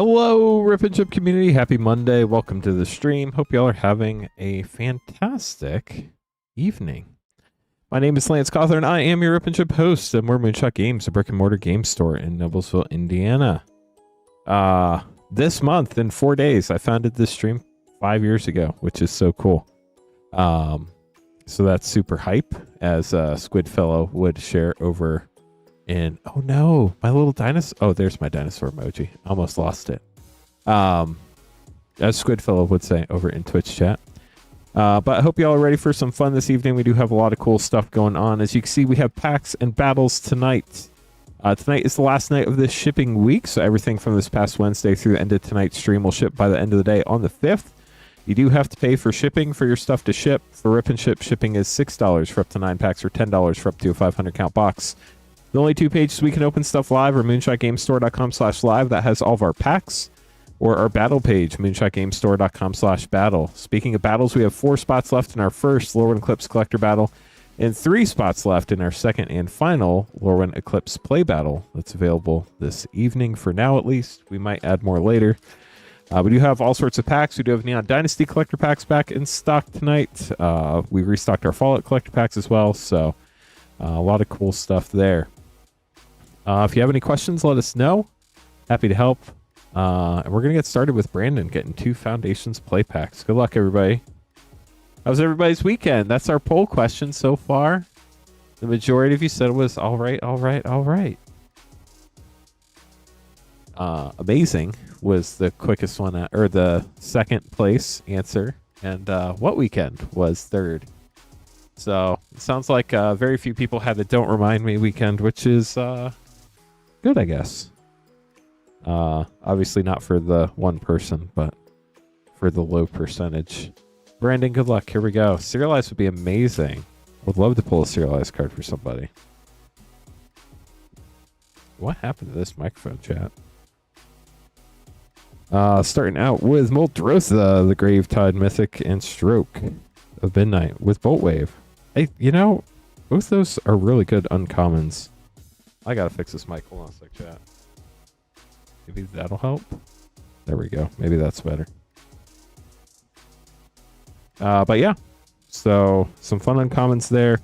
Hello, Rip and Chip community. Happy Monday. Welcome to the stream. Hope y'all are having a fantastic evening. My name is Lance Cawthorn, and I am your Rip and Chip host at Moonshot Games, a brick and mortar game store in Noblesville, Indiana. This month, in 4 days, I founded this stream 5 years ago, which is so cool. So that's super hype, as Squidfellow would share over in, oh no, my little dinosaur. Oh, there's my dinosaur emoji. Almost lost it. As Squidfellow would say over in Twitch chat. But I hope y'all are ready for some fun this evening. We do have a lot of cool stuff going on. As you can see, we have packs and battles tonight. Tonight is the last night of this shipping week, so everything from this past Wednesday through the end of tonight's stream will ship by the end of the day on the 5th. You do have to pay for shipping for your stuff to ship. For Rip and Ship, shipping is $6 for up to 9 packs or $10 for up to a 500 count box. The only two pages we can open stuff live are moonshotgamestore.com/live. That has all of our packs. Or our battle page, moonshotgamestore.com/battle. Speaking of battles, we have 4 spots left in our first Lorwyn Eclipse collector battle and 3 spots left in our second and final Lorwyn Eclipse play battle that's available this evening for now, at least. We might add more later. We do have all sorts of packs. We do have Neon Dynasty collector packs back in stock tonight. We restocked our Fallout collector packs as well, so a lot of cool stuff there. If you have any questions, let us know. Happy to help. And we're going to get started with Brandon getting 2 Foundations play packs. Good luck, everybody. How's everybody's weekend? That's our poll question so far. The majority of you said it was all right. Amazing was the quickest one, or the second place answer. And what weekend was third? So it sounds like very few people had the Don't Remind Me weekend, which is good, I guess. Obviously not for the one person, but for the low percentage. Brandon, good luck. Here we go. Serialized would be amazing. I would love to pull a serialized card for somebody. What happened to this microphone chat? Starting out with Moldrotha, the Gravetide Mythic, and Stroke of Midnight with Bolt Wave. Hey, you know, both those are really good uncommons. I gotta fix this mic. Hold on a sec, chat. Maybe that'll help. There we go. Maybe that's better. But yeah, so some fun uncommons there.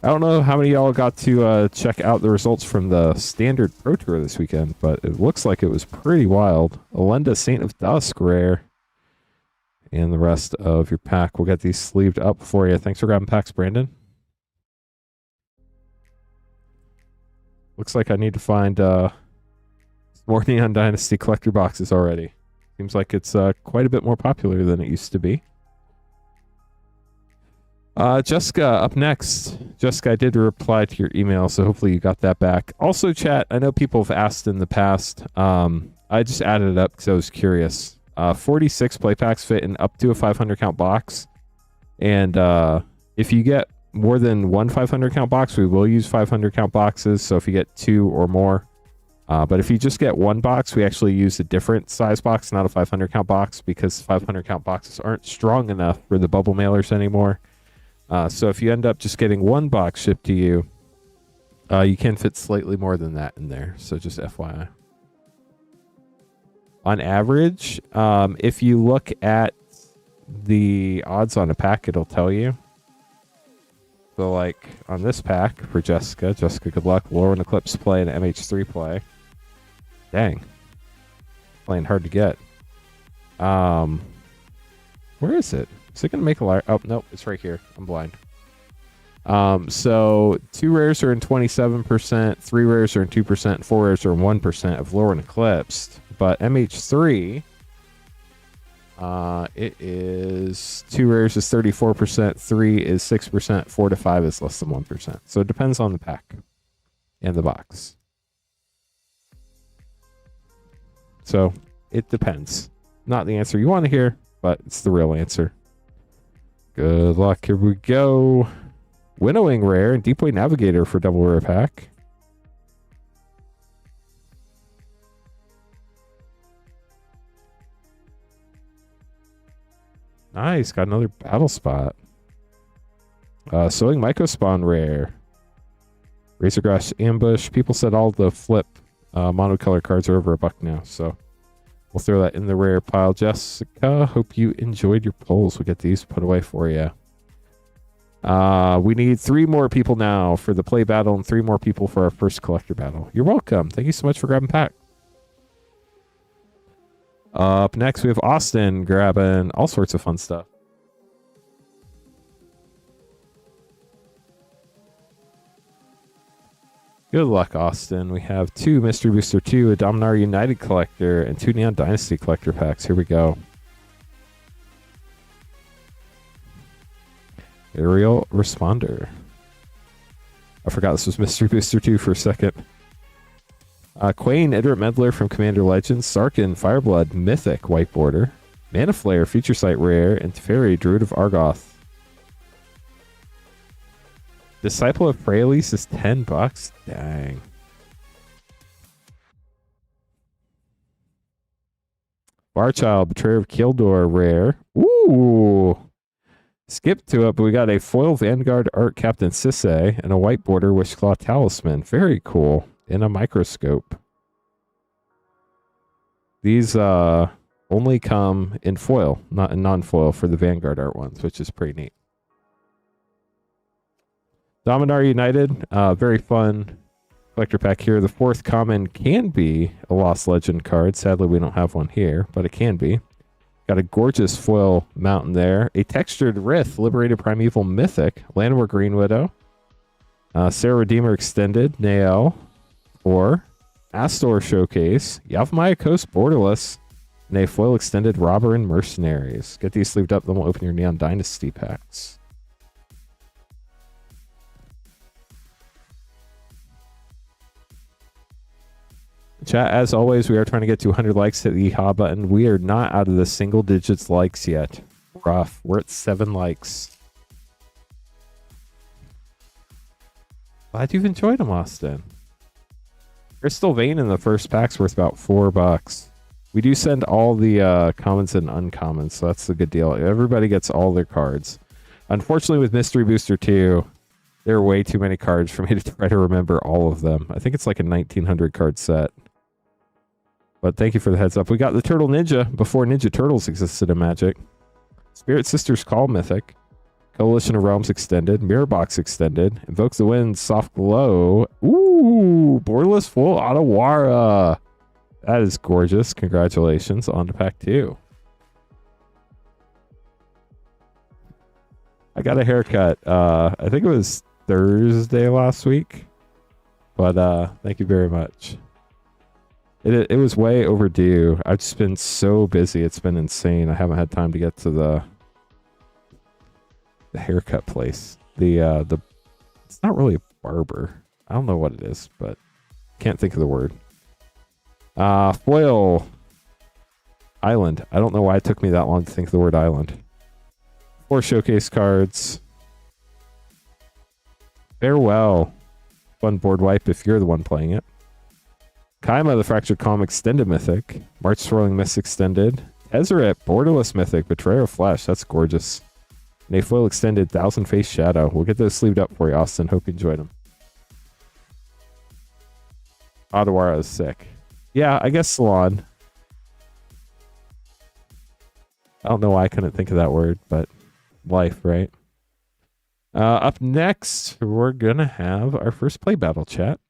I don't know how many of y'all got to check out the results from the Standard Pro Tour this weekend, but it looks like it was pretty wild. Elenda, Saint of Dusk, rare. And the rest of your pack. We'll get these sleeved up for you. Thanks for grabbing packs, Brandon. Looks like I need to find more Neon Dynasty collector boxes already. Seems like it's quite a bit more popular than it used to be. Jessica, up next. Jessica, I did reply to your email, so hopefully you got that back. Also, chat, I know people have asked in the past. I just added it up because I was curious. 46 play packs fit in up to a 500 count box. And if you get more than one 500 count box, we will use 500 count boxes. So if you get 2 or more. But if you just get 1 box, we actually use a different size box, not a 500 count box, because 500 count boxes aren't strong enough for the bubble mailers anymore. So if you end up just getting 1 box shipped to you, you can fit slightly more than that in there. So just FYI. On average, if you look at the odds on a pack, it'll tell you. So like on this pack for Jessica, good luck. Lorwyn Eclipse play and MH3 play. Dang. Playing hard to get. Where is it? Is it going to make a liar? Oh, nope. It's right here. I'm blind. So 2 rares are in 27%, 3 rares are in 2%, and 4 rares are in 1% of Lorwyn Eclipsed. But MH3, it is 2 rares is 34%, 3 is 6%, 4 to 5 is less than 1%. So it depends on the pack and the box. So it depends. Not the answer you want to hear, but it's the real answer. Good luck. Here we go. Winnowing rare and Deepway Navigator for double rare pack. Nice, got another battle spot. Sowing Mycospawn rare. Razorgrass Ambush. People said all the flip monocolor cards are over $1 now, so We'll throw that in the rare pile. Jessica, hope you enjoyed your polls. We'll get these put away for you. We need 3 more people now for the play battle and 3 more people for our first collector battle. You're welcome. Thank you so much for grabbing pack. Up next, we have Austin grabbing all sorts of fun stuff. Good luck, Austin. We have 2 Mystery Booster 2, a Dominar United collector, and 2 Neon Dynasty collector packs. Here we go. Aerial Responder. I forgot this was Mystery Booster 2 for a second. Quain, Iterate Meddler from Commander Legends, Sarkin, Fireblood, Mythic, White Border, Mana Flare, Feature Sight Rare, and Teferi, Druid of Argoth. Disciple of Freyalise is $10. Dang. Barchild, Betrayer of Kildor, rare. Ooh. Skip to it, but we got a foil Vanguard Art Captain Sisay and a white border Wishclaw Talisman. Very cool. In a microscope. These only come in foil, not in non-foil for the Vanguard art ones, which is pretty neat. Dominar United, very fun collector pack here. The 4th common can be a Lost Legend card. Sadly, we don't have one here, but it can be. Got a gorgeous foil mountain there. A textured Rith, Liberated Primeval Mythic, Llanowar Green Widow, Sarah Redeemer Extended, Nael, or Astor Showcase, Yavimaya Coast Borderless, and a foil extended Robber and Mercenaries. Get these sleeved up, then we'll open your Neon Dynasty packs. Chat, as always, we are trying to get to 100 likes. Hit the ha button. We are not out of the single digits likes yet. Rough. We're at 7 likes. Glad you've enjoyed them, Austin. Crystal Vein in the first pack's worth about $4. We do send all the commons and uncommons, so that's a good deal. Everybody gets all their cards. Unfortunately, with Mystery Booster 2, there are way too many cards for me to try to remember all of them. I think it's like a 1900 card set. But thank you for the heads up. We got the Turtle Ninja before Ninja Turtles existed in Magic. Spirit Sisters Call Mythic. Coalition of Realms Extended. Mirror Box Extended. Invoke the Wind Soft Glow. Ooh, Borderless Full Otawara. That is gorgeous. Congratulations. On to pack 2. I got a haircut. I think it was Thursday last week. But thank you very much. It was way overdue. I've just been so busy. It's been insane. I haven't had time to get to the haircut place. It's not really a barber. I don't know what it is, but can't think of the word. Foil Island. I don't know why it took me that long to think of the word island. 4 showcase cards. Farewell. Fun board wipe if you're the one playing it. Kaima, the Fractured Calm Extended Mythic. March Swirling Mist Extended. Tezzeret, Borderless Mythic. Betrayer of Flesh. That's gorgeous. And a foil extended Thousand Face Shadow. We'll get those sleeved up for you, Austin. Hope you enjoyed them. Otawara is sick. Yeah, I guess Salon. I don't know why I couldn't think of that word, but life, right? Up next, we're going to have our first play battle chat.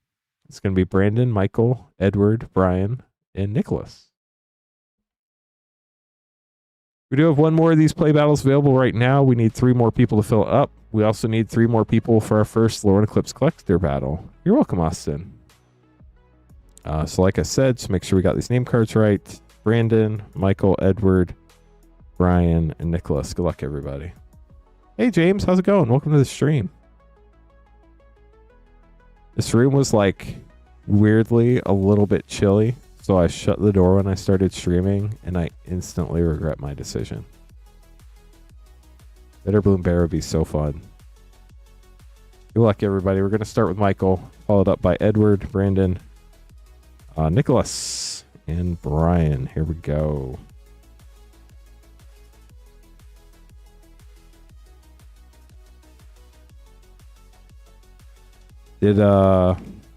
It's going to be Brandon, Michael, Edward, Brian, and Nicholas. We do have 1 more of these play battles available right now. We need 3 more people to fill it up. We also need 3 more people for our first Lorwyn Eclipse Collector battle. You're welcome, Austin. So like I said, just make sure we got these name cards right. Brandon, Michael, Edward, Brian, and Nicholas. Good luck, everybody. Hey, James. How's it going? Welcome to the stream. This room was like weirdly a little bit chilly, so I shut the door when I started streaming, and I instantly regret my decision. Bitter Bloom Bear would be so fun. Good luck, everybody. We're going to start with Michael, followed up by Edward, Brandon, Nicholas, and Brian. Here we go. Did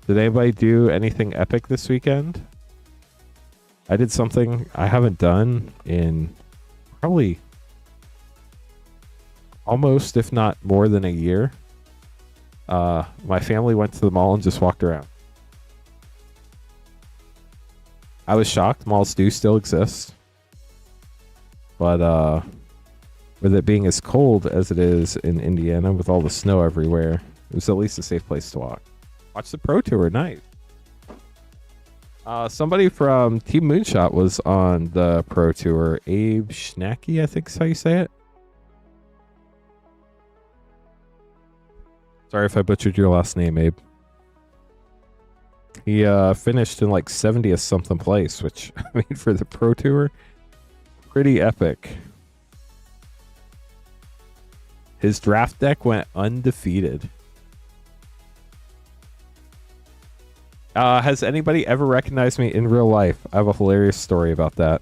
anybody do anything epic this weekend? I did something I haven't done in probably almost, if not more than a year. My family went to the mall and just walked around. I was shocked. Malls do still exist. But with it being as cold as it is in Indiana with all the snow everywhere, it was at least a safe place to walk. Watch the Pro Tour at night. Somebody from Team Moonshot was on the Pro Tour. Abe Schnacky, I think is how you say it. Sorry if I butchered your last name, Abe. He finished in like 70th something place, which, I mean, for the Pro Tour, pretty epic. His draft deck went undefeated. Has anybody ever recognized me in real life? I have a hilarious story about that.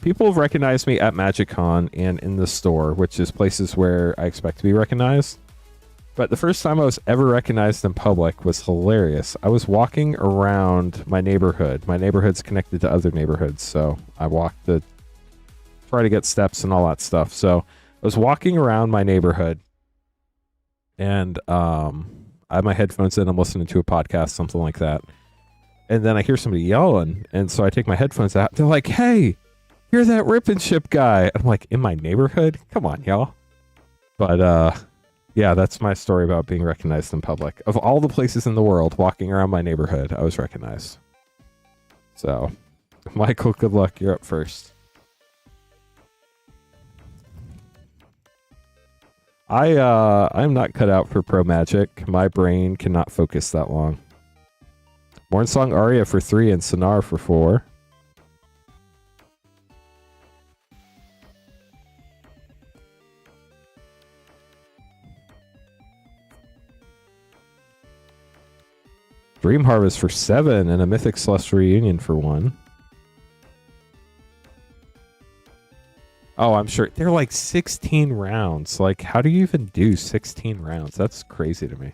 People have recognized me at MagicCon and in the store, which is places where I expect to be recognized. But the first time I was ever recognized in public was hilarious. I was walking around my neighborhood. My neighborhood's connected to other neighborhoods, so I walked to try to get steps and all that stuff. So I was walking around my neighborhood, and I have my headphones in. I'm listening to a podcast, something like that. And then I hear somebody yelling, and so I take my headphones out. They're like, "Hey, you're that Rip and Ship guy." I'm like, in my neighborhood? Come on, y'all. But yeah, that's my story about being recognized in public. Of all the places in the world, walking around my neighborhood, I was recognized. So, Michael, good luck. You're up first. I'm not cut out for pro magic. My brain cannot focus that long. Mornsong Aria for 3 and Sonar for 4. Dream Harvest for 7 and a Mythic Celestial Reunion for 1. Oh, I'm sure. They're like 16 rounds. Like, how do you even do 16 rounds? That's crazy to me.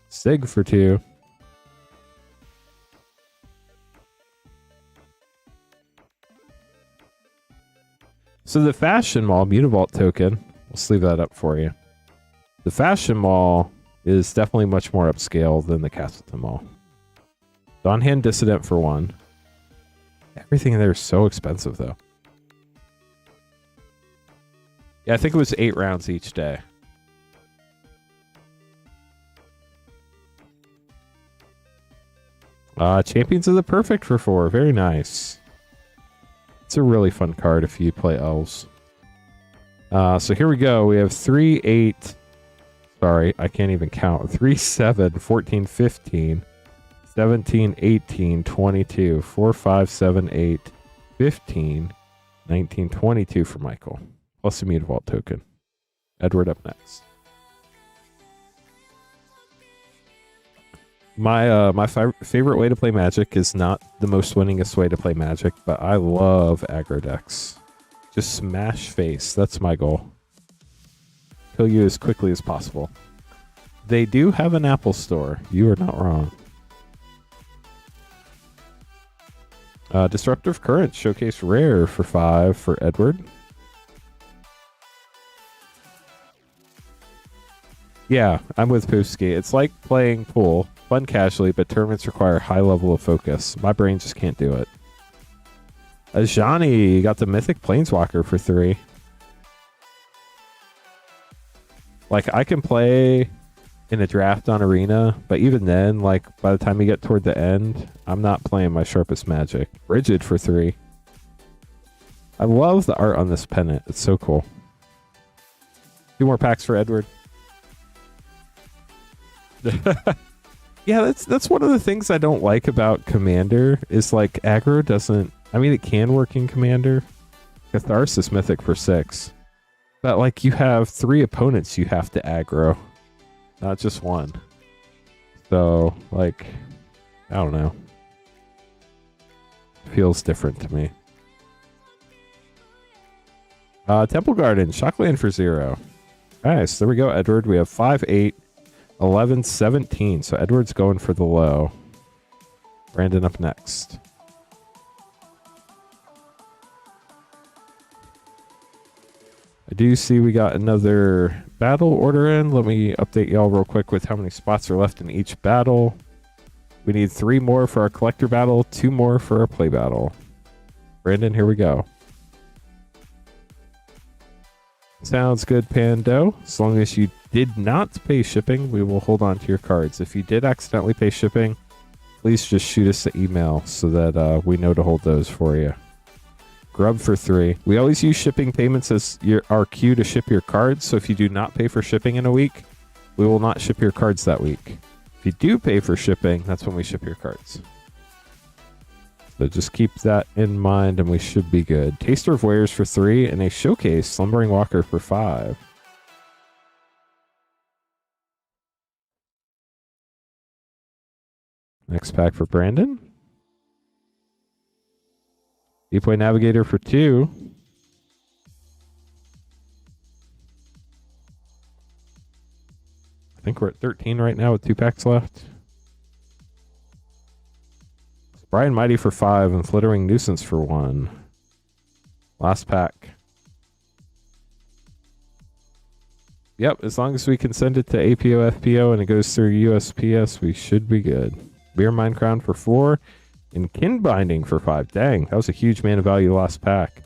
Sig for 2. So the Fashion Mall Mutavault token, we'll sleeve that up for you. The Fashion Mall is definitely much more upscale than the Castleton Mall. Dawnhand Dissident for 1. Everything in there is so expensive, though. Yeah, I think it was 8 rounds each day. Champions of the Perfect for 4. Very nice. It's a really fun card if you play elves. So here we go. We have 3, 8. Sorry, I can't even count. 3, 7, 14, 15, 17, 18, 22, 4, 5, 7, 8, 15, 19, 22 for Michael. Plus a Mutavault token. Edward up next. My favorite way to play Magic is not the most winningest way to play Magic, but I love aggro decks. Just smash face. That's my goal. Kill you as quickly as possible. They do have an Apple store. You are not wrong. Disruptive Current Showcase Rare for 5 for Edward. Yeah, I'm with Poofsky. It's like playing pool. Fun casually, but tournaments require a high level of focus. My brain just can't do it. Ajani got the Mythic Planeswalker for 3. Like, I can play in a draft on Arena, but even then, like, by the time you get toward the end, I'm not playing my sharpest Magic. Rigid for 3. I love the art on this pennant. It's so cool. 2 more packs for Edward. Yeah, that's one of the things I don't like about Commander is like aggro doesn't. I mean, it can work in Commander. Catharsis Mythic for 6, but like you have 3 opponents you have to aggro, not just 1. So like, I don't know. Feels different to me. Temple Garden Shockland for 0. Alright, so there we go, Edward. We have 5, 8, 11, 17. So Edward's going for the low. Brandon up next. I do see we got another battle order in. Let me update y'all real quick with how many spots are left in each battle. We need 3 more for our collector battle, 2 more for our play battle. Brandon, here we go. Sounds good, Pando. As long as you did not pay shipping, we will hold on to your cards. If you did accidentally pay shipping, please just shoot us an email so that we know to hold those for you. Grub for 3. We always use shipping payments as our queue to ship your cards, so if you do not pay for shipping in a week, we will not ship your cards that week. If you do pay for shipping, that's when we ship your cards. So just keep that in mind and we should be good. Taster of Wares for 3 and a Showcase Slumbering Walker for 5. Next pack for Brandon. Deepway Navigator for 2. I think we're at 13 right now with 2 packs left. Brian Mighty for 5 and Flittering Nuisance for 1. Last pack. Yep, as long as we can send it to APO, FPO, and it goes through USPS, we should be good. Beer Mine Crown for 4. And Kin Binding for 5. Dang, that was a huge mana value last pack.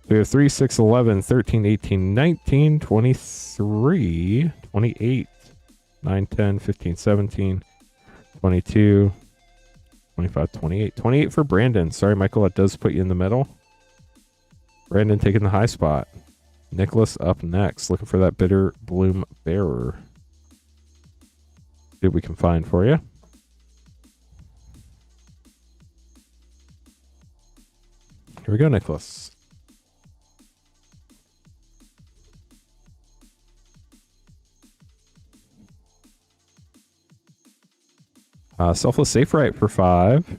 We have 3, 6, 11, 13, 18, 19, 23, 28, 9, 10, 15, 17, 22, 25, 28. 28 for Brandon. Sorry, Michael, that does put you in the middle. Brandon taking the high spot. Nicholas up next, looking for that Bitter Bloom Bearer. See what we can find for you. Here we go, Nicholas. Selfless Safe Right for 5. Do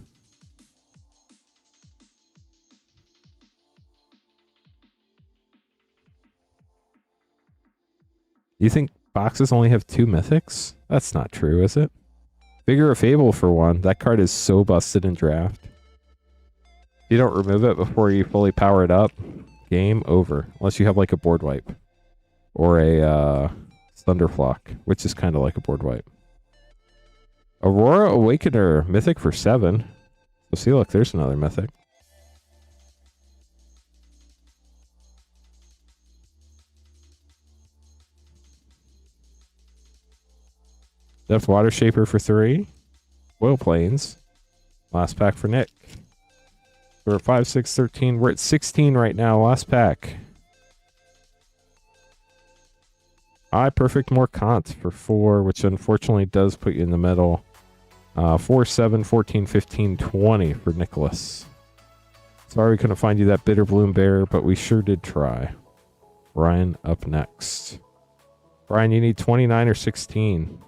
you think boxes only have 2 mythics? That's not true, is it? Figure of Fable for 1. That card is so busted in draft. If you don't remove it before you fully power it up, game over. Unless you have like a board wipe. Or a Thunderflock, which is kind of like a board wipe. Aurora Awakener, mythic for 7. So see, look, there's another mythic. Depth Water Shaper for 3. Oil Plains. Last pack for Nick. We're at 5, 6, 13. We're at 16 right now. Last pack. Perfect Morkant for 4, which unfortunately does put you in the middle. 4, 7, 14, 15, 20 for Nicholas. Sorry we couldn't find you that Bitter Bloom Bear, but we sure did try. Brian up next. Brian, you need 29 or 16.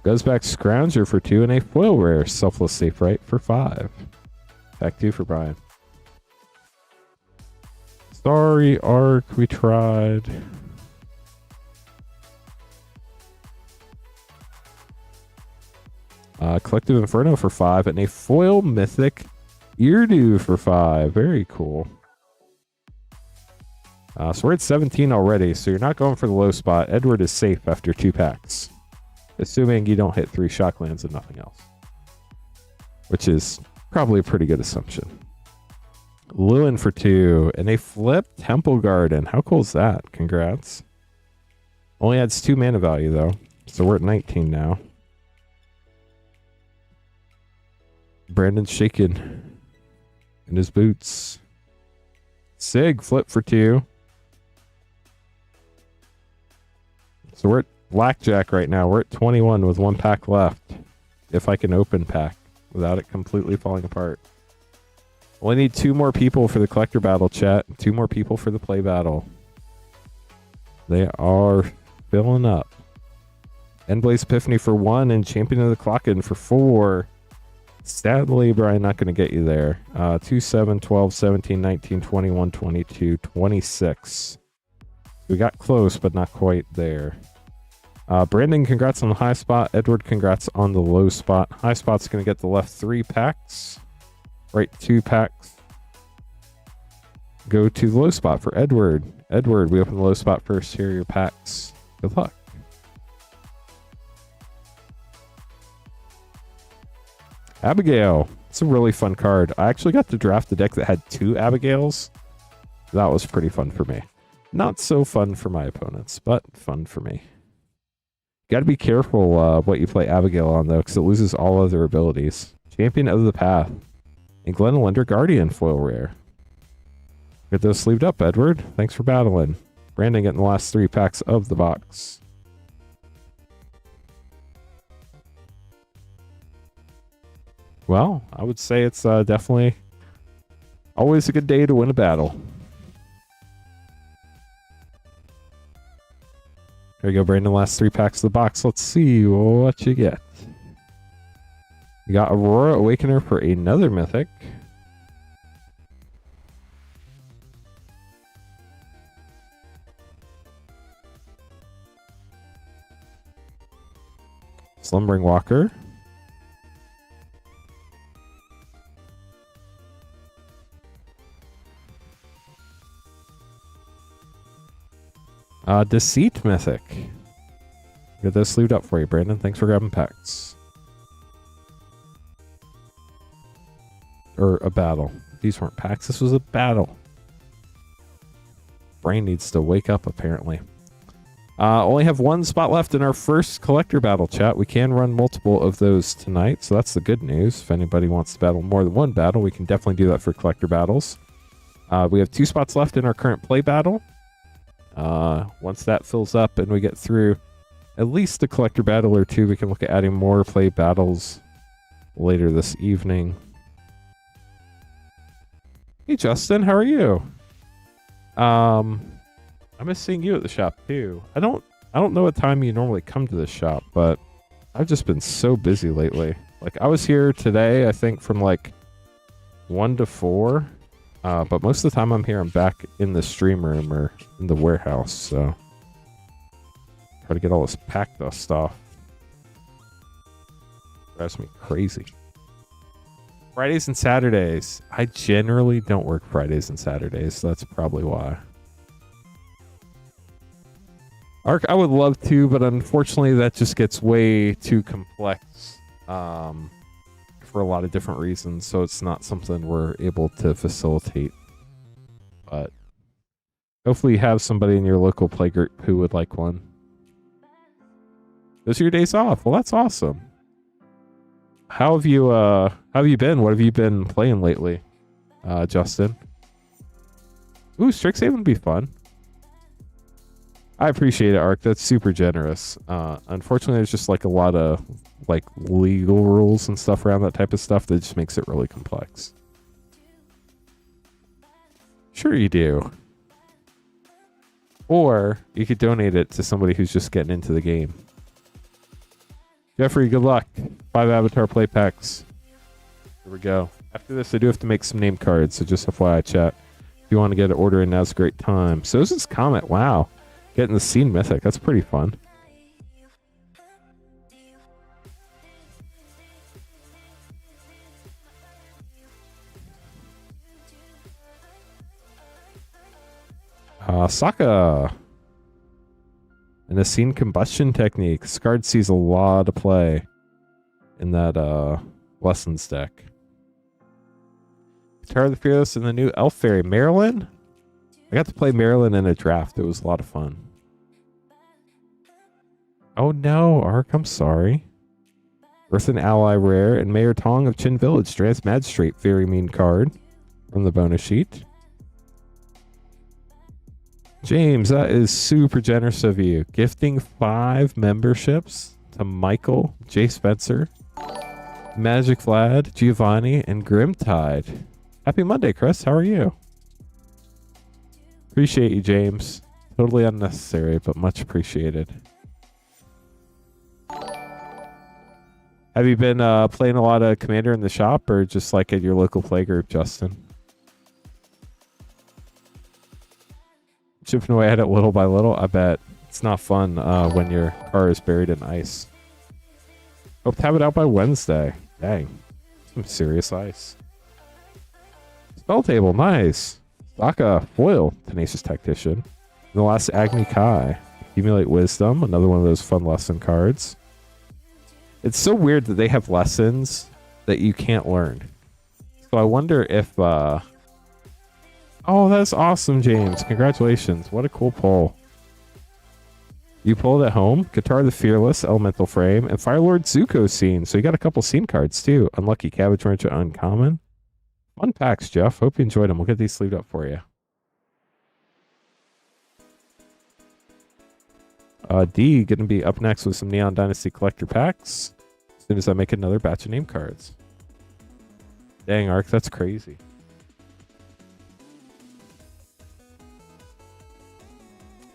Goes back Scrounger for 2 and a foil rare Selfless Safe Right for 5. Back 2 for Brian. Sorry, Ark, we tried. Collective Inferno for 5 and a foil mythic Eardew for 5. Very cool. So we're at 17 already, so you're not going for the low spot. Edward is safe after 2 packs. Assuming you don't hit 3 Shocklands and nothing else. Which is probably a pretty good assumption. Lewin for 2 and a flip Temple Garden. How cool is that? Congrats. Only adds 2 mana value though. So we're at 19 now. Brandon's shaking in his boots. Sig flip for 2. So we're at Blackjack right now. We're at 21 with 1 pack left. If I can open pack without it completely falling apart. Only need 2 more people for the collector battle, chat. 2 more people for the play battle. They are filling up. Endblaze Epiphany for 1 and Champion of the Clock-In for 4. Sadly, Brian, not going to get you there. 2, 7, 12, 17, 19, 21, 22, 26. We got close, but not quite there. Brandon, congrats on the high spot. Edward, congrats on the low spot. High spot's going to get the left 3 packs. Right 2 packs. Go to the low spot for Edward. Edward, we open the low spot first. Here are your packs. Good luck. Abigail. It's a really fun card. I actually got to draft a deck that had 2 Abigails. That was pretty fun for me. Not so fun for my opponents, but fun for me. Got to be careful what you play Abigail on, though, because it loses all other abilities. Champion of the Path. And Glenelender Guardian foil rare. Get those sleeved up, Edward. Thanks for battling. Brandon getting the last 3 packs of the box. Well, I would say it's definitely always a good day to win a battle. There you go, Brandon. Last 3 packs of the box. Let's see what you get. You got Aurora Awakener for another Mythic. Slumbering Walker. Deceit Mythic. Get those sleeved up for you, Brandon. Thanks for grabbing packs. Or a battle. These weren't packs. This was a battle. Brain needs to wake up, apparently. Only have 1 spot left in our first collector battle, chat. We can run multiple of those tonight, so that's the good news. If anybody wants to battle more than 1 battle, we can definitely do that for collector battles. We have 2 spots left in our current play battle. Once that fills up and we get through at least a collector battle or 2, we can look at adding more play battles later this evening. Hey Justin, how are you? I miss seeing you at the shop too. I don't know what time you normally come to the shop, but I've just been so busy lately. Like I was here today, I think from like 1 to 4. But most of the time I'm here, I'm back in the stream room or in the warehouse, so try to get all this pack dust off. Drives me crazy. Fridays and Saturdays. I generally don't work Fridays and Saturdays, so that's probably why. Arc, I would love to, but unfortunately that just gets way too complex. For a lot of different reasons, so it's not something we're able to facilitate. But hopefully you have somebody in your local play group who would like one. Those are your days off. Well, that's awesome. How have you been? What have you been playing lately, Justin? Ooh, Strixhaven would be fun. I appreciate it, Arc. That's super generous. Unfortunately, there's just like a lot of like legal rules and stuff around that type of stuff that just makes it really complex. Sure you do. Or you could donate it to somebody who's just getting into the game. Jeffrey, good luck. 5 avatar play packs. Here we go. After this, I do have to make some name cards, so just FYI chat. If you want to get an order in, now's a great time. So this is Comet. Wow. Getting the Scene Mythic. That's pretty fun. Saka. And the Scene Combustion Technique. This card sees a lot of play in that Lessons deck. Guitar of the Fearless and the new Elf Fairy. Marilyn? I got to play Marilyn in a draft. It was a lot of fun. Oh no, Ark, I'm sorry. Earthen Ally Rare and Mayor Tong of Chin Village. Trans Magistrate. Very mean card from the bonus sheet. James, that is super generous of you. Gifting 5 memberships to Michael, Jay Spencer, Magic Vlad, Giovanni, and Grimtide. Happy Monday, Chris. How are you? Appreciate you, James. Totally unnecessary, but much appreciated. Have you been playing a lot of Commander in the shop, or just like at your local playgroup, Justin? Chipping away at it little by little. I bet it's not fun when your car is buried in ice. Hope to have it out by Wednesday. Dang, some serious ice. Spell table, nice. Saka, foil, Tenacious Tactician. And the last Agni Kai, Accumulate Wisdom, another one of those fun lesson cards. It's so weird that they have lessons that you can't learn. So I wonder if... Oh, that's awesome, James. Congratulations. What a cool pull. You pulled at home, Qatar the Fearless, Elemental Frame, and Firelord Zuko Scene. So you got a couple scene cards, too. Unlucky Cabbage Rancher Uncommon. Fun packs, Jeff. Hope you enjoyed them. We'll get these sleeved up for you. D, going to be up next with some Neon Dynasty Collector packs. As soon as I make another batch of name cards. Dang, Ark, that's crazy.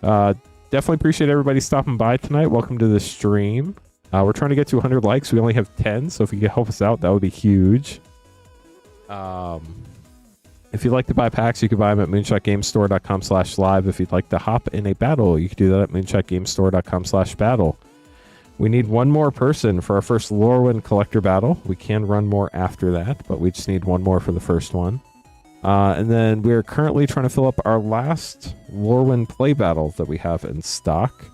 Definitely appreciate everybody stopping by tonight. Welcome to the stream. We're trying to get to 100 likes. We only have 10, so if you could help us out, that would be huge. If you'd like to buy packs, you can buy them at moonshotgamestore.com/live. If you'd like to hop in a battle, you can do that at moonshotgamestore.com/battle. We need one more person for our first Lorwyn collector battle. We can run more after that, but we just need one more for the first one. And then we're currently trying to fill up our last Lorwyn play battle that we have in stock.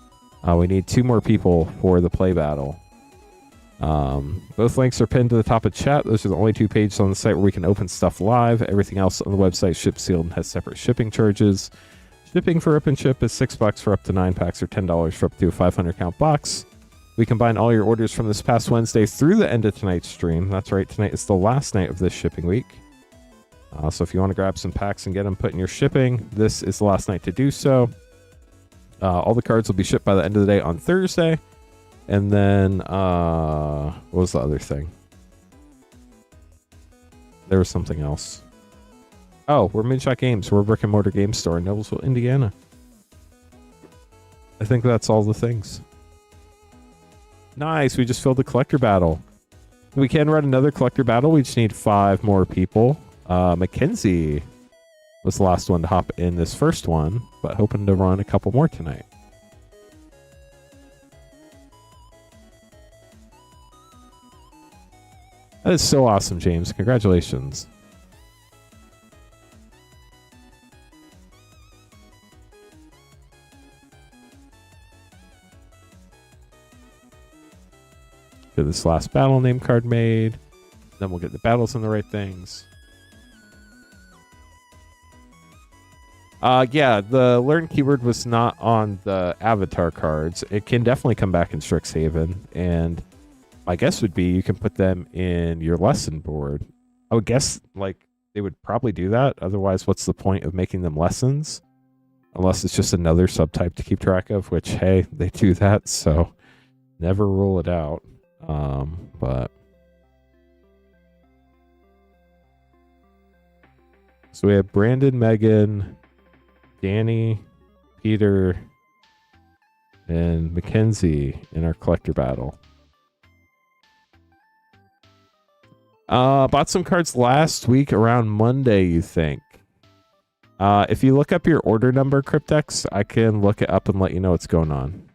We need 2 more people for the play battle. Both links are pinned to the top of chat. Those are the only 2 pages on the site where we can open stuff live. Everything else on the website ships sealed and has separate shipping charges. Shipping for Rip and Ship is $6 for up to 9 packs or $10 for up to a 500 count box. We combine all your orders from this past Wednesday through the end of tonight's stream. That's right, tonight is the last night of this shipping week. So if you want to grab some packs and get them put in your shipping, this is the last night to do so. All the cards will be shipped by the end of the day on Thursday. And then, what was the other thing? There was something else. Oh, we're Moonshot Games. We're a brick and mortar game store in Noblesville, Indiana. I think that's all the things. Nice. We just filled the collector battle. We can run another collector battle. We just need 5 more people. Mackenzie was the last one to hop in this first one, but hoping to run a couple more tonight. That is so awesome, James. Congratulations. Get this last battle name card made. Then we'll get the battles and the right things. Yeah, the learn keyword was not on the avatar cards. It can definitely come back in Strixhaven, and my guess would be you can put them in your lesson board. I would guess like they would probably do that. Otherwise, what's the point of making them lessons? Unless it's just another subtype to keep track of, which, hey, they do that, so never rule it out. But so we have Brandon, Megan, Danny, Peter, and Mackenzie in our collector battle. Bought some cards last week around Monday, you think? If you look up your order number, Cryptex, I can look it up and let you know what's going on.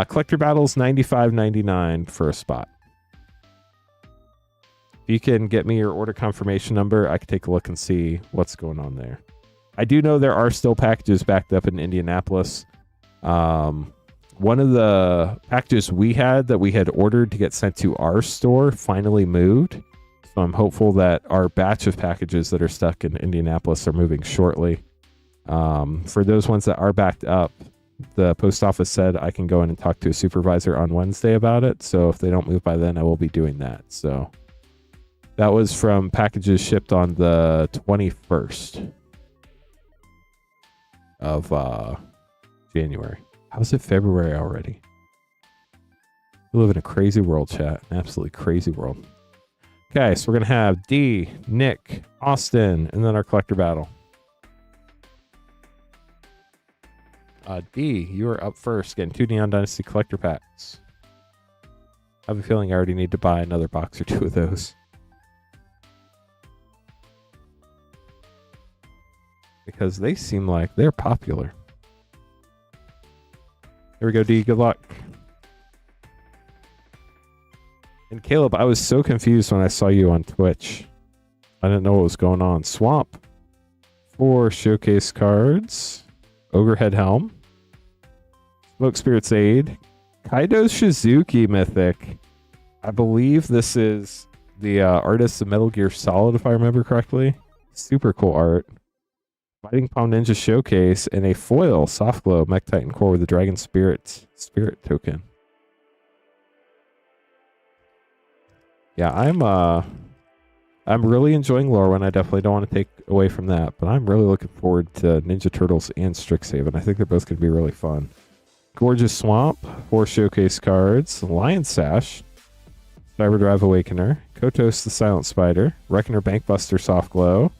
Collector battles $95.99 for a spot. If you can get me your order confirmation number, I can take a look and see what's going on there. I do know there are still packages backed up in Indianapolis. One of the packages we had that we had ordered to get sent to our store finally moved. So I'm hopeful that our batch of packages that are stuck in Indianapolis are moving shortly. For those ones that are backed up, the post office said I can go in and talk to a supervisor on Wednesday about it. So if they don't move by then, I will be doing that. So that was from packages shipped on the 21st of January. How's it February already? We live in a crazy world, chat. An absolutely crazy world. Okay, so we're going to have D, Nick, Austin, and then our collector battle. D, you are up first, getting 2 Neon Dynasty collector packs. I have a feeling I already need to buy another box or 2 of those. Because they seem like they're popular. Here we go, D. Good luck. And Caleb, I was so confused when I saw you on Twitch. I didn't know what was going on. Swamp. 4 showcase cards. Ogre Head Helm. Smoke Spirit's Aid. Kaido Shizuki Mythic. I believe this is the artist of Metal Gear Solid, if I remember correctly. Super cool art. Fighting Palm Ninja Showcase and a foil Soft Glow Mech Titan Core with the Dragon Spirit token. Yeah, I'm really enjoying Lorwyn. I definitely don't want to take away from that, but I'm really looking forward to Ninja Turtles and Strixhaven. I think they're both going to be really fun. Gorgeous Swamp, 4 showcase cards, Lion Sash, Cyberdrive Awakener, Kotos the Silent Spider, Reckoner Bankbuster Soft Glow,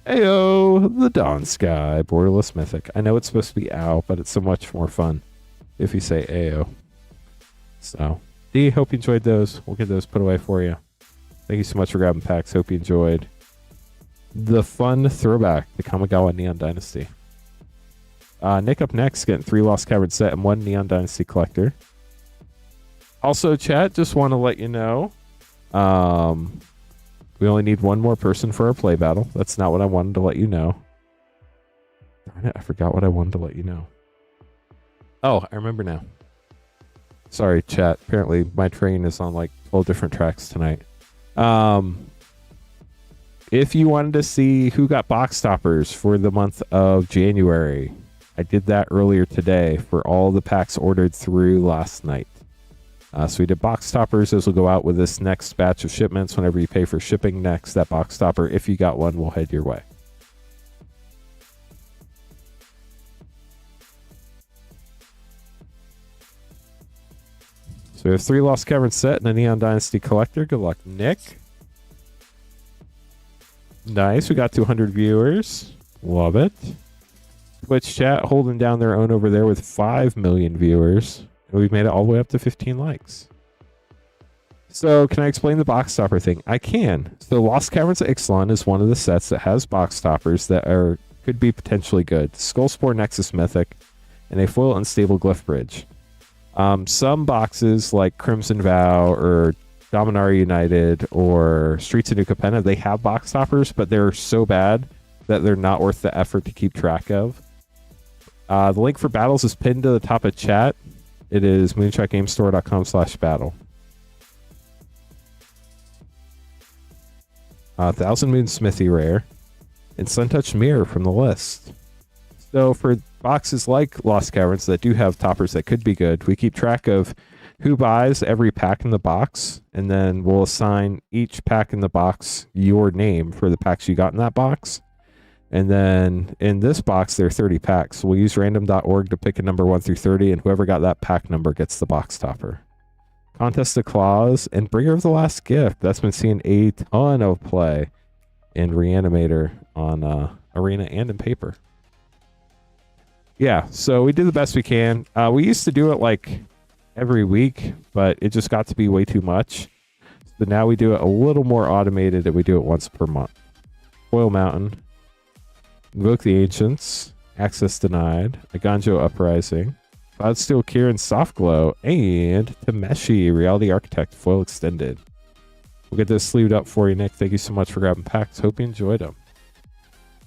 Ayo, the Dawn Sky, Borderless Mythic. I know it's supposed to be Ow, but it's so much more fun if you say Ayo. So, D, hope you enjoyed those. We'll get those put away for you. Thank you so much for grabbing packs. Hope you enjoyed the fun throwback to Kamigawa Neon Dynasty. Nick up next, getting 3 Lost Cavern set and 1 Neon Dynasty collector. Also, chat, just want to let you know, we only need 1 more person for our play battle. That's not what I wanted to let you know. Darn it, I forgot what I wanted to let you know. Oh, I remember now. Sorry, chat. Apparently, my train is on like 12 different tracks tonight. If you wanted to see who got box toppers for the month of January, I did that earlier today for all the packs ordered through last night. So we did box toppers. Those will go out with this next batch of shipments. Whenever you pay for shipping next, that box topper, if you got one, will head your way. So we have 3 Lost Cavern set and a Neon Dynasty collector. Good luck, Nick. Nice. We got 200 viewers. Love it. Twitch chat holding down their own over there with 5 million viewers. And we've made it all the way up to 15 likes. So can I explain the box topper thing? I can. So Lost Caverns Ixalan is one of the sets that has box toppers that could be potentially good. Skullspore Nexus Mythic and a foil Unstable Glyph Bridge. Some boxes like Crimson Vow or Dominaria United or Streets of New Capenna, they have box toppers, but they're so bad that they're not worth the effort to keep track of. The link for battles is pinned to the top of chat. It is moonshotgamestore.com/battle. 1000 Moon Smithy rare and Suntouched Mirror from the list. So for boxes like Lost Caverns that do have toppers that could be good, we keep track of who buys every pack in the box, and then we'll assign each pack in the box your name for the packs you got in that box. And then in this box, there are 30 packs. So we'll use random.org to pick a number 1 through 30, and whoever got that pack number gets the box topper. Contest of Claws and Bringer of the Last Gift. That's been seeing a ton of play in Reanimator on Arena and in paper. Yeah, so we did the best we can. We used to do it like every week, but it just got to be way too much. So now we do it a little more automated, and we do it once per month. Foil Mountain. Invoke the Ancients, Access Denied, a Ganjo Uprising, Cloudsteel Kieran Soft Glow, and Tameshi, Reality Architect, Foil Extended. We'll get this sleeved up for you, Nick. Thank you so much for grabbing packs. Hope you enjoyed them.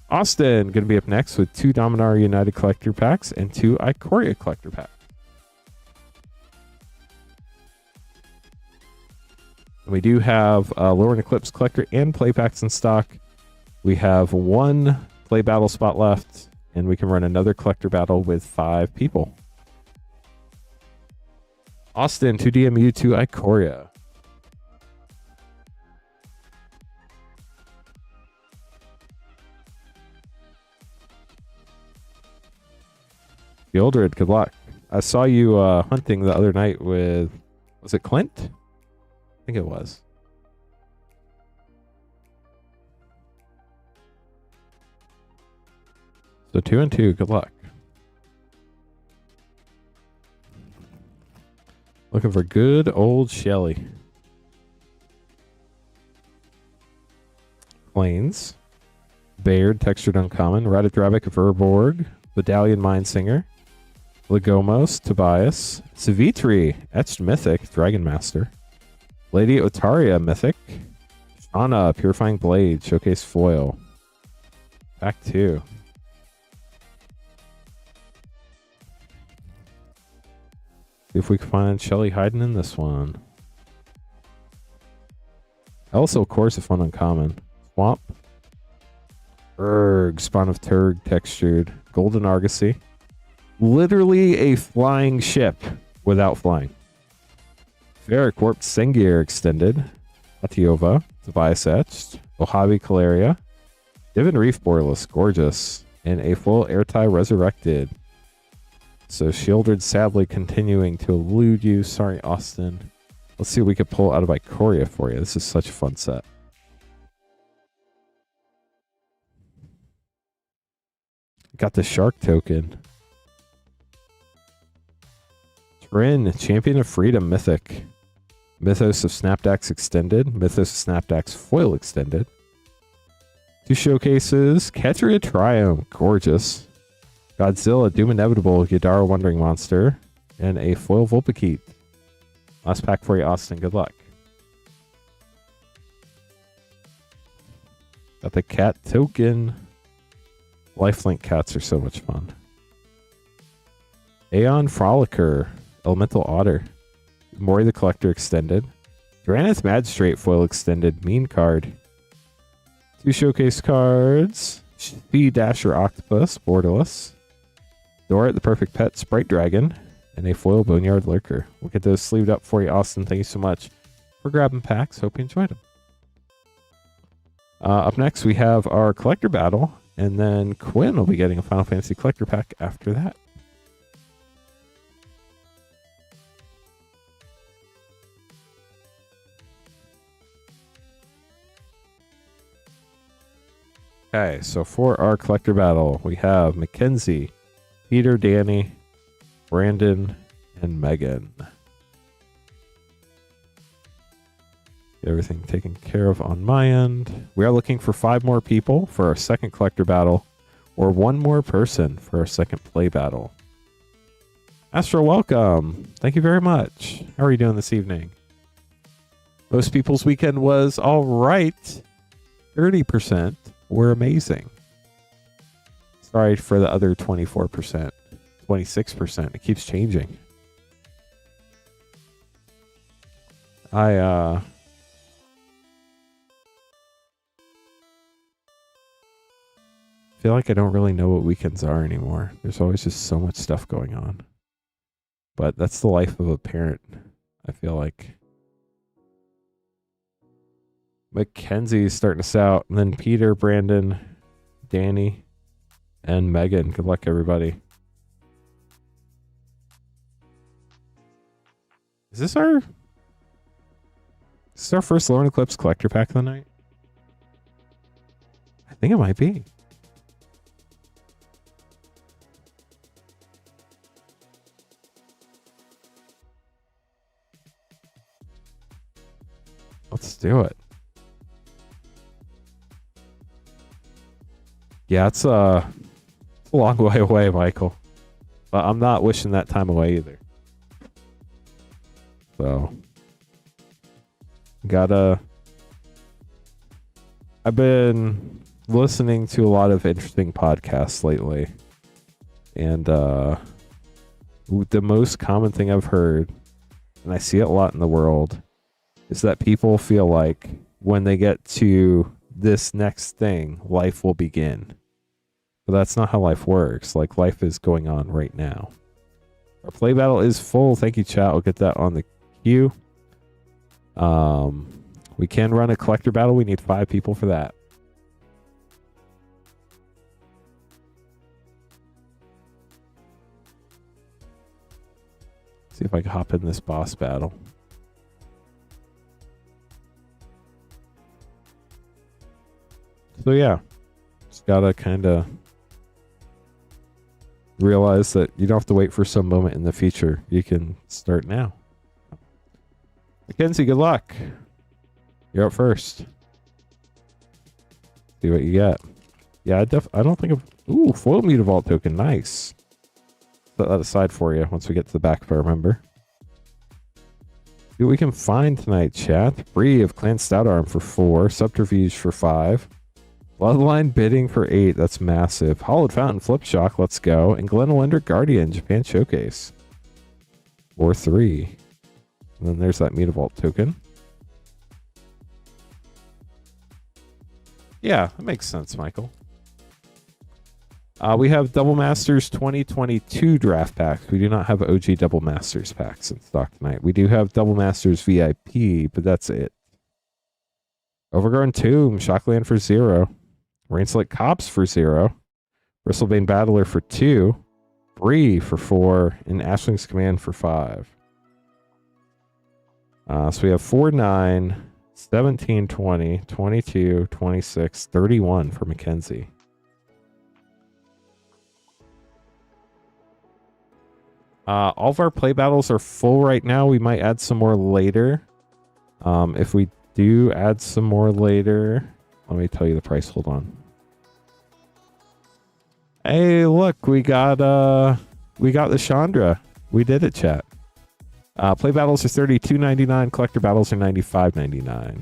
Austin, going to be up next with 2 Dominaria United Collector Packs and 2 Icoria Collector Packs. We do have Lorwyn Eclipse Collector and Play Packs in stock. We have 1 play battle spot left, and we can run another collector battle with 5 people. Austin, 2 DMU, 2 Icoria. Gildred, good luck. I saw you hunting the other night with, was it Clint? I think it was. So 2 and 2, good luck. Looking for good old Shelly. Plains. Baird, textured uncommon. Radidrabic, Verborg. Medallion Mindsinger. Legomos, Tobias. Savitri, etched mythic. Dragon Master. Lady Otaria, mythic. Shauna, Purifying Blade. Showcase foil. Pack 2. See if we can find Shelly hiding in this one. Also, of course, if one uncommon. Swamp. Urg, Spawn of Turg, textured. Golden Argosy. Literally a flying ship without flying. Ferric, Warped Sengir extended. Atiova, Tobias etched. Mojave Caleria. Divin Reef Borderless, gorgeous. And a full Airtie Resurrected. So Shieldred sadly continuing to elude you. Sorry, Austin. Let's see what we could pull out of Icoria for you. This is such a fun set. Got the Shark token. Trin, Champion of Freedom, mythic. Mythos of Snapdax extended. Mythos of Snapdax foil extended. 2 showcases. Ketria Triumph, gorgeous. Godzilla, Doom Inevitable, Yadara Wandering Monster, and a foil Vulpikeet. Last pack for you, Austin. Good luck. Got the cat token. Lifelink cats are so much fun. Aeon Frolicker, Elemental Otter. Mori the Collector extended. Granith Magistrate foil extended. Mean card. 2 showcase cards. Speed Dasher Octopus, borderless. Dora the Perfect Pet, Sprite Dragon, and a foil Boneyard Lurker. We'll get those sleeved up for you, Austin. Thank you so much for grabbing packs. Hope you enjoyed them. Up next, we have our collector battle, and then Quinn will be getting a Final Fantasy collector pack after that. Okay, so for our collector battle, we have Mackenzie, Peter, Danny, Brandon, and Megan. Get everything taken care of on my end. We are looking for 5 more people for our second collector battle, or 1 more person for our second play battle. Astro, welcome. Thank you very much. How are you doing this evening? Most people's weekend was all right. 30% were amazing. Sorry for the other 24%, 26%. It keeps changing. I feel like I don't really know what weekends are anymore. There's always just so much stuff going on. But that's the life of a parent, I feel like. Mackenzie's starting us out, and then Peter, Brandon, Danny, and Megan. Good luck, everybody. Is this our first Lorwyn Eclipse collector pack of the night? I think it might be. Let's do it. Yeah, it's a long way away, Michael. But I'm not wishing that time away either. So, I've been listening to a lot of interesting podcasts lately. And the most common thing I've heard, and I see it a lot in the world, is that people feel like when they get to this next thing, life will begin. But that's not how life works. Like, life is going on right now. Our play battle is full. Thank you, chat. I'll get that on the queue. We can run a collector battle. We need 5 people for that. See if I can hop in this boss battle. So yeah, just gotta kind of realize that you don't have to wait for some moment in the future. You can start now. Mackenzie, good luck. You're up first. See what you get. Yeah, I don't think of... Ooh, foil Meteor Vault token. Nice. Set that aside for you once we get to the back if I remember. See what we can find tonight, chat. Bree of Clan Stout Arm for 4. Subterfuge for 5. Bloodline Bidding for 8. That's massive. Hollowed Fountain Flip Shock. Let's go. And Glenelender Guardian Japan Showcase. For 3. And then there's that Meteor Vault token. Yeah, that makes sense, Michael. We have Double Masters 2022 draft packs. We do not have OG Double Masters packs in stock tonight. We do have Double Masters VIP, but that's it. Overgrown Tomb, Shockland for 0. Rainslick Cops for 0. Bristlebane Battler for 2. Bree for 4. And Ashling's Command for 5. So we have 4, 9, 17, 20, 22, 26, 31 for Mackenzie. All of our play battles are full right now. We might add some more later. If we do add some more later, let me tell you the price. Hold on. Hey, look, we got the Chandra. We did it, chat. Play battles are $32.99. Collector battles are $95.99.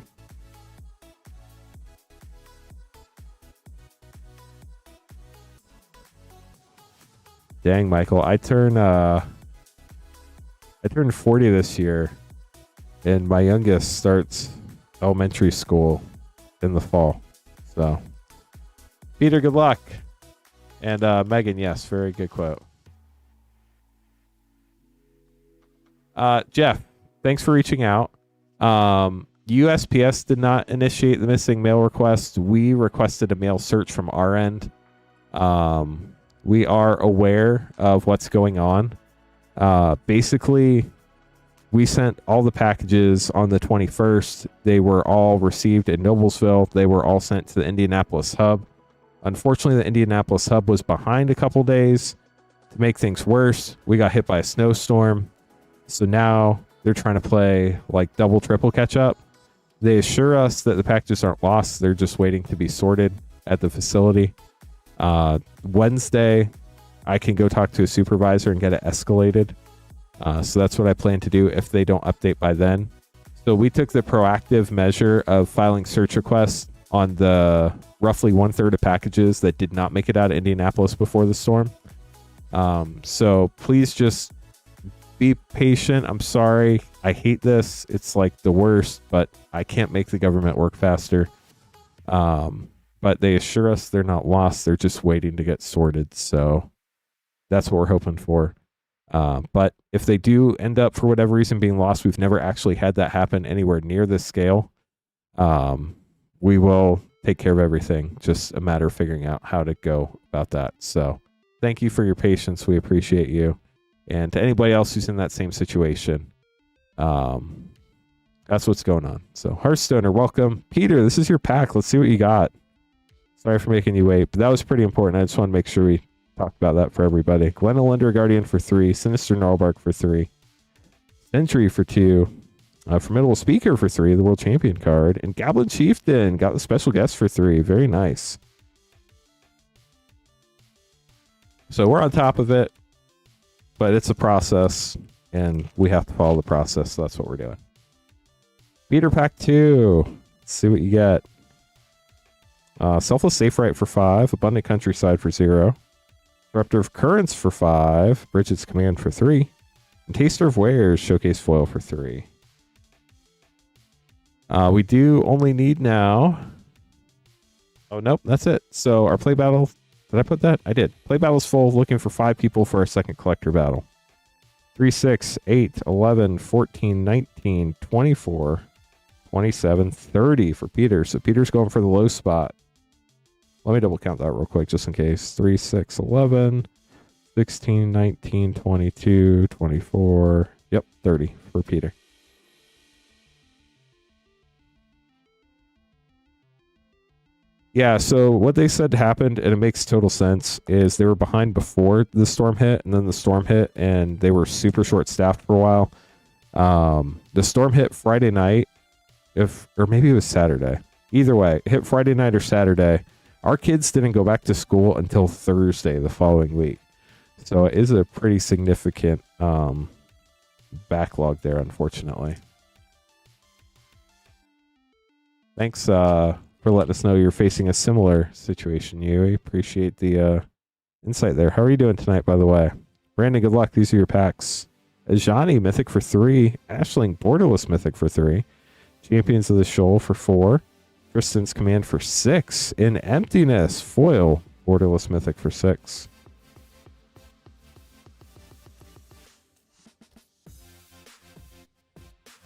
Dang, Michael, I turned 40 this year, and my youngest starts elementary school in the fall. So, Peter, good luck. And Megan, yes, very good quote. Jeff, thanks for reaching out. USPS did not initiate the missing mail request. We requested a mail search from our end. We are aware of what's going on. Basically, we sent all the packages on the 21st. They were all received in Noblesville. They were all sent to the Indianapolis hub. Unfortunately, the Indianapolis hub was behind a couple days. To make things worse, we got hit by a snowstorm. So now they're trying to play like double, triple catch up. They assure us that the packages aren't lost. They're just waiting to be sorted at the facility. Wednesday, I can go talk to a supervisor and get it escalated. So that's what I plan to do if they don't update by then. So we took the proactive measure of filing search requests on the roughly 1/3 of packages that did not make it out of Indianapolis before the storm. So please just be patient. I'm sorry. I hate this. It's like the worst, but I can't make the government work faster. But they assure us they're not lost. They're just waiting to get sorted. So that's what we're hoping for. But if they do end up, for whatever reason, being lost, we've never actually had that happen anywhere near this scale. We will take care of everything. Just a matter of figuring out how to go about that. So thank you for your patience. We appreciate you. And to anybody else who's in that same situation, that's what's going on. So Hearthstoner, welcome. Peter, this is your pack. Let's see what you got. Sorry for making you wait, but that was pretty important. I just want to make sure we talk about that for everybody. Glenelender Guardian for 3. Sinister Gnarlbark for 3. Sentry for 2. Formidable Speaker for 3. The World Champion card. And Goblin Chieftain got the special guest for 3. Very nice. So we're on top of it, but it's a process, and we have to follow the process, so that's what we're doing. Beater Pack 2. Let's see what you get. Selfless Safe Right for 5. Abundant Countryside for 0. Disruptor of Currents for 5. Bridget's Command for 3. And Taster of Wares Showcase Foil for 3. We do only need now... Oh, nope, that's it. So our play battle... Did I put that? I did. Play battle's full. Looking for 5 people for our second collector battle. 3, 6, 8, 11, 14, 19, 24, 27, 30 for Peter. So Peter's going for the low spot. Let me double count that real quick just in case. 3, 6, 11, 16, 19, 22, 24. Yep, 30 for Peter. Yeah, so what they said happened, and it makes total sense, is they were behind before the storm hit, and then the storm hit, and they were super short-staffed for a while. The storm hit Friday night, or maybe it was Saturday. Either way, it hit Friday night or Saturday. Our kids didn't go back to school until Thursday the following week. So it is a pretty significant backlog there, unfortunately. Thanks for letting us know you're facing a similar situation, Yui. Appreciate the insight there. How are you doing tonight, by the way? Brandon, good luck. These are your packs. Ajani, Mythic for 3. Ashling, Borderless Mythic for 3. Champions of the Shoal for 4. Tristan's Command for 6. In Emptiness, Foil, Borderless Mythic for 6.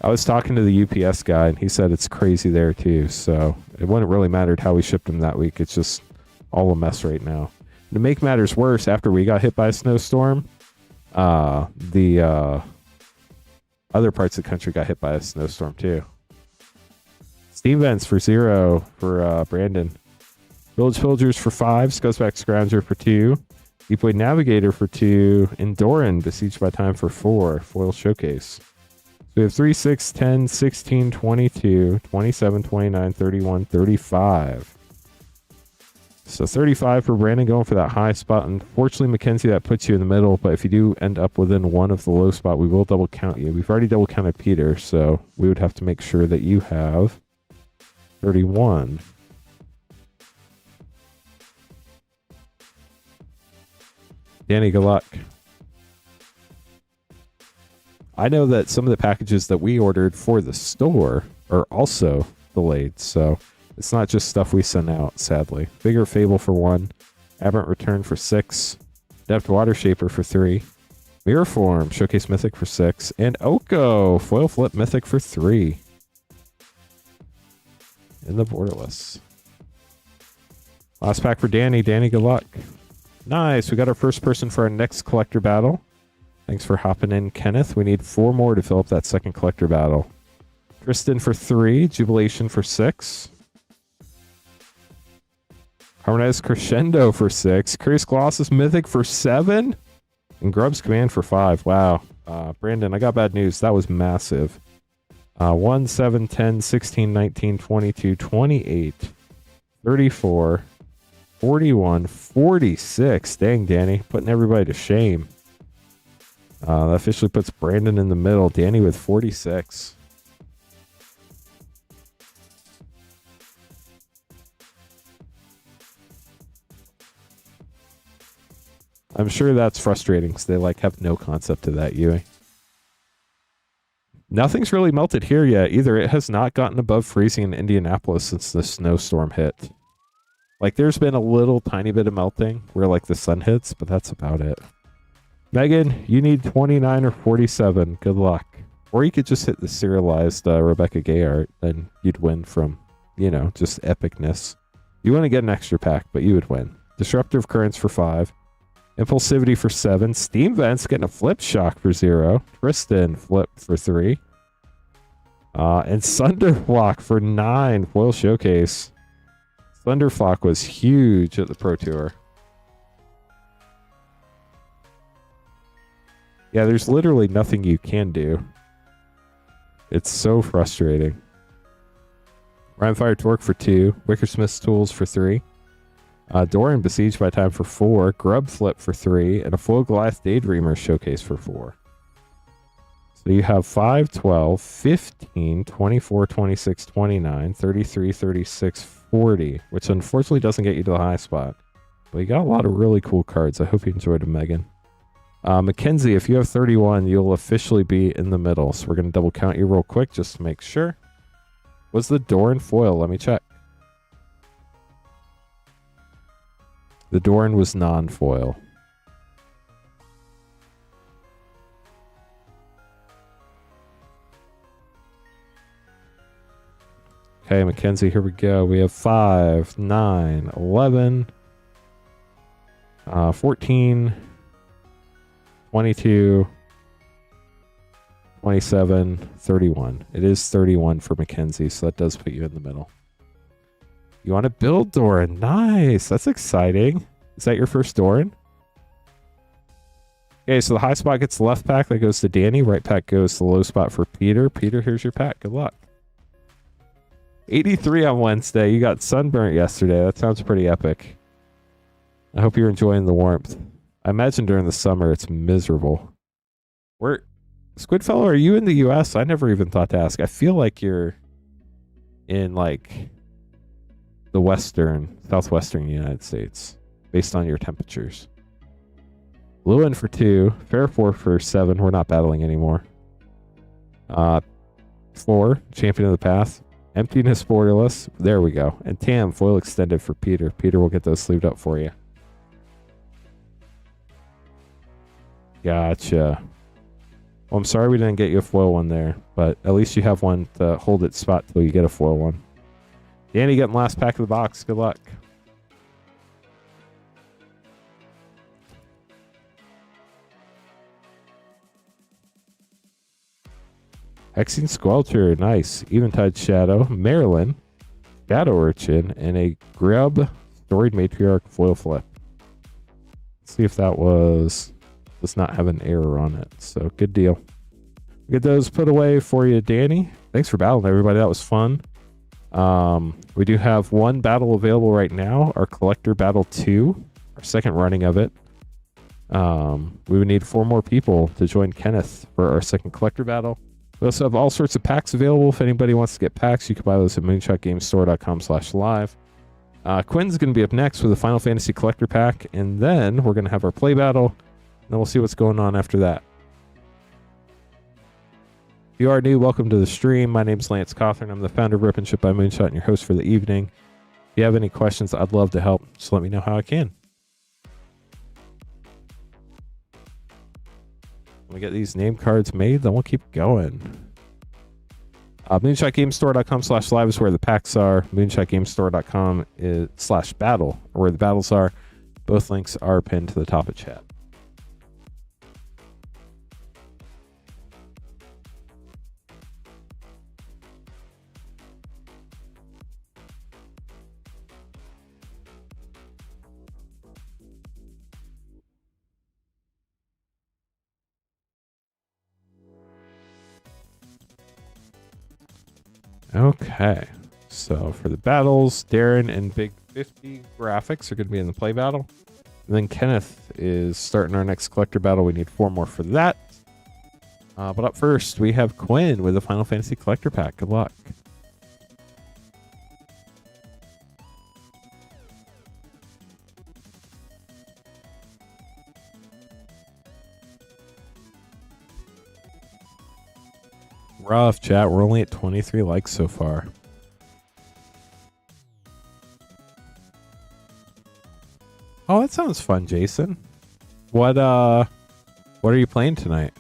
I was talking to the UPS guy, and he said it's crazy there, too. So it wouldn't really matter how we shipped them that week. It's just all a mess right now. To make matters worse, after we got hit by a snowstorm, the other parts of the country got hit by a snowstorm, too. Steam Vents for 0 for Brandon. Village Villagers for 5. Scuzzback Scrounger for 2. Deep Void Navigator for 2. And Doran, Besieged by Time for 4. Foil Showcase. So we have 3, 6, 10, 16, 22, 27, 29, 31, 35. So 35 for Brandon going for that high spot. Unfortunately, Mackenzie, that puts you in the middle. But if you do end up within one of the low spot, we will double count you. We've already double counted Peter, so we would have to make sure that you have 31. Danny, good luck. I know that some of the packages that we ordered for the store are also delayed, so it's not just stuff we send out, sadly. Bigger Fable for 1. Aberrant Return for 6. Depth Water Shaper for 3. Mirror Form, Showcase Mythic for 6. And Oko, Foil Flip Mythic for 3. In the Borderless. Last pack for Danny. Danny, good luck. Nice. We got our first person for our next collector battle. Thanks for hopping in, Kenneth. We need 4 more to fill up that second collector battle. Tristan for 3. Jubilation for 6. Harmonized Crescendo for 6. Curious Colossus Mythic for 7. And Grub's Command for 5. Wow. Brandon, I got bad news. That was massive. 1, 7, 10, 16, 19, 22, 28, 34, 41, 46. Dang, Danny. Putting everybody to shame. That officially puts Brandon in the middle. Danny with 46. I'm sure that's frustrating because they have no concept of that, Yui. Nothing's really melted here yet either. It has not gotten above freezing in Indianapolis since the snowstorm hit. There's been a little tiny bit of melting where the sun hits, but that's about it. Megan, you need 29 or 47. Good luck. Or you could just hit the serialized Rebecca Gay art, and you'd win from, just epicness. You want to get an extra pack, but you would win. Disruptive Currents for 5. Impulsivity for 7. Steam Vents getting a Flip Shock for 0. Tristan Flip for 3. And Thunderflock for 9. Foil Showcase. Thunderflock was huge at the Pro Tour. Yeah, there's literally nothing you can do. It's so frustrating. Rhymefire Torque for 2. Wickersmith's Tools for 3. Doran Besieged by Time for 4. Grub Flip for 3. And a Foil Goliath Daydreamer Showcase for 4. So you have 5, 12, 15, 24, 26, 29, 33, 36, 40. Which unfortunately doesn't get you to the high spot. But you got a lot of really cool cards. I hope you enjoyed them, Megan. Mackenzie, if you have 31, you'll officially be in the middle. So we're going to double count you real quick just to make sure. Was the Doran foil? Let me check. The Doran was non-foil. Okay, Mackenzie, here we go. We have 5, 9, 11, 14, 22, 27, 31. It is 31 for Mackenzie, so that does put you in the middle. You want to build Doran? Nice. That's exciting. Is that your first Doran? Okay, so the high spot gets the left pack. That goes to Danny. Right pack goes to the low spot for Peter. Peter, here's your pack. Good luck. 83 on Wednesday. You got sunburnt yesterday. That sounds pretty epic. I hope you're enjoying the warmth. I imagine during the summer it's miserable. Squidfellow, are you in the US? I never even thought to ask. I feel like you're in like the southwestern United States based on your temperatures. Lorwyn for 2, Fair 4 for 7. We're not battling anymore. 4, Champion of the Path. Emptiness Borderless. There we go. And Tam, foil extended for Peter. Peter will get those sleeved up for you. Gotcha. Well, I'm sorry we didn't get you a foil one there, but at least you have one to hold its spot till you get a foil one. Danny getting last pack of the box. Good luck. Hexing Squelcher, nice. Eventide Shadow, Marilyn, Shadow Urchin, and a Grub Storied Matriarch foil flip. Let's see if that does not have an error on it. So good deal. Get those put away for you, Danny. Thanks for battling, everybody. That was fun. We do have one battle available right now, our Collector Battle 2, our second running of it. We would need 4 more people to join Kenneth for our second Collector Battle. We also have all sorts of packs available. If anybody wants to get packs, you can buy those at moonshotgamestore.com/live. Quinn's going to be up next with a Final Fantasy Collector Pack, and then we're going to have our play battle, and then we'll see what's going on after that. If you are new, welcome to the stream. My name is Lance Cawthorn. I'm the founder of Rip and Ship by Moonshot and your host for the evening. If you have any questions, I'd love to help. Just let me know how I can. When we get these name cards made, then we'll keep going. MoonshotGameStore.com/live is where the packs are. MoonshotGameStore.com/battle, or where the battles are. Both links are pinned to the top of chat. Okay, so for the battles, Darren and Big 50 graphics are going to be in the play battle. And then Kenneth is starting our next collector battle. We need 4 more for that. But up first, we have Quinn with the Final Fantasy Collector Pack. Good luck. Rough, chat. We're only at 23 likes so far. Oh, that sounds fun, Jason. What are you playing tonight?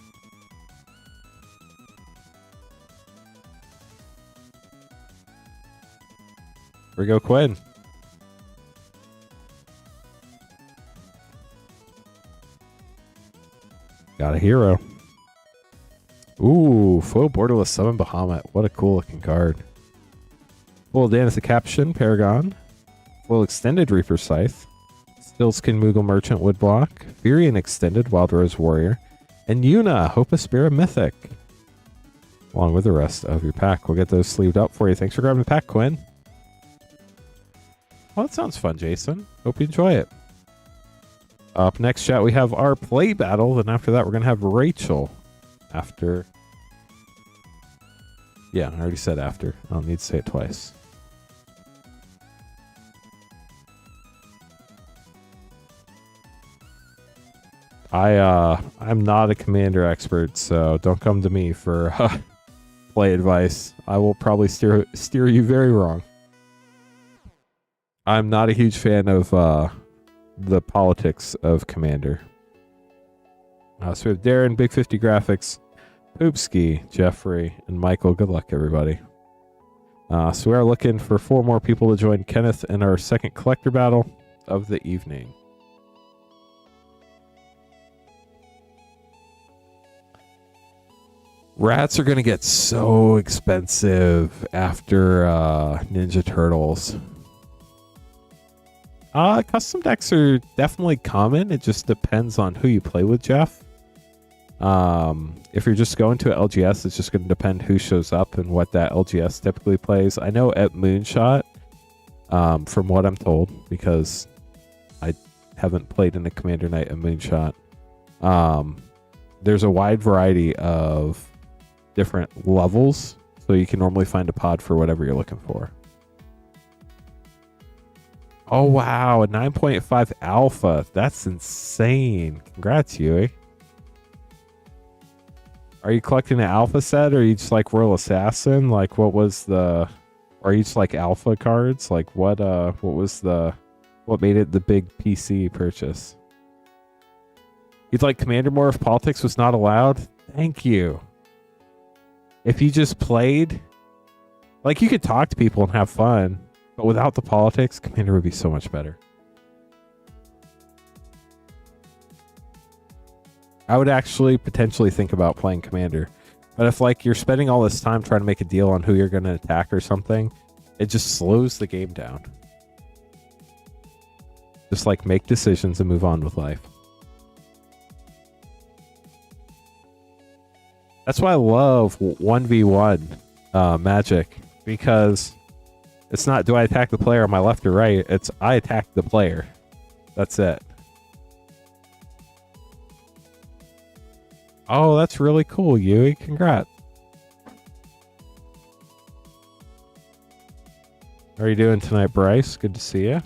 Here we go, Quinn. Got a hero. Ooh, foil borderless summon Bahamut. What a cool looking card. Full Danis the Caption, Paragon. Full extended Reaper Scythe. Stillskin Moogle Merchant Woodblock. Furion extended Wild Rose Warrior. And Yuna, Hope of Spirit Mythic. Along with the rest of your pack. We'll get those sleeved up for you. Thanks for grabbing the pack, Quinn. Well, that sounds fun, Jason. Hope you enjoy it. Up next, chat, we have our play battle. Then after that, we're going to have Rachel. After. Yeah, I already said after. I don't need to say it twice. I'm not a commander expert, so don't come to me for play advice. I will probably steer you very wrong. I'm not a huge fan of the politics of Commander. So we have Darren, Big 50 Graphics, Poopski, Jeffrey, and Michael. Good luck, everybody. So we are looking for 4 more people to join Kenneth in our second collector battle of the evening. Rats are going to get so expensive after Ninja Turtles. Custom decks are definitely common. It just depends on who you play with, Jeff. If you're just going to an LGS, it's just going to depend who shows up and what that LGS typically plays. I know at Moonshot, from what I'm told, because I haven't played in a Commander Night at Moonshot, there's a wide variety of different levels, so you can normally find a pod for whatever you're looking for. Oh wow, a 9.5 alpha. That's insane. Congrats, Yui. Are you collecting an alpha set, or are you just like Royal Assassin? Like, what was the... Are you just like alpha cards? Like, what was the... What made it the big PC purchase? You'd like Commander more if politics was not allowed? Thank you. If you just played... Like, you could talk to people and have fun, but without the politics, Commander would be so much better. I would actually potentially think about playing Commander. But if like you're spending all this time trying to make a deal on who you're going to attack or something, it just slows the game down. Just like make decisions and move on with life. That's why I love 1v1 Magic, because it's not do I attack the player on my left or right, it's I attack the player. That's it. Oh, that's really cool, Yui. Congrats. How are you doing tonight, Bryce? Good to see you.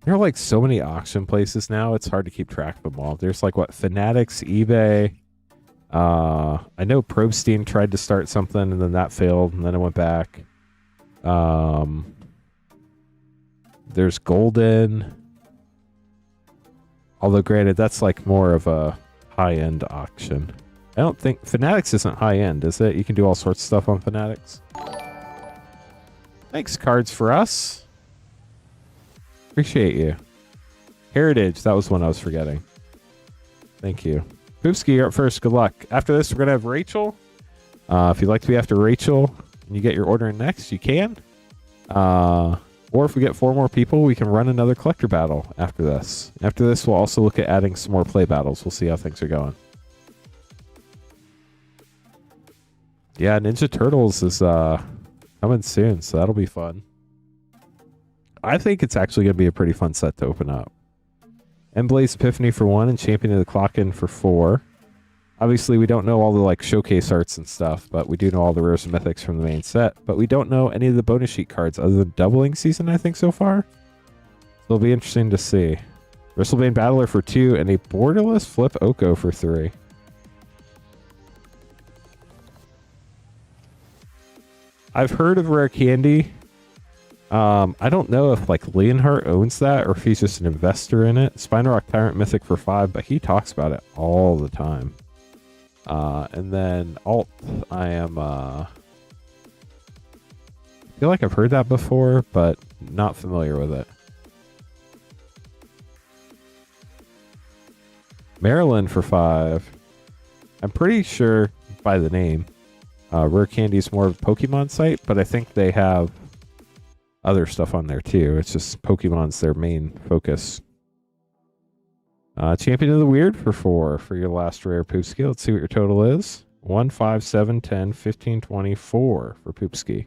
There are like so many auction places now, it's hard to keep track of them all. There's like what, Fanatics, eBay. I know Probstein tried to start something and then that failed and then it went back. There's Golden. Although granted, that's like more of a high-end auction. I don't think Fanatics isn't high-end, is it? You can do all sorts of stuff on Fanatics. Thanks, Cards for Us. Appreciate you. Heritage, that was one I was forgetting. Thank you. Poopski, you're up first. Good luck. After this, we're going to have Rachel. If you'd like to be after Rachel and you get your order in next, you can. Or if we get 4 more people, we can run another collector battle after this. After this, we'll also look at adding some more play battles. We'll see how things are going. Yeah, Ninja Turtles is coming soon, so that'll be fun. I think it's actually going to be a pretty fun set to open up. Emblaze Epiphany for 1 and Champion of the Clock-In for 4. Obviously, we don't know all the like showcase arts and stuff, but we do know all the rares and mythics from the main set. But we don't know any of the bonus sheet cards other than Doubling Season, I think, so far. So it'll be interesting to see. Bristlebane Battler for 2 and a Borderless Flip Oko for 3. I've heard of Rare Candy. I don't know if like Leonhardt owns that or if he's just an investor in it. Spinerock Tyrant Mythic for 5, but he talks about it all the time. And then Alt, I feel like I've heard that before, but not familiar with it. Maryland for 5. I'm pretty sure by the name. Rare Candy is more of a Pokemon site, but I think they have other stuff on there too. It's just Pokemon's their main focus. Champion of the Weird for 4 for your last rare Poopski. Let's see what your total is. 1, 5, 7, 10, 15, 24 for Poopski.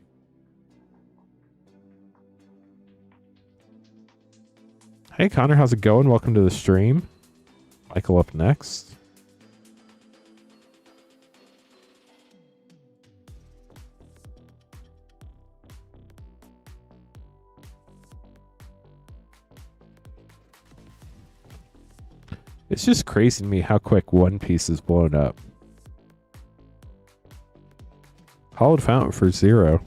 Hey Connor, how's it going? Welcome to the stream. Michael up next. It's just crazy to me how quick One Piece is blown up. Hollowed Fountain for 0.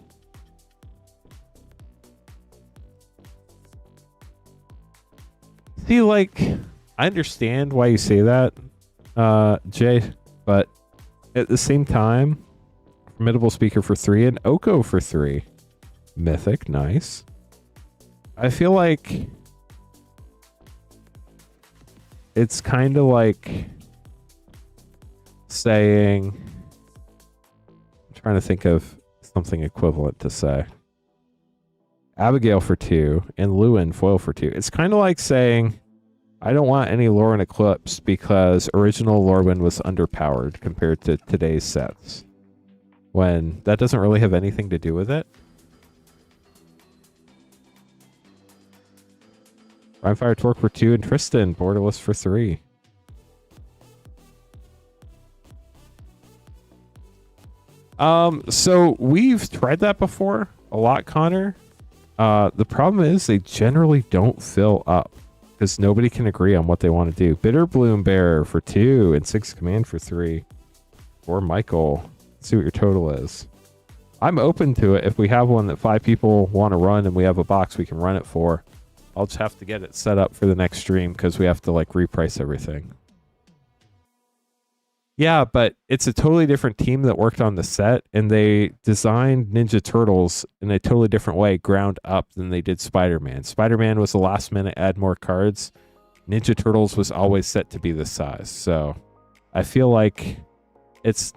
See, like, I understand why you say that, Jay, but at the same time, Formidable Speaker for 3 and Oko for 3. Mythic, nice. I feel like it's kind of like saying, I'm trying to think of something equivalent to say. Abigail for 2, and Lorwyn foil for 2. It's kind of like saying, I don't want any Lorwyn Eclipse because original Lorwyn was underpowered compared to today's sets. When that doesn't really have anything to do with it. Fire Torque for 2, and Tristan, Borderless for 3. So we've tried that before a lot, Connor. The problem is they generally don't fill up because nobody can agree on what they want to do. Bitter Bloom Bearer for 2 and 6 Command for 3. Or Michael. Let's see what your total is. I'm open to it. If we have one that 5 people want to run and we have a box we can run it for, I'll just have to get it set up for the next stream because we have to like reprice everything. Yeah, but it's a totally different team that worked on the set, and they designed Ninja Turtles in a totally different way, ground up, than they did Spider-Man. Spider-Man was the last minute, add more cards. Ninja Turtles was always set to be this size. So I feel like if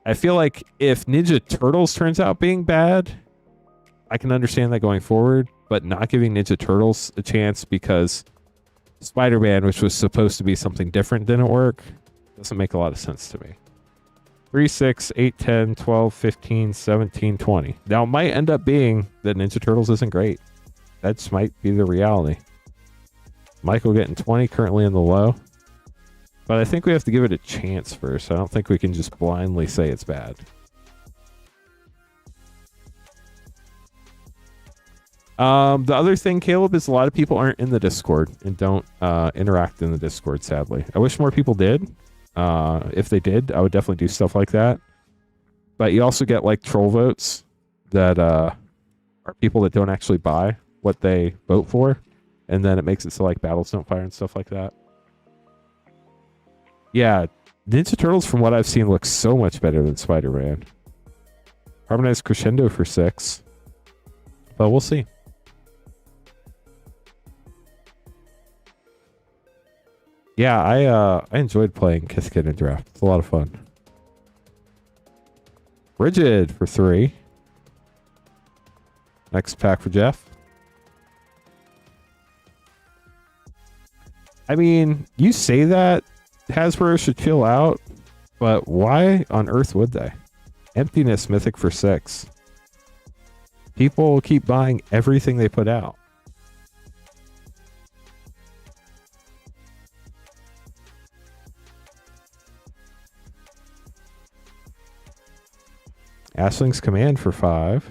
Ninja Turtles turns out being bad, I can understand that going forward, but not giving Ninja Turtles a chance because Spider-Man, which was supposed to be something different, didn't work. Doesn't make a lot of sense to me. 3, 6, 8, 10, 12, 15, 17, 20. Now, it might end up being that Ninja Turtles isn't great. That just might be the reality. Michael getting 20, currently in the low. But I think we have to give it a chance first. I don't think we can just blindly say it's bad. The other thing, Caleb, is a lot of people aren't in the Discord and don't interact in the Discord, sadly. I wish more people did. If they did, I would definitely do stuff like that. But you also get like troll votes that are people that don't actually buy what they vote for, and then it makes it so like battles don't fire and stuff like that. Yeah, Ninja Turtles, from what I've seen, looks so much better than Spider-Man. Harmonized Crescendo for 6, but we'll see. Yeah, I enjoyed playing Kiss Kid and Draft. It's a lot of fun. Rigid for 3. Next pack for Jeff. I mean, you say that Hasbro should chill out, but why on earth would they? Emptiness Mythic for 6. People keep buying everything they put out. Ashling's Command for 5.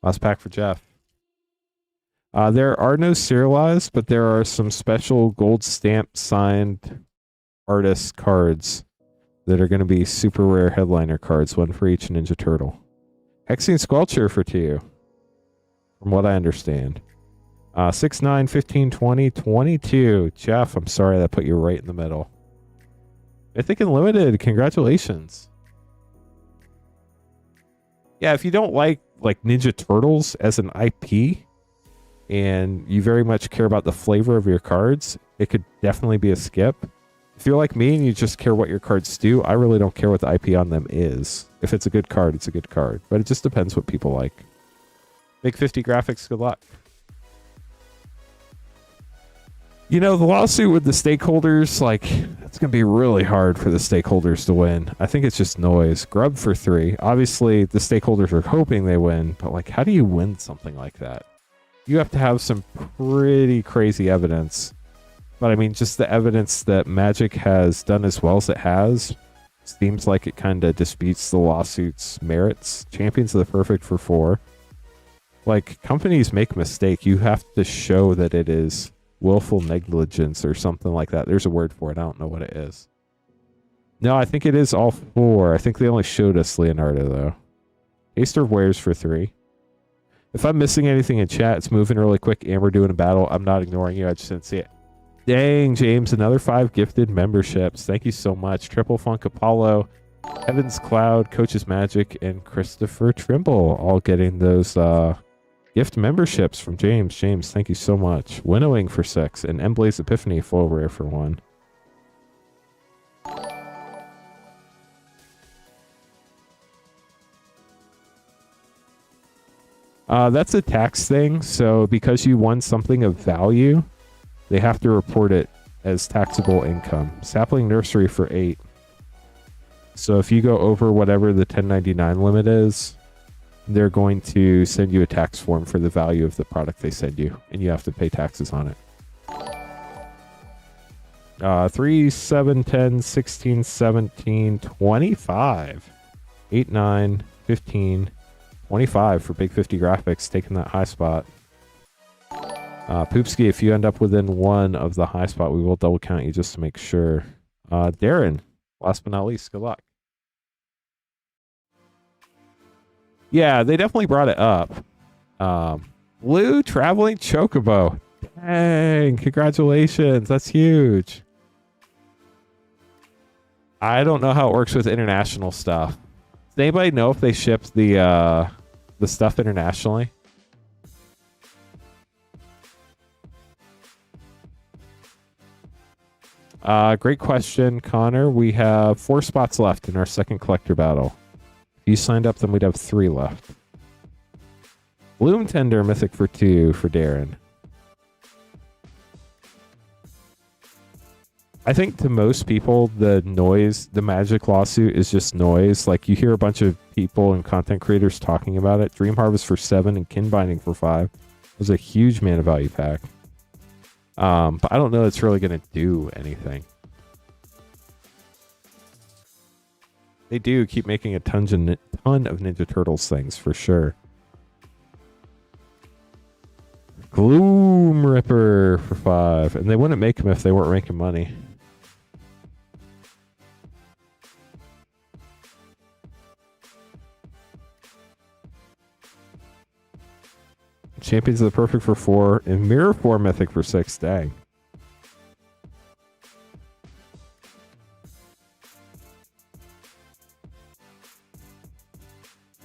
Last pack for Jeff. There are no serialized, but there are some special gold stamp signed artist cards that are going to be super rare headliner cards, one for each Ninja Turtle. Hexing Sculpture for 2, from what I understand. 6, 9, 15, 20, 22. Jeff, I'm sorry that put you right in the middle. Mythic and Limited, congratulations. Yeah, if you don't like Ninja Turtles as an IP and you very much care about the flavor of your cards, it could definitely be a skip. If you're like me and you just care what your cards do, I really don't care what the IP on them is. If it's a good card, it's a good card. But it just depends what people like. Big 50 graphics, good luck. You know, the lawsuit with the stakeholders, like, it's going to be really hard for the stakeholders to win. I think it's just noise. Grub for 3. Obviously, the stakeholders are hoping they win, but, like, how do you win something like that? You have to have some pretty crazy evidence. But, I mean, just the evidence that Magic has done as well as it has seems like it kind of disputes the lawsuit's merits. Champions of the Perfect for 4. Like, companies make a mistake. You have to show that it is willful negligence or something like that. There's a word for it. I don't know what it is. No, I think it is all 4. I think they only showed us Leonardo, though. Taster of Wares for 3. If I'm missing anything in chat, it's moving really quick and we're doing a battle. I'm not ignoring you. I just didn't see it. Dang, James, another 5 gifted memberships. Thank you so much. Triple Funk Apollo, Heaven's Cloud, Coach's Magic, and Christopher Trimble all getting those gift memberships from James. James, thank you so much. Winnowing for 6 and Emblaze Epiphany full rare for 1. That's a tax thing. So because you won something of value, they have to report it as taxable income. Sapling nursery for 8. So if you go over whatever the 1099 limit is, they're going to send you a tax form for the value of the product they send you, and you have to pay taxes on it. 3, 7, 10, 16, 17, 25. 8, 9, 15, 25 for Big 50 Graphics, taking that high spot. Poopski, if you end up within 1 of the high spot, we will double count you just to make sure. Darren, last but not least, good luck. Yeah, they definitely brought it up. Blue Traveling Chocobo. Dang, congratulations. That's huge. I don't know how it works with international stuff. Does anybody know if they ship the stuff internationally? Great question, Connor. We have 4 spots left in our second collector battle. If you signed up, then we'd have 3 left. Bloom Tender Mythic for 2 for Darren. I think to most people, the Magic lawsuit is just noise. Like, you hear a bunch of people and content creators talking about it. Dream Harvest for 7 and Kin Binding for 5. It was a huge mana value pack. But I don't know it's really going to do anything. They do keep making a ton of Ninja Turtles things, for sure. Gloom Ripper for 5. And they wouldn't make them if they weren't making money. Champions of the Perfect for 4. And Mirror 4 Mythic for 6. Dang.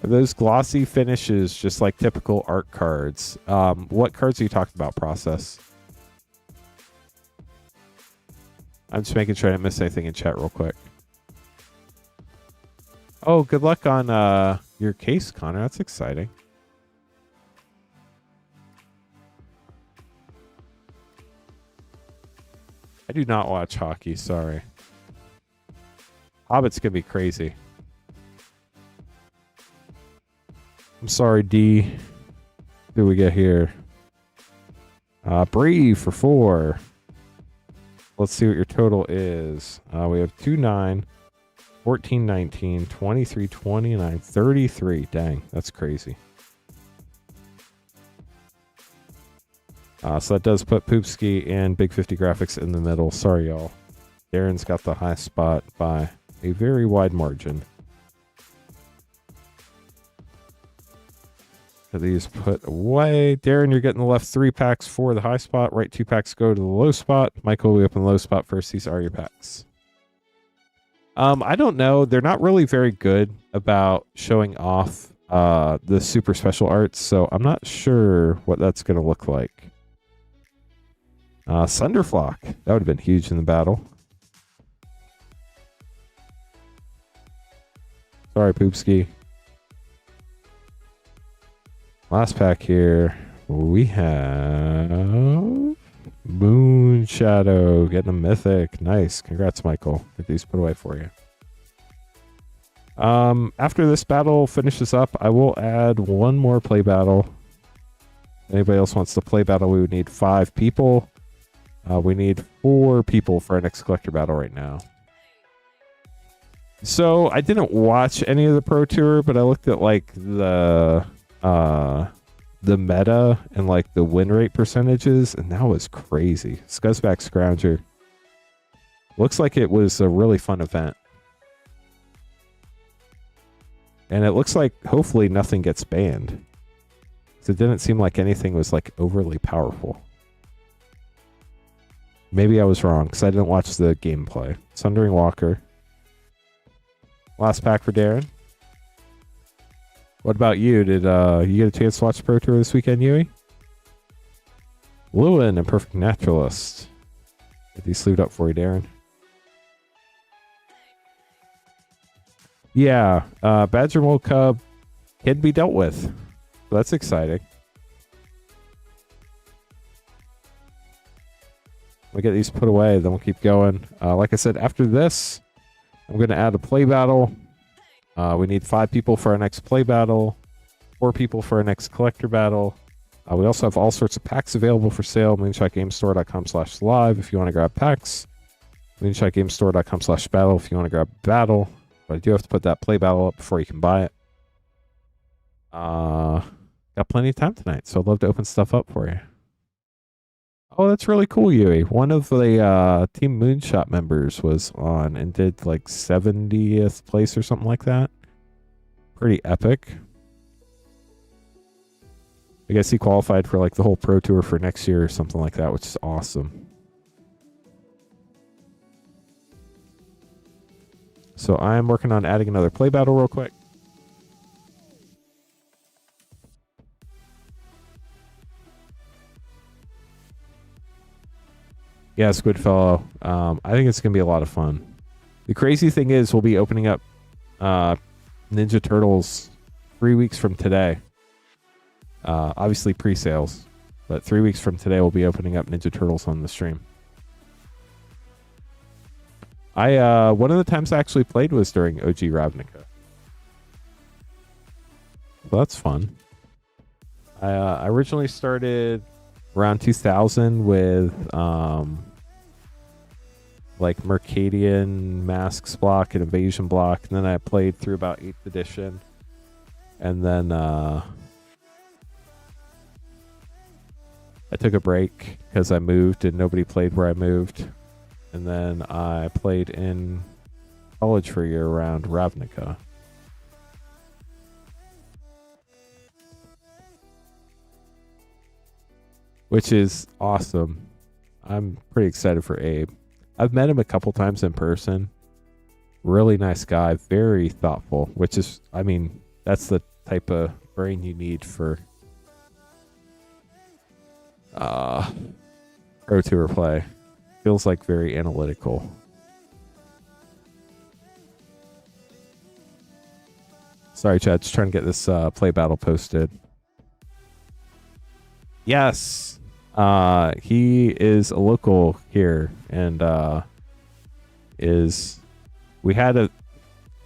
Are those glossy finishes just like typical art cards? What cards are you talking about, Process? I'm just making sure I didn't miss anything in chat real quick. Oh, good luck on your case, Connor. That's exciting. I do not watch hockey, sorry. Hobbit's gonna be crazy. I'm sorry, D. What do we get here? Bree for 4. Let's see what your total is. We have 2, 9, 14, 19, 23, 29, 33. Dang, that's crazy. So that does put Poopski and Big 50 Graphics in the middle. Sorry, y'all. Darren's got the high spot by a very wide margin. These put away. Darren, you're getting the left 3 packs for the high spot. Right 2 packs go to the low spot. Michael, we open the low spot first. These are your packs. I don't know. They're not really very good about showing off the super special arts, so I'm not sure what that's going to look like. Sunderflock. That would have been huge in the battle. Sorry, Poopski. Last pack here. We have Moon Shadow getting a mythic. Nice. Congrats, Michael. Get these put away for you. After this battle finishes up, I will add 1 more play battle. Anybody else wants to play battle, we would need 5 people. We need 4 people for our next collector battle right now. So I didn't watch any of the Pro Tour, but I looked at like the meta and like the win rate percentages, and that was crazy. Scuzzback Scrounger. Looks like it was a really fun event. And it looks like hopefully nothing gets banned. So it didn't seem like anything was like overly powerful. Maybe I was wrong because I didn't watch the gameplay. Sundering Walker. Last pack for Darren. What about you? Did you get a chance to watch the Pro Tour this weekend, Yui? Lorwyn and Perfect Naturalist. Get these sleeved up for you, Darren. Yeah, Badger Mole Cub can be dealt with. So that's exciting. We get these put away, then we'll keep going. Like I said, after this, I'm going to add a play battle. We need 5 people for our next play battle, 4 people for our next collector battle. We also have all sorts of packs available for sale. moonshotgamestore.com/live if you want to grab packs. moonshotgamestore.com/battle if you want to grab battle. But I do have to put that play battle up before you can buy it. Got plenty of time tonight, so I'd love to open stuff up for you. Oh, that's really cool, Yui. One of the Team Moonshot members was on and did like 70th place or something like that. Pretty epic. I guess he qualified for like the whole Pro Tour for next year or something like that, which is awesome. So I'm working on adding another play battle real quick. Yeah, Squidfellow. I think it's going to be a lot of fun. The crazy thing is we'll be opening up Ninja Turtles 3 weeks from today. Obviously pre-sales, but 3 weeks from today we'll be opening up Ninja Turtles on the stream. One of the times I actually played was during OG Ravnica. Well, that's fun. I originally started around 2000 with like Mercadian Masks block and Invasion block, and then I played through about 8th edition, and then I took a break because I moved and nobody played where I moved, and then I played in college for a year around Ravnica. Which is awesome. I'm pretty excited for Abe. I've met him a couple times in person. Really nice guy, very thoughtful, which is, I mean, that's the type of brain you need for Pro Tour play. Feels like very analytical. Sorry, Chad, just trying to get this play battle posted. Yes. He is a local here, and we had a,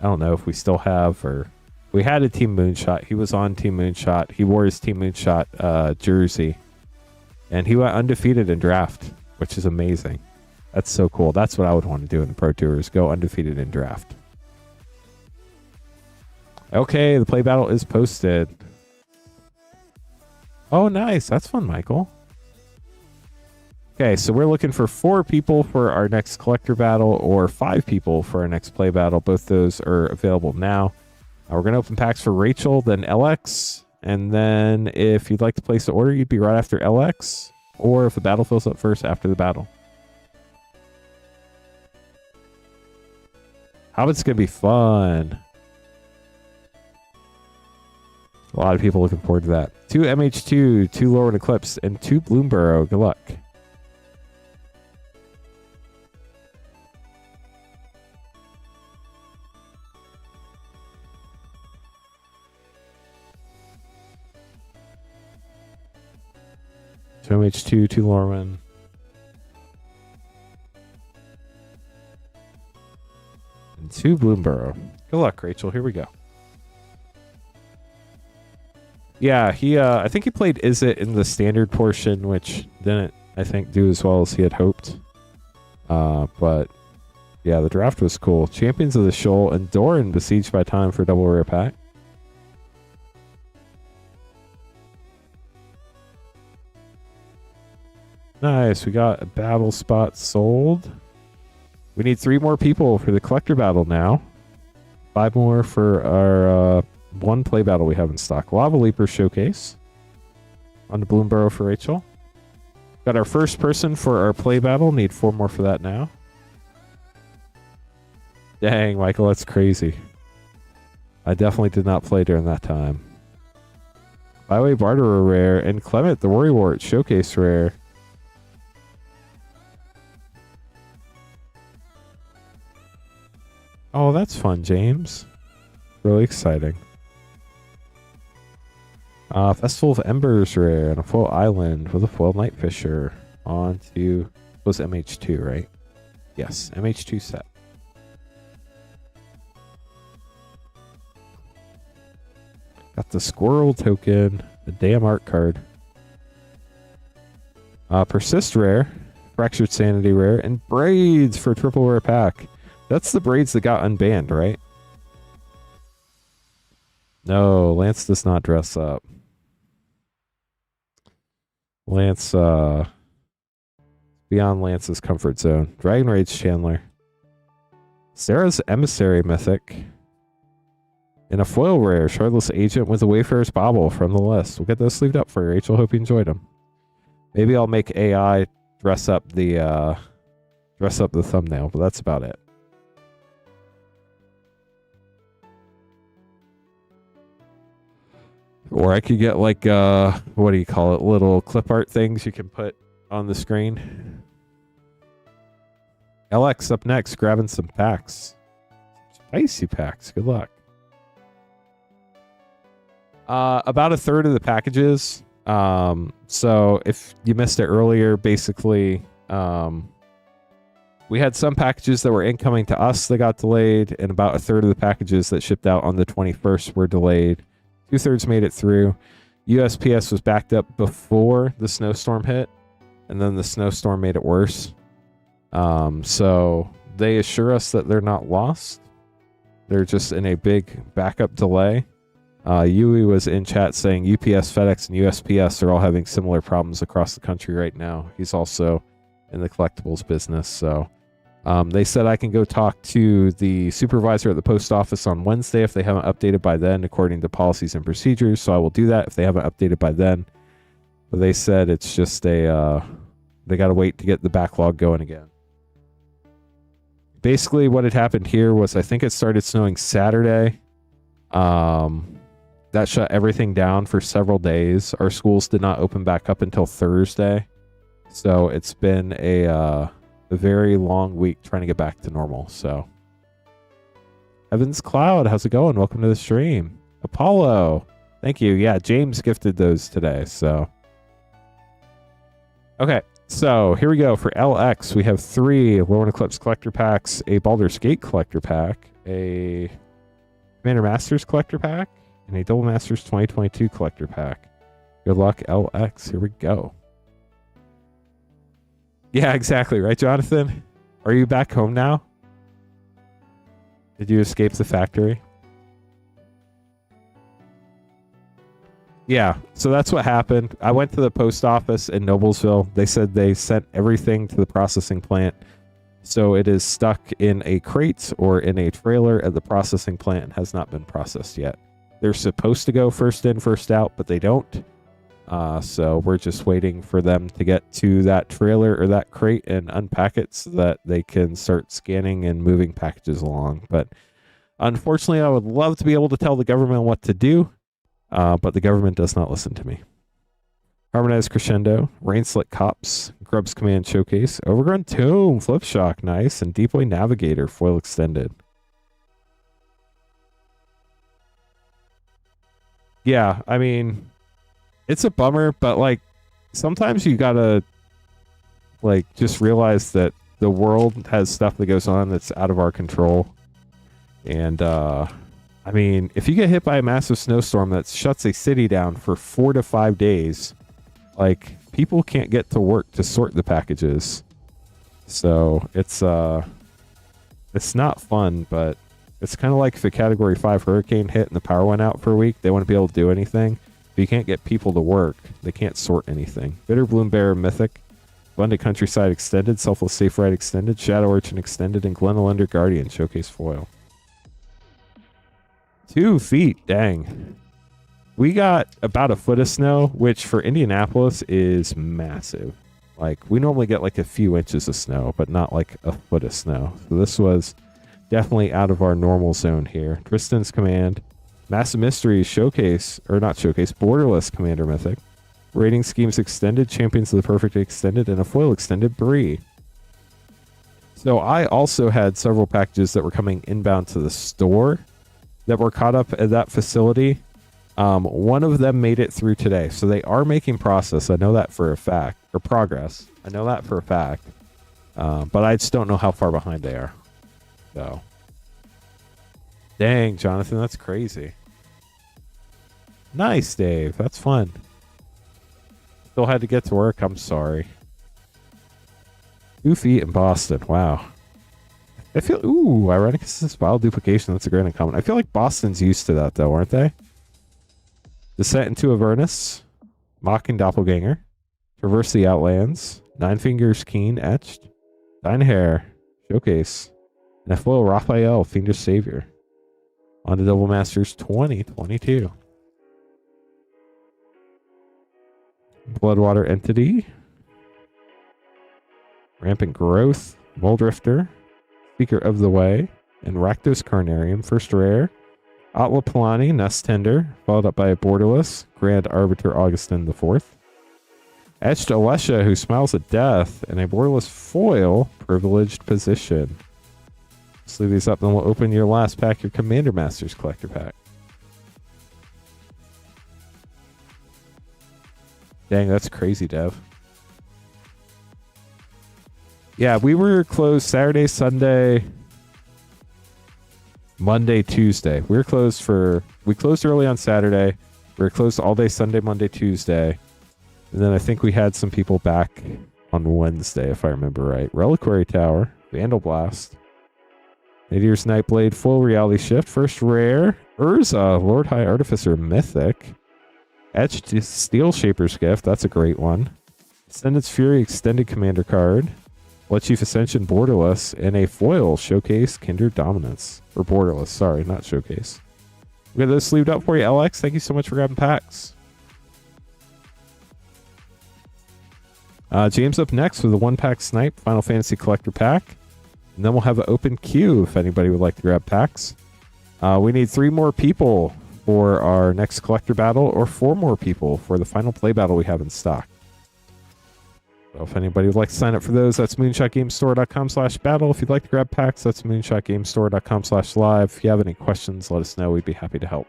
I don't know if we still have, or we had a Team Moonshot. He was on Team Moonshot. He wore his Team Moonshot jersey, and he went undefeated in draft, which is amazing. That's so cool. That's what I would want to do in the Pro Tour, is go undefeated in draft. Okay, the play battle is posted. Oh, nice. That's fun, Michael. Okay, so we're looking for 4 people for our next collector battle, or 5 people for our next play battle. Both those are available now. We're going to open packs for Rachel, then LX, and then if you'd like to place the order, you'd be right after LX, or if the battle fills up first, after the battle. How it's going to be fun. A lot of people looking forward to that. 2 MH2, 2 Lorwyn Eclipse, and 2 Bloomborough. Good luck. So MH2, 2 Lorwyn. And 2 Bloomborough. Good luck, Rachel. Here we go. Yeah, I think he played Is It in the standard portion, which didn't, I think, do as well as he had hoped. But yeah, the draft was cool. Champions of the Shoal and Doran besieged by time for double rare pack. Nice, we got a battle spot sold. We need 3 more people for the collector battle now. 5 more for our 1 play battle we have in stock. Lava Leaper Showcase. On to Bloomborough for Rachel. Got our first person for our play battle. Need 4 more for that now. Dang, Michael, that's crazy. I definitely did not play during that time. Byway Barterer rare, and Clement the Worrywart Showcase rare. Oh, that's fun, James. Really exciting. Festival of Embers rare and a full island with a full Night Fisher. On to, was MH2, right? Yes, MH2 set. Got the Squirrel token, the damn art card. Persist rare, Fractured Sanity rare, and Braids for triple rare pack. That's the Braids that got unbanned, right? No, Lance does not dress up. Lance, beyond Lance's comfort zone. Dragon Rage Chandler. Sarah's Emissary Mythic. And a foil rare, Shardless Agent with a Wayfarer's Bauble from the list. We'll get those sleeved up for you, Rachel. Hope you enjoyed them. Maybe I'll make AI dress up the thumbnail, but that's about it. Or I could get like what do you call it? Little clip art things you can put on the screen. LX up next, grabbing some packs. Spicy packs. Good luck. About a third of the packages. So if you missed it earlier, basically, we had some packages that were incoming to us that got delayed, and about a third of the packages that shipped out on the 21st were delayed. 2/3 made it through. USPS was backed up before the snowstorm hit, and then the snowstorm made it worse. So they assure us that they're not lost. They're just in a big backup delay. Yui was in chat saying UPS, FedEx, and USPS are all having similar problems across the country right now. He's also in the collectibles business. So they said I can go talk to the supervisor at the post office on Wednesday if they haven't updated by then, according to policies and procedures. So I will do that if they haven't updated by then. But they said it's just they got to wait to get the backlog going again. Basically, what had happened here was I think it started snowing Saturday. That shut everything down for several days. Our schools did not open back up until Thursday. So it's been a very long week trying to get back to normal. So Evans Cloud, how's it going? Welcome to the stream. Apollo, thank you. Yeah, James gifted those today. So okay, so here we go. For LX, we have 3 Lorwyn Eclipse collector packs, a Baldur's Gate collector pack, a Commander Masters collector pack, and a Double Masters 2022 collector pack. Good luck, LX. Here we go. Yeah, exactly. Right, Jonathan? Are you back home now? Did you escape the factory? Yeah, so that's what happened. I went to the post office in Noblesville. They said they sent everything to the processing plant. So it is stuck in a crate or in a trailer at the processing plant and has not been processed yet. They're supposed to go first in, first out, but they don't. So we're just waiting for them to get to that trailer or that crate and unpack it so that they can start scanning and moving packages along. But unfortunately, I would love to be able to tell the government what to do, but the government does not listen to me. Harmonized Crescendo, Rainslick Cops, Grubbs Command Showcase, Overgrown Tomb, Flip Shock, nice, and Deepway Navigator, foil extended. Yeah, I mean, it's a bummer, but like sometimes you gotta like just realize that the world has stuff that goes on that's out of our control. And I mean, if you get hit by a massive snowstorm that shuts a city down for 4 to 5 days, like people can't get to work to sort the packages. So it's not fun, but it's kind of like if a Category 5 hurricane hit and the power went out for a week, they wouldn't be able to do anything. If you can't get people to work, they can't sort anything. Bitter Bloom Bearer Mythic, Abundant Countryside Extended, Selfless Safe Ride Extended, Shadow Urchin Extended, and Glenelender Guardian Showcase Foil. 2 feet, dang. We got about a foot of snow, which for Indianapolis is massive. Like, we normally get like a few inches of snow, but not like a foot of snow. So this was definitely out of our normal zone here. Tristan's Command, Massive Mysteries Showcase, or not Showcase, Borderless Commander Mythic, Rating Schemes Extended, Champions of the Perfect Extended, and a foil extended Bree. So I also had several packages that were coming inbound to the store that were caught up at that facility. One of them made it through today, so they are making process. I know that for a fact, or progress. I know that for a fact, but I just don't know how far behind they are. So, dang, Jonathan, that's crazy. Nice, Dave. That's fun. Still had to get to work. I'm sorry. 2 feet in Boston. Wow. I feel, ooh, ironic assist file duplication. That's a great uncommon. I feel like Boston's used to that, though, aren't they? Descent into Avernus, Mocking Doppelganger, Traverse the Outlands, Nine Fingers Keen Etched, Dine Hair, Showcase, and a foil Raphael, Fiendish Savior. On to Double Masters 2022. Bloodwater Entity, Rampant Growth, Muldrifter, Speaker of the Way, and Rakdos Carnarium, first rare. Atla Palani, Nest Tender, followed up by a Borderless, Grand Arbiter Augustin IV. Etched Alesha, who smiles at death, and a Borderless foil, Privileged Position. Sleeve these up, then we'll open your last pack, your Commander Masters Collector Pack. Dang, that's crazy, Dev. Yeah, we were closed Saturday, Sunday, Monday, Tuesday. We closed early on Saturday. We were closed all day Sunday, Monday, Tuesday. And then I think we had some people back on Wednesday, if I remember right. Reliquary Tower, Vandal Blast, Nadir's Nightblade, Full Reality Shift, first rare, Urza, Lord High Artificer, Mythic, Etched Steel Shaper's Gift, that's a great one. Ascendant's Fury Extended Commander card, Blood Chief Ascension Borderless, and a foil Showcase Kindred Dominance. Or Borderless, sorry, not Showcase. We got those sleeved up for you, LX. Thank you so much for grabbing packs. James up next with a 1-pack Snipe Final Fantasy Collector Pack. And then we'll have an open queue if anybody would like to grab packs. We need 3 more people for our next collector battle, or 4 more people for the final play battle we have in stock. So if anybody would like to sign up for those, that's moonshotgamestore.com/battle. If you'd like to grab packs, that's moonshotgamestore.com/live. If you have any questions, let us know. We'd be happy to help.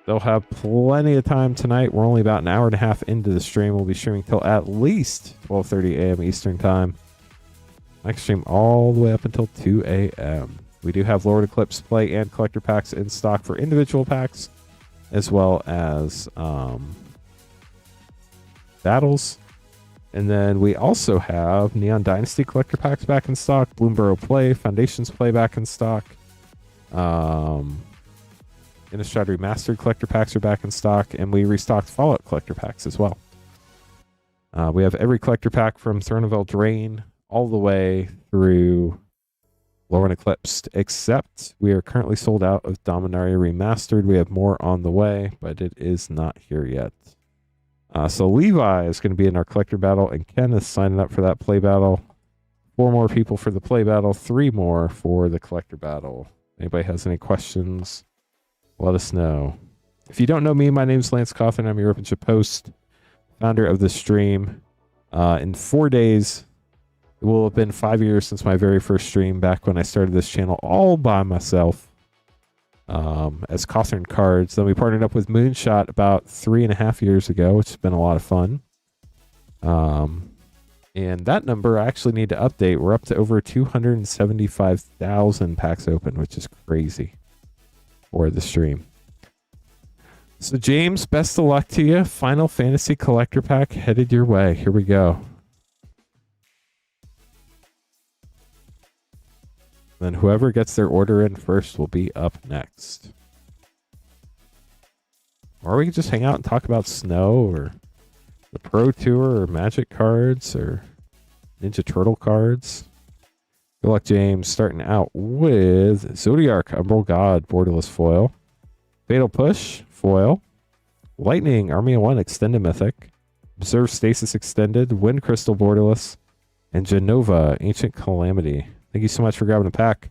They'll have plenty of time tonight. We're only about an hour and a half into the stream. We'll be streaming till at least 12:30 a.m. Eastern Time. I can stream all the way up until 2 a.m. We do have Lord Eclipse play and collector packs in stock for individual packs, as well as battles. And then we also have Neon Dynasty collector packs back in stock, Bloomborough play, Foundations play back in stock. Innistrad Remastered collector packs are back in stock, and we restocked Fallout collector packs as well. We have every collector pack from Throne of Eldraine all the way through Lorwyn Eclipsed, except we are currently sold out of Dominaria Remastered. We have more on the way, but it is not here yet. So Levi is going to be in our collector battle, and Ken is signing up for that play battle. 4 more people for the play battle, 3 more for the collector battle. Anybody has any questions, let us know. If you don't know me, my name is Lance Cawthorn. I'm your Open Ship host, founder of the stream. In 4 days, it will have been 5 years since my very first stream, back when I started this channel all by myself as Cawthorn Cards. Then we partnered up with Moonshot about 3.5 years ago, which has been a lot of fun. And that number I actually need to update. We're up to over 275,000 packs open, which is crazy for the stream. So James, best of luck to you. Final Fantasy Collector Pack headed your way. Here we go. Then whoever gets their order in first will be up next. Or we can just hang out and talk about Snow, or the Pro Tour, or Magic cards, or Ninja Turtle cards. Good luck, James. Starting out with Zodiark, Umbral God, Borderless foil. Fatal Push, foil. Lightning, Army of One, Extended Mythic. Observe Stasis Extended, Wind Crystal, Borderless. And Genova, Ancient Calamity. Thank you so much for grabbing a pack.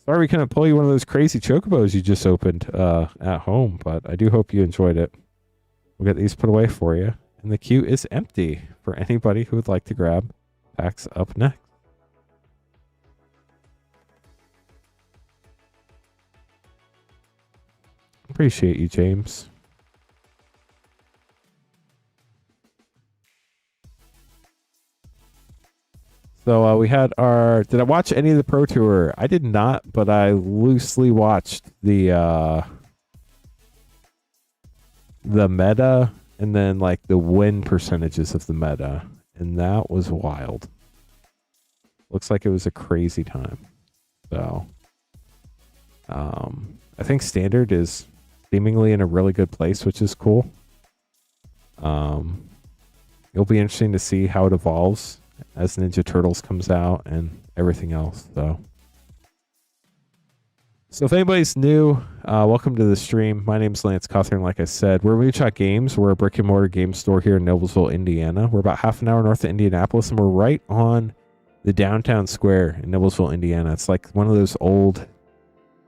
Sorry we couldn't pull you one of those crazy chocobos you just opened at home, but I do hope you enjoyed it. We'll get these put away for you. And the queue is empty for anybody who would like to grab packs up next. Appreciate you, James. So we had our... Did I watch any of the Pro Tour? I did not, but I loosely watched the meta and then like the win percentages of the meta. And that was wild. Looks like it was a crazy time. So I think Standard is seemingly in a really good place, which is cool. It'll be interesting to see how it evolves as Ninja Turtles comes out and everything else. So if anybody's new, welcome to the stream. My name is Lance Cawthorn. Like I said, we're Moonshot Games. We're a brick and mortar game store here in Noblesville, Indiana. We're about half an hour north of Indianapolis, and we're right on the downtown square in Noblesville, Indiana. It's like one of those old,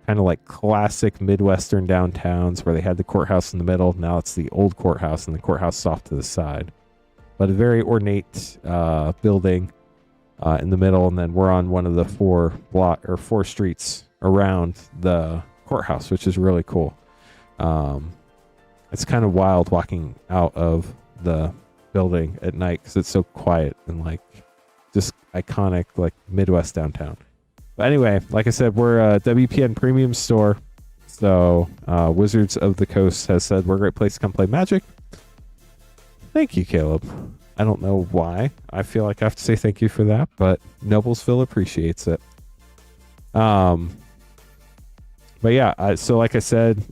kind of like classic Midwestern downtowns where they had the courthouse in the middle. Now it's the old courthouse, and the courthouse is off to the side. But a very ornate building in the middle, and then we're on one of the four streets around the courthouse, which is really cool. It's kind of wild walking out of the building at night because it's so quiet and like just iconic, like Midwest downtown. But anyway, like I said, we're a WPN premium store. So Wizards of the Coast has said we're a great place to come play Magic. Thank you, Caleb. I don't know why I feel like I have to say thank you for that, but Noblesville appreciates it. But yeah, so like I said,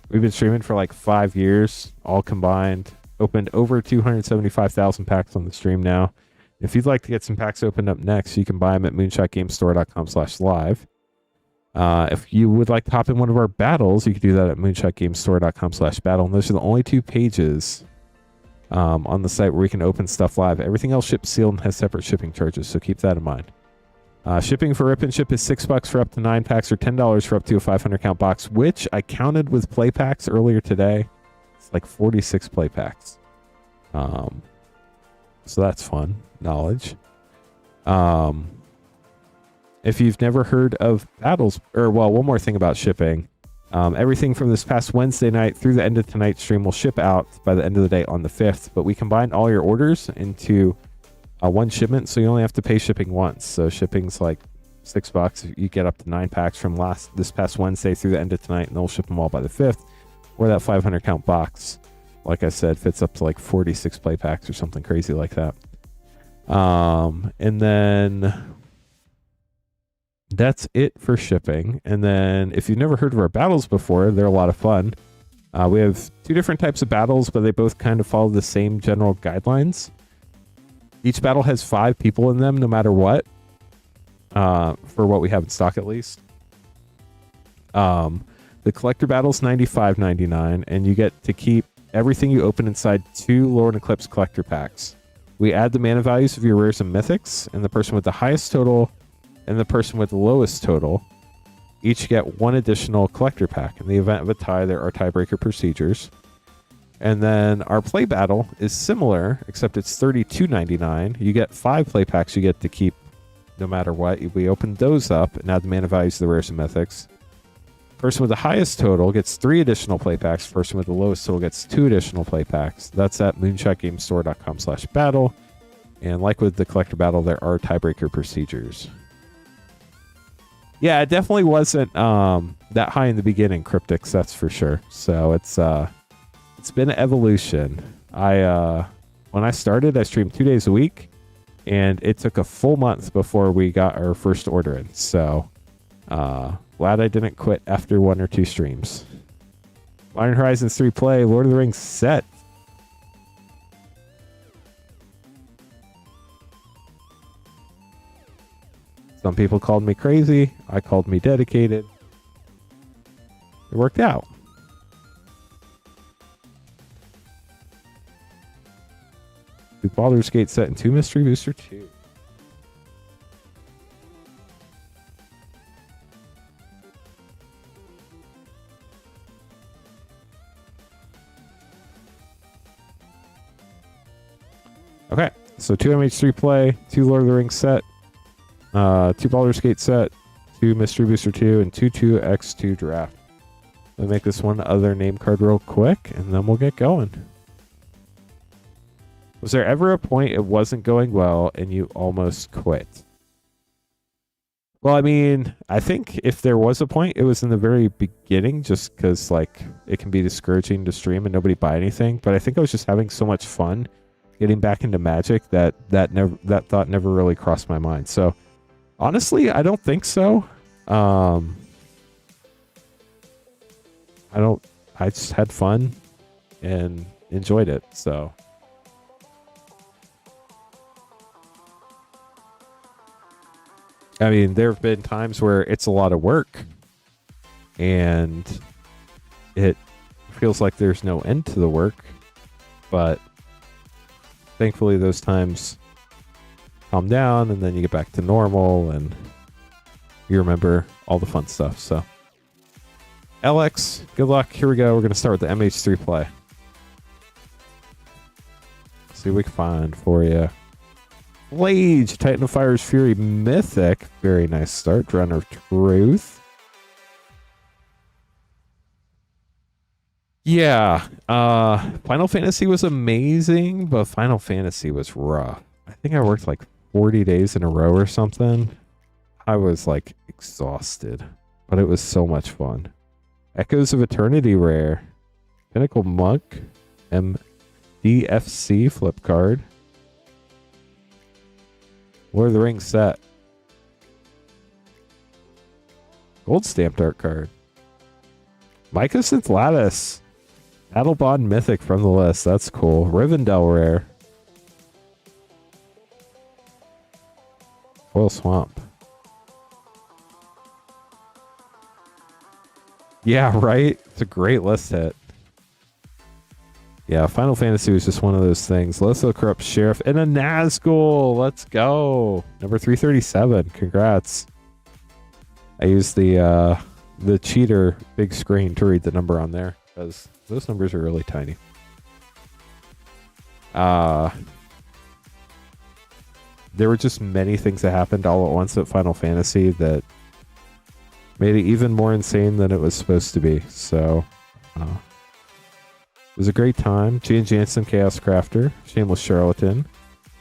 we've been streaming for like 5 years, all combined. Opened over 275,000 packs on the stream now. If you'd like to get some packs opened up next, you can buy them at moonshotgamestore.com/live. If you would like to hop in one of our battles, you can do that at moonshotgamestore.com/battle. And those are the only 2 pages on the site where we can open stuff live. Everything else ships sealed and has separate shipping charges, so keep that in mind. Shipping for Rip and Ship is $6 for up to 9 packs or $10 for up to a 500 count box, which I counted with play packs earlier today. It's like 46 play packs. So that's fun knowledge. If you've never heard of battles, one more thing about shipping. Everything from this past Wednesday night through the end of tonight's stream will ship out by the end of the day on the 5th, but we combined all your orders into one shipment, so you only have to pay shipping once. So shipping's like $6. You get up to 9 packs from this past Wednesday through the end of tonight, and they'll ship them all by the 5th. Or that 500 count box, like I said, fits up to like 46 play packs or something crazy like that. And then that's it for shipping. And then if you've never heard of our battles before, they're a lot of fun. We have 2 different types of battles, but they both kind of follow the same general guidelines. Each battle has 5 people in them, no matter what, for what we have in stock at least. The collector battle is $95.99, and you get to keep everything you open inside 2 Lorwyn Eclipse collector packs. We add the mana values of your rares and mythics, and the person with the highest total and the person with the lowest total each get 1 additional collector pack. In the event of a tie, there are tiebreaker procedures. And then our play battle is similar, except it's $32.99. You get 5 play packs you get to keep no matter what. We open those up and add the mana values to the rares and mythics. Person with the highest total gets 3 additional play packs. Person with the lowest total gets 2 additional play packs. That's at moonshotgamestore.com/battle. And like with the collector battle, there are tiebreaker procedures. Yeah, it definitely wasn't that high in the beginning, Cryptics, that's for sure. So it's been an evolution. When I started, I streamed 2 days a week, and it took a full month before we got our first order in. So glad I didn't quit after 1 or 2 streams. Modern Horizons 3 play, Lord of the Rings set. Some people called me crazy. I called me dedicated. It worked out. Two Baldur's Gate set and 2 Mystery Booster 2. Okay, so 2 MH3 play, 2 Lord of the Rings set, 2 Baldur's Gate set, 2 Mystery Booster 2, and 2 2X2 draft. Let me make this one other name card real quick, and then we'll get going. Was there ever a point it wasn't going well and you almost quit? Well, I mean, I think if there was a point, it was in the very beginning, just because like it can be discouraging to stream and nobody buy anything. But I think I was just having so much fun getting back into Magic that thought never really crossed my mind. So honestly, I don't think so. I just had fun and enjoyed it. So. I mean, there have been times where it's a lot of work and it feels like there's no end to the work, but thankfully those times calm down and then you get back to normal and you remember all the fun stuff. So LX, good luck. Here we go. We're going to start with the MH3 play. See what we can find for you. Blage, Titan of Fire's Fury Mythic. Very nice start. Drowner of Truth. Yeah. Final Fantasy was amazing, but Final Fantasy was rough. I think I worked like 40 days in a row or something. I was like exhausted, but it was so much fun. Echoes of Eternity rare. Pinnacle Monk. MDFC flip card. Lord of the Rings set. Gold stamped art card. Mycosynth Lattice. Battlebond Mythic from the list. That's cool. Rivendell rare. Foil Swamp. Yeah, right? It's a great list hit. Yeah, Final Fantasy was just one of those things. Litho Corrupt Sheriff and a Nazgul. Let's go. Number 337. Congrats. I used the cheater big screen to read the number on there because those numbers are really tiny. There were just many things that happened all at once at Final Fantasy that made it even more insane than it was supposed to be. So, it was a great time. Gene Jansen, Chaos Crafter, Shameless Charlatan,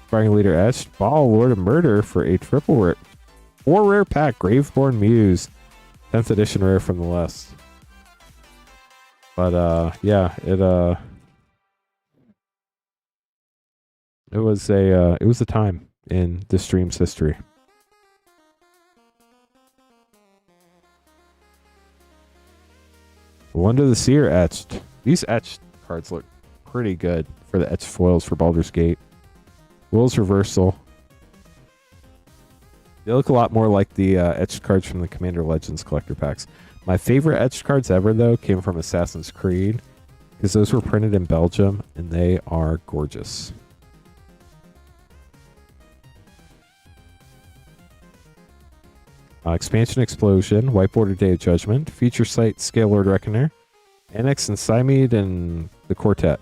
Sparring Leader Etched, Ball, Lord of Murder for a triple rare, 4 rare pack, Graveborn Muse, 10th edition rare from the list. But yeah, it was a time in the stream's history. Wonder the Seer etched. These etched cards look pretty good for the etched foils for Baldur's Gate. Will's Reversal. They look a lot more like the etched cards from the Commander Legends collector packs. My favorite etched cards ever, though, came from Assassin's Creed because those were printed in Belgium and they are gorgeous. Expansion Explosion, White Border Day of Judgment, Feature Site Scale Lord Reckoner, Annex and Cymede, and the Quartet.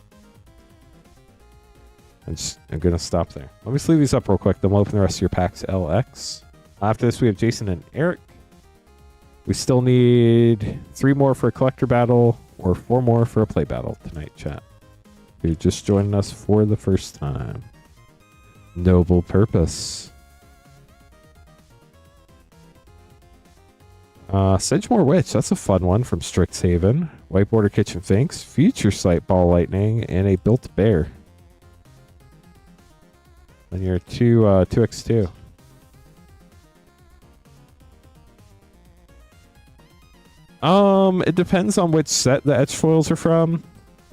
I'm going to stop there. Let me sleeve these up real quick, then we'll open the rest of your packs LX. After this, we have Jason and Eric. We still need 3 more for a collector battle or 4 more for a play battle tonight, chat. If you're just joining us for the first time. Noble Purpose. Sedgemoor Witch, that's a fun one from Strixhaven. White Border Kitchen Finks, Future Sight Ball Lightning, and a Built Bear. And you're 2x2. It depends on which set the etched foils are from.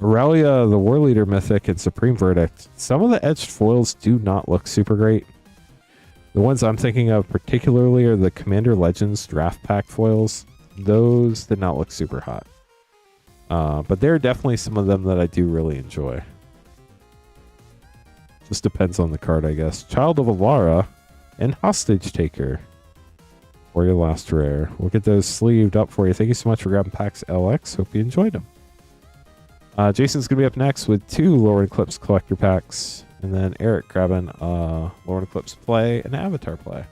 Aurelia, the War Leader Mythic, and Supreme Verdict. Some of the etched foils do not look super great. The ones I'm thinking of particularly are the Commander Legends Draft Pack foils. Those did not look super hot. But there are definitely some of them that I do really enjoy. Just depends on the card, I guess. Child of Alara and Hostage Taker. For your last rare. We'll get those sleeved up for you. Thank you so much for grabbing packs LX. Hope you enjoyed them. Jason's going to be up next with 2 Lorwyn Eclipse collector packs. And then Eric grabbing Lorwyn Eclipse play and Avatar play.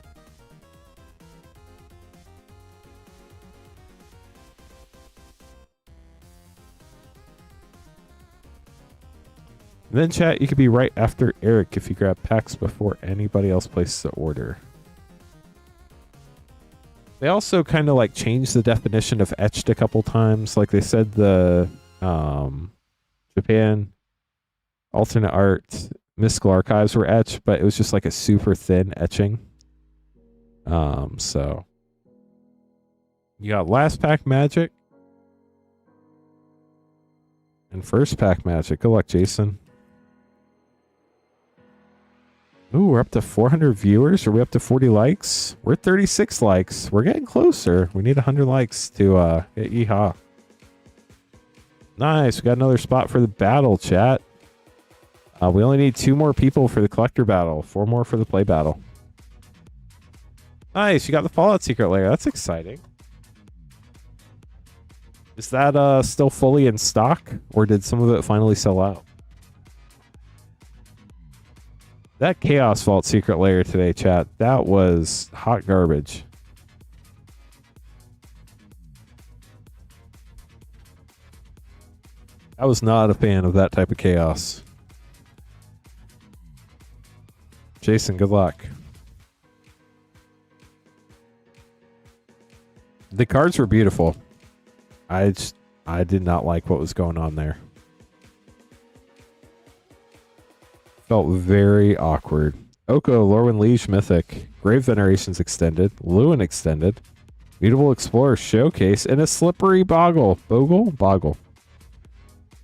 And then chat, you could be right after Eric if you grab packs before anybody else places the order. They also kind of like changed the definition of etched a couple times. Like they said the Japan alternate art mystical archives were etched, but it was just like a super thin etching. So you got last pack magic and first pack magic. Good luck, Jason. Ooh, we're up to 400 viewers. Are we up to 40 likes? We're at 36 likes. We're getting closer. We need 100 likes to get yeehaw. Nice. We got another spot for the battle, chat. We only need 2 more people for the collector battle. 4 more for the play battle. Nice. You got the Fallout secret layer. That's exciting. Is that still fully in stock, or did some of it finally sell out? That Chaos Vault secret layer today, chat, that was hot garbage. I was not a fan of that type of chaos. Jason, good luck. The cards were beautiful. I did not like what was going on there. Felt very awkward. Oko, Lorwyn Liege Mythic, Grave Venerations Extended, Lewin Extended, Mutable Explorer Showcase, and a Slippery Boggle. Boggle.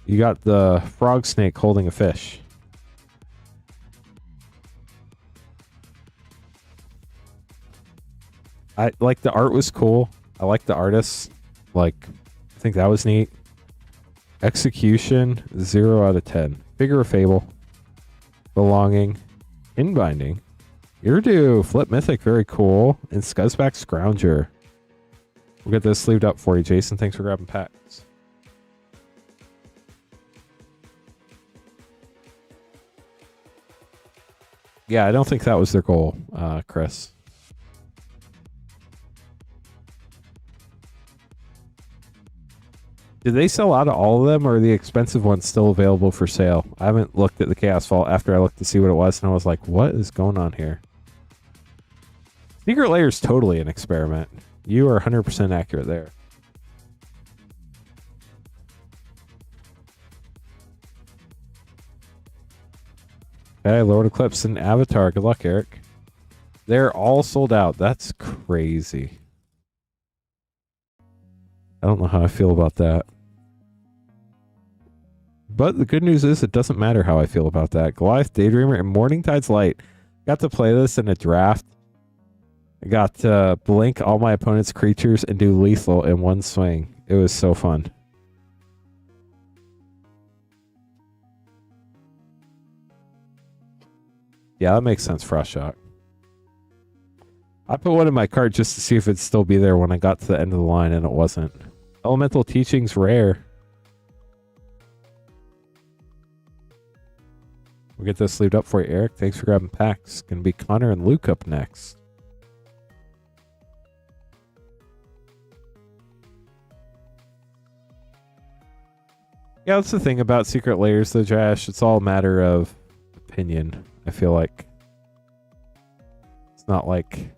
You got the frog snake holding a fish. I like the art was cool. I like the artists. Like, I think that was neat. Execution, 0 out of 10. Figure of Fable. Belonging. Inbinding. Irdu, Flip Mythic, very cool. And Scuzzback Scrounger. We'll get this sleeved up for you, Jason. Thanks for grabbing packs. Yeah, I don't think that was their goal, Chris. Did they sell out of all of them, or are the expensive ones still available for sale? I haven't looked at the Chaos Vault after I looked to see what it was, and I was like, what is going on here? Secret Lair is totally an experiment. You are 100% accurate there. Okay, Lord Eclipse and Avatar. Good luck, Eric. They're all sold out. That's crazy. I don't know how I feel about that. But the good news is it doesn't matter how I feel about that. Goliath, Daydreamer, and Morningtide's Light. Got to play this in a draft. I got to blink all my opponent's creatures and do lethal in one swing. It was so fun. Yeah, that makes sense, Frost Shock. I put one in my cart just to see if it'd still be there when I got to the end of the line, and it wasn't. Elemental Teaching's rare. We'll get this sleeved up for you, Eric. Thanks for grabbing packs. Gonna be Connor and Luke up next. Yeah, that's the thing about secret layers, though, Josh. It's all a matter of opinion. I feel like it's not like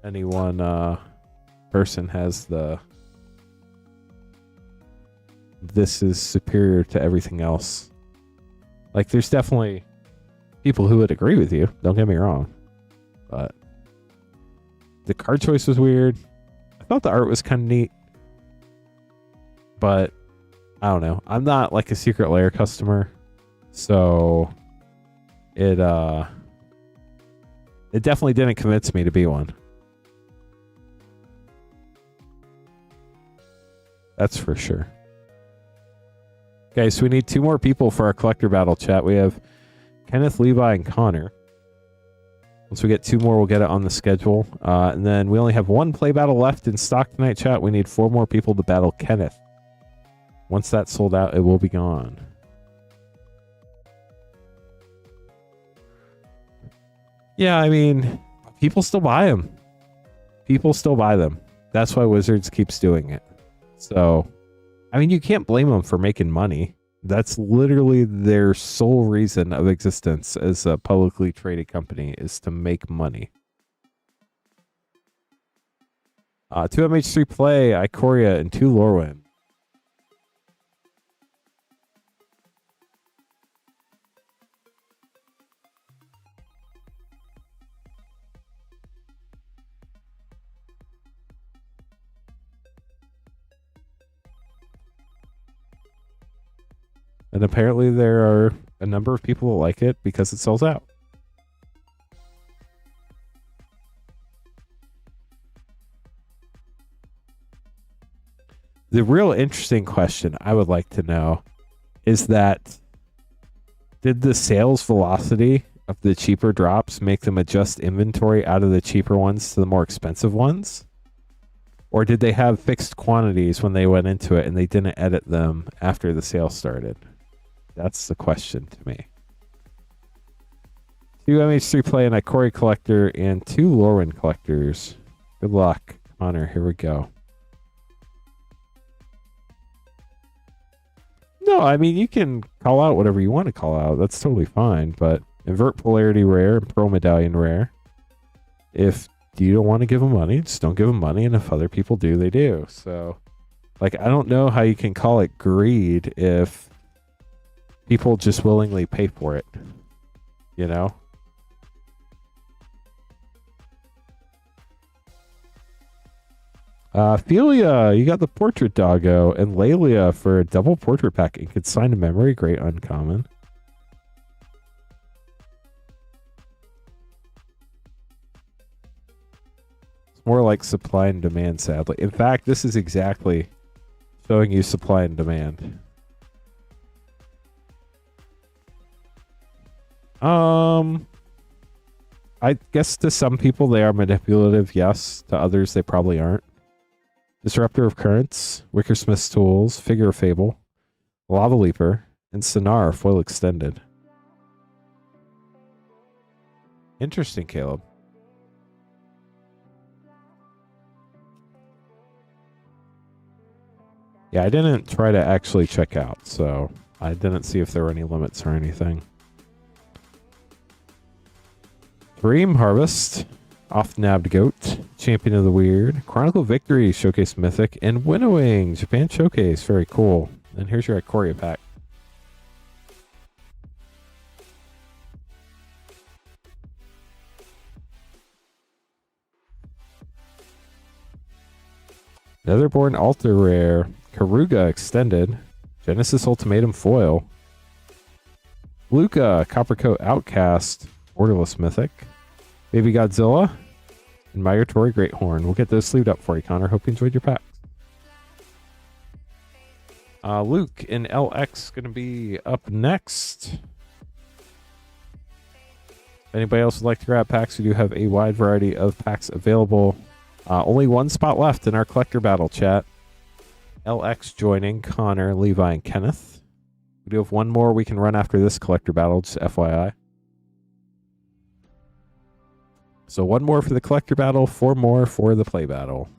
any one person has the this is superior to everything else. Like, there's definitely people who would agree with you, don't get me wrong, but the card choice was weird. I thought the art was kind of neat, but I don't know. I'm not like a secret layer customer, so it definitely didn't convince me to be one. That's for sure. Okay, so we need 2 more people for our collector battle, chat. We have Kenneth, Levi, and Connor. Once we get 2 more, we'll get it on the schedule. And then we only have 1 play battle left in stock tonight, chat. We need 4 more people to battle Kenneth. Once that's sold out, it will be gone. Yeah, I mean, people still buy them. People still buy them. That's why Wizards keeps doing it. So, I mean, you can't blame them for making money. That's literally their sole reason of existence as a publicly traded company, is to make money. 2 MH3 Play, Icoria, and 2 Lorwyn. And apparently there are a number of people that like it because it sells out. The real interesting question I would like to know is that, did the sales velocity of the cheaper drops make them adjust inventory out of the cheaper ones to the more expensive ones? Or did they have fixed quantities when they went into it and they didn't edit them after the sale started? That's the question to me. 2 MH3 Play, an Icoria collector, and 2 Lorwyn collectors. Good luck, Connor. Here we go. No, I mean, you can call out whatever you want to call out. That's totally fine. But invert polarity rare and pearl medallion rare. If you don't want to give them money, just don't give them money. And if other people do, they do. So, like, I don't know how you can call it greed if people just willingly pay for it, you know? Philia, you got the portrait doggo, and Lelia for a double portrait pack. It could sign a memory, great uncommon. It's more like supply and demand, sadly. In fact, this is exactly showing you supply and demand. I guess to some people they are manipulative, yes. To others they probably aren't. Disruptor of Currents, Wickersmith's Tools, Figure of Fable, Lava Leaper, and Sonar foil extended. Interesting, Caleb. Yeah, I didn't try to actually check out, so I didn't see if there were any limits or anything. Dream Harvest, Oft-Nabbed Goat, Champion of the Weird, Chronicle Victory, Showcase Mythic, and Winnowing, Japan Showcase. Very cool. And here's your Icoria pack. Netherborn Altar Rare, Karuga Extended, Genesis Ultimatum Foil, Luca, Coppercoat Outcast, Borderless Mythic, Baby Godzilla, and Migratory Greathorn. We'll get those sleeved up for you, Connor. Hope you enjoyed your packs. Luke in LX going to be up next. If anybody else would like to grab packs, we do have a wide variety of packs available. Only one spot left in our collector battle chat. LX joining Connor, Levi, and Kenneth. We do have one more we can run after this collector battle, just FYI. So one more for the collector battle, 4 more for the play battle.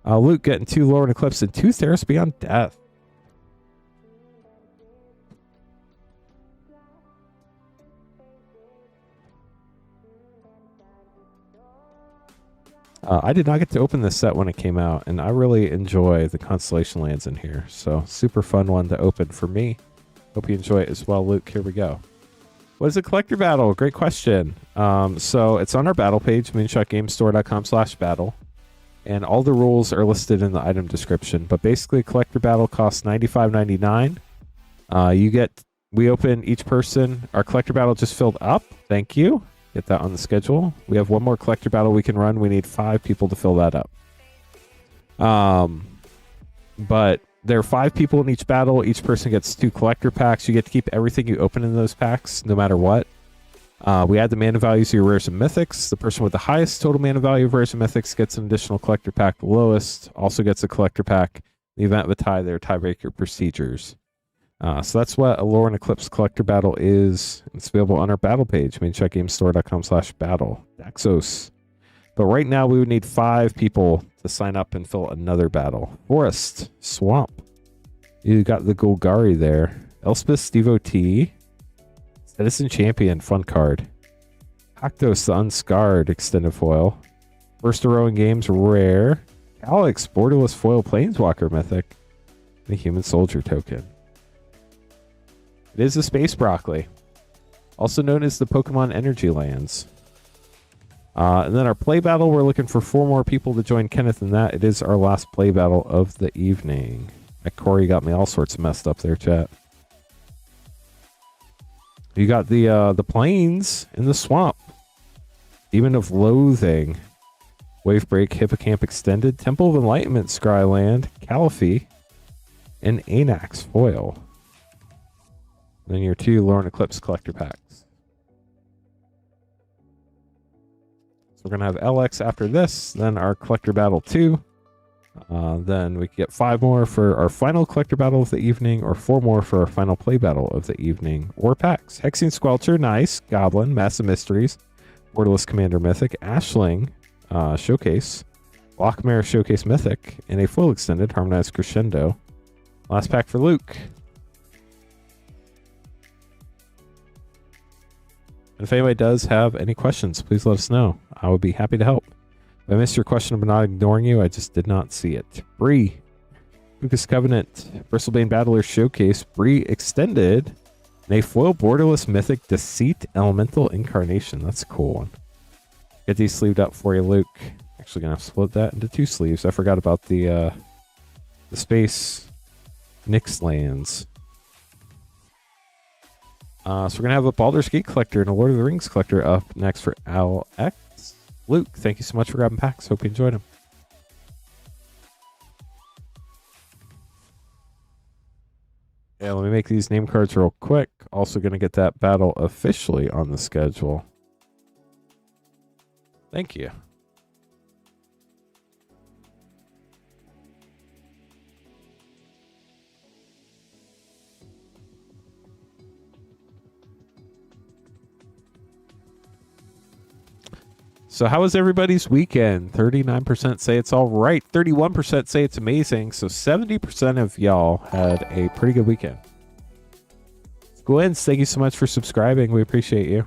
Luke getting 2 Lorwyn Eclipse and 2 Theros Beyond Death. I did not get to open this set when it came out, and I really enjoy the Constellation lands in here. So super fun one to open for me. Hope you enjoy it as well, Luke. Here we go. What is a collector battle? Great question. So it's on our battle page, moonshotgamestore.com/battle. And all the rules are listed in the item description. But basically, a collector battle costs $95.99. We open each person. Our collector battle just filled up. Thank you. Get that on the schedule. We have one more collector battle we can run. We need 5 people to fill that up. But there are 5 people in each battle. Each person gets 2 collector packs. You get to keep everything you open in those packs, no matter what. We add the mana values of your rares and mythics. The person with the highest total mana value of rares and mythics gets an additional collector pack. The lowest also gets a collector pack. In the event of a tie, there are tiebreaker procedures. So that's what a Lorwyn Eclipse collector battle is. It's available on our battle page, moonshotgamestore.com/battle. Daxos. But right now, we would need 5 people to sign up and fill another battle. Forest, Swamp, You got the Golgari there. Elspeth's Devotee. Citizen Champion, fun card. Actos, the Unscarred, extended foil. First to Rowing Games, rare. Alex, borderless foil Planeswalker mythic. The Human Soldier token. It is a Space Broccoli, also known as the Pokemon Energy Lands. And then our play battle, we're looking for 4 more people to join Kenneth in that. It is our last play battle of the evening. Corey got me all sorts of messed up there, chat. You got the plains in the swamp. Demon of Loathing. Wavebreak, Hippocamp Extended, Temple of Enlightenment, Scryland, Caliphie, and Anax foil. Then your 2 Lorwyn Eclipse collector packs. So we're going to have LX after this, then our collector battle 2. Then we get 5 more for our final collector battle of the evening, or 4 more for our final play battle of the evening, or packs. Hexing Squelcher, nice. Goblin, Massive Mysteries, Borderless Commander Mythic, Ashling, Showcase, Lockmare Showcase Mythic, and a full extended Harmonized Crescendo. Last pack for Luke. And if anybody does have any questions, please let us know. I would be happy to help. If I missed your question, I'm not ignoring you. I just did not see it. Bree, Lucas Covenant, Bristlebane Battler Showcase, Bree Extended, and a foil borderless mythic Deceit Elemental Incarnation. That's a cool one. Get these sleeved up for you, Luke. Actually gonna have to split that into 2 sleeves. I forgot about the Space Nyx lands. So we're gonna have a Baldur's Gate collector and a Lord of the Rings collector up next for LX. Luke, thank you so much for grabbing packs. Hope you enjoyed them. Yeah, let me make these name cards real quick. Also gonna get that battle officially on the schedule. Thank you. So how was everybody's weekend? 39% say it's all right. 31% say it's amazing. So 70% of y'all had a pretty good weekend. Gwens, thank you so much for subscribing. We appreciate you.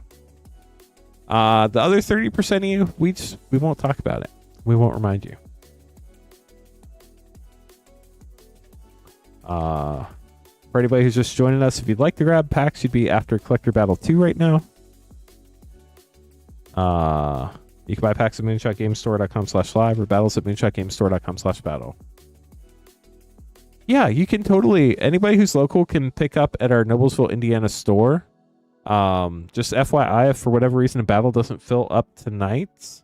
The other 30% of you, we won't talk about it. We won't remind you. For anybody who's just joining us, if you'd like to grab packs, you'd be after Collector Battle 2 right now. You can buy packs at moonshotgamestore.com/live or battles at moonshotgamestore.com/battle. Yeah, you can totally. Anybody who's local can pick up at our Noblesville, Indiana store. Just FYI, if for whatever reason a battle doesn't fill up tonight,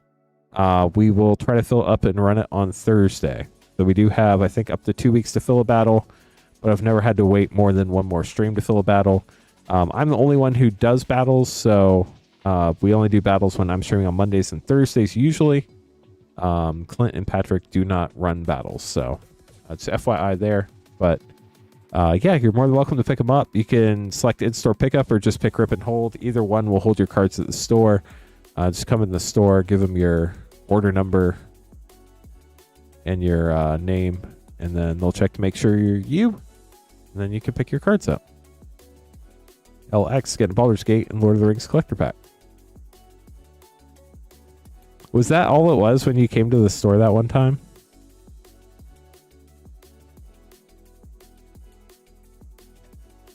we will try to fill up and run it on Thursday. So we do have, I think, up to 2 weeks to fill a battle, but I've never had to wait more than 1 more stream to fill a battle. I'm the only one who does battles, so we only do battles when I'm streaming on Mondays and Thursdays usually. Clint and Patrick do not run battles, so it's FYI there. But yeah, you're more than welcome to pick them up. You can select in-store pickup or just pick rip and hold. Either one will hold your cards at the store. Just come in the store, give them your order number and your name, and then they'll check to make sure you're you, and then you can pick your cards up. LX, get a Baldur's Gate and Lord of the Rings collector pack. Was that all it was when you came to the store that one time?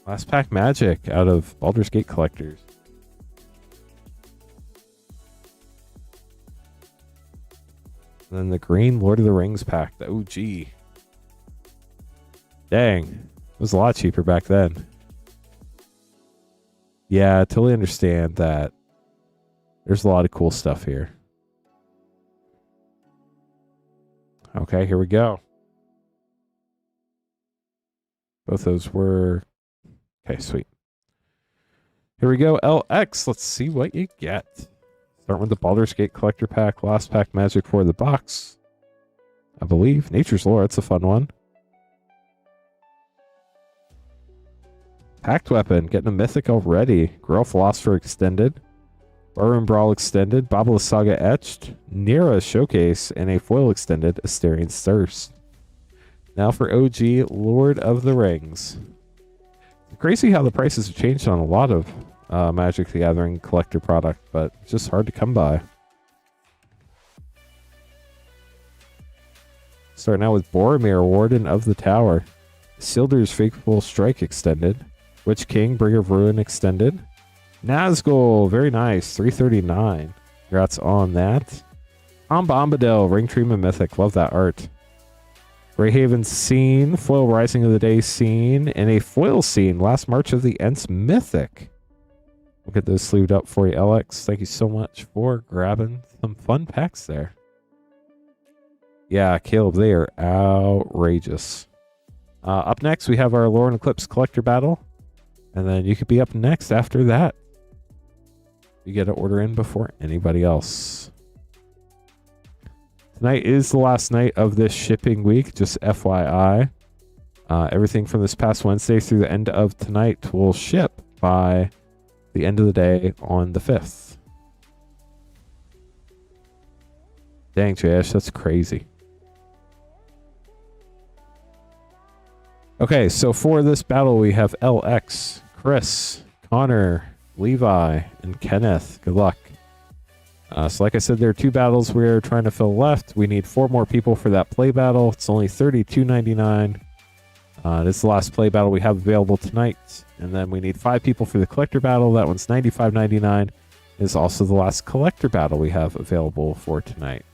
Last pack magic out of Baldur's Gate collectors. And then the green Lord of the Rings pack, the OG. Dang, it was a lot cheaper back then. Yeah, I totally understand that. There's a lot of cool stuff here. Okay, here we go. Both those were... Okay, sweet. Here we go, LX. Let's see what you get. Start with the Baldur's Gate collector pack. Last pack magic for the box, I believe. Nature's Lore, that's a fun one. Pact Weapon, getting a mythic already. Girl Philosopher extended. Barroom Brawl extended. Babylus Saga etched. Nira Showcase, and a foil extended Asterian's Thirst. Now for OG Lord of the Rings. It's crazy how the prices have changed on a lot of Magic the Gathering collector product, but it's just hard to come by. Starting out with Boromir, Warden of the Tower. Isildur's Fateful Strike extended. Witch King, Bringer of Ruin extended. Nazgul, very nice, 339. Congrats on that. Bombadil, Ring Treatment Mythic, love that art. Greyhaven Scene, Foil Rising of the Day Scene, and a Foil Scene, Last March of the Ents Mythic. We'll get those sleeved up for you, Alex. Thank you so much for grabbing some fun packs there. Yeah, Caleb, they are outrageous. Up next, we have our Lorwyn Eclipse Collector Battle. And then you could be up next after that. You get to order in before anybody else. Tonight is the last night of this shipping week, just FYI. Everything from this past Wednesday through the end of tonight will ship by the end of the day on the 5th. Dang, Jash, that's crazy. Okay, so for this battle, we have LX, Chris, Connor, Levi, and Kenneth. Good luck. So like I said, there are 2 battles we're trying to fill left. We need 4 more people for that play battle. It's only $32.99. This is the last play battle we have available tonight. And then we need 5 people for the collector battle. That one's $95.99. It's also the last collector battle we have available for tonight.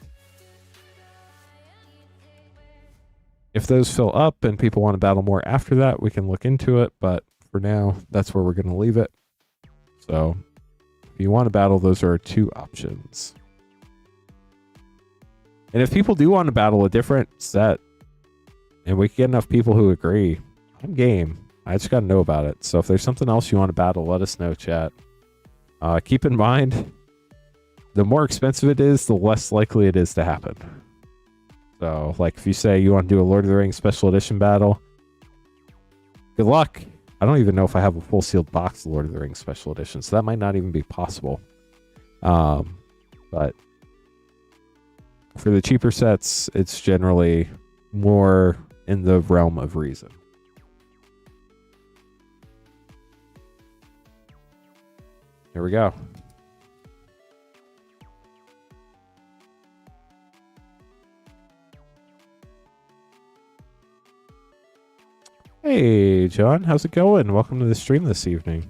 If those fill up and people want to battle more after that, we can look into it. But for now, that's where we're going to leave it. So if you want to battle, those are 2 options. And if people do want to battle a different set, and we can get enough people who agree, I'm game. I just got to know about it. So if there's something else you want to battle, let us know, chat. Keep in mind, the more expensive it is, the less likely it is to happen. So, like, if you say you want to do a Lord of the Rings Special Edition battle, good luck. I don't even know if I have a full sealed box of Lord of the Rings Special Edition, so that might not even be possible. But for the cheaper sets, it's generally more in the realm of reason. Here we go. Hey, John, how's it going? Welcome to the stream this evening.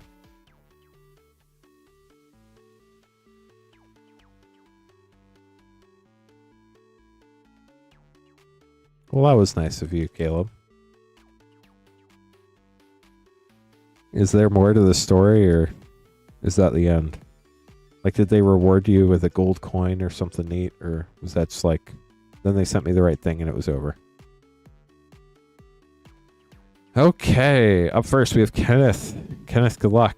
Well, that was nice of you, Caleb. Is there more to the story, or is that the end? Like, did they reward you with a gold coin or something neat, or was that just like, then they sent me the right thing and it was over? Okay, up first we have Kenneth. Kenneth, good luck.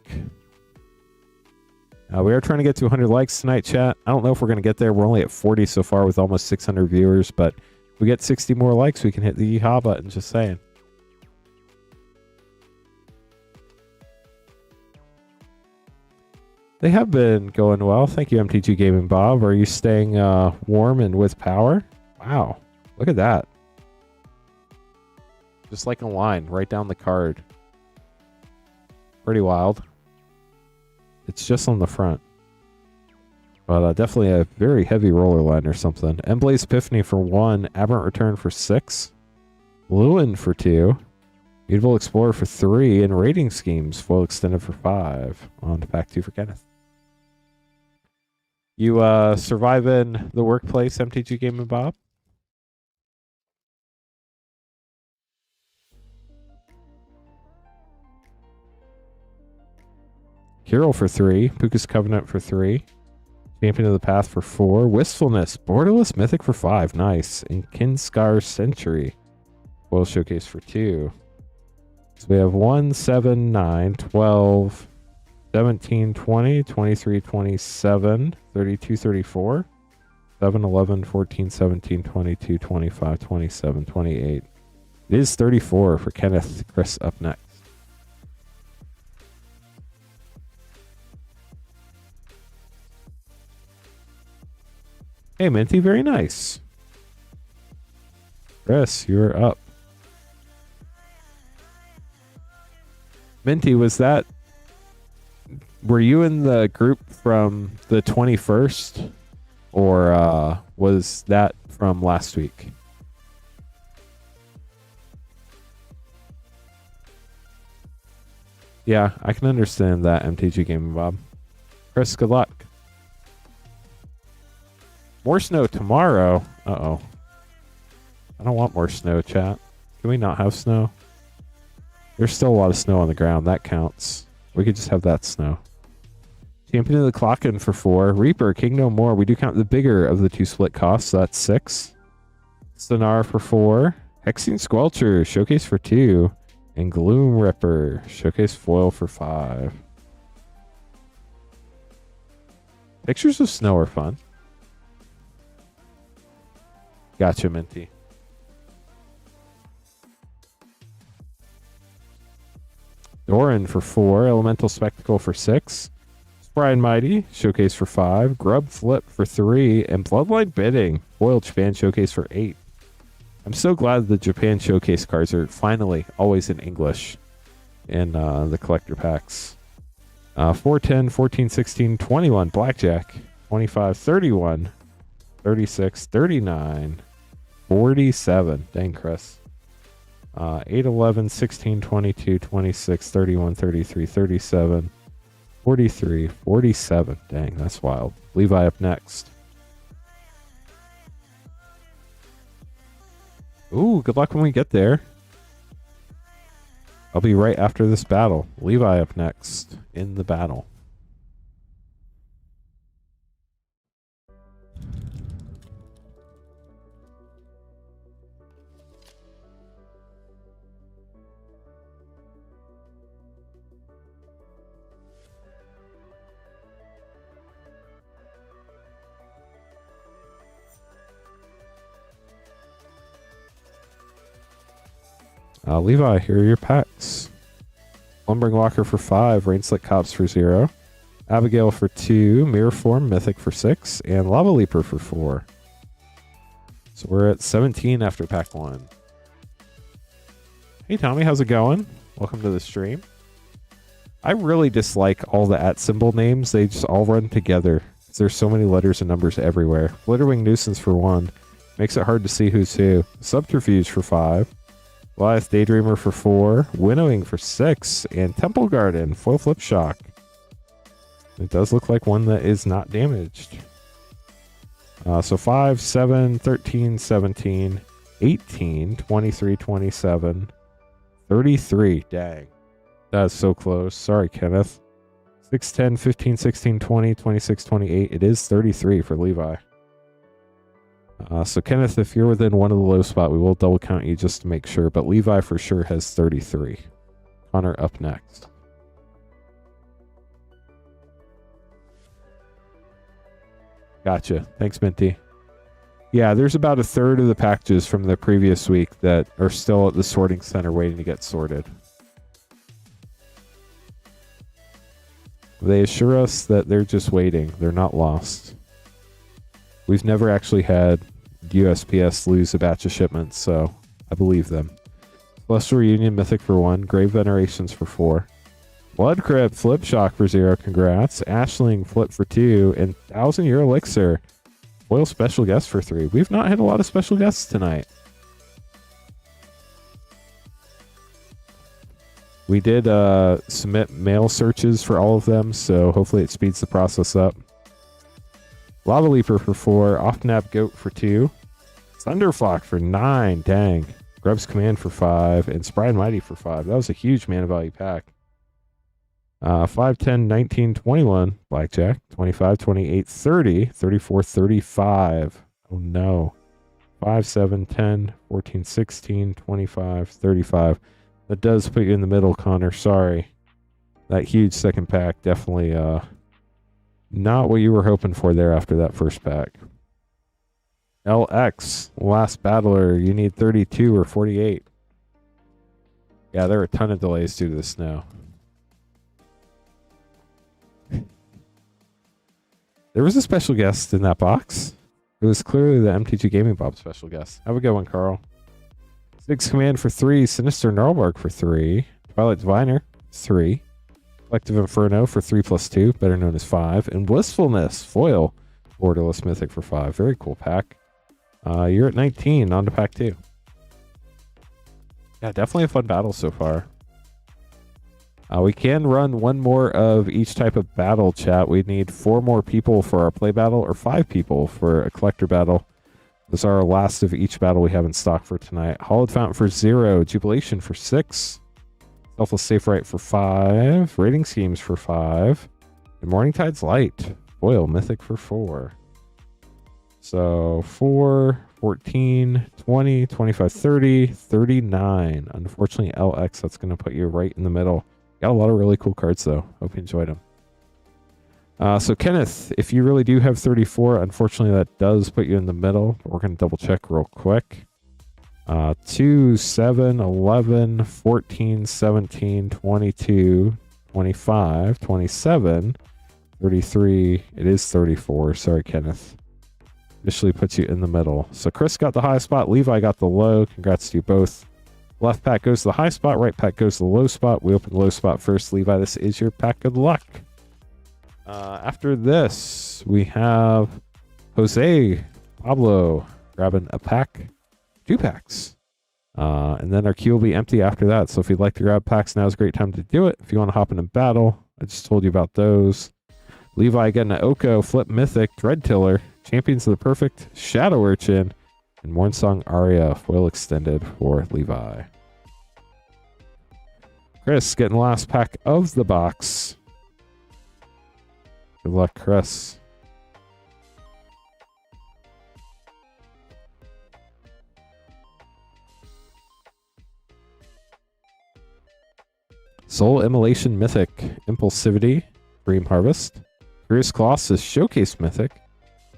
We are trying to get to 100 likes tonight, chat. I don't know if we're going to get there. We're only at 40 so far with almost 600 viewers, but if we get 60 more likes, we can hit the yeehaw button, just saying. They have been going well. Thank you, MTG Gaming Bob. Are you staying warm and with power? Wow, look at that. Just like a line right down the card. Pretty wild. It's just on the front. But definitely a very heavy roller line or something. Emblaze Epiphany for 1. Aberrant Return for 6. Lewin for 2. Beautiful Explorer for 3. And Rating Schemes foil extended for 5. On to pack 2 for Kenneth. You surviving the workplace, MTG Gaming Bob? Hero for 3. Puka's Covenant for 3. Champion of the Path for 4. Wistfulness. Borderless Mythic for 5. Nice. And Kinscar Century. Foil Showcase for 2. So we have 1, 7, 9, 12, 17, 20, 23, 27, 32, 34, 7, 11, 14, 17, 22, 25, 27, 28. It is 34 for Kenneth. Chris up next. Hey, Minty, very nice. Chris, you're up. Minty, were you in the group from the 21st? Or was that from last week? Yeah, I can understand that, MTG Gaming Bob. Chris, good luck. More snow tomorrow. Uh-oh. I don't want more snow, chat. Can we not have snow? There's still a lot of snow on the ground. That counts. We could just have that snow. Champion of the Clock-In for 4. Reaper, King No More. We do count the bigger of the 2 split costs, so that's 6. Sonar for 4. Hexing Squelcher, Showcase for 2. And Gloom Ripper, Showcase Foil for 5. Pictures of snow are fun. Gotcha, Minty. Doran for 4. Elemental Spectacle for 6. Spry and Mighty, Showcase for 5. Grub Flip for 3. And Bloodline Bidding, Foil Japan Showcase for 8. I'm so glad the Japan Showcase cards are finally always in English in the collector packs. 4, 10, 14, 16, 21, Blackjack. 25, 31, 36, 39, 47. Dang, Chris. 8, 11, 16, 22, 26, 31, 33, 37, 43, 47. Dang, that's wild. Levi up next. Ooh, good luck when we get there. I'll be right after this battle. Levi up next in the battle. Levi, here are your packs. Lumbering Walker for 5, Rainslick Cops for 0, Abigail for 2, Mirror Form Mythic for 6, and Lava Leaper for 4. So we're at 17 after pack 1. Hey Tommy, how's it going? Welcome to the stream. I really dislike all the @ symbol names. They just all run together. There's so many letters and numbers everywhere. Flitterwing Nuisance for 1. Makes it hard to see who's who. Subterfuge for 5. Goliath Daydreamer for 4, Winnowing for 6, and Temple Garden, Foil Flip Shock. It does look like one that is not damaged. So 5, 7, 13, 17, 18, 23, 27, 33. Dang. That's so close. Sorry, Kenneth. 6, 10, 15, 16, 20, 26, 28. It is 33 for Levi. So Kenneth, if you're within one of the low spot, we will double count you just to make sure. But Levi for sure has 33. Connor up next. Gotcha. Thanks, Minty. Yeah, there's about a third of the packages from the previous week that are still at the sorting center waiting to get sorted. They assure us that they're just waiting. They're not lost. We've never actually had USPS lose a batch of shipments, so I believe them. Celestial Reunion Mythic for 1, Grave Venerations for 4, Blood Crypt Flip Shock for 0, congrats, Ashling Flip for 2, and 1,000 Year Elixir Foil Special Guest for 3. We've not had a lot of special guests tonight. We did submit mail searches for all of them, so hopefully it speeds the process up. Lava Leaper for 4, Offnap Goat for 2, Thunderflock for 9, dang, Grub's Command for 5, and Spry and Mighty for 5. That was a huge mana value pack. 5, 10, 19, 21, Blackjack, 25, 28, 30, 34, 35. Oh no. 5, 7, 10, 14, 16, 25, 35. That does put you in the middle, Connor. Sorry. That huge second pack definitely not what you were hoping for there after that first pack. LX, Last Battler, you need 32 or 48. Yeah, there are a ton of delays due to the snow. There was a special guest in that box. It was clearly the MTG Gaming Bob special guest. Have a good one, Carl. Six Command for 3, Sinister Gnarlbark for 3, Twilight Diviner, 3. Collective Inferno for 3+2, better known as 5. And Blissfulness, foil, borderless mythic for 5. Very cool pack. You're at 19, on to pack 2. Yeah, definitely a fun battle so far. We can run one more of each type of battle, chat. We need 4 more people for our play battle or 5 people for a collector battle. Those are our last of each battle we have in stock for tonight. Hollowed Fountain for 0. Jubilation for 6. Selfless Safe Right for 5. Rating Schemes for 5. And Morningtide's Light. Foil Mythic for 4. So 4, 14, 20, 25, 30, 39. Unfortunately, LX, that's going to put you right in the middle. Got a lot of really cool cards, though. Hope you enjoyed them. So, Kenneth, if you really do have 34, unfortunately, that does put you in the middle. We're going to double check real quick. 2, 7, 11, 14, 17, 22, 25, 27, 33. It is 34. Sorry, Kenneth. Officially puts you in the middle. So, Chris got the high spot. Levi got the low. Congrats to you both. Left pack goes to the high spot. Right pack goes to the low spot. We open the low spot first. Levi, this is your pack. Good luck. After this, we have Jose Pablo grabbing a pack. 2 packs. And then our queue will be empty after that. So if you'd like to grab packs, now is a great time to do it. If you want to hop in a battle, I just told you about those. Levi getting an Oko, Flip Mythic, Dread Tiller, Champions of the Perfect, Shadow Urchin, and Mornsong Aria, foil extended for Levi. Chris getting the last pack of the box. Good luck, Chris. Soul Immolation Mythic, Impulsivity, Dream Harvest, Curious Colossus Showcase Mythic,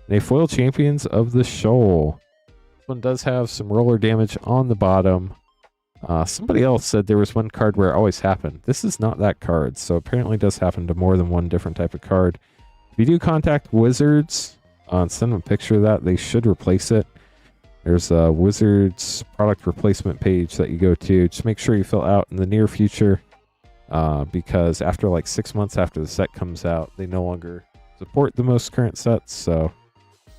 and a foil Champions of the Shoal. This one does have some roller damage on the bottom. Somebody else said there was one card where it always happened. This is not that card, so apparently it does happen to more than one different type of card. If you do contact Wizards, and send them a picture of that, they should replace it. There's a Wizards product replacement page that you go to. Just make sure you fill out in the near future, because after like 6 months after the set comes out, they no longer support the most current sets, so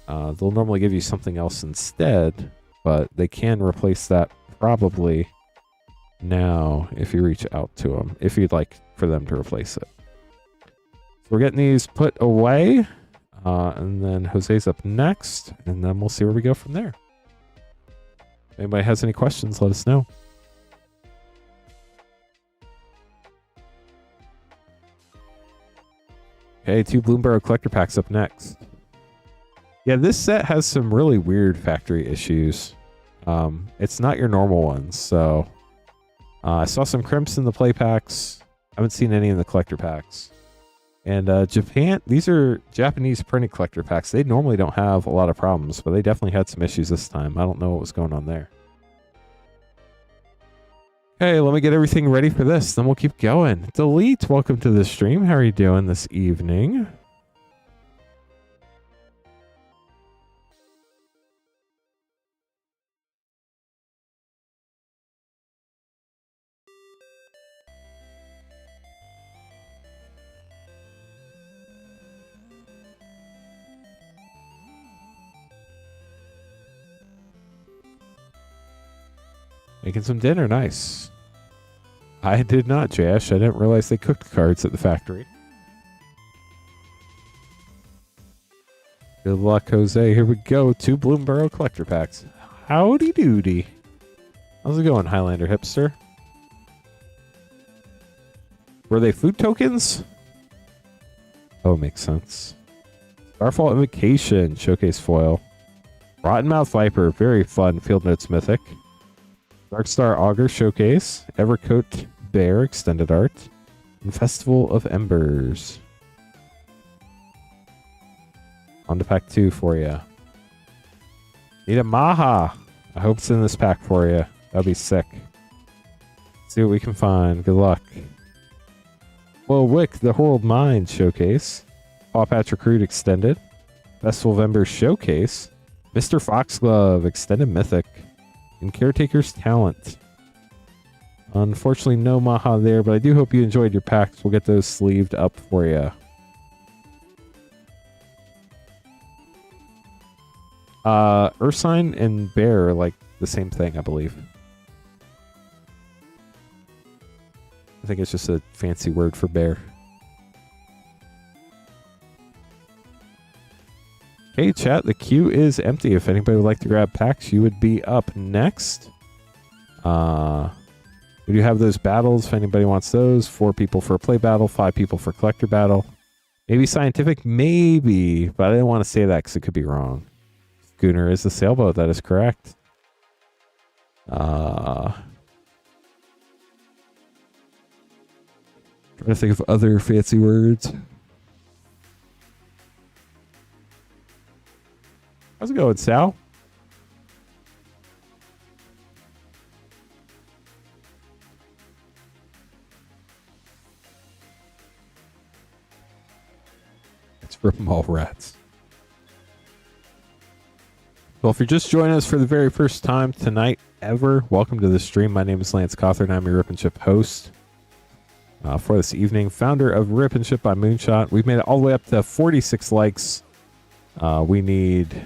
they'll normally give you something else instead, but they can replace that probably now if you reach out to them, if you'd like for them to replace it. So we're getting these put away, and then Jose's up next, and then we'll see where we go from there. If anybody has any questions, let us know. Okay, 2 Bloomburrow collector packs up next. Yeah, this set has some really weird factory issues. It's not your normal ones, so I saw some crimps in the play packs. I haven't seen any in the collector packs. And Japan, these are Japanese printed collector packs. They normally don't have a lot of problems, but they definitely had some issues this time. I don't know what was going on there. Okay, let me get everything ready for this, then we'll keep going. Delete, welcome to the stream. How are you doing this evening? Making some dinner, nice. I did not, Jash. I didn't realize they cooked cards at the factory. Good luck, Jose. Here we go. 2 Bloomburrow collector packs. Howdy doody. How's it going, Highlander hipster? Were they food tokens? Oh, makes sense. Starfall Invocation, Showcase Foil. Rottenmouth Viper, very fun Field Notes Mythic. Darkstar Augur Showcase, Evercoat Bear Extended Art, and Festival of Embers. On to pack 2 for you. Need a Maha. I hope it's in this pack for you. That'd be sick. See what we can find. Good luck. Well, Wick, the Horrled Mind Showcase, Paw Patch Recruit Extended, Festival of Embers Showcase, Mr. Foxglove Extended Mythic, and Caretaker's Talent. Unfortunately, no Maha there, but I do hope you enjoyed your packs. We'll get those sleeved up for you. Ursine and Bear are like the same thing, I believe. I think it's just a fancy word for bear. Hey, chat, the queue is empty. If anybody would like to grab packs, you would be up next. We do have those battles if anybody wants those. 4 people for a play battle, 5 people for collector battle. Maybe scientific, maybe, but I didn't want to say that because it could be wrong. Schooner is the sailboat, that is correct. Trying to think of other fancy words. How's it going, Sal? It's for mall rats. Well, if you're just joining us for the very first time tonight ever, welcome to the stream. My name is Lance Cawthorn. I'm your Rip and Ship host for this evening. Founder of Rip and Ship by Moonshot. We've made it all the way up to 46 likes. We need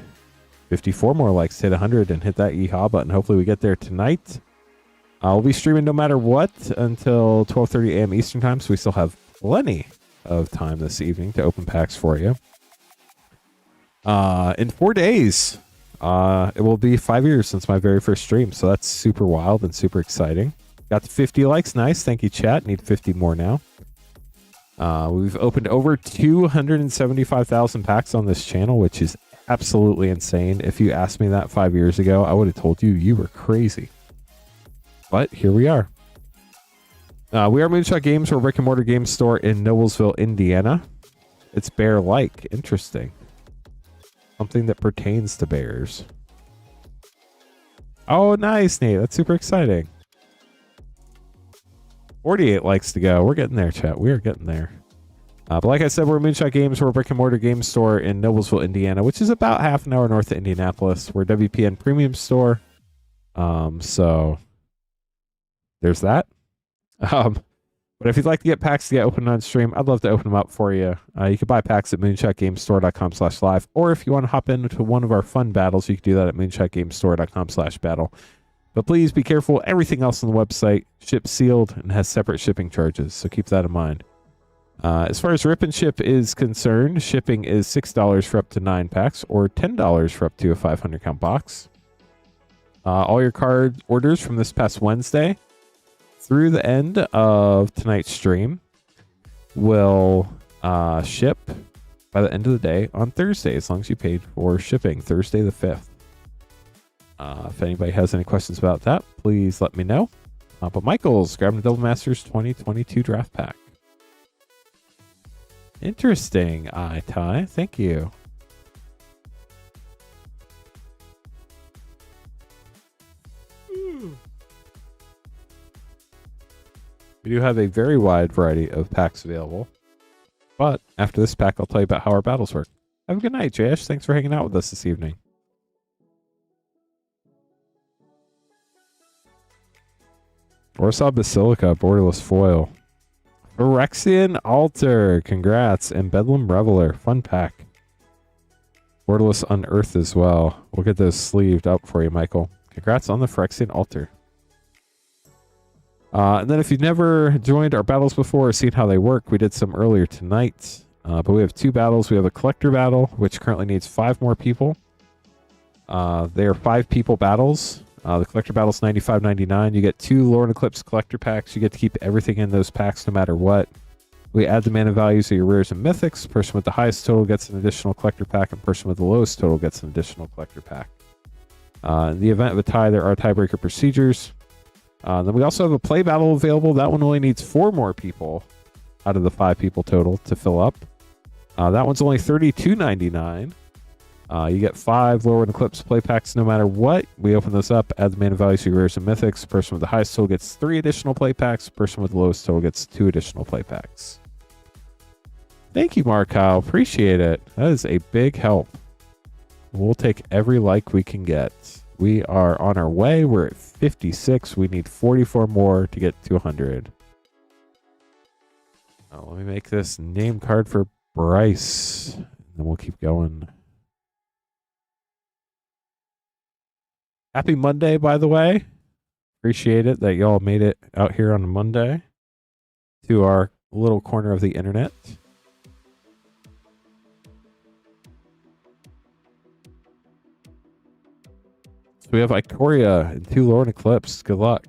54 more likes to hit 100 and hit that yeehaw button. Hopefully we get there tonight. We'll be streaming no matter what until 12:30 a.m. Eastern time, so we still have plenty of time this evening to open packs for you. In 4 days, it will be 5 years since my very first stream, so that's super wild and super exciting. Got to 50 likes. Nice. Thank you, chat. Need 50 more now. We've opened over 275,000 packs on this channel, which is absolutely insane. If you asked me that 5 years ago, I would have told you you were crazy. But here we are. We are Moonshot Games. We're a brick-and-mortar game store in Noblesville, Indiana. It's bear-like. Interesting. Something that pertains to bears. Oh, nice, Nate. That's super exciting. 48 likes to go. We're getting there, chat. We are getting there. But like I said, we're Moonshot Games. We're a brick-and-mortar game store in Noblesville, Indiana, which is about half an hour north of Indianapolis. We're a WPN premium store. So there's that. But if you'd like to get packs to get open on stream, I'd love to open them up for you. You can buy packs at moonshotgamestore.com/live, or if you want to hop into one of our fun battles, you can do that at moonshotgamestore.com/battle. But please be careful. Everything else on the website ships sealed and has separate shipping charges, so keep that in mind. As far as Rip and Ship is concerned, shipping is $6 for up to 9 packs, or $10 for up to a 500 count box. All your card orders from this past Wednesday through the end of tonight's stream will ship by the end of the day on Thursday, as long as you paid for shipping Thursday the 5th. If anybody has any questions about that, please let me know. But Michael's grabbing the Double Masters 2022 draft pack. Interesting, Ty. Thank you. We do have a very wide variety of packs available. But after this pack, I'll tell you about how our battles work. Have a good night, Jayesh. Thanks for hanging out with us this evening. Warsaw Basilica, borderless foil. Phyrexian Altar, congrats. And Bedlam Reveler, fun pack. Borderless Unearth as well. We'll get those sleeved up for you, Michael. Congrats on the Phyrexian Altar. And then if you've never joined our battles before or seen how they work, we did some earlier tonight. But we have 2 battles. We have a collector battle, which currently needs 5 more people. They are 5-people battles. The collector battle is $95.99. You get 2 Lorwyn Eclipse collector packs. You get to keep everything in those packs no matter what. We add the mana values of your rares and mythics. Person with the highest total gets an additional collector pack, and person with the lowest total gets an additional collector pack. In the event of a tie, there are tiebreaker procedures. Then we also have a play battle available. That one only needs 4 more people out of the 5 people total to fill up. That one's only $32.99. You get 5 Lorwyn Eclipse play packs no matter what. We open those up, add the mana values to your rares and mythics. Person with the highest total gets 3 additional play packs. Person with the lowest total gets 2 additional play packs. Thank you, Mark Kyle. Appreciate it. That is a big help. We'll take every like we can get. We are on our way. We're at 56. We need 44 more to get to 100. Let me make this name card for Bryce. And then we'll keep going. Happy Monday, by the way. Appreciate it that y'all made it out here on a Monday to our little corner of the internet. So we have Icoria and 2 Lorwyn Eclipse. Good luck.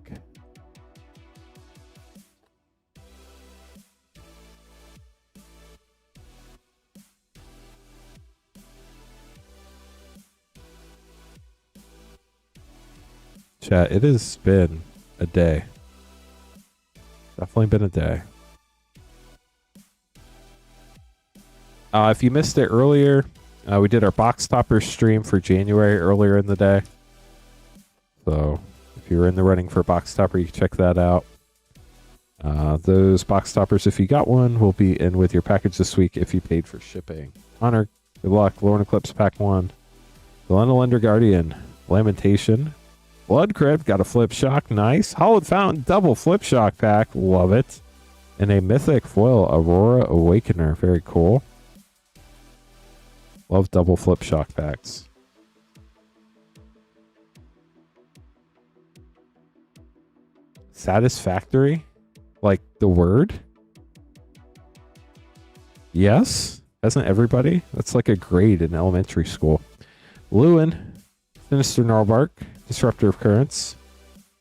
Chat, it has been a day. Definitely been a day. If you missed it earlier, we did our box topper stream for January earlier in the day. So if you're in the running for box topper, you can check that out. Those box toppers, if you got one, will be in with your package this week if you paid for shipping. Honor, good luck. Lorwyn Eclipse Pack 1. Galena Lender Guardian. Lamentation. Blood Crypt, got a Flip Shock. Nice. Hollowed Fountain, double Flip Shock pack. Love it. And a Mythic Foil, Aurora Awakener. Very cool. Love double Flip Shock packs. Satisfactory? Like the word? Yes? Hasn't everybody? That's like a grade in elementary school. Lewin, Sinister Gnarlbark, Disruptor of Currents,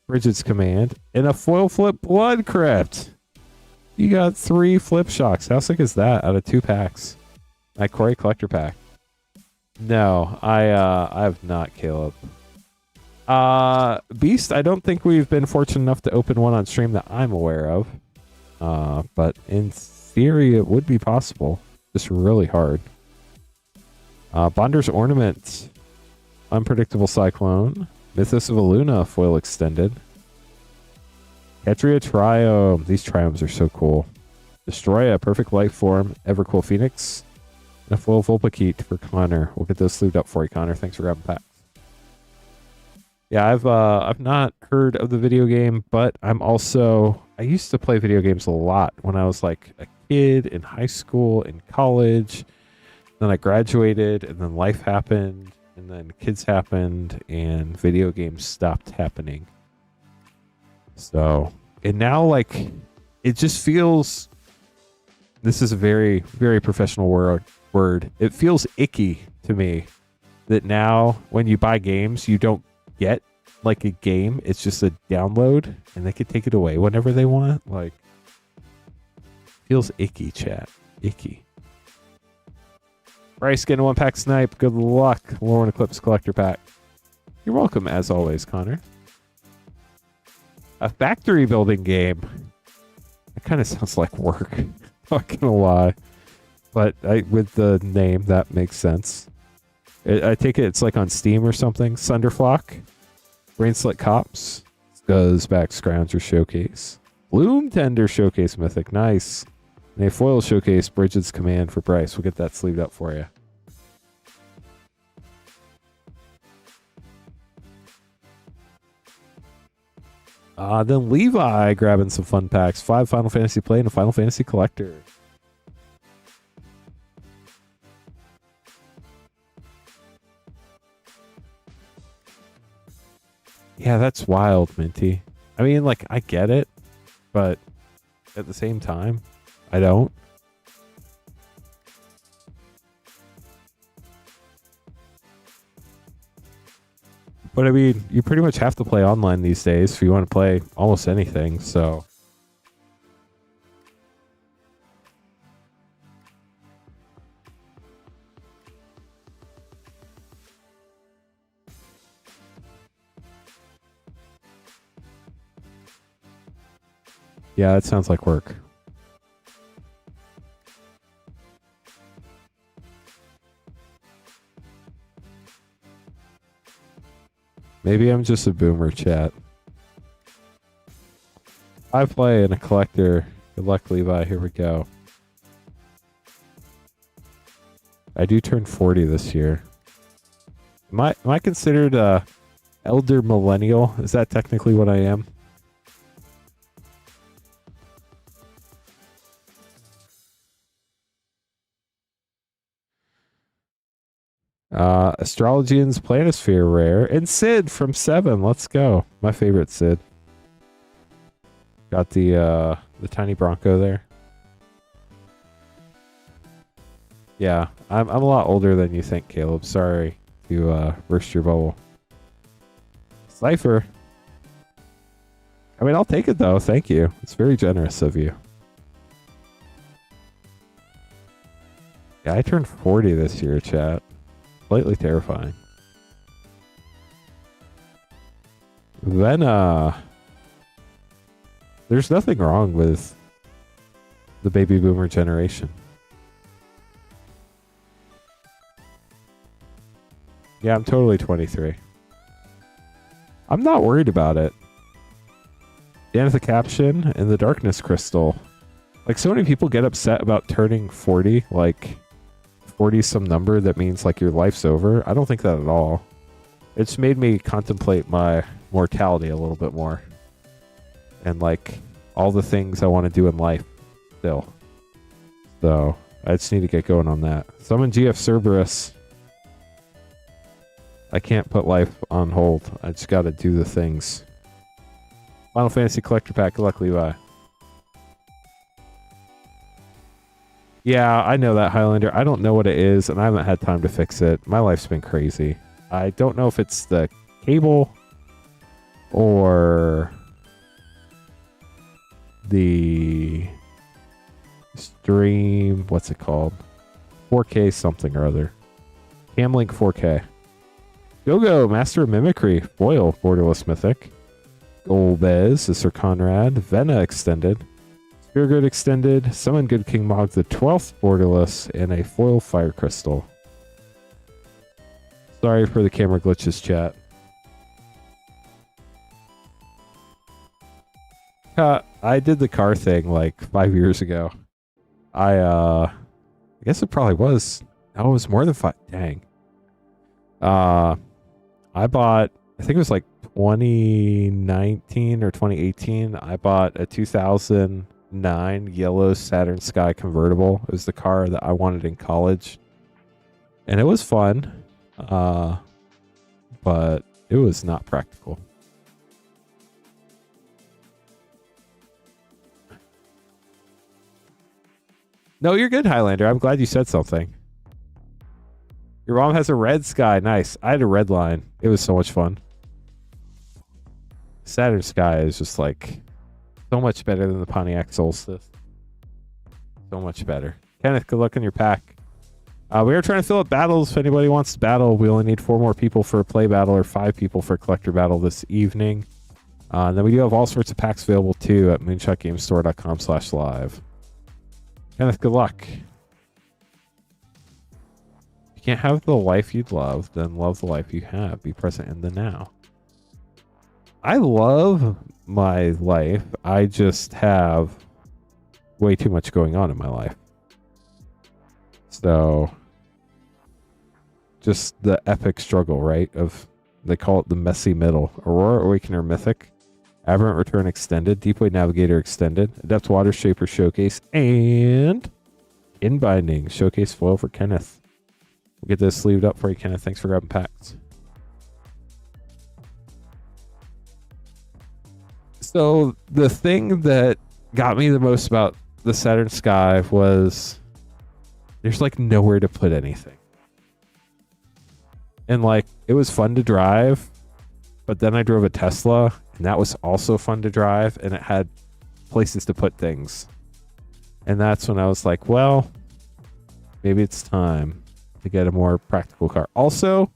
Bridget's Command, and a foil flip Blood Crypt. You got 3 Flip Shocks. How sick is that out of 2 packs? Icoria Collector Pack. No, I have not, Caleb. Beast, I don't think we've been fortunate enough to open one on stream that I'm aware of. But in theory, it would be possible. Just really hard. Bonder's Ornament. Unpredictable Cyclone. Mythos of Aluna, foil extended. Ketria Triome. These Triomes are so cool. Destroya, Perfect Life Form. Evercool Phoenix. And a foil Vulpikeet for Connor. We'll get those sleeved up for you, Connor. Thanks for grabbing packs. Yeah, I've not heard of the video game, but I used to play video games a lot when I was like a kid in high school, in college. Then I graduated, and then life happened, and then kids happened, and video games stopped happening. So, and now like it just feels, this is a very, very professional word. It feels icky to me that now when you buy games, you don't get like a game. It's just a download, and they could take it away whenever they want. Like, feels icky, chat. Icky. Bryce getting 1-pack snipe. Good luck. Lorwyn Eclipse Collector Pack. You're welcome, as always, Connor. A factory building game. That kind of sounds like work. Not gonna lie. But with the name, that makes sense. I take it it's like on Steam or something. Sunderflock. Brainslit Cops. Guzzback Scrounger Showcase. Bloom Tender Showcase Mythic. Nice. And a foil showcase Bridget's Command for Bryce. We'll get that sleeved up for you. Then Levi grabbing some fun packs. 5 Final Fantasy Play and a Final Fantasy Collector. Yeah, that's wild, Minty. I mean, like, I get it, but at the same time, I don't. But I mean, you pretty much have to play online these days if you want to play almost anything, so. Yeah, that sounds like work. Maybe I'm just a boomer, chat. I play and a collector. Good luck, Levi. Here we go. I do turn 40 this year. Am I considered Elder millennial. Is that technically what I am? Astrologian's Planisphere rare. And Sid from 7. Let's go. My favorite Sid. Got the tiny Bronco there. Yeah, I'm a lot older than you think, Caleb. Sorry to burst your bubble. Cypher. I mean, I'll take it though. Thank you. It's very generous of you. Yeah, I turned 40 this year, chat. Slightly terrifying. Then, there's nothing wrong with the baby boomer generation. Yeah, I'm totally 23. I'm not worried about it. Dan with the caption and the darkness crystal. Like, so many people get upset about turning 40, like 40 some number that means like your life's over. I don't think that at all. It's made me contemplate my mortality a little bit more. And like all the things I want to do in life still. So I just need to get going on that. Summon GF Cerberus. I can't put life on hold. I just got to do the things. Final Fantasy Collector Pack. Good luck, Levi. Yeah, I know that, Highlander. I don't know what it is, and I haven't had time to fix it. My life's been crazy. I don't know if it's the cable or the stream. What's it called? 4K something or other. Camlink 4K. Go-Go, Master of Mimicry. Foil, Borderless Mythic. Golbez, Sir Conrad. Vena Extended. Spear Good Extended. Summon Good King Mog the 12th Borderless. And a Foil Fire Crystal. Sorry for the camera glitches, chat. I did the car thing like 5 years ago. I guess it probably was. No, it was more than 5. Dang. I bought, I think it was like 2019 or 2018. I bought a 2009 yellow Saturn Sky convertible. It was the car that I wanted in college. And it was fun. But it was not practical. No, you're good, Highlander. I'm glad you said something. Your mom has a red Sky. Nice. I had a red line. It was so much fun. Saturn Sky is just like so much better than the Pontiac Solstice. So much better. Kenneth, good luck in your pack. We are trying to fill up battles. If anybody wants to battle, we only need 4 more people for a play battle or 5 people for a collector battle this evening. And then we do have all sorts of packs available too at moonshotgamestore.com/live. Kenneth, good luck. You can't have the life you'd love, then love the life you have. Be present in the now. I love my life. I just have way too much going on in my life. So, just the epic struggle, right? They call it the messy middle. Aurora Awakener Mythic. Aberrant Return Extended. Deepway Navigator Extended. Adept Water Shaper Showcase. And Inbinding Showcase Foil for Kenneth. We'll get this sleeved up for you, Kenneth. Thanks for grabbing packs. So the thing that got me the most about the Saturn Sky was there's like nowhere to put anything. And like it was fun to drive, but then I drove a Tesla and that was also fun to drive and it had places to put things. And that's when I was like, well, maybe it's time to get a more practical car. Also,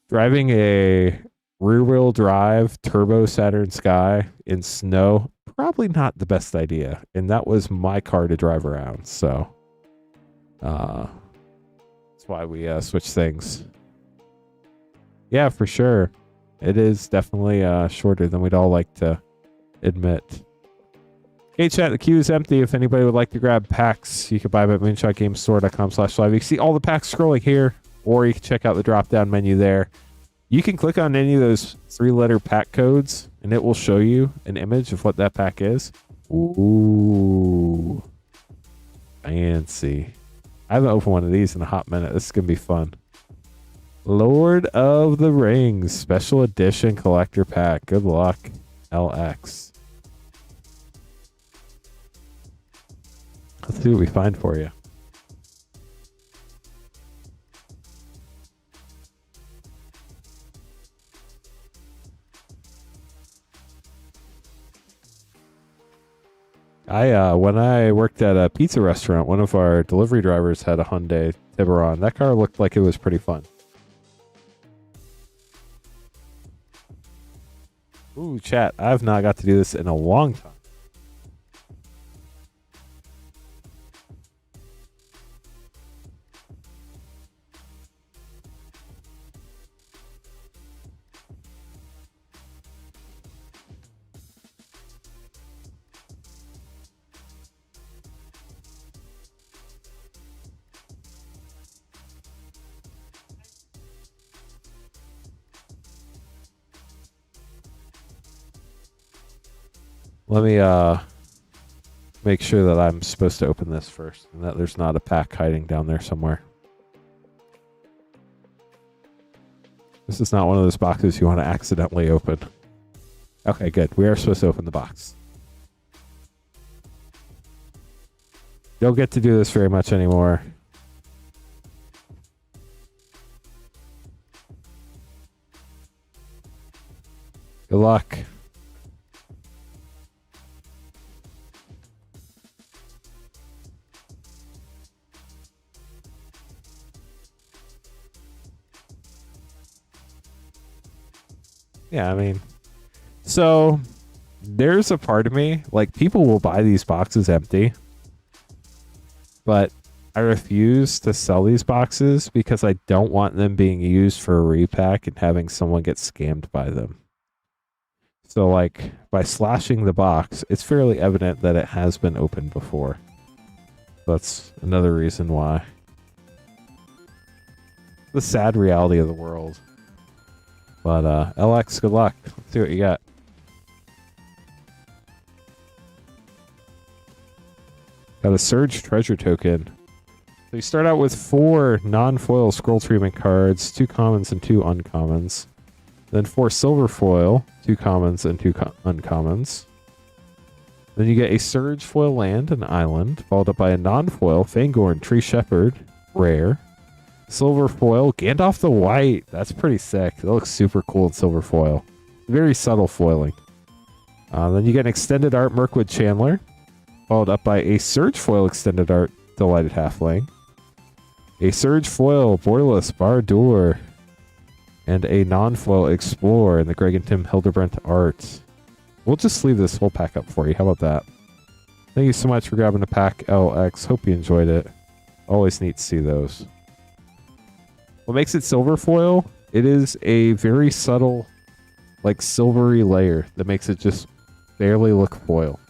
driving a rear-wheel drive turbo Saturn Sky in snow, probably not the best idea. And that was my car to drive around. So that's why we switched things. Yeah, for sure. It is definitely shorter than we'd all like to admit. Hey chat, the queue is empty. If anybody would like to grab packs, you can buy them at moonshotgamestore.com/live. You can see all the packs scrolling here, or you can check out the drop-down menu there. You can click on any of those 3-letter pack codes, and it will show you an image of what that pack is. Ooh. Fancy. I haven't opened one of these in a hot minute. This is going to be fun. Lord of the Rings Special Edition Collector Pack. Good luck, LX. Let's see what we find for you. When I worked at a pizza restaurant, one of our delivery drivers had a Hyundai Tiburon. That car looked like it was pretty fun. Ooh, chat. I've not got to do this in a long time. Let me make sure that I'm supposed to open this first and that there's not a pack hiding down there somewhere. This is not one of those boxes you want to accidentally open. Okay, good. We are supposed to open the box. Don't get to do this very much anymore. Good luck. Yeah, I mean, so there's a part of me, like, people will buy these boxes empty, but I refuse to sell these boxes because I don't want them being used for a repack and having someone get scammed by them. So, like, by slashing the box, it's fairly evident that it has been opened before. That's another reason why. The sad reality of the world. But, LX, good luck. Let's see what you got. Got a Surge Treasure Token. So you start out with 4 non-foil scroll treatment cards, 2 commons and 2 uncommons. Then 4 silver foil, 2 commons and 2 uncommons. Then you get a Surge foil land, an island, followed up by a non-foil Fangorn Tree Shepherd, rare. Silver foil, Gandalf the White. That's pretty sick. That looks super cool in silver foil. Very subtle foiling. Then you get an extended art Mirkwood Chandler, followed up by a Surge foil extended art Delighted Halfling, a Surge foil Borderless Bardur, and a non-foil Explorer in the Greg and Tim Hildebrandt art. We'll just leave this whole pack up for you. How about that? Thank you so much for grabbing the pack, LX. Hope you enjoyed it. Always neat to see those. What makes it silver foil? It is a very subtle, like, silvery layer that makes it just barely look foil.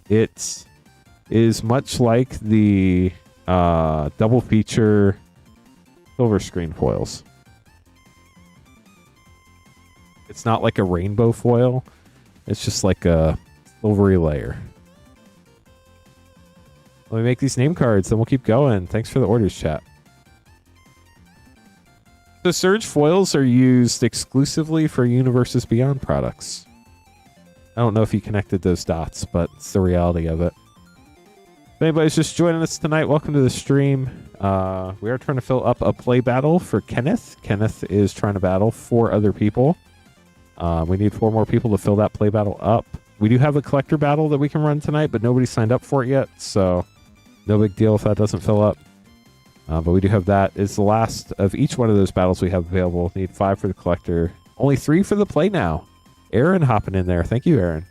It is much like the double feature silver screen foils. It's not like a rainbow foil. It's just like a silvery layer. Let me make these name cards, then we'll keep going. Thanks for the orders, chat. The Surge foils are used exclusively for Universes Beyond products. I don't know if you connected those dots, but it's the reality of it. If anybody's just joining us tonight, welcome to the stream. We are trying to fill up a play battle for Kenneth. Kenneth is trying to battle 4 other people. We need 4 more people to fill that play battle up. We do have a collector battle that we can run tonight, but nobody signed up for it yet, so no big deal if that doesn't fill up. But we do have that. It's the last of each one of those battles we have available. Need 5 for the collector. Only 3 for the play now. Aaron hopping in there. Thank you, Aaron.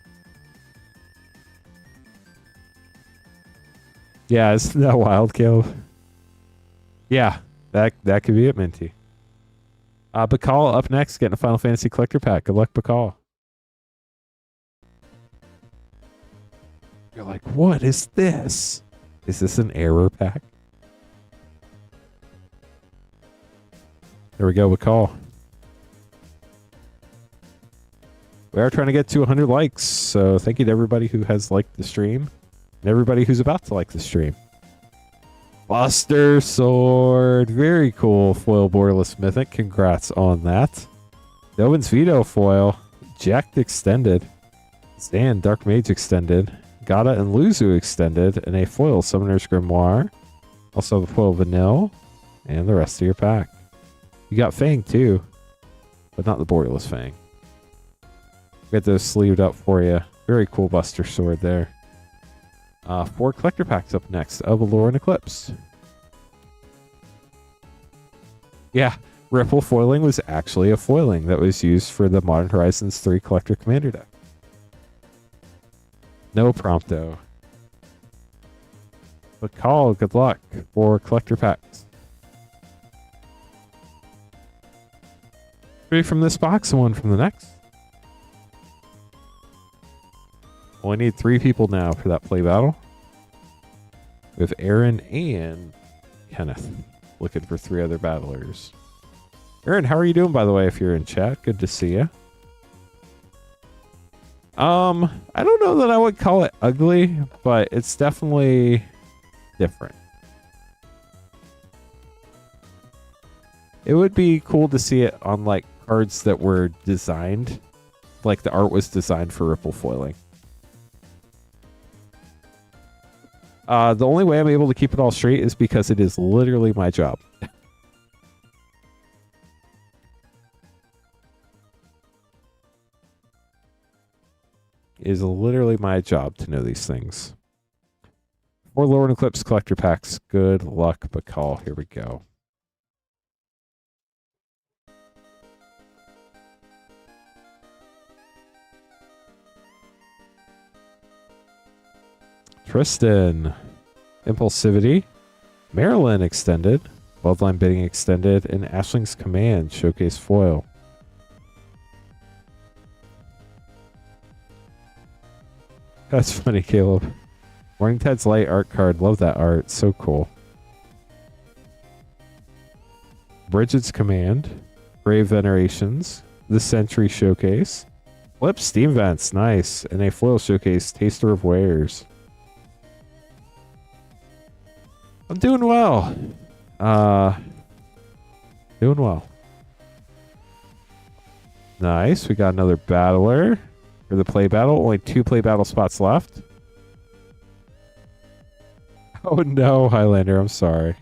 Yeah, isn't that wild, Caleb? Yeah, that could be it, Minty. Bakal up next, getting a Final Fantasy collector pack. Good luck, Bakal. You're like, what is this? Is this an error pack? There we go, we call. We are trying to get to 100 likes, so thank you to everybody who has liked the stream and everybody who's about to like the stream. Buster Sword, very cool foil borderless mythic. Congrats on that. Dovin's Veto foil, Jacked extended, Zan Dark Mage extended, Gata and Luzu extended, and a foil Summoner's Grimoire. Also the foil Vanille, and the rest of your pack. You got Fang too, but not the borderless Fang. Get those sleeved up for you. Very cool Buster Sword there. 4 collector packs up next of Lorwyn Eclipse. Yeah, Ripple foiling was actually a foiling that was used for the Modern Horizons 3 collector commander deck. No prompto. But call, good luck for collector packs. 3 from this box and 1 from the next. Only need 3 people now for that play battle. We have Aaron and Kenneth looking for 3 other battlers. Aaron, how are you doing, by the way, if you're in chat? Good to see you. I don't know that I would call it ugly, but it's definitely different. It would be cool to see it on like cards that were designed, like the art was designed for Ripple foiling. The only way I'm able to keep it all straight is because it is literally my job. It is literally my job to know these things. 4 Lorwyn Eclipse collector packs. Good luck, Bacall. Here we go. Tristan, Impulsivity, Marilyn extended, Bloodline Bidding extended, and Ashling's Command showcase foil. That's funny, Caleb. Morning Tide's Light art card. Love that art. So cool. Bridget's Command, Brave Venerations, The Century Showcase, Flip Steam Vents. Nice. And a foil showcase, Taster of Wares. I'm doing well. Doing well. Nice. We got another battler for the play battle. Only 2 play battle spots left. Oh no, Highlander. I'm sorry.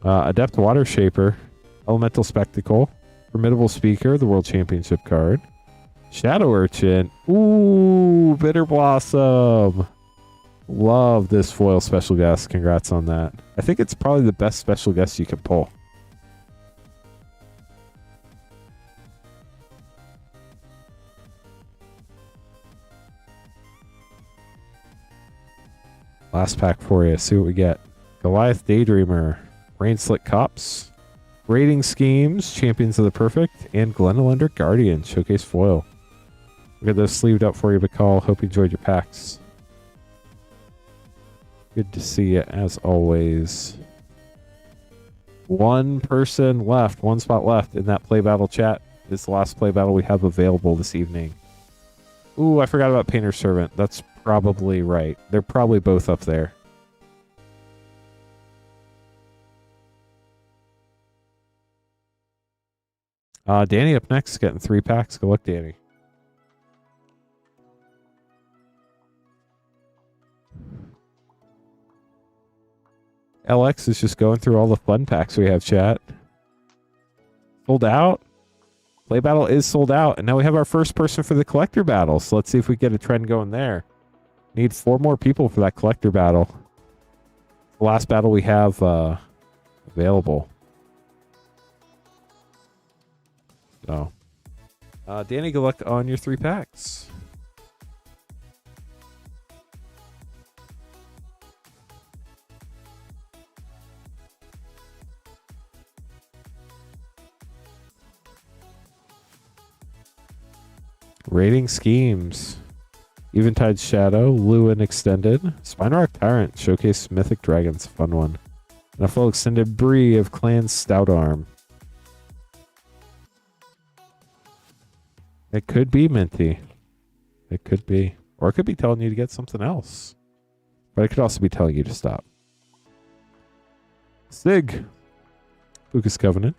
Adept Water Shaper, Elemental Spectacle, Formidable Speaker, the World Championship card, Shadow Urchin. Ooh, Bitter Blossom. Love this foil special guest. Congrats on that. I think it's probably the best special guest you can pull. Last pack for you. See what we get. Goliath Daydreamer, Rain Slick Cops, Rating Schemes, Champions of the Perfect, and Glenelender Guardian showcase foil. We'll get those sleeved up for you, Bacall. Hope you enjoyed your packs. Good to see you as always. 1 person left, 1 spot left in that play battle chat. This is the last play battle we have available this evening. Ooh, I forgot about Painter Servant. That's probably right. They're probably both up there. Danny up next, getting 3 packs. Good luck, Danny. LX is just going through all the fun packs we have, chat. Sold out. Play battle is sold out. And now we have our first person for the collector battle. So let's see if we get a trend going there. Need 4 more people for that collector battle. The last battle we have available. So, Danny, good luck on your 3 packs. Rating Schemes, Eventide Shadow, Lewin Extended, Spinerock Tyrant, Showcase Mythic Dragons, fun one. And a full extended Bree of Clan Stout Arm. It could be Minty. It could be. Or it could be telling you to get something else. But it could also be telling you to stop. Sig. Lucas Covenant.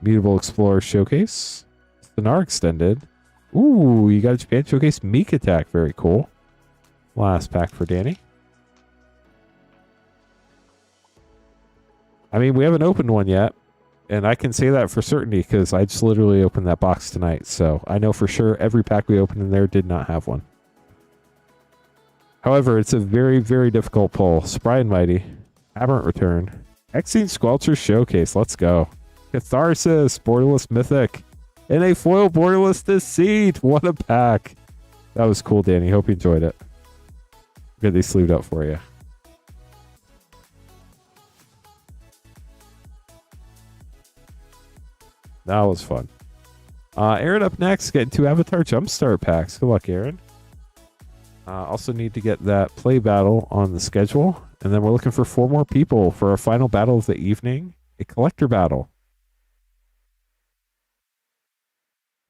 Mutable Explorer Showcase. Sonar Extended. Ooh, you got a Japan Showcase Meek Attack. Very cool. Last pack for Danny. I mean, we haven't opened one yet. And I can say that for certainty because I just literally opened that box tonight. So I know for sure every pack we opened in there did not have one. However, it's a very, very difficult pull. Spry and Mighty. Aberrant Return. Exene Squelcher Showcase. Let's go. Catharsis. Borderless Mythic. And a foil Borderless Deceit. What a pack. That was cool, Danny. Hope you enjoyed it. Get these sleeved up for you. That was fun. Aaron up next, getting 2 Avatar Jumpstart packs. Good luck, Aaron. Also need to get that play battle on the schedule. And then we're looking for 4 more people for our final battle of the evening. A collector battle.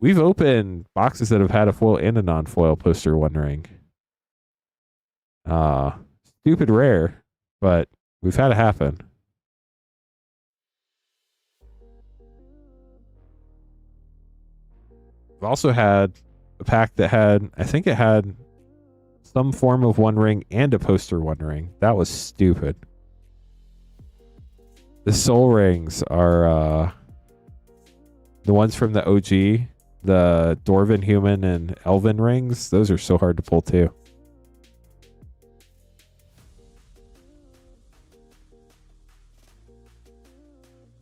We've opened boxes that have had a foil and a non-foil poster One Ring. Stupid rare, but we've had it happen. We've also had a pack that had, I think it had some form of One Ring and a poster One Ring. That was stupid. The Soul Rings are the ones from the OG, the Dwarven Human and Elven rings. Those are so hard to pull too.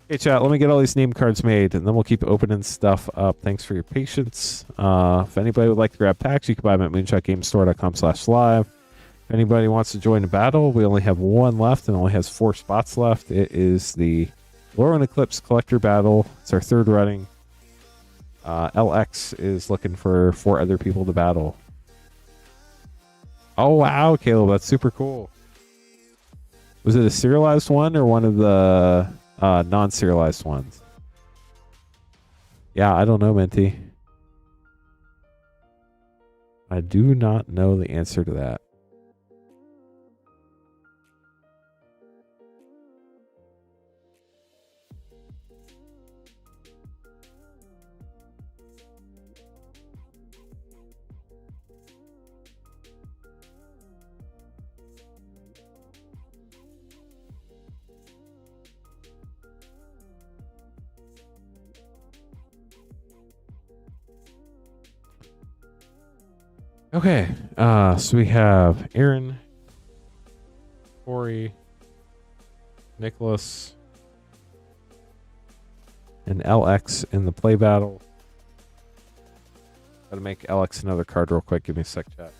Okay, chat, let me get all these name cards made, and then we'll keep opening stuff up. Thanks for your patience. If anybody would like to grab packs, you can buy them at moonshotgamestore.com/live. If anybody wants to join a battle, we only have 1 left and only has 4 spots left. It is the Lorwyn Eclipse Collector Battle. It's our 3rd running. LX is looking for 4 other people to battle. Oh, wow, Caleb, that's super cool. Was it a serialized one or one of the non-serialized ones? Yeah, I don't know, Minty. I do not know the answer to that. Okay, so we have Aaron, Corey, Nicholas, and LX in the play battle. Gotta make LX another card real quick. Give me a sec, chat.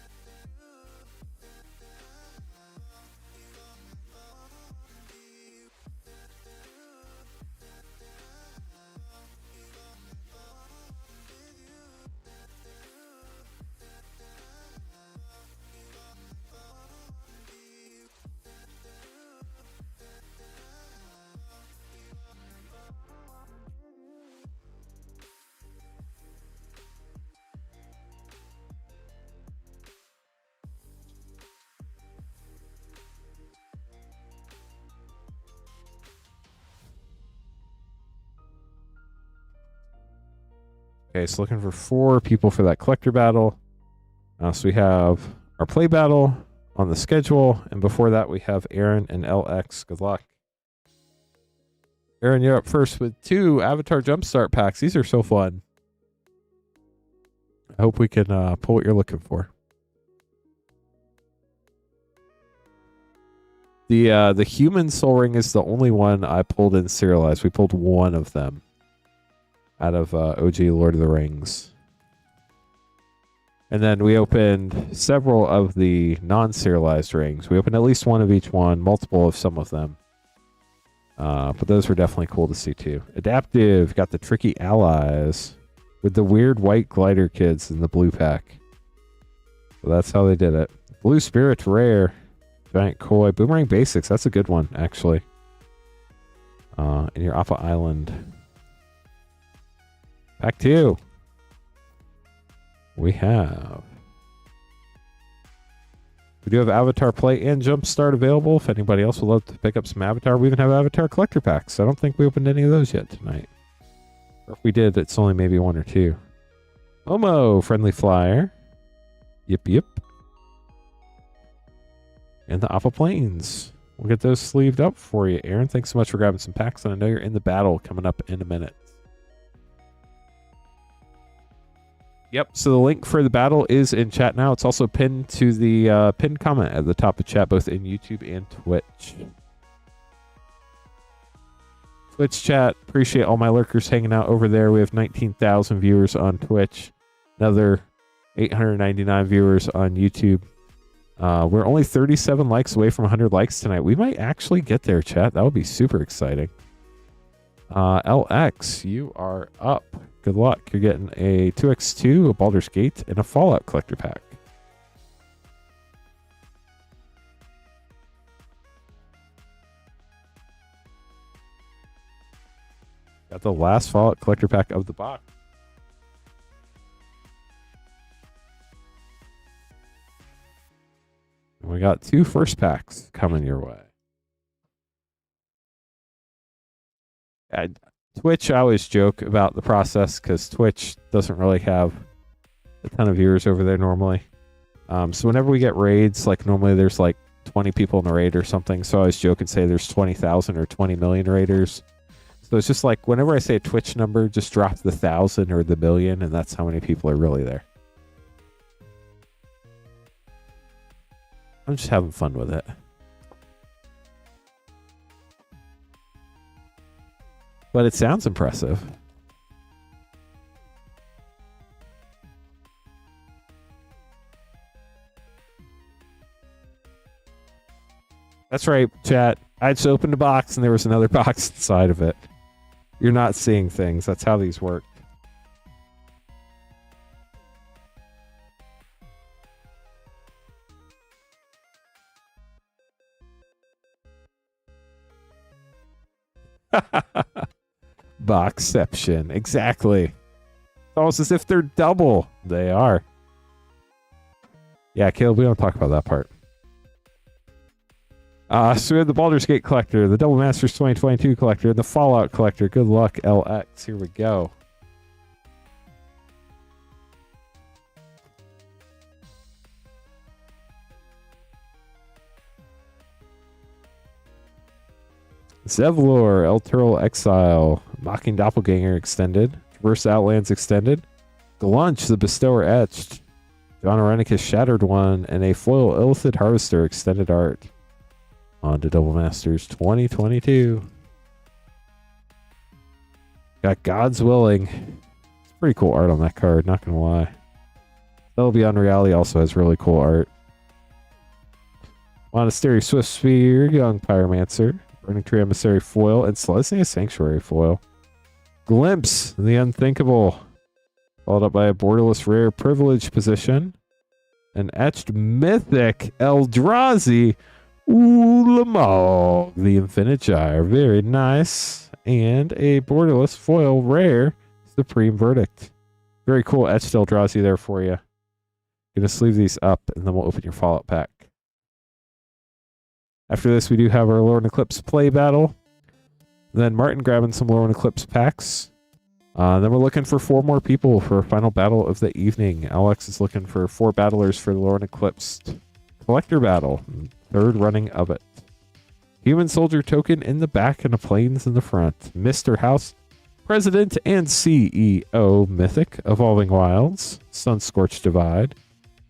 Okay, so looking for 4 people for that collector battle. So we have our play battle on the schedule, and before that we have Aaron and LX. Good luck. Aaron, you're up first with 2 Avatar Jumpstart packs. These are so fun. I hope we can pull what you're looking for. The human Soul Ring is the only one I pulled in serialized. We pulled 1 of them out of OG Lord of the Rings. And then we opened several of the non-serialized rings. We opened at least 1 of each one, multiple of some of them. But those were definitely cool to see too. Adaptive got the Tricky Allies with the weird white glider kids in the blue pack. So that's how they did it. Blue Spirit rare. Giant Koi. Boomerang Basics. That's a good one, actually. in your Appa Island. Pack 2. We do have Avatar Play and Jumpstart available. If anybody else would love to pick up some Avatar, we even have Avatar Collector Packs. I don't think we opened any of those yet tonight. Or if we did, it's only maybe 1 or 2. Momo, Friendly Flyer. Yep. And the Appa Plains. We'll get those sleeved up for you, Aaron. Thanks so much for grabbing some packs, and I know you're in the battle coming up in a minute. Yep, so the link for the battle is in chat now. It's also pinned to the pinned comment at the top of chat, both in YouTube and Twitch. Twitch chat, appreciate all my lurkers hanging out over there. We have 19,000 viewers on Twitch, another 899 viewers on YouTube. We're only 37 likes away from 100 likes tonight. We might actually get there, chat. That would be super exciting. LX, you are up. Good luck. You're getting a 2x2, a Baldur's Gate, and a Fallout collector pack. Got the last Fallout collector pack of the box. And we got 2 first packs coming your way. Twitch, I always joke about the process because Twitch doesn't really have a ton of viewers over there normally. So whenever we get raids, like normally there's like 20 people in the raid or something. So I always joke and say there's 20,000 or 20 million raiders. So it's just like whenever I say a Twitch number, just drop the 1,000 or the million, and that's how many people are really there. I'm just having fun with it. But it sounds impressive. That's right, chat. I just opened a box and there was another box inside of it. You're not seeing things. That's how these work. Boxception. Exactly. It's almost as if they're double. They are. Yeah, Caleb, we don't talk about that part. So we have the Baldur's Gate Collector, the Double Masters 2022 Collector, and the Fallout Collector. Good luck, LX. Here we go. Zevlor, Elturel Exile, Mocking Doppelganger Extended, Traverse Outlands Extended, Glunch, the Bestower Etched, John Arenicus Shattered One, and a Foil Illithid Harvester Extended Art. On to Double Masters 2022. Got God's Willing. It's pretty cool art on that card, not gonna lie. That'll Beyond Reality also has really cool art. Monastery Swift Spear, Young Pyromancer, Burning Tree Emissary Foil, and Celestia Sanctuary Foil. Glimpse, the Unthinkable. Followed up by a Borderless Rare Privilege Position. An Etched Mythic Eldrazi Ulamog, the Infinite Gyre. Very nice. And a Borderless Foil Rare Supreme Verdict. Very cool Etched Eldrazi there for you. Gonna sleeve these up and then we'll open your Fallout pack. After this, we do have our Lorwyn Eclipse play battle. Then Martin grabbing some Lorwyn Eclipse packs. Then we're looking for 4 more people for our final battle of the evening. Alex is looking for 4 battlers for the Lorwyn Eclipse collector battle. 3rd running of it. Human Soldier token in the back and a Plains in the front. Mr. House, President and CEO Mythic, Evolving Wilds, Sunscorched Divide,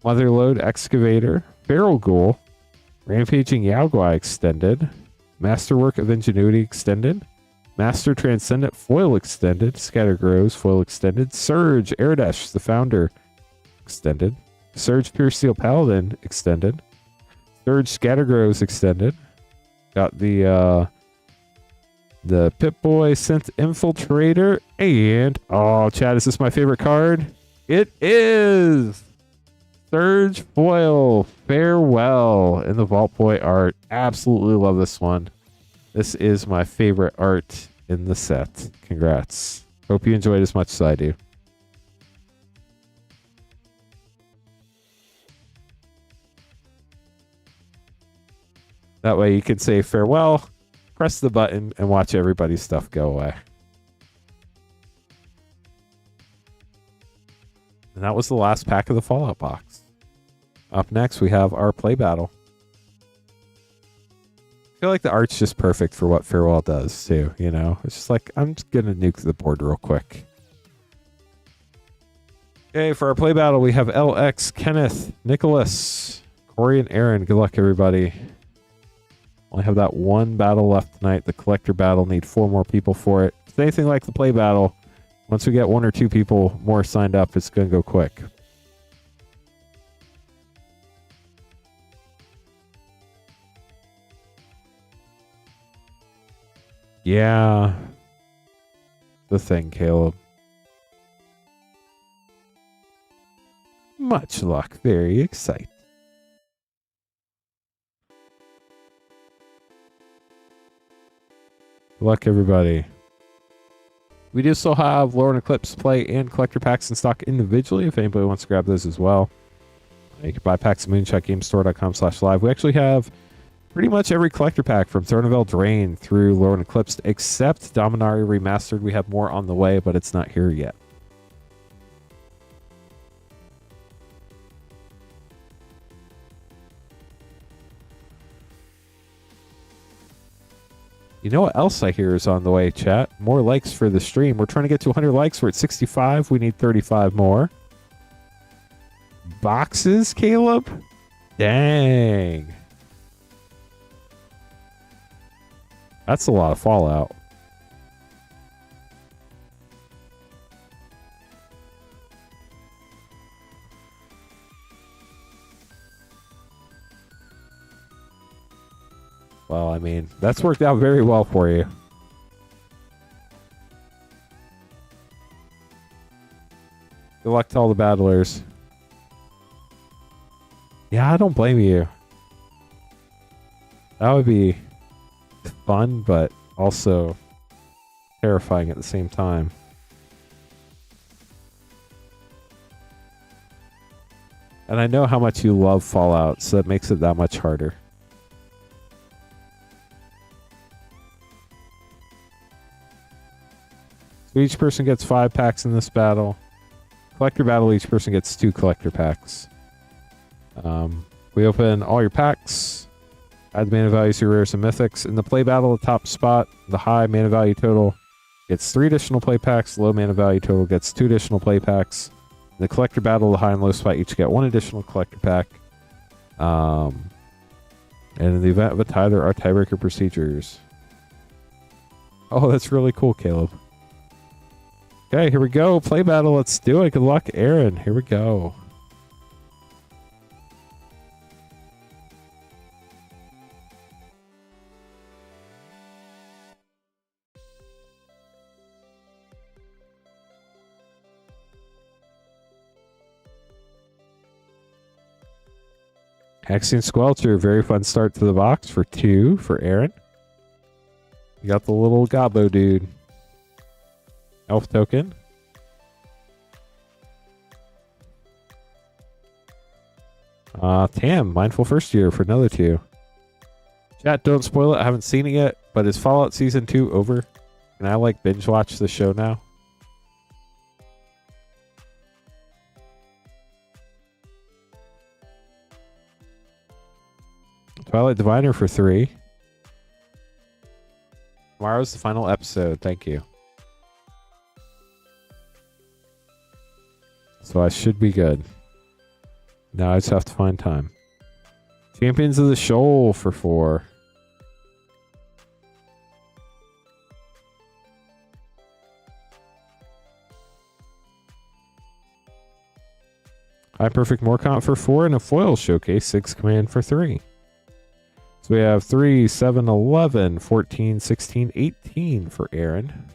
Motherlode Excavator, Feral Ghoul, Rampaging Yaogwai Extended, Masterwork of Ingenuity Extended, Master Transcendent Foil Extended, Scattergrows Foil Extended, Surge Aradesh the Founder Extended, Surge Pure Steel Paladin Extended, Surge Scattergrows Extended, got the Pip-Boy Synth Infiltrator, and oh, Chad, is this my favorite card? It is! Surge Foil Farewell in the Vault Boy art. Absolutely love this one. This is my favorite art in the set. Congrats. Hope you enjoyed as much as I do. That way you can say farewell, press the button, and watch everybody's stuff go away. And that was the last pack of the Fallout box. Up next, we have our play battle. I feel like the art's just perfect for what Farewell does, too, you know? It's just like, I'm just going to nuke the board real quick. Okay, for our play battle, we have LX, Kenneth, Nicholas, Corey, and Aaron. Good luck, everybody. Only have that one battle left tonight. The collector battle. Need 4 more people for it. If it's anything like the play battle, once we get 1 or 2 people more signed up, it's going to go quick. Yeah. The thing, Caleb. Much luck. Very exciting. Good luck, everybody. We do still have Lorwyn Eclipse play and collector packs in stock individually if anybody wants to grab those as well. You can buy packs at moonshotgamestore.com/live. We actually have pretty much every collector pack from Throne of Eldraine through Lorwyn Eclipse except Dominaria Remastered. We have more on the way, but it's not here yet. You know what else I hear is on the way, chat? More likes for the stream. We're trying to get to 100 likes. We're at 65. We need 35 more. Boxes, Caleb? Dang. That's a lot of Fallout. Well, I mean, that's worked out very well for you. Good luck to all the battlers. Yeah, I don't blame you. That would be fun, but also terrifying at the same time. And I know how much you love Fallout, so that makes it that much harder. So each person gets 5 packs in this battle. Collector battle, each person gets 2 collector packs. We open all your packs. Add the mana values to your rares and mythics. In the play battle, the top spot, the high mana value total gets 3 additional play packs. The low mana value total gets 2 additional play packs. In the collector battle, the high and low spot each get 1 additional collector pack. And in the event of a tie, there are tiebreaker procedures. Oh, that's really cool, Caleb. Okay, here we go. Play battle. Let's do it. Good luck, Aaron. Here we go. Hexian Squelcher. Very fun start to the box for 2 for Aaron. You got the little Gobbo dude. Elf token. Tam, Mindful First Year for another 2. Chat, don't spoil it. I haven't seen it yet, but is Fallout Season 2 over? Can I like binge watch the show now? Twilight Diviner for 3. Tomorrow's the final episode. Thank you. So I should be good. Now I just have to find time. Champions of the Shoal for 4. High Perfect Morcant for 4 and a foil showcase 6 command for 3. So we have 3, 7, 11, 14, 16, 18 for Aaron.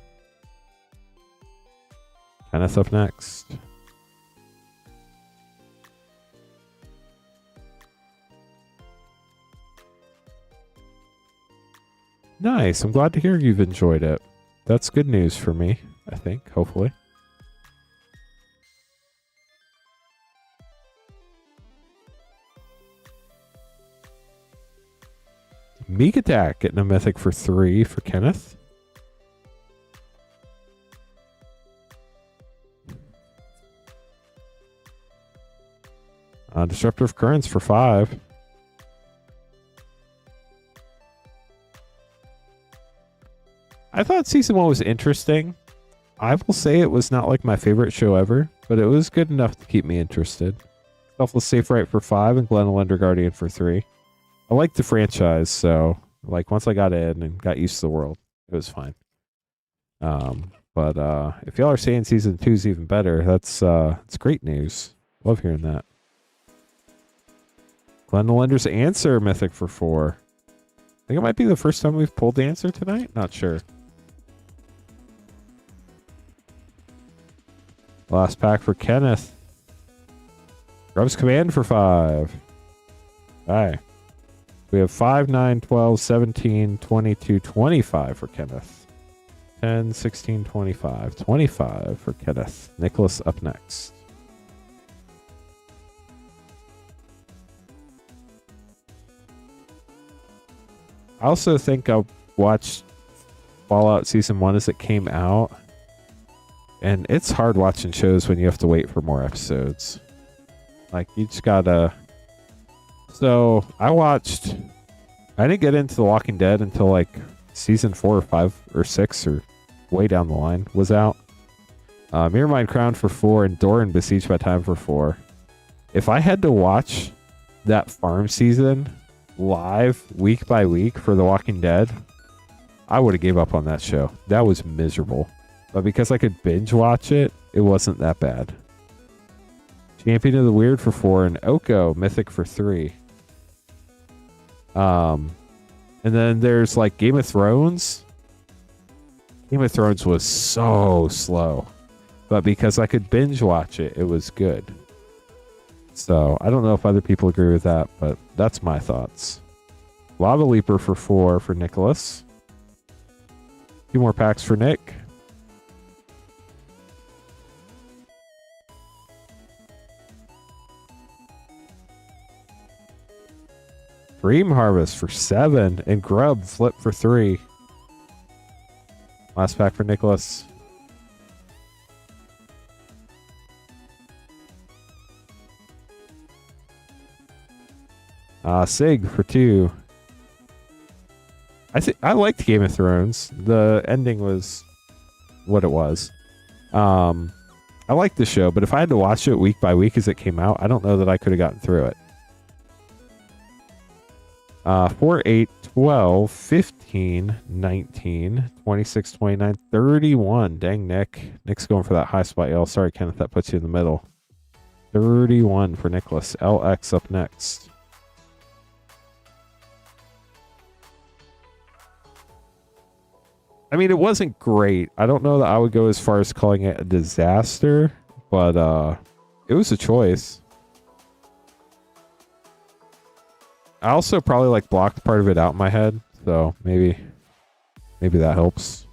Kenneth up next. Nice. I'm glad to hear you've enjoyed it. That's good news for me, I think, hopefully. Meek Attack getting a mythic for 3 for Kenneth. Disruptive Currents for 5. I thought season 1 was interesting. I will say it was not like my favorite show ever, but it was good enough to keep me interested. Selfless Safe Right for 5 and Glenn Wonder Guardian for 3. I liked the franchise, so like once I got in and got used to the world, it was fine. But if y'all are saying season 2 is even better, that's it's great news. Love hearing that. Glenn the Lender's Answer mythic for 4. I think it might be the first time we've pulled the answer tonight. Not sure. Last pack for Kenneth. Grub's Command for 5. Alright. We have 5, 9, 12, 17, 22, 25 for Kenneth. 10, 16, 25. 25 for Kenneth. Nicholas up next. I also think I watched Fallout Season 1 as it came out. And it's hard watching shows when you have to wait for more episodes. Like, you just gotta... So, I didn't get into The Walking Dead until, like, Season 4 or 5 or 6 or way down the line was out. Mirrormind Crown for 4 and Doran Besieged by Time for 4. If I had to watch that farm season live week by week for The Walking Dead, I would have gave up on that show. That was miserable. But because I could binge watch it, it wasn't that bad. Champion of the Weird for 4 and Oko Mythic for 3. And then there's like Game of Thrones. Game of Thrones was so slow. But because I could binge watch it, it was good. So I don't know if other people agree with that, but that's my thoughts. Lava Leaper for 4 for Nicholas. 2 more packs for Nick. Dream Harvest for 7 and Grub Flip for 3. Last pack for Nicholas. Sig for 2. I liked Game of Thrones. The ending was what it was. I liked the show, but if I had to watch it week by week as it came out, I don't know that I could have gotten through it. 4, 8, 12, 15, 19, 26, 29, 31. Dang, Nick. Nick's going for that high spot, y'all. Sorry, Kenneth, that puts you in the middle. 31 for Nicholas. LX up next. I mean, it wasn't great. I don't know that I would go as far as calling it a disaster, but it was a choice. I also probably like blocked part of it out in my head, so maybe that helps.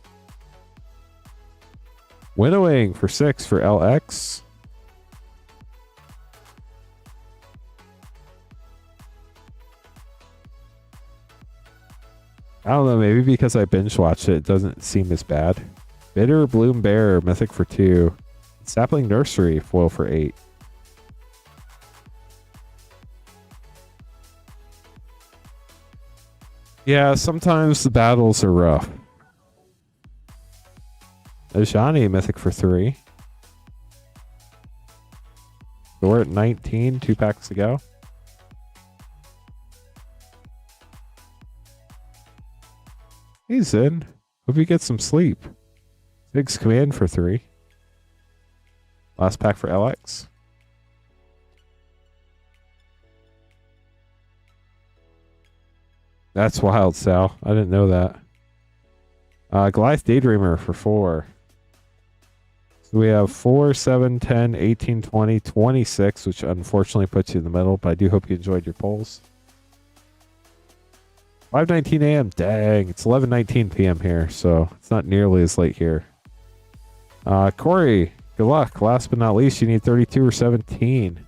Winnowing for 6 for LX. I don't know, maybe because I binge watched it, it doesn't seem as bad. Bitter Bloom Bear, Mythic for 2. Sapling Nursery, foil for 8. Yeah, sometimes the battles are rough. Ajani, Mythic for 3. So we're at 19, 2 packs to go. Hey, Zen. Hope you get some sleep. Sig's Command for 3. Last pack for LX. That's wild, Sal. I didn't know that. Goliath Daydreamer for 4. So we have 4, 7, 10, 18, 20, 26, which unfortunately puts you in the middle, but I do hope you enjoyed your polls. 5:19 a.m. Dang, it's 11:19 p.m. here, so it's not nearly as late here. Corey, good luck. Last but not least, you need 32 or 17.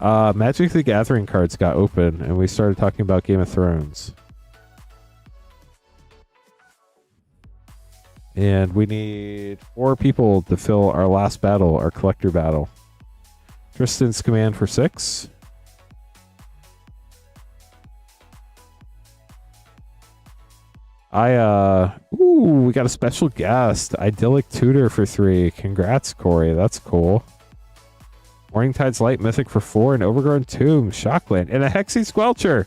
Magic the Gathering cards got open, and we started talking about Game of Thrones. And we need 4 people to fill our last battle, our collector battle. Tristan's command for 6. We got a special guest. Idyllic Tutor for 3. Congrats, Corey. That's cool. Morningtide's Light Mythic for 4. And Overgrown Tomb, Shockland, and a Hexy Squelcher.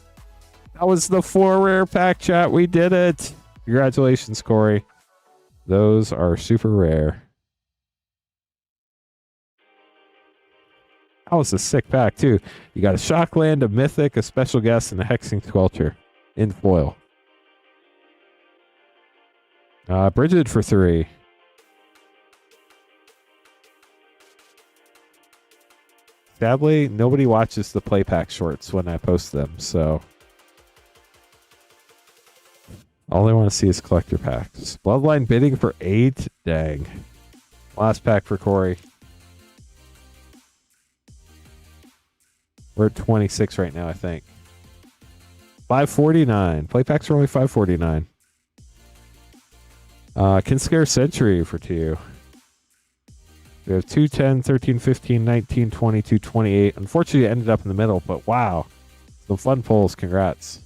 That was the 4 rare pack, chat. We did it. Congratulations, Corey. Those are super rare. That was a sick pack, too. You got a Shockland, a Mythic, a Special Guest, and a Hexing Squelcher in foil. Bridget for 3. Sadly, nobody watches the play pack shorts when I post them, so all they want to see is collector packs. Bloodline bidding for 8. Dang. Last pack for Corey. We're at 26 right now, I think. 549. Play packs are only 549. Kinskare Century for 2. We have 2, 10, 13, 15, 19, 22, 28. Unfortunately, it ended up in the middle, but wow. Some fun pulls. Congrats.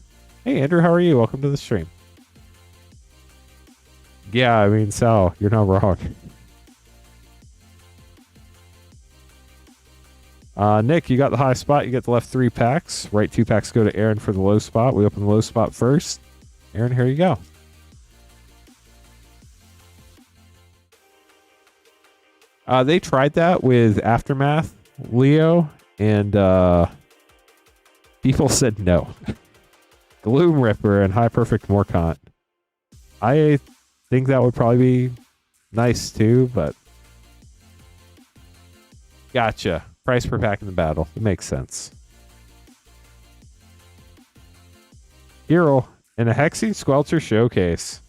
Hey, Andrew, how are you? Welcome to the stream. Yeah, I mean, Sal, you're not wrong. Nick, you got the high spot. You get the left 3 packs. Right 2 packs go to Aaron for the low spot. We open the low spot first. Aaron, here you go. They tried that with Aftermath, Leo, and people said no. Gloom Ripper and High Perfect Morkant. I think that would probably be nice too, but gotcha. Price per pack in the battle. It makes sense. Hero and a Hexing Squelcher Showcase.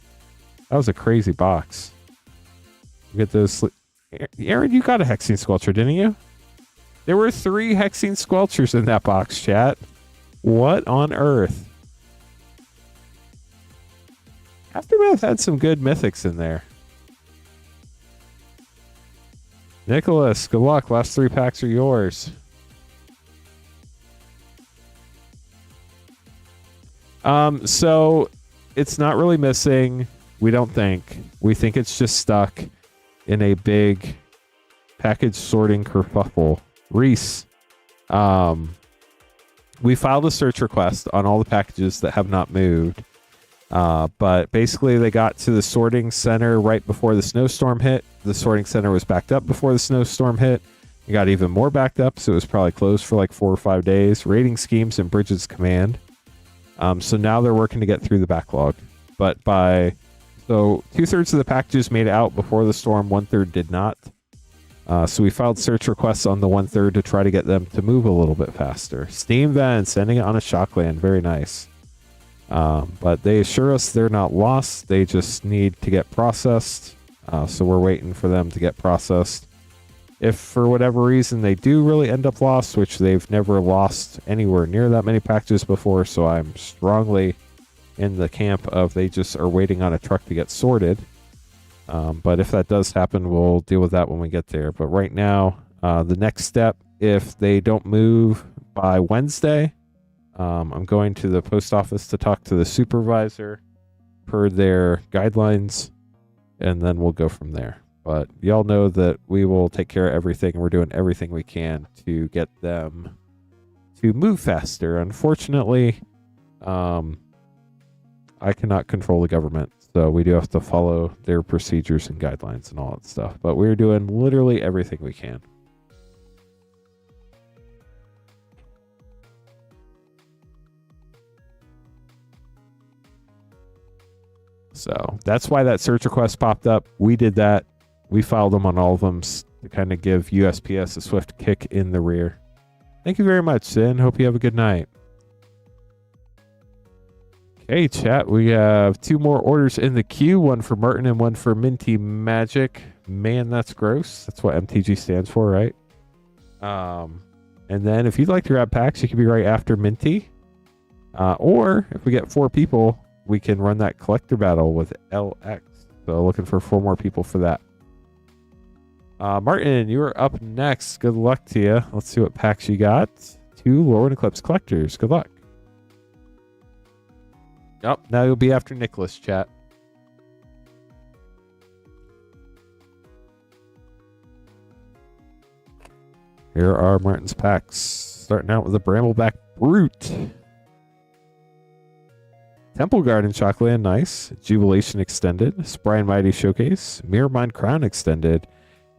That was a crazy box. You get those. Aaron, you got a Hexing Squelcher, didn't you? There were 3 Hexing Squelchers in that box, chat. What on earth? Aftermath had some good mythics in there. Nicholas, good luck. Last 3 packs are yours. So it's not really missing. We don't think. We think it's just stuck in a big package sorting kerfuffle. Reese, we filed a search request on all the packages that have not moved. But basically they got to the sorting center right before the snowstorm hit. The sorting center was backed up before the snowstorm hit. It got even more backed up, so it was probably closed for like 4 or 5 days. Rating schemes and Bridget's command. So now they're working to get through the backlog. But so 2/3 of the packages made it out before the storm, 1/3 did not. So we filed search requests on the 1/3 to try to get them to move a little bit faster. Steam Van sending it on a Shockland, very nice. But they assure us they're not lost. They just need to get processed. So we're waiting for them to get processed. If for whatever reason they do really end up lost, which they've never lost anywhere near that many packages before, so I'm strongly in the camp of they just are waiting on a truck to get sorted. But if that does happen, we'll deal with that when we get there. But right now, the next step, if they don't move by Wednesday, I'm going to the post office to talk to the supervisor per their guidelines, and then we'll go from there. But y'all know that we will take care of everything. We're doing everything we can to get them to move faster. Unfortunately, I cannot control the government, so we do have to follow their procedures and guidelines and all that stuff. But we're doing literally everything we can. So that's why that search request popped up. We did that. We filed them on all of them to kind of give USPS a swift kick in the rear. Thank you very much, Sin. Hope you have a good night. Hey, chat. We have 2 more orders in the queue. One for Martin and one for Minty Magic. Man, that's gross. That's what MTG stands for, right? And then if you'd like to grab packs, you can be right after Minty. Or if we get 4 people, we can run that collector battle with LX. So looking for 4 more people for that. Martin, you are up next. Good luck to you. Let's see what packs you got. 2 Lorwyn Eclipse collectors. Good luck. Yep, now you'll be after Nicholas, chat. Here are Martin's packs. Starting out with the Brambleback Brute. Temple Garden Shockland, nice. Jubilation Extended. Spry and Mighty Showcase. Mirror Mind Crown Extended.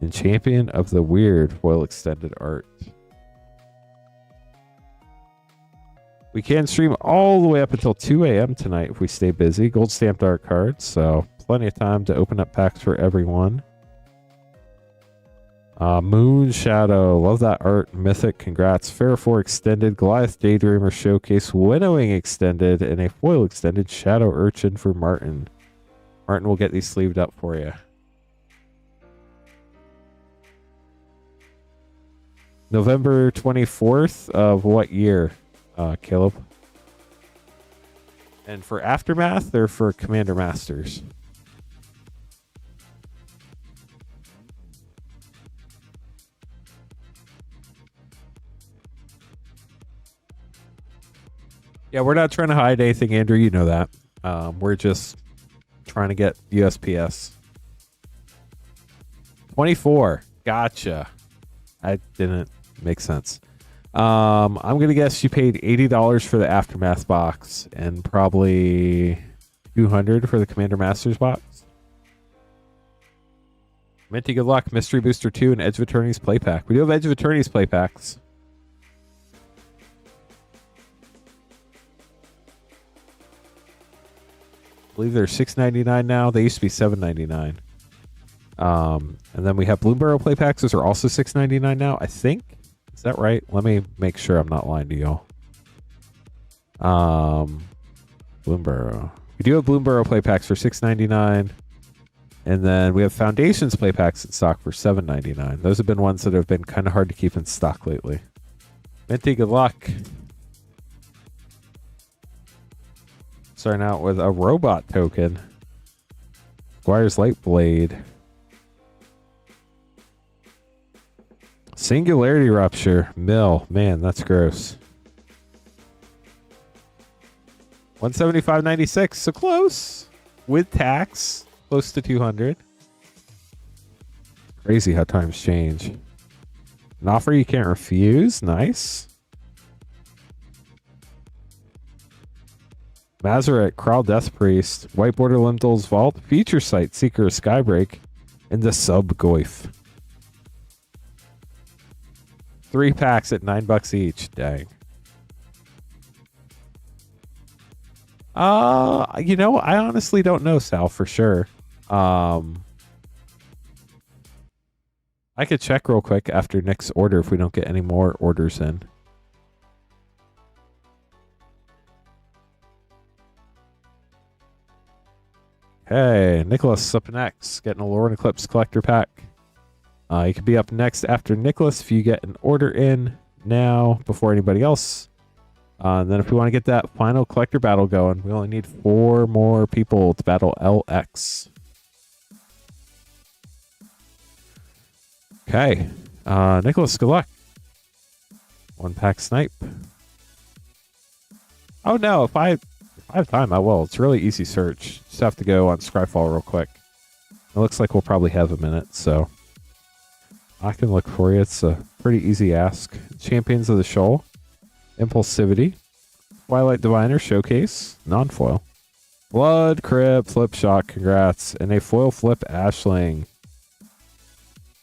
And Champion of the Weird Foil Extended Art. We can stream all the way up until 2 a.m. tonight if we stay busy. Gold stamped art cards, so plenty of time to open up packs for everyone. Moon Shadow, love that art. Mythic, congrats. Fair 4 Extended, Goliath Daydreamer Showcase, Winnowing Extended, and a Foil Extended Shadow Urchin for Martin. Martin will get these sleeved up for you. November 24th of what year? Caleb. And for Aftermath, they're for Commander Masters. Yeah, we're not trying to hide anything, Andrew. You know that. We're just trying to get USPS. 24. Gotcha. I didn't make sense. I'm gonna guess you paid $80 for the Aftermath box and probably $200 for the Commander Masters box. Minty, good luck. Mystery Booster 2 and Edge of Eternity's play pack. We do have Edge of Eternity's play packs. I believe they're $6.99 now. They used to be $7.99. And then we have Bloomburrow play packs. Those are also $6.99 now, I think. Is that right? Let me make sure I'm not lying to y'all. Bloomburrow. We do have Bloomburrow play packs for $6.99. And then we have Foundations play packs in stock for $7.99. Those have been ones that have been kind of hard to keep in stock lately. Minty, good luck. Starting out with a robot token. Squire's Lightblade. Singularity Rupture. Mill. Man, that's gross. 175.96. So close. With tax. Close to 200. Crazy how times change. An offer you can't refuse. Nice. Mazaret, Kral Death Priest, White Border Limdol's Vault, Feature Site, Seeker of Skybreak, and the Sub Goif. 3 packs at $9 each. Dang. You know, I honestly don't know, Sal, for sure. I could check real quick after Nick's order if we don't get any more orders in. Hey, Nicholas up next. Getting a Lorwyn Eclipse collector pack. You can be up next after Nicholas if you get an order in now before anybody else. And then if we want to get that final collector battle going, we only need 4 more people to battle LX. Okay. Nicholas, good luck. 1 pack snipe. Oh no, if I have time, I will. It's a really easy search. Just have to go on Scryfall real quick. It looks like we'll probably have a minute, so I can look for you. It's a pretty easy ask. Champions of the Shoal. Impulsivity. Twilight Diviner Showcase. Non-foil. Blood Crypt Flip Shock. Congrats. And a foil flip Ashling.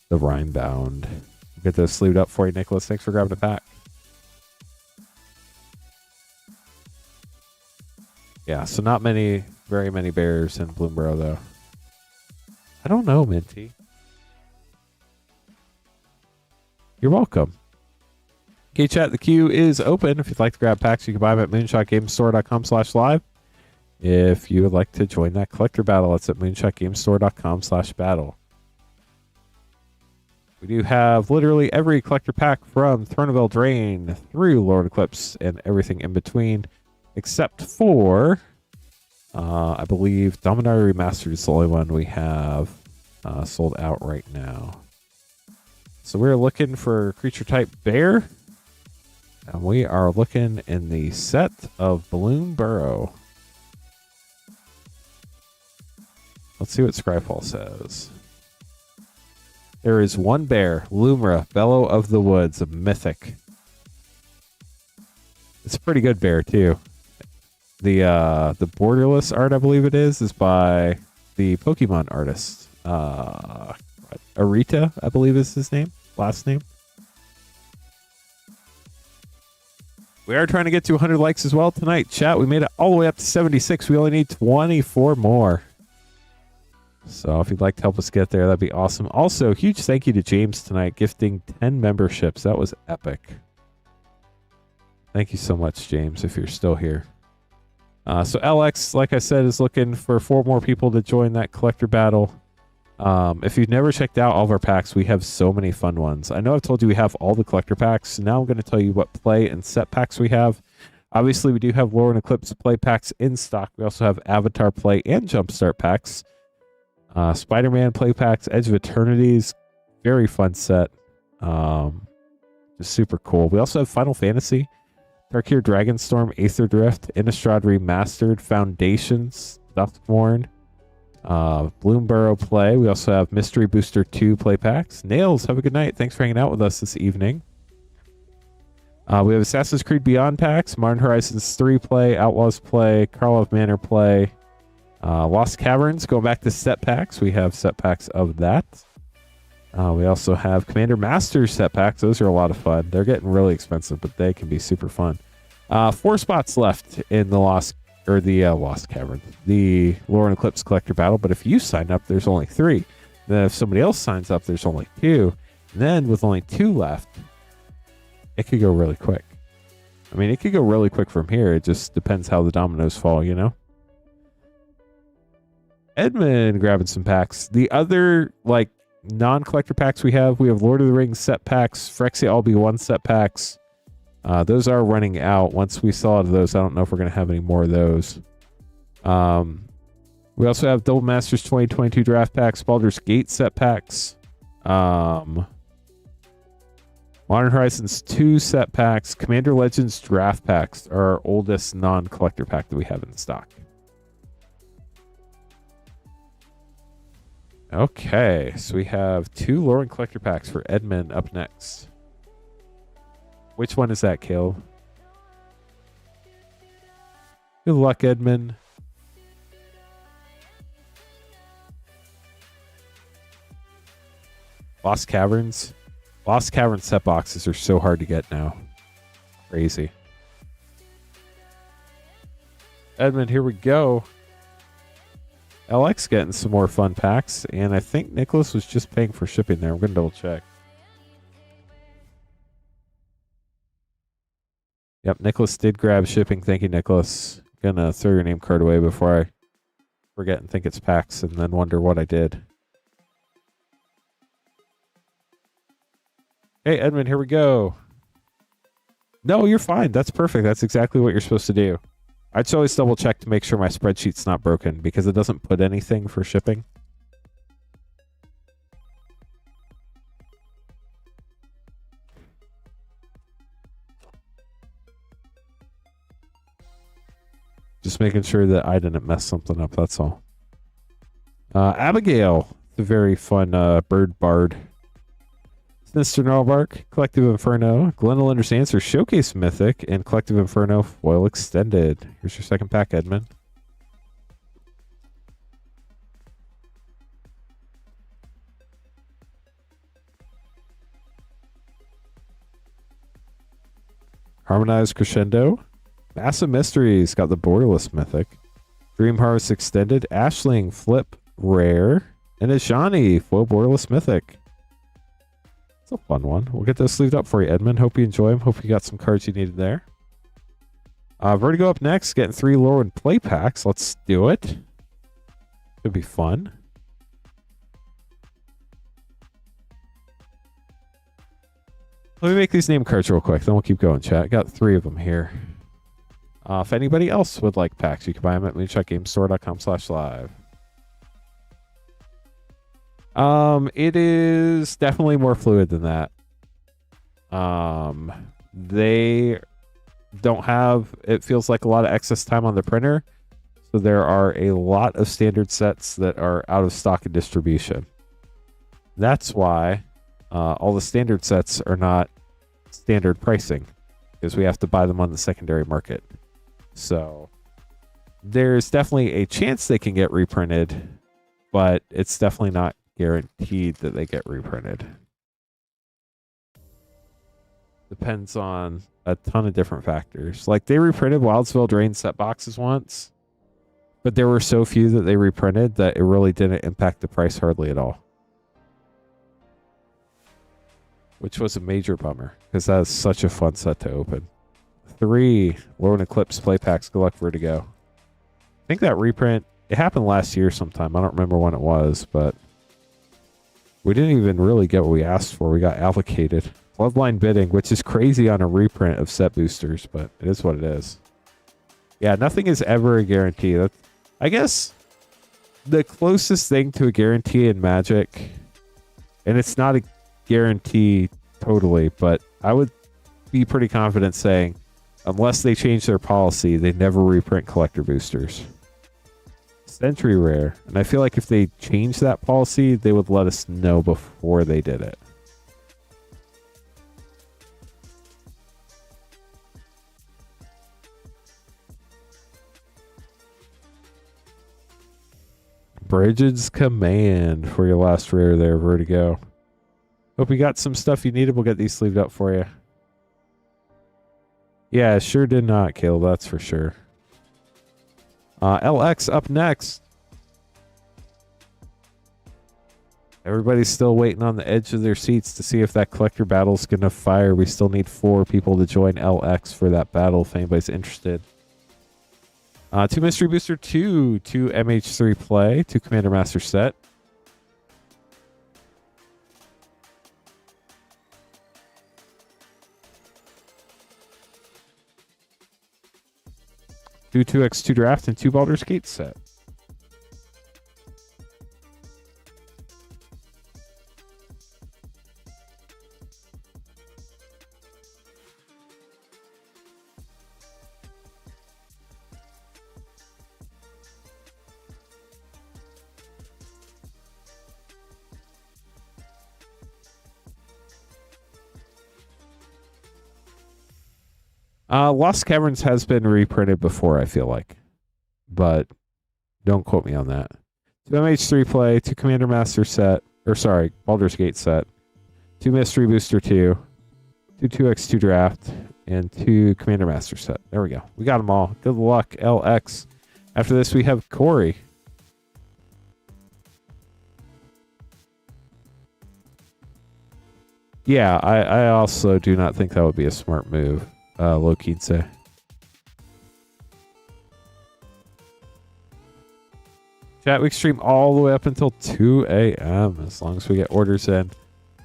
The Rhymebound. Get those sleeved up for you, Nicholas. Thanks for grabbing a pack. Yeah, so not very many bears in Bloomburrow, though. I don't know, Minty. You're welcome. Okay, chat, the queue is open. If you'd like to grab packs, you can buy them at moonshotgamestore.com/live. if you would like to join that collector battle. It's at moonshotgamestore.com/battle. We do have literally every collector pack from Throne of Eldraine through Lord Eclipse and everything in between, except for, I believe, Dominaria Remastered is the only one we have sold out right now. So we're looking for creature type bear, and we are looking in the set of Bloom Burrow. Let's see what Scryfall says. There is one bear, Lumra, Bellow of the Woods, a mythic. It's a pretty good bear too. The borderless art, I believe it is by the Pokemon artist. Arita, I believe is his name, last name. We are trying to get to 100 likes as well tonight, chat. We made it all the way up to 76. We only need 24 more. So if you'd like to help us get there, that'd be awesome. Also, huge thank you to James tonight, gifting 10 memberships. That was epic. Thank you so much, James, if you're still here. So LX, like I said, is looking for 4 more people to join that collector battle. If you've never checked out all of our packs, we have so many fun ones. I know I've told you we have all the collector packs. Now I'm going to tell you what play and set packs we have. Obviously, we do have Lorwyn Eclipse play packs in stock. We also have Avatar play and Jumpstart packs. Spider-Man play packs, Edge of Eternities, very fun set. Just super cool. We also have Final Fantasy, Tarkir Dragonstorm, Aether Drift, Innistrad Remastered, Foundations, Duskborn, Bloom Burrow play. We also have Mystery Booster 2 play packs. Nails, have a good night. Thanks for hanging out with us this evening. We have Assassin's Creed Beyond packs, Modern Horizons 3 play, Outlaws play, Karlov Manor play, Lost Caverns, going back to set packs. We have set packs of that. We also have Commander Masters set packs. Those are a lot of fun. They're getting really expensive, but they can be super fun. 4 spots left in the Lost Cavern, the Lorwyn Eclipse collector battle. But if you sign up, there's only 3. Then if somebody else signs up, there's only 2. And then with only 2 left, it could go really quick. I mean, it could go really quick from here. It just depends how the dominoes fall, you know? Edmund grabbing some packs. The other, like, non-collector packs we have Lord of the Rings set packs, Phyrexia All Be One set packs. Those are running out. Once we sell out of those, I don't know if we're going to have any more of those. We also have Double Masters 2022 draft packs, Baldur's Gate set packs, Modern Horizons 2 set packs, Commander Legends draft packs are our oldest non-collector pack that we have in stock. Okay, so we have 2 Lorwyn collector packs for Edmund up next. Which one is that, Caleb? Good luck, Edmund. Lost Caverns. Lost Caverns set boxes are so hard to get now. Crazy. Edmund, here we go. LX getting some more fun packs, and I think Nicholas was just paying for shipping there. I'm going to double check. Yep, Nicholas did grab shipping. Thank you, Nicholas. Gonna throw your name card away before I forget and think it's packs and then wonder what I did. Hey, Edmund, here we go. No, you're fine. That's perfect. That's exactly what you're supposed to do. I'd always double check to make sure my spreadsheet's not broken because it doesn't put anything for shipping. Just making sure that I didn't mess something up, that's all. Abigail, the very fun bird bard. Sinister Gnarlbark, Collective Inferno, Glendale Understands her Showcase Mythic, and Collective Inferno Foil Extended. Here's your second pack, Edmund. Harmonized Crescendo, Massive Mysteries, got the Borderless Mythic, Dream Harvest Extended, Ashling Flip Rare, and Ajani Foil Borderless Mythic. It's a fun one. We'll get those sleeved up for you, Edmund. Hope you enjoy them. Hope you got some cards you needed there. Vertigo up next, getting 3 Lorwyn play packs. Let's do it. Should be fun. Let me make these name cards real quick, then we'll keep going, chat. Got 3 of them here. If anybody else would like packs, you can buy them at moonshotgamestore.com/live. It is definitely more fluid than that. They don't have, it feels like a lot of excess time on the printer. So there are a lot of standard sets that are out of stock and distribution. That's why all the standard sets are not standard pricing, because we have to buy them on the secondary market. So there's definitely a chance they can get reprinted, but it's definitely not guaranteed that they get reprinted. Depends on a ton of different factors. Like, they reprinted Wildsville Drain set boxes once, but there were so few that they reprinted that it really didn't impact the price hardly at all. Which was a major bummer, because that is such a fun set to open. 3 Lorwyn Eclipse play packs. Good luck, Vertigo. I think that reprint, it happened last year sometime. I don't remember when it was, but we didn't even really get what we asked for. We got allocated. Bloodline bidding, which is crazy on a reprint of set boosters, but it is what it is. Yeah, nothing is ever a guarantee. I guess the closest thing to a guarantee in Magic, and it's not a guarantee totally, but I would be pretty confident saying, unless they change their policy, they never reprint collector boosters. Century Rare, and I feel like if they changed that policy, they would let us know before they did it. Bridget's Command for your last rare there, Vertigo. Hope you got some stuff you needed. We'll get these sleeved up for you. Yeah, sure did not, Caleb. That's for sure. LX up next. Everybody's still waiting on the edge of their seats to see if that collector battle's going to fire. We still need 4 people to join LX for that battle if anybody's interested. 2 Mystery Booster 2 MH3 play, 2 Commander Master set. Two 2x2 draft and 2 Baldur's Gate set. Lost Caverns has been reprinted before, I feel like. But don't quote me on that. 2 MH3 play, 2 Commander Master set, or sorry, Baldur's Gate set, 2 Mystery Booster 2, 2 2x2 draft, and 2 Commander Master set. There we go. We got them all. Good luck, LX. After this, we have Corey. Yeah, I also do not think that would be a smart move. Low Quince. Chat, we stream all the way up until 2 a.m. as long as we get orders in.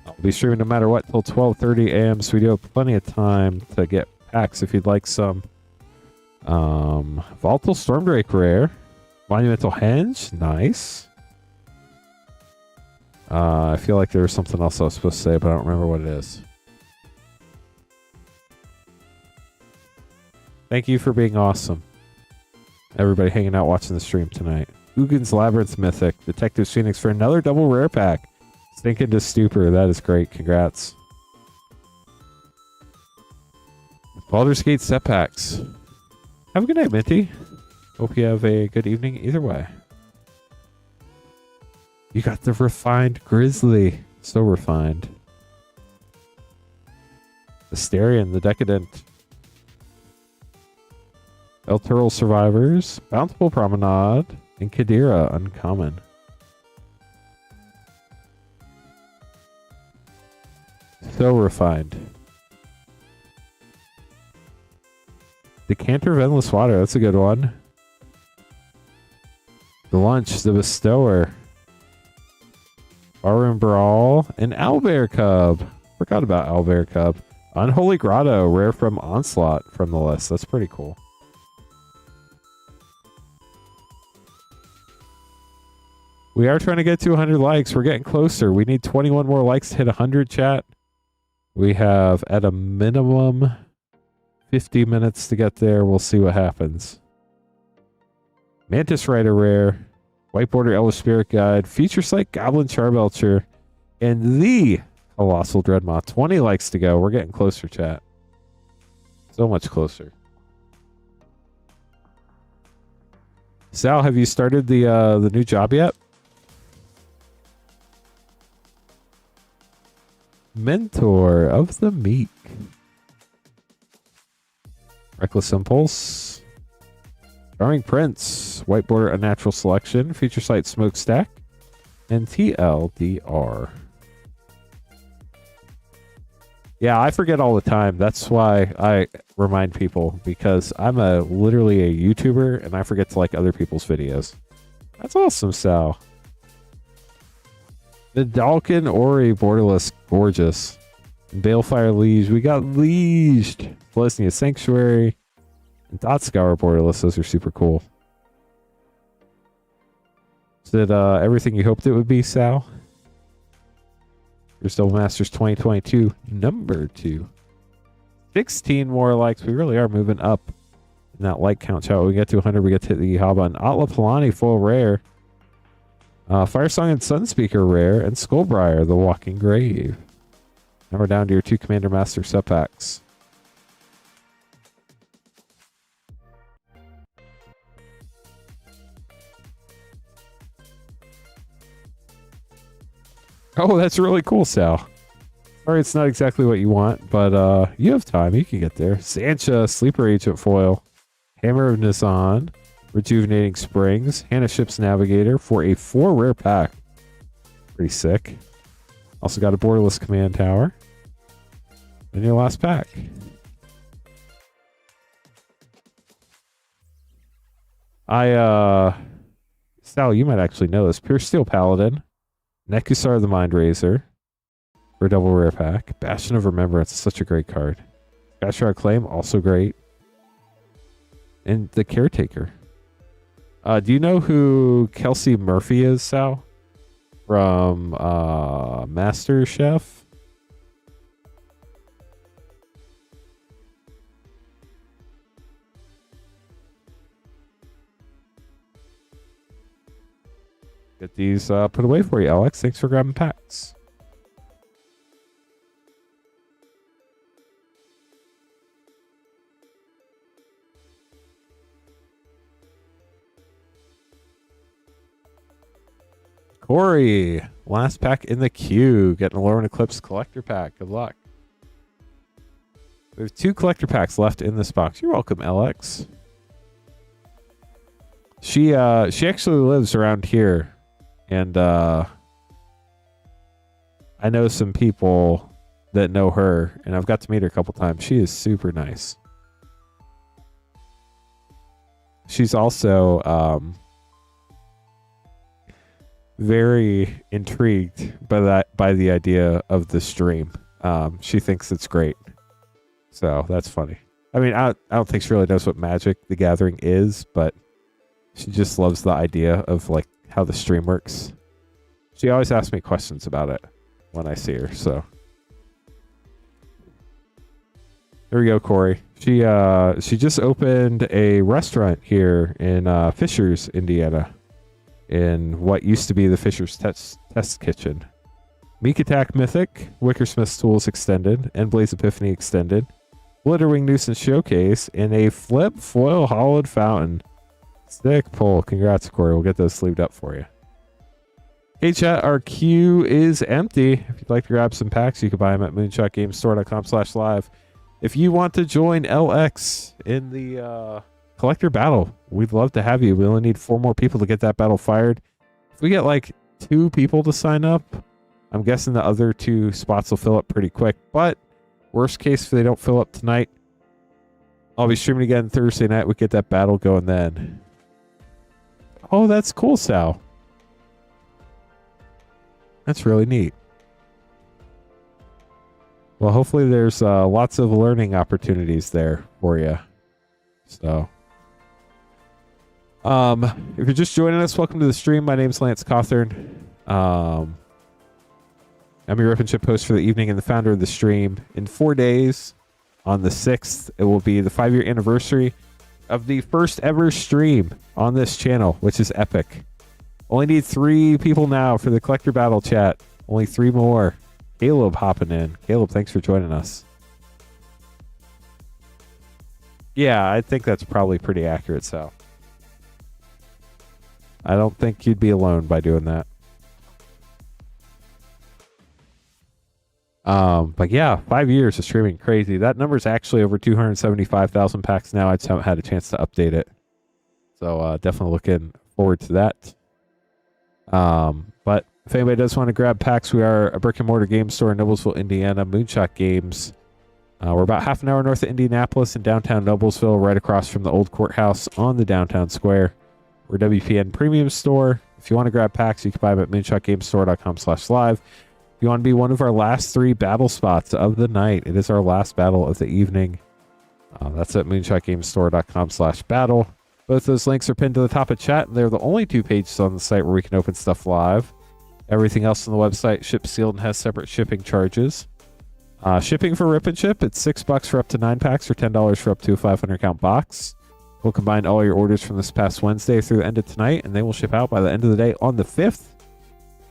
I'll be streaming no matter what till 12:30 a.m. so we do have plenty of time to get packs if you'd like some. Volatile Stormdrake rare. Monumental Henge. Nice. I feel like there was something else I was supposed to say, but I don't remember what it is. Thank you for being awesome. Everybody hanging out watching the stream tonight. Ugin's Labyrinth Mythic. Detective Phoenix for another double rare pack. Stinking to Stupor. That is great. Congrats. Baldur's Gate set packs. Have a good night, Minty. Hope you have a good evening either way. You got the refined Grizzly. So refined. Asterion, the Decadent. Elturel Survivors. Bountiful Promenade. And Kadira, uncommon. So refined. Decanter of Endless Water. That's a good one. The Lunch, the Bestower. Barroom Brawl, and Owlbear Cub. Forgot about Owlbear Cub. Unholy Grotto, rare from Onslaught from the list. That's pretty cool. We are trying to get to 100 likes. We're getting closer. We need 21 more likes to hit 100, chat. We have, at a minimum, 50 minutes to get there. We'll see what happens. Mantis Rider rare. White Border Elder Spirit Guide. Feature Site Goblin Charbelcher. And the Colossal Dreadmouth. 20 likes to go. We're getting closer, chat. So much closer. Sal, have you started the new job yet? Mentor of the Meek. Reckless Impulse. Charming Prince. White Border Unnatural Selection. Feature Site Smokestack. And TLDR. Yeah, I forget all the time. That's why I remind people, because I'm literally a YouTuber and I forget to like other people's videos. That's awesome, Sal. The Dalkin Ori Borderless, gorgeous. Balefire Liege, we got Lieged. Blessing Sanctuary. And Dot Scour Borderless, those are super cool. Is it everything you hoped it would be, Sal? Crystal Masters 2022, number 2. 16 more likes. We really are moving up in that like count, chat. When we get to 100, we get to the Haba and Atla Palani full rare. Firesong and Sunspeaker rare. And Skullbriar, the Walking Grave. Now we're down to your 2 Commander Master sub packs. Oh, that's really cool, Sal. Sorry, it's not exactly what you want, but you have time. You can get there. Sancha, Sleeper Agent Foil. Hammer of Nizan. Rejuvenating Springs. Hannah Ship's Navigator for a 4 rare pack. Pretty sick. Also got a Borderless Command Tower. And your last pack. Sal, you might actually know this. Pure Steel Paladin. Nekusar the Mind Razor for a double rare pack. Bastion of Remembrance is such a great card. Gashar Claim, also great. And the Caretaker. Do you know who Kelsey Murphy is, Sal? From Master Chef? Get these put away for you, Alex. Thanks for grabbing packs. Corey, last pack in the queue. Getting a Lorwyn Eclipse collector pack. Good luck. We have 2 collector packs left in this box. You're welcome, Alex. She actually lives around here. And I know some people that know her, and I've got to meet her a couple times. She is super nice. She's also very intrigued by the idea of the stream. She thinks it's great. So that's funny. I mean, I don't think she really knows what Magic the Gathering is, but she just loves the idea of like how the stream works. She always asks me questions about it when I see her, so. There we go, Corey. She just opened a restaurant here in Fishers, Indiana, in what used to be the Fishers Test Kitchen. Meek Attack Mythic, Wickersmith's Tools Extended, and Blaze Epiphany Extended, Glitterwing Nuisance Showcase, and a Flip Foil Hollowed Fountain. Sick pull. Congrats, Corey. We'll get those sleeved up for you. Hey, chat. Our queue is empty. If you'd like to grab some packs, you can buy them at moonshotgamestore.com/live. If you want to join LX in the collector battle, we'd love to have you. We only need 4 more people to get that battle fired. If we get like 2 people to sign up, I'm guessing the other 2 spots will fill up pretty quick. But worst case, if they don't fill up tonight, I'll be streaming again Thursday night. We get that battle going then. Oh, that's cool, Sal. That's really neat. Well, hopefully there's lots of learning opportunities there for you. So, if you're just joining us, welcome to the stream. My name's Lance Cawthorn. I'm your Rip and Chip host for the evening and the founder of the stream. In 4 days, on the 6th, it will be the 5-year anniversary of the first ever stream on this channel, which is epic. Only need 3 people now for the collector battle chat. Only 3 more. Caleb hopping in. Caleb, thanks for joining us. Yeah, I think that's probably pretty accurate, Sal. I don't think you'd be alone by doing that. But yeah, 5 years of streaming, crazy. That number is actually over 275,000 packs now. I just haven't had a chance to update it. So definitely looking forward to that. But if anybody does want to grab packs, we are a brick and mortar game store in Noblesville, Indiana, Moonshot Games. We're about half an hour north of Indianapolis in downtown Noblesville, right across from the old courthouse on the downtown square. We're a WPN premium store. If you want to grab packs, you can buy them at moonshotgamestore.com/live. If you want to be one of our last 3 battle spots of the night, it is our last battle of the evening. That's at moonshotgamestore.com/battle. Both those links are pinned to the top of chat, and they're the only 2 pages on the site where we can open stuff live. Everything else on the website ships sealed and has separate shipping charges. Shipping for Rip and Chip, it's $6 for up to 9 packs or $10 for up to a 500 count box. We'll combine all your orders from this past Wednesday through the end of tonight, and they will ship out by the end of the day on the 5th.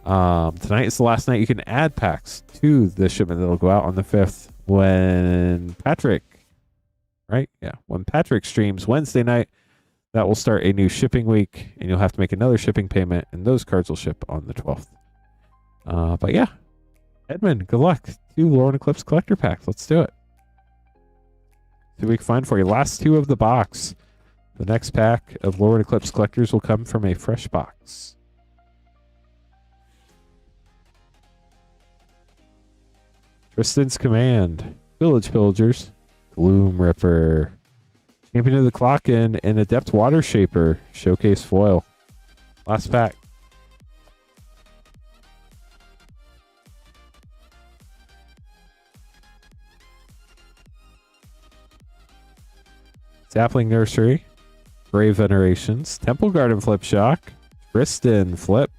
Tonight is the last night you can add packs to the shipment that'll go out on the 5th when Patrick, right? Yeah, when Patrick streams Wednesday night, that will start a new shipping week, and you'll have to make another shipping payment, and those cards will ship on the 12th. But yeah, Edmund, good luck. 2 Lorwyn Eclipse collector packs. Let's do it. See what we can find for you. Last 2 of the box. The next pack of Lorwyn Eclipse collectors will come from a fresh box. Tristan's Command, Village Pillagers, Gloom Ripper, Champion of the Clock-In, and Adept Water Shaper, Showcase Foil. Last pack. Sapling Nursery, Brave Venerations, Temple Garden Flip Shock, Tristan Flip,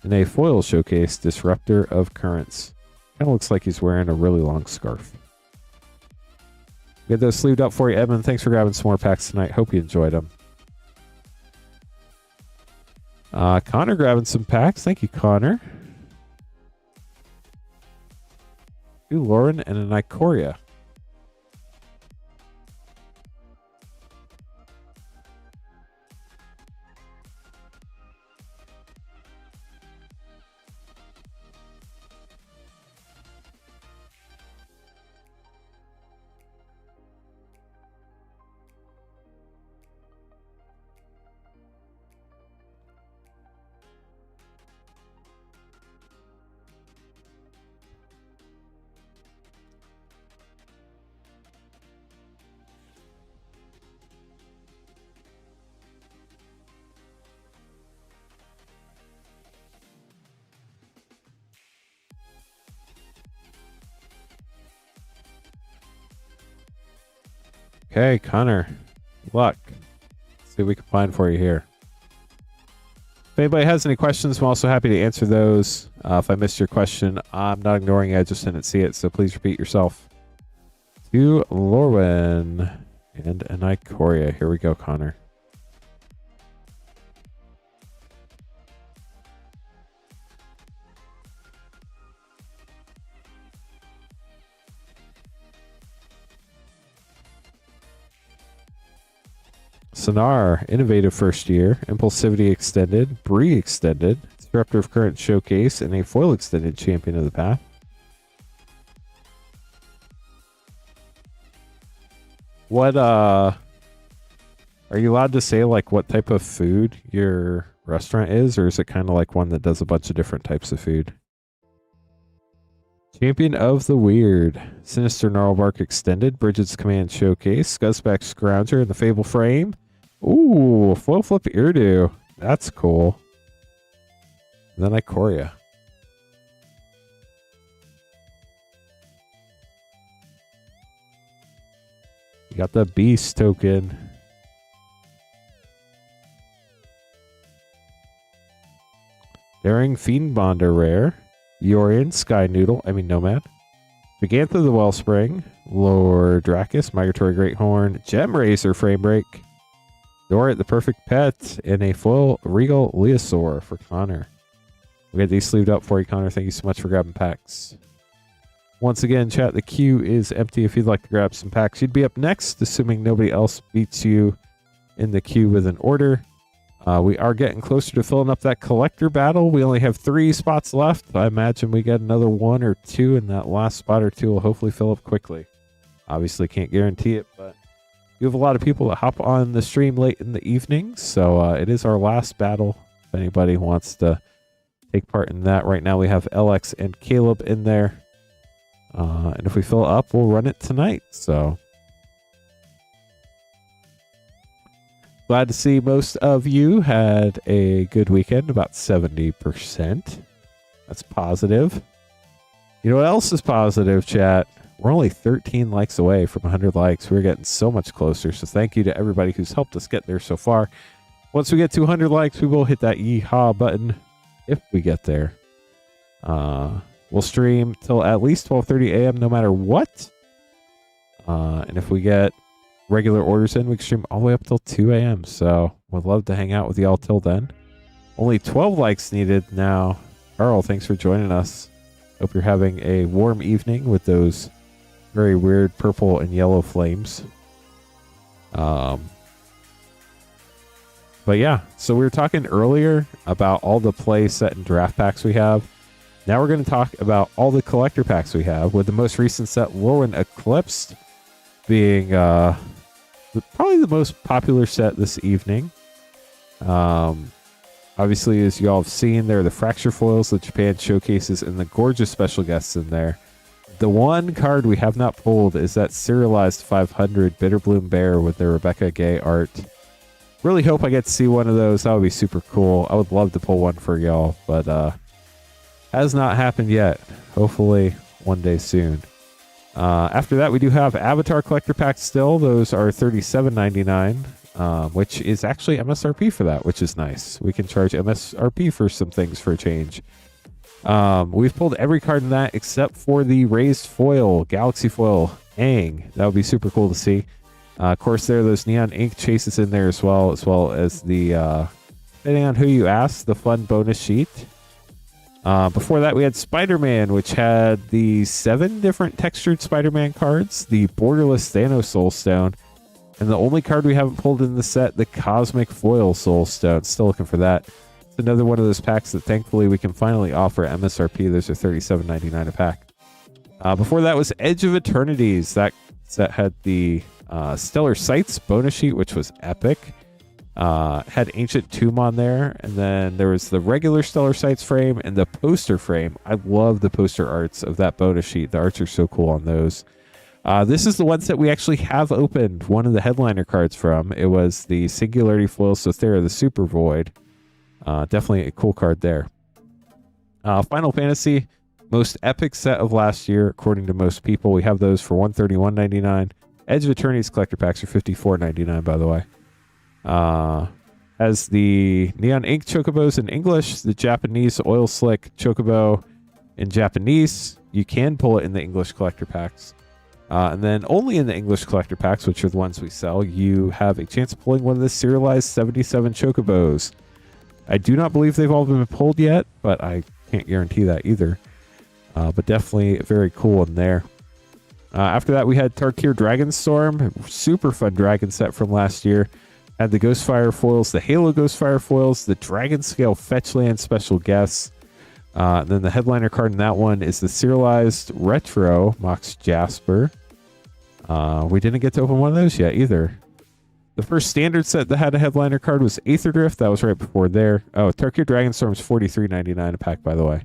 and a foil showcase, Disruptor of Currents. Kind of looks like he's wearing a really long scarf. Get those sleeved up for you, Edmund. Thanks for grabbing some more packs tonight. Hope you enjoyed them. Connor grabbing some packs. Thank you, Connor. 2 Lorwyn and an Icoria. Okay, Connor. Luck. Let's see what we can find for you here. If anybody has any questions, I'm also happy to answer those. If I missed your question, I'm not ignoring it. I just didn't see it, so please repeat yourself. 2 Lorwyn and an Icoria. Here we go, Connor. Sonar, Innovative First Year, Impulsivity Extended, Bree Extended, Disruptor of Current Showcase, and a Foil Extended Champion of the Path. What, are you allowed to say, like, what type of food your restaurant is, or is it kind of like one that does a bunch of different types of food? Champion of the Weird. Sinister Gnarlbark Extended. Bridget's Command Showcase. Scuzzback Scrounger in the Fable Frame. Ooh, Foil Flip Irdu. That's cool. And then Icoria. You got the Beast token. Daring Fiendbonder rare. Yorian, Sky Noodle, Nomad. Gigantha the Wellspring. Lord Dracus, Migratory Greathorn. Gem Razor Framebreak. Dorit the Perfect Pet. And a foil Regal Leosaur for Connor. We'll get these sleeved up for you, Connor. Thank you so much for grabbing packs. Once again, chat, the queue is empty. If you'd like to grab some packs, you'd be up next, assuming nobody else beats you in the queue with an order. We are getting closer to filling up that collector battle. We only have 3 spots left. I imagine we get another 1 or 2, and that last spot or 2 will hopefully fill up quickly. Obviously, can't guarantee it, but you have a lot of people that hop on the stream late in the evening, so it is our last battle. If anybody wants to take part in that, right now we have LX and Caleb in there. And if we fill up, we'll run it tonight. So glad to see most of you had a good weekend, about 70%. That's positive. You know what else is positive, chat? We're only 13 likes away from 100 likes. We're getting so much closer. So thank you to everybody who's helped us get there so far. Once we get to 100 likes, we will hit that yeehaw button if we get there. We'll stream till at least 12:30 a.m. no matter what. And if we get regular orders in, we can stream all the way up till 2 a.m. So we'd love to hang out with y'all till then. Only 12 likes needed now. Carl, thanks for joining us. Hope you're having a warm evening with those very weird purple and yellow flames. But yeah, so we were talking earlier about all the play set and draft packs we have. Now we're going to talk about all the collector packs we have, with the most recent set, Lorwyn Eclipsed, being probably the most popular set this evening. Obviously, as you all have seen, there are the Fracture Foils, the Japan Showcases, and the gorgeous special guests in there. The one card we have not pulled is that serialized 500 Bitterbloom Bear with the Rebecca Gay art. Really hope I get to see one of those. That would be super cool. I would love to pull one for y'all, but has not happened yet. Hopefully one day soon. After that, we do have Avatar Collector Packs still. Those are $37.99, which is actually MSRP for that, which is nice. We can charge MSRP for some things for a change. We've pulled every card in that except for the raised foil, Galaxy Foil Aang. That would be super cool to see. Of course, there are those Neon Ink chases in there as well as the, depending on who you ask, the fun bonus sheet. Before that, we had Spider-Man, which had the 7 different textured Spider-Man cards, the borderless Thanos Soul Stone, and the only card we haven't pulled in the set, the Cosmic Foil Soul Stone. Still looking for that. It's another one of those packs that thankfully we can finally offer MSRP. Those are $37.99 a pack. Before that was Edge of Eternities. That set had the Stellar Sights bonus sheet, which was epic. Had Ancient Tomb on there, and then there was the regular Stellar Sights frame and the poster frame. I love the poster arts of that bonus sheet. The arts are so cool on those. This is the ones that we actually have opened one of the headliner cards from. It was the Singularity Foil Sothera, the Super Void. Definitely a cool card there. Final Fantasy, most epic set of last year, according to most people. We have those for $131.99. Edge of Eternities collector packs are $54.99, by the way. Has the Neon Ink Chocobos in English, the Japanese Oil Slick Chocobo in Japanese. You can pull it in the English collector packs. And then only in the English collector packs, which are the ones we sell, you have a chance of pulling one of the serialized 77 Chocobos. I do not believe they've all been pulled yet, but I can't guarantee that either. But definitely very cool in there. After that, we had Tarkir Dragonstorm, super fun dragon set from last year. Had the Ghostfire foils, the Halo Ghostfire foils, the Dragon Scale Fetchland special guests. Then the headliner card in that one is the serialized Retro Mox Jasper. We didn't get to open one of those yet either. The first standard set that had a headliner card was Aether Drift. That was right before there. Oh, Tarkir Dragonstorm is $43.99 a pack, by the way.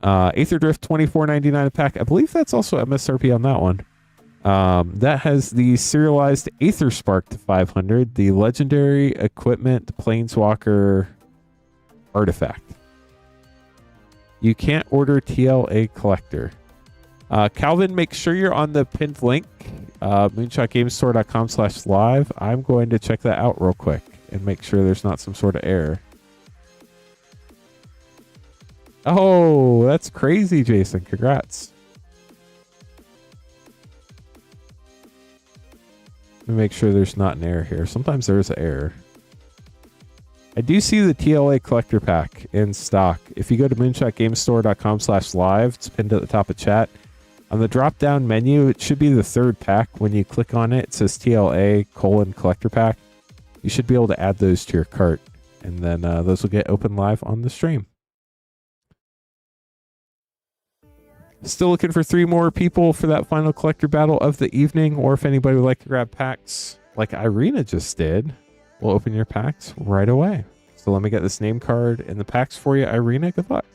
Aether Drift, $24.99 a pack. I believe that's also MSRP on that one. That has the serialized Aether Spark to 500, the legendary equipment Planeswalker artifact. You can't order TLA Collector. Calvin, make sure you're on the pinned link, moonshotgamestore.com/live. I'm going to check that out real quick and make sure there's not some sort of error. Oh, that's crazy, Jason. Congrats. Let me make sure there's not an error here. Sometimes there is an error. I do see the TLA Collector Pack in stock. If you go to moonshotgamestore.com/live, it's pinned at the top of chat. On the drop-down menu, it should be the third pack. When you click on it, it says TLA Collector Pack. You should be able to add those to your cart, and then those will get open live on the stream. Still looking for 3 more people for that final collector battle of the evening, or if anybody would like to grab packs like Irina just did, we'll open your packs right away. So let me get this name card and the packs for you, Irina. Good luck.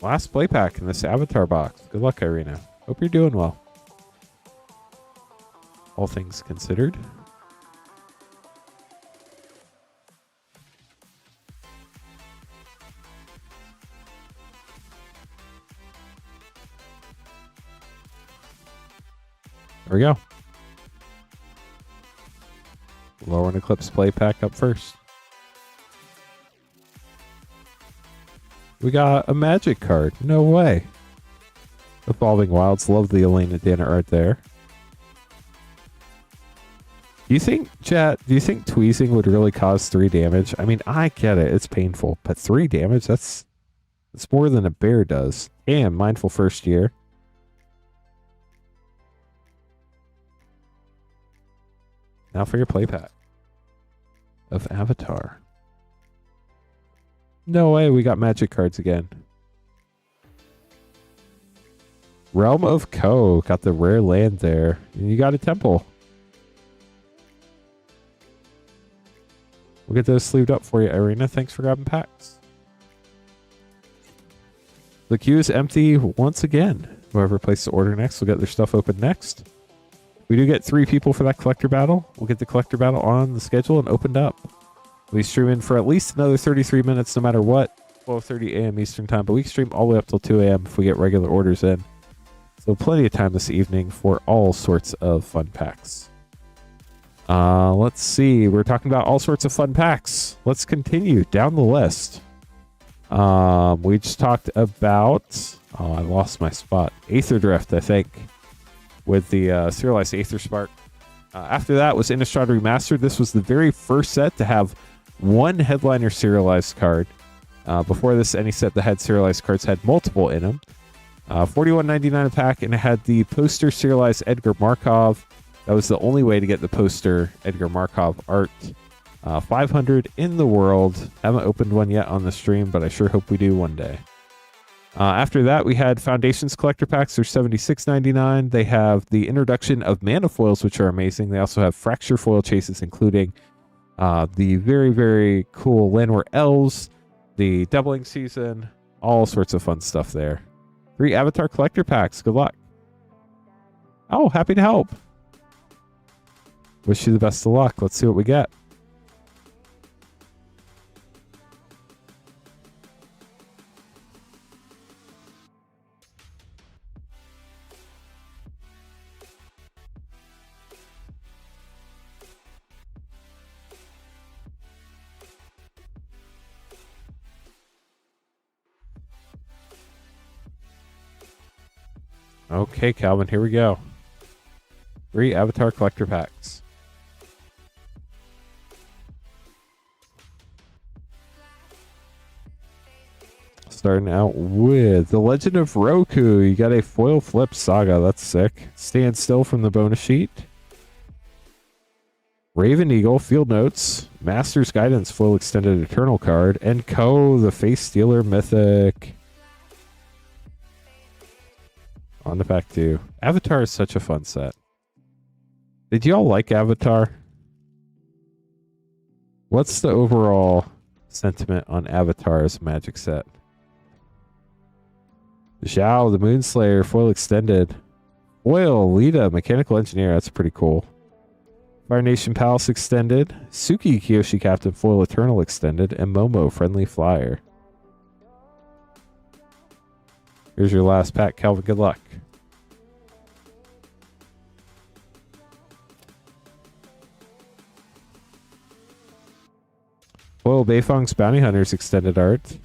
Last play pack in this avatar box. Good luck, Irina. Hope you're doing well. All things considered. There we go. Lorwyn Eclipse play pack up first. We got a magic card. No way. Evolving Wilds. Love the Elena Dana art there. Do you think, chat, do you think tweezing would really cause 3 damage? I mean, I get it. It's painful. But 3 damage? That's more than a bear does. And Mindful First Year. Now for your play pack of Avatar. No way, we got magic cards again. Realm of Ko, got the rare land there. And you got a temple. We'll get those sleeved up for you, Irina. Thanks for grabbing packs. The queue is empty once again. Whoever places the order next will get their stuff open next. We do get 3 people for that collector battle. We'll get the collector battle on the schedule and opened up. We stream in for at least another 33 minutes no matter what. 12:30 a.m. Eastern time, but we can stream all the way up till 2 a.m. if we get regular orders in. So plenty of time this evening for all sorts of fun packs. Let's see. We're talking about all sorts of fun packs. Let's continue down the list. We just talked about... Oh, I lost my spot. Aether Drift, I think, with the serialized Aether Spark. After that was Innistrad Remastered. This was the very first set to have one headliner serialized card. Before this, any set that had serialized cards had multiple in them. $41.99 a pack, and it had the poster serialized Edgar Markov. That was the only way to get the poster Edgar Markov art. 500 in the world. Haven't opened one yet on the stream, but I sure hope we do one day. After that, we had Foundations collector packs. They're $76.99. They have the introduction of mana foils, which are amazing. They also have Fracture foil chases, including the very, very cool Landwar Elves, the Doubling Season, all sorts of fun stuff there. 3 Avatar collector packs. Good luck. Oh, happy to help. Wish you the best of luck. Let's see what we get. Okay, Calvin, here we go. 3 Avatar collector packs. Starting out with The Legend of Roku. You got a foil flip saga. That's sick. Stand Still from the bonus sheet. Raven Eagle, Field Notes. Master's Guidance, full extended Eternal card. And Ko, the Face Stealer Mythic. On to pack 2. Avatar is such a fun set. Did you all like Avatar? What's the overall sentiment on Avatar's Magic set? Zhao, the Moonslayer, foil extended. Foil, Lita, Mechanical Engineer. That's pretty cool. Fire Nation Palace extended. Suki, Kyoshi Captain, foil Eternal extended. And Momo, Friendly Flyer. Here's your last pack, Calvin. Good luck. Foil Beifong's Bounty Hunters extended art.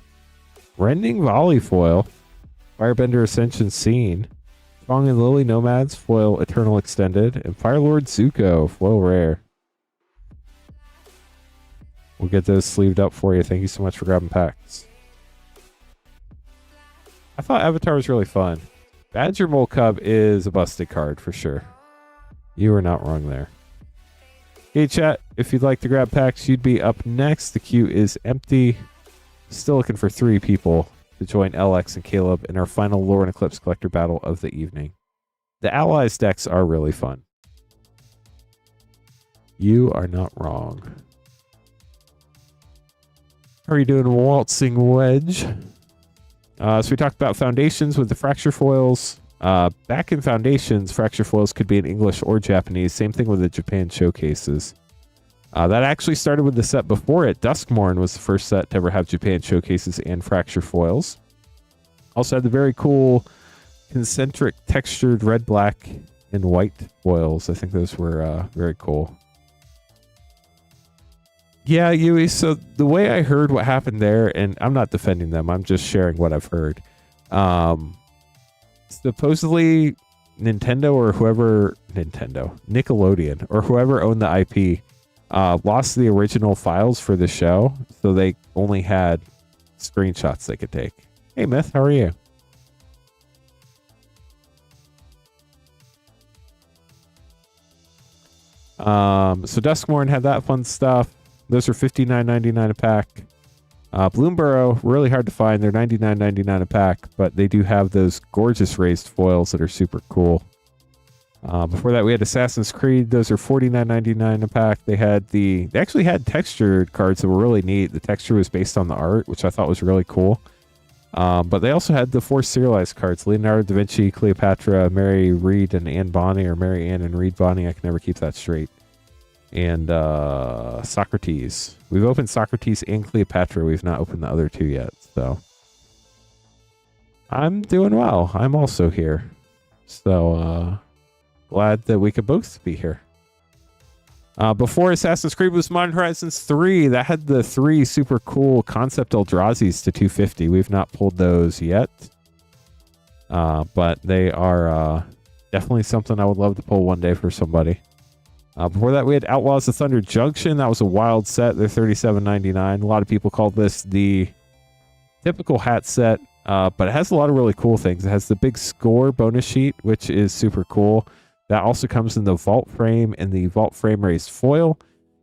Rending Volley foil. Firebender Ascension Scene. Fong and Lily Nomads foil Eternal extended. And Firelord Zuko foil rare. We'll get those sleeved up for you. Thank you so much for grabbing packs. I thought Avatar was really fun. Badger Mole Cub is a busted card for sure. You were not wrong there. Hey chat, if you'd like to grab packs, you'd be up next. The queue is empty. Still looking for 3 people to join LX and Caleb in our final Lorwyn Eclipse collector battle of the evening. The Allies decks are really fun. You are not wrong. How are you doing, Waltzing Wedge? So we talked about Foundations with the Fracture foils. Back in Foundations, Fracture foils could be in English or Japanese. Same thing with the Japan showcases. That actually started with the set before it. Duskmorn was the first set to ever have Japan showcases and Fracture foils. Also had the very cool concentric textured red, black, and white foils. I think those were very cool. Yeah, Yui, so the way I heard what happened there, and I'm not defending them, I'm just sharing what I've heard. Supposedly Nickelodeon or whoever owned the IP lost the original files for the show, so they only had screenshots they could take. Hey Myth, how are you? So Duskmorn had that fun stuff. Those are $59.99 a pack. Bloomborough, really hard to find. They're $99.99 a pack, but they do have those gorgeous raised foils that are super cool. Before that, we had Assassin's Creed. Those are $49.99 a pack. They actually had textured cards that were really neat. The texture was based on the art, which I thought was really cool. But they also had the 4 serialized cards: Leonardo da Vinci, Cleopatra, Mary Read, and Anne Bonny, or Mary Ann and Read Bonny. I can never keep that straight. And Socrates. We've opened Socrates and Cleopatra. We've not opened the other 2 yet. So I'm doing well. I'm also here. So glad that we could both be here. Before Assassin's Creed was Modern Horizons 3. That had the 3 super cool concept Eldrazi's to 250. We've not pulled those yet. But they are definitely something I would love to pull one day for somebody. Before that, we had Outlaws of Thunder Junction. That was a wild set. They're $37.99. A lot of people call this the typical hat set, but it has a lot of really cool things. It has the big score bonus sheet, which is super cool. That also comes in the Vault Frame and the Vault Frame raised foil.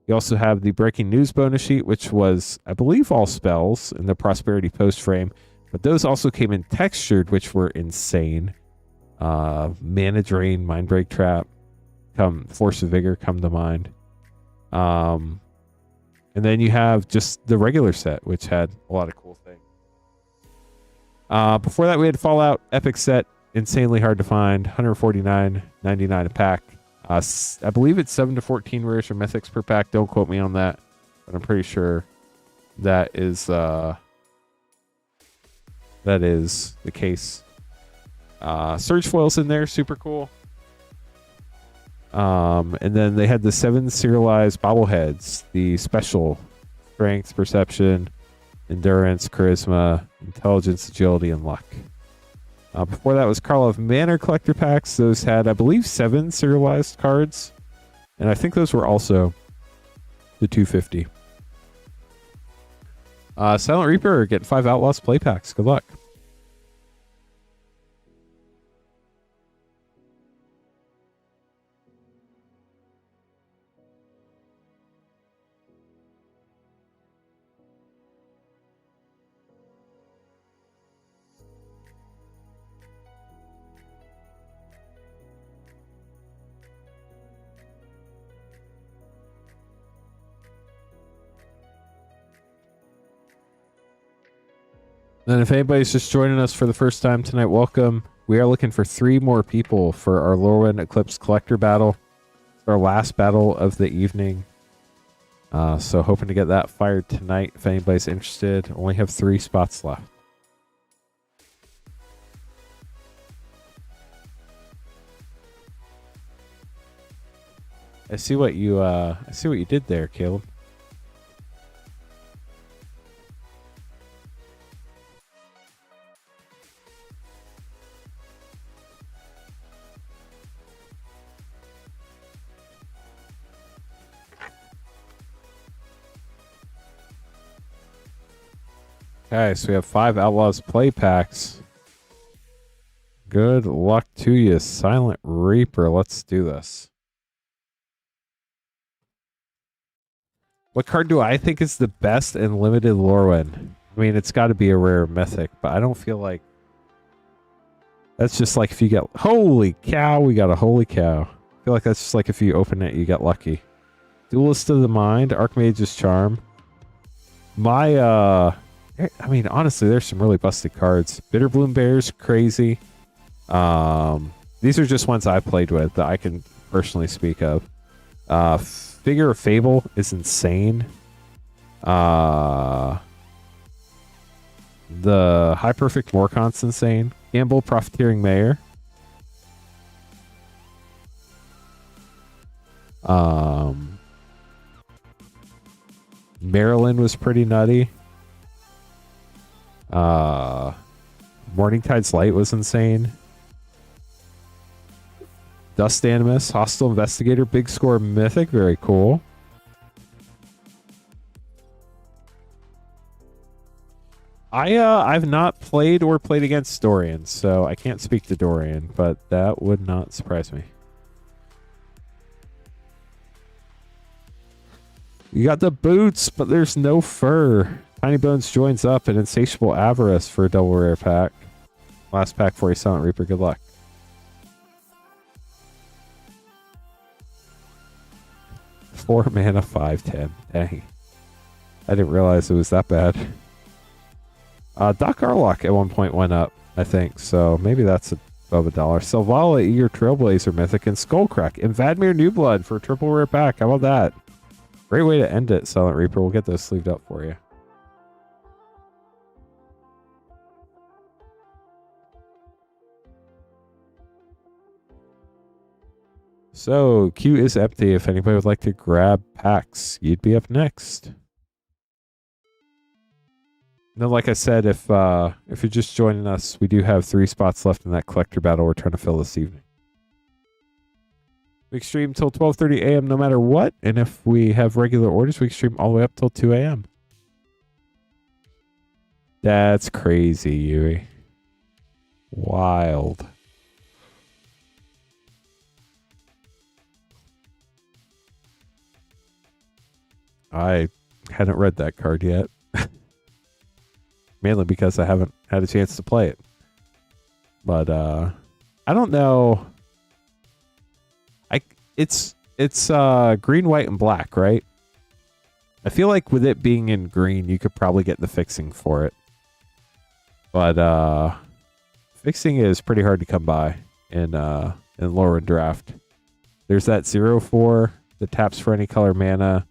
You also have the Breaking News bonus sheet, which was, I believe, all spells, and the Prosperity Post Frame. But those also came in textured, which were insane. Mana Drain, Mindbreak Trap, Force of Vigor come to mind. And then you have just the regular set, which had a lot of cool things. Before that, we had Fallout Epic Set, insanely hard to find, $149.99 a pack. I believe it's 7 to 14 rares or mythics per pack. Don't quote me on that, but I'm pretty sure that is the case. Surge foils in there, super cool. And then they had the 7 serialized bobbleheads, the special strength, perception, endurance, charisma, intelligence, agility, and luck. Before that was Karlov Manor collector packs. Those had, I believe, 7 serialized cards, and I think those were also the 250. Silent Reaper getting 5 Outlaws play packs. Good luck. And if anybody's just joining us for the first time tonight, welcome. We are looking for 3 more people for our Lorwyn Eclipse Collector Battle. It's our last battle of the evening. So hoping to get that fired tonight if anybody's interested. Only have 3 spots left. I see what you did there, Caleb. Okay, so we have 5 Outlaws play packs. Good luck to you, Silent Reaper. Let's do this. What card do I think is the best in limited Lorwyn? I mean, it's got to be a rare mythic, but I don't feel like... That's just like if you get... Holy cow, we got a holy cow. I feel like that's just like if you open it, you get lucky. Duelist of the Mind, Archmage's Charm. I mean, honestly, there's some really busted cards. Bitterbloom Bear's crazy. These are just ones I played with that I can personally speak of. Figure of Fable is insane. The High Perfect Morcont's insane. Gamble Profiteering Mayor. Maryland was pretty nutty. Morningtide's Light was insane. Dust Animus, Hostile Investigator, Big Score Mythic, very cool. I've not played or played against Dorian, so I can't speak to Dorian, but that would not surprise me. You got the boots, but there's no fur. Tiny Bones joins up an Insatiable Avarice for a double rare pack. Last pack for a Silent Reaper. Good luck. Four mana, 5/10. Dang. I didn't realize it was that bad. Doc Arlock at one point went up, I think, so maybe that's above $1. Selvala, Eager Trailblazer Mythic, and Skullcrack. And Vadmir Newblood for a triple rare pack. How about that? Great way to end it, Silent Reaper. We'll get those sleeved up for you. So, queue is empty. If anybody would like to grab packs, you'd be up next. Now, like I said, if you're just joining us, we do have 3 spots left in that collector battle we're trying to fill this evening. We stream till 12:30 a.m. no matter what, and if we have regular orders, we stream all the way up till 2 a.m. That's crazy, Yui. Wild. I hadn't read that card yet. Mainly because I haven't had a chance to play it. But I don't know. It's green, white, and black, right? I feel like with it being in green, you could probably get the fixing for it. But fixing is pretty hard to come by in Lorwyn Draft. There's that 0/4 that taps for any color mana.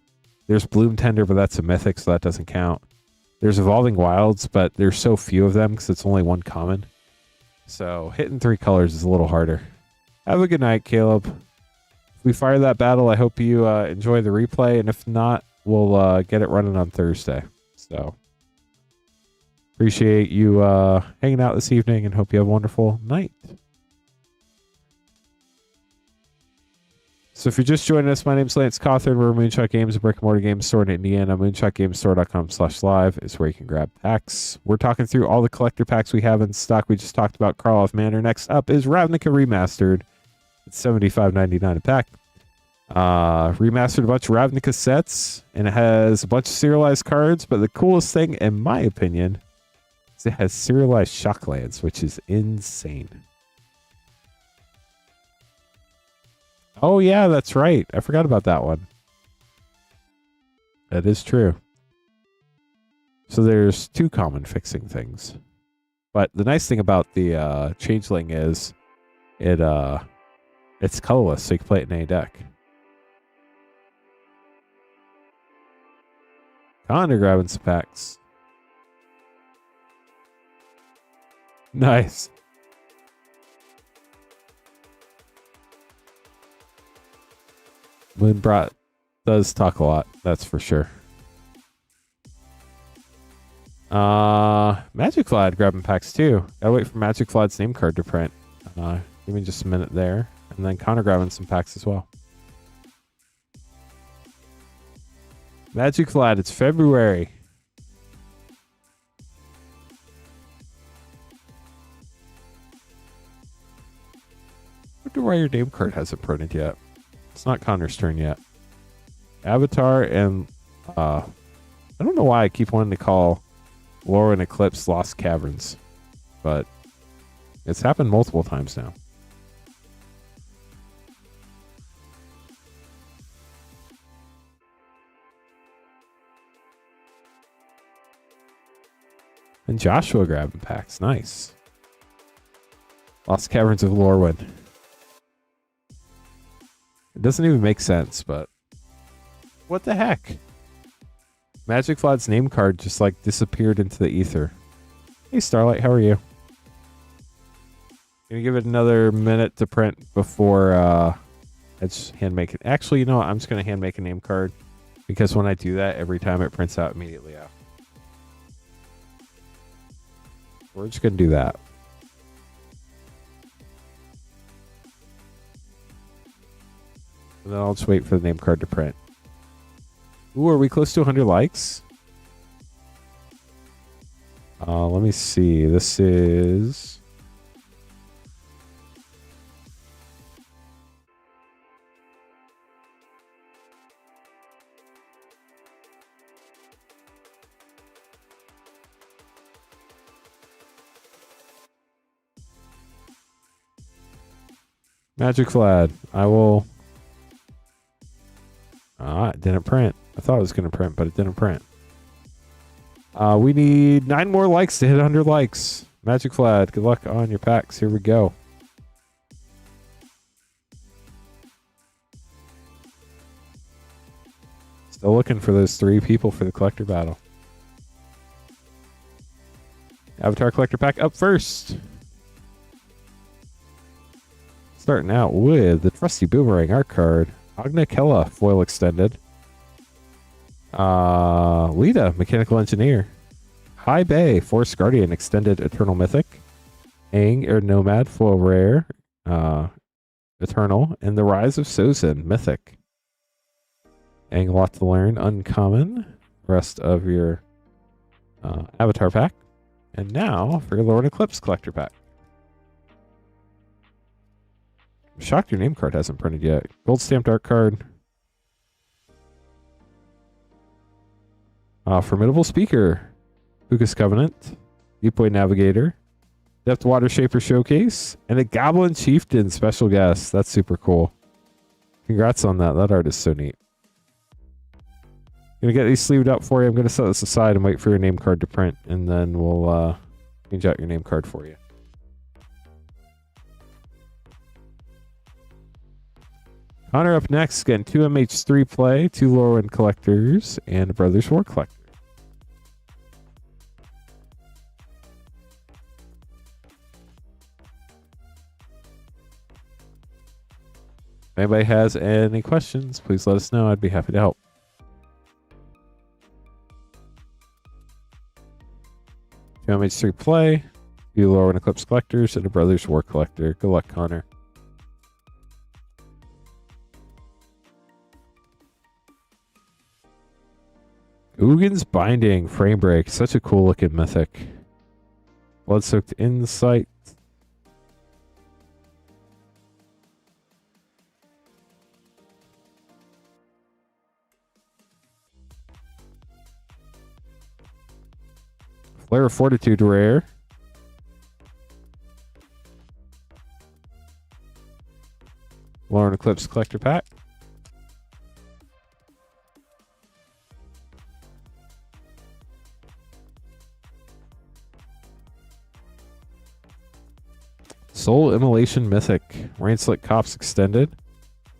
There's Bloom Tender, but that's a mythic, so that doesn't count. There's Evolving Wilds, but there's so few of them because it's only 1 common. So hitting 3 colors is a little harder. Have a good night, Caleb. If we fire that battle, I hope you enjoy the replay, and if not, we'll get it running on Thursday. So appreciate you hanging out this evening, and hope you have a wonderful night. So if you're just joining us, my name's Lance Cawthorn. We're Moonshot Games, a brick-and-mortar game store in Indiana. MoonshotGamesStore.com/live is where you can grab packs. We're talking through all the collector packs we have in stock. We just talked about Karlov Manor. Next up is Ravnica Remastered. It's $75.99 a pack. Remastered a bunch of Ravnica sets, and it has a bunch of serialized cards, but the coolest thing, in my opinion, is it has serialized Shocklands, which is insane. Oh, yeah, that's right. I forgot about that one. That is true. So there's 2 common fixing things. But the nice thing about the Changeling is it's colorless, so you can play it in any deck. Connor grabbing some packs. Nice. Moonbrat does talk a lot, that's for sure. Magic Vlad grabbing packs too. Gotta wait for Magic Vlad's name card to print. Give me just a minute there. And then Connor grabbing some packs as well. Magic Vlad, it's February. I wonder why your name card hasn't printed yet. It's not Connor's turn yet. Avatar and I don't know why I keep wanting to call Lorwyn Eclipse Lost Caverns, but it's happened multiple times now. And Joshua grabbing packs. Nice. Lost Caverns of Lorwyn. It doesn't even make sense, but what the heck? Magic Vlad's name card just like disappeared into the ether. Hey Starlight, how are you? Gonna give it another minute to print before it's hand making. Actually, you know what? I'm just gonna hand make a name card because when I do that, every time it prints out immediately after. We're just gonna do that. And then I'll just wait for the name card to print. Ooh, are we close to 100 likes? Let me see. This is... Magic Vlad. I will... it didn't print. I thought it was going to print, but it didn't print. We need 9 more likes to hit 100 likes. Magic Vlad, good luck on your packs. Here we go. Still looking for those 3 people for the collector battle. Avatar collector pack up first. Starting out with the trusty Boomerang art card. Agna Kella foil extended. Lita, Mechanical Engineer. High Bay, Forest Guardian extended Eternal Mythic. Aang, Air Nomad, foil rare. Eternal. And the Rise of Sozin, Mythic. Aang, a lot to learn, uncommon. Rest of your Avatar pack. And now for your Lorwyn Eclipse collector pack. I'm shocked your name card hasn't printed yet. Gold stamped art card. Formidable Speaker. Lucas Covenant. Deepway Navigator. Depth Water Shaper Showcase. And a Goblin Chieftain special guest. That's super cool. Congrats on that. That art is so neat. Gonna get these sleeved up for you. I'm gonna set this aside and wait for your name card to print. And then we'll change out your name card for you. Connor up next, getting 2 MH3 play, 2 Lorwyn collectors, and a Brothers War collector. If anybody has any questions, please let us know. I'd be happy to help. Two MH3 play, 2 Lorwyn Eclipse collectors, and a Brothers War collector. Good luck, Connor. Ugin's Binding, Frame Break. Such a cool looking mythic. Blood-Soaked Insight. Flare of Fortitude rare. Lorwyn Eclipse collector pack. Soul Immolation Mythic, Rainslick Cops Extended,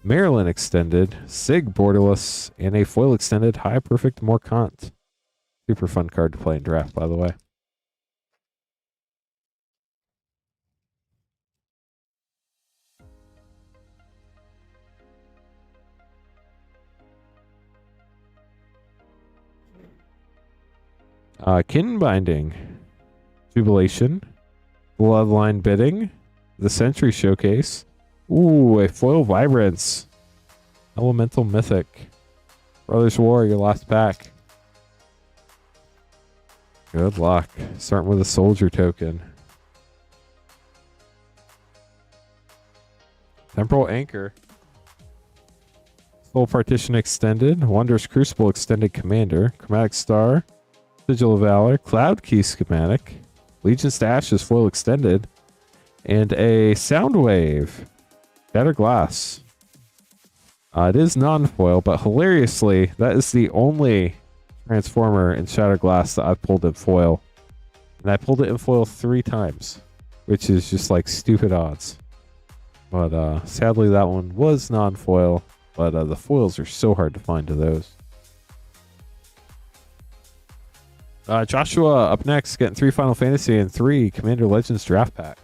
Maryland Extended, Sig Borderless, and a foil extended High Perfect Morkant. Super fun card to play in draft, by the way. Kin Binding, Jubilation, Bloodline Bidding, the Century Showcase. Ooh, a foil Vibrance, Elemental Mythic, Brothers War, your last pack. Good luck. Starting with a Soldier token. Temporal Anchor, Soul Partition Extended, Wondrous Crucible Extended Commander, Chromatic Star, Sigil of Valor, Cloud Key Schematic, Legion Stash is foil extended, and a Soundwave, Shattered Glass. It is non-foil, but hilariously, that is the only Transformer in Shattered Glass that I've pulled in foil. And I pulled it in foil 3 times, which is just like stupid odds. But sadly, that one was non-foil, but the foils are so hard to find to those. Joshua up next, getting 3 Final Fantasy and 3 Commander Legends draft pack.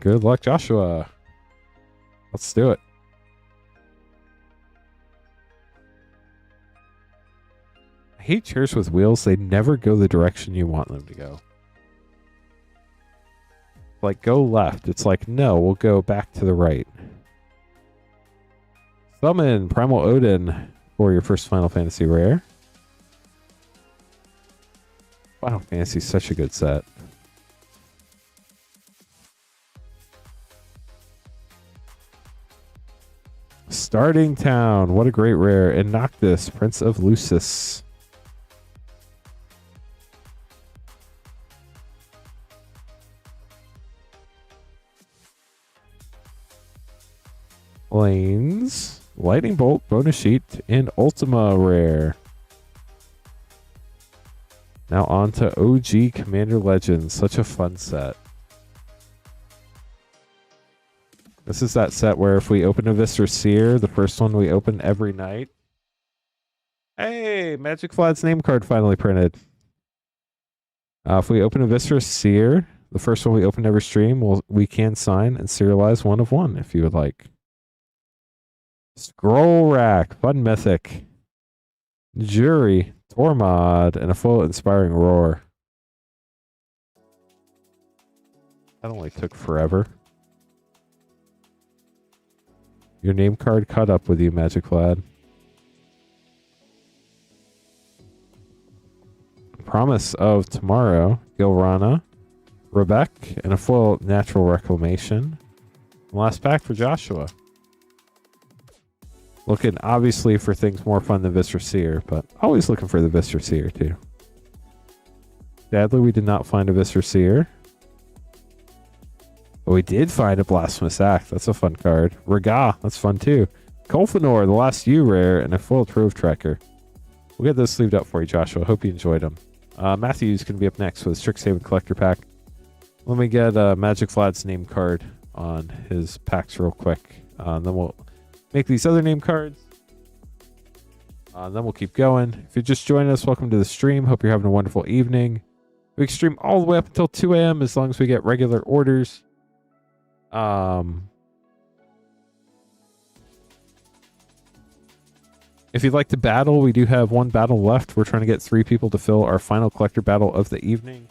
Good luck, Joshua. Let's do it. I hate chairs with wheels. They never go the direction you want them to go. Like, go left. It's like, no, we'll go back to the right. Summon Primal Odin for your first Final Fantasy rare. Final Fantasy is such a good set. Starting Town, what a great rare. And Noctis, Prince of Lucis. Lanes, Lightning Bolt, Bonus Sheet, and Ultima rare. Now on to OG Commander Legends. Such a fun set. This is that set where if we open a Viscer Seer, the first one we open every night. Hey, Magic Vlad's name card finally printed. If we open a Viscer Seer, the first one we open every stream, we can sign and serialize 1 of 1 if you would like. Scroll Rack, Fun Mythic, Jury, Tormod, and a full Inspiring Roar. That only took forever. Your name card caught up with you, Magic Vlad. Promise of Tomorrow, Gilrana, Rebecca, and a full Natural Reclamation. And last pack for Joshua. Looking obviously for things more fun than Viscer Seer, but always looking for the Viscer Seer too. Sadly, we did not find a Viscer Seer. But we did find a Blasphemous Act. That's a fun card. Raga, that's fun too. Kolfanor, the last U rare, and a foil Trove Tracker. We'll get those sleeved up for you, Joshua. Hope you enjoyed them. Matthew's going to be up next with Strixhaven Collector Pack. Let me get Magic Vlad's name card on his packs real quick. Then we'll make these other name cards. Then we'll keep going. If you're just joining us, welcome to the stream. Hope you're having a wonderful evening. We can stream all the way up until 2 a.m. as long as we get regular orders. If you'd like to battle, we do have 1 battle left. We're trying to get 3 people to fill our final collector battle of the evening.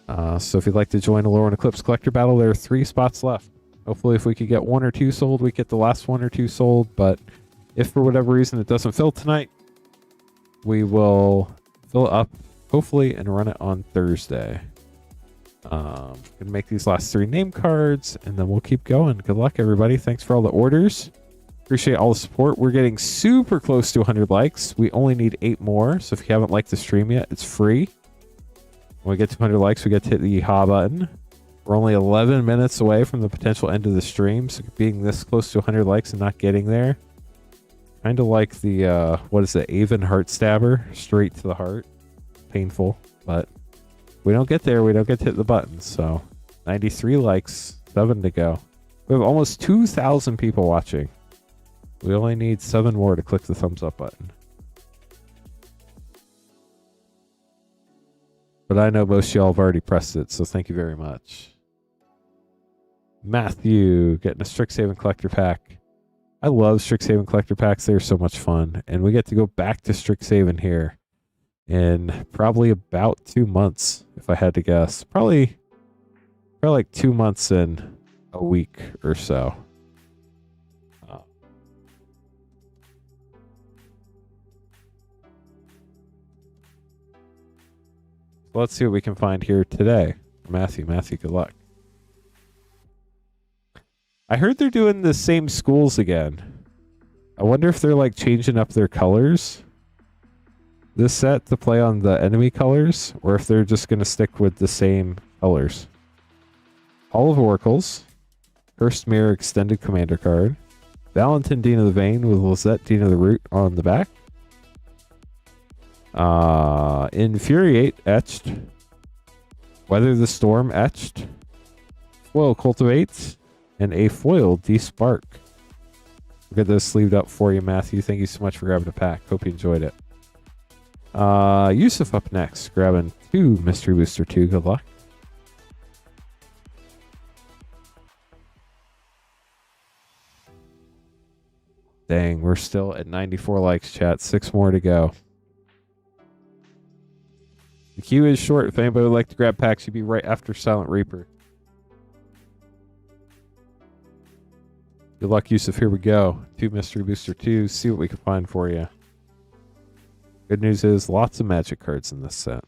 So if you'd like to join a Lorwyn Eclipse collector battle, there are 3 spots left. Hopefully if we could get 1 or 2 sold, we get the last 1 or 2 sold. But if for whatever reason it doesn't fill tonight, we will fill it up, hopefully, and run it on Thursday. Gonna make these last 3 name cards, and then we'll keep going. Good luck, everybody. Thanks for all the orders. Appreciate all the support. We're getting super close to 100 likes. We only need 8 more, so if you haven't liked the stream yet, it's free. When we get to 100 likes, we get to hit the yeehaw button. We're only 11 minutes away from the potential end of the stream, so being this close to 100 likes and not getting there Kind of like the, what is it, Avon Heart Stabber, straight to the heart. Painful, but we don't get there. We don't get to hit the buttons, so 93 likes, 7 to go. We have almost 2,000 people watching. We only need 7 more to click the thumbs up button. But I know most of y'all have already pressed it, so thank you very much. Matthew, getting a Strixhaven Collector Pack. I love Strixhaven Collector Packs. They're so much fun. And we get to go back to Strixhaven here in probably about 2 months, if I had to guess. Probably like 2 months and a week or so. Let's see what we can find here today. Matthew, good luck. I heard they're doing the same schools again. I wonder if they're like changing up their colors this set to play on the enemy colors, or if they're just going to stick with the same colors. Hall of Oracles, Cursed Mirror Extended Commander card, Valentin Dean of the Vein with Lizette Dean of the Root on the back, Infuriate etched, Weather the Storm etched, Foil Cultivate, and a foil Despark. We'll get those sleeved up for you, Matthew. Thank you so much for grabbing a pack. Hope you enjoyed it. Yusuf up next, grabbing 2 Mystery Booster 2. Good luck. Dang, we're still at 94 likes, chat. 6 more to go. The queue is short. If anybody would like to grab packs, you'd be right after Silent Reaper. Good luck, Yusuf. Here we go. 2 Mystery Booster 2. See what we can find for you. Good news is lots of magic cards in this set.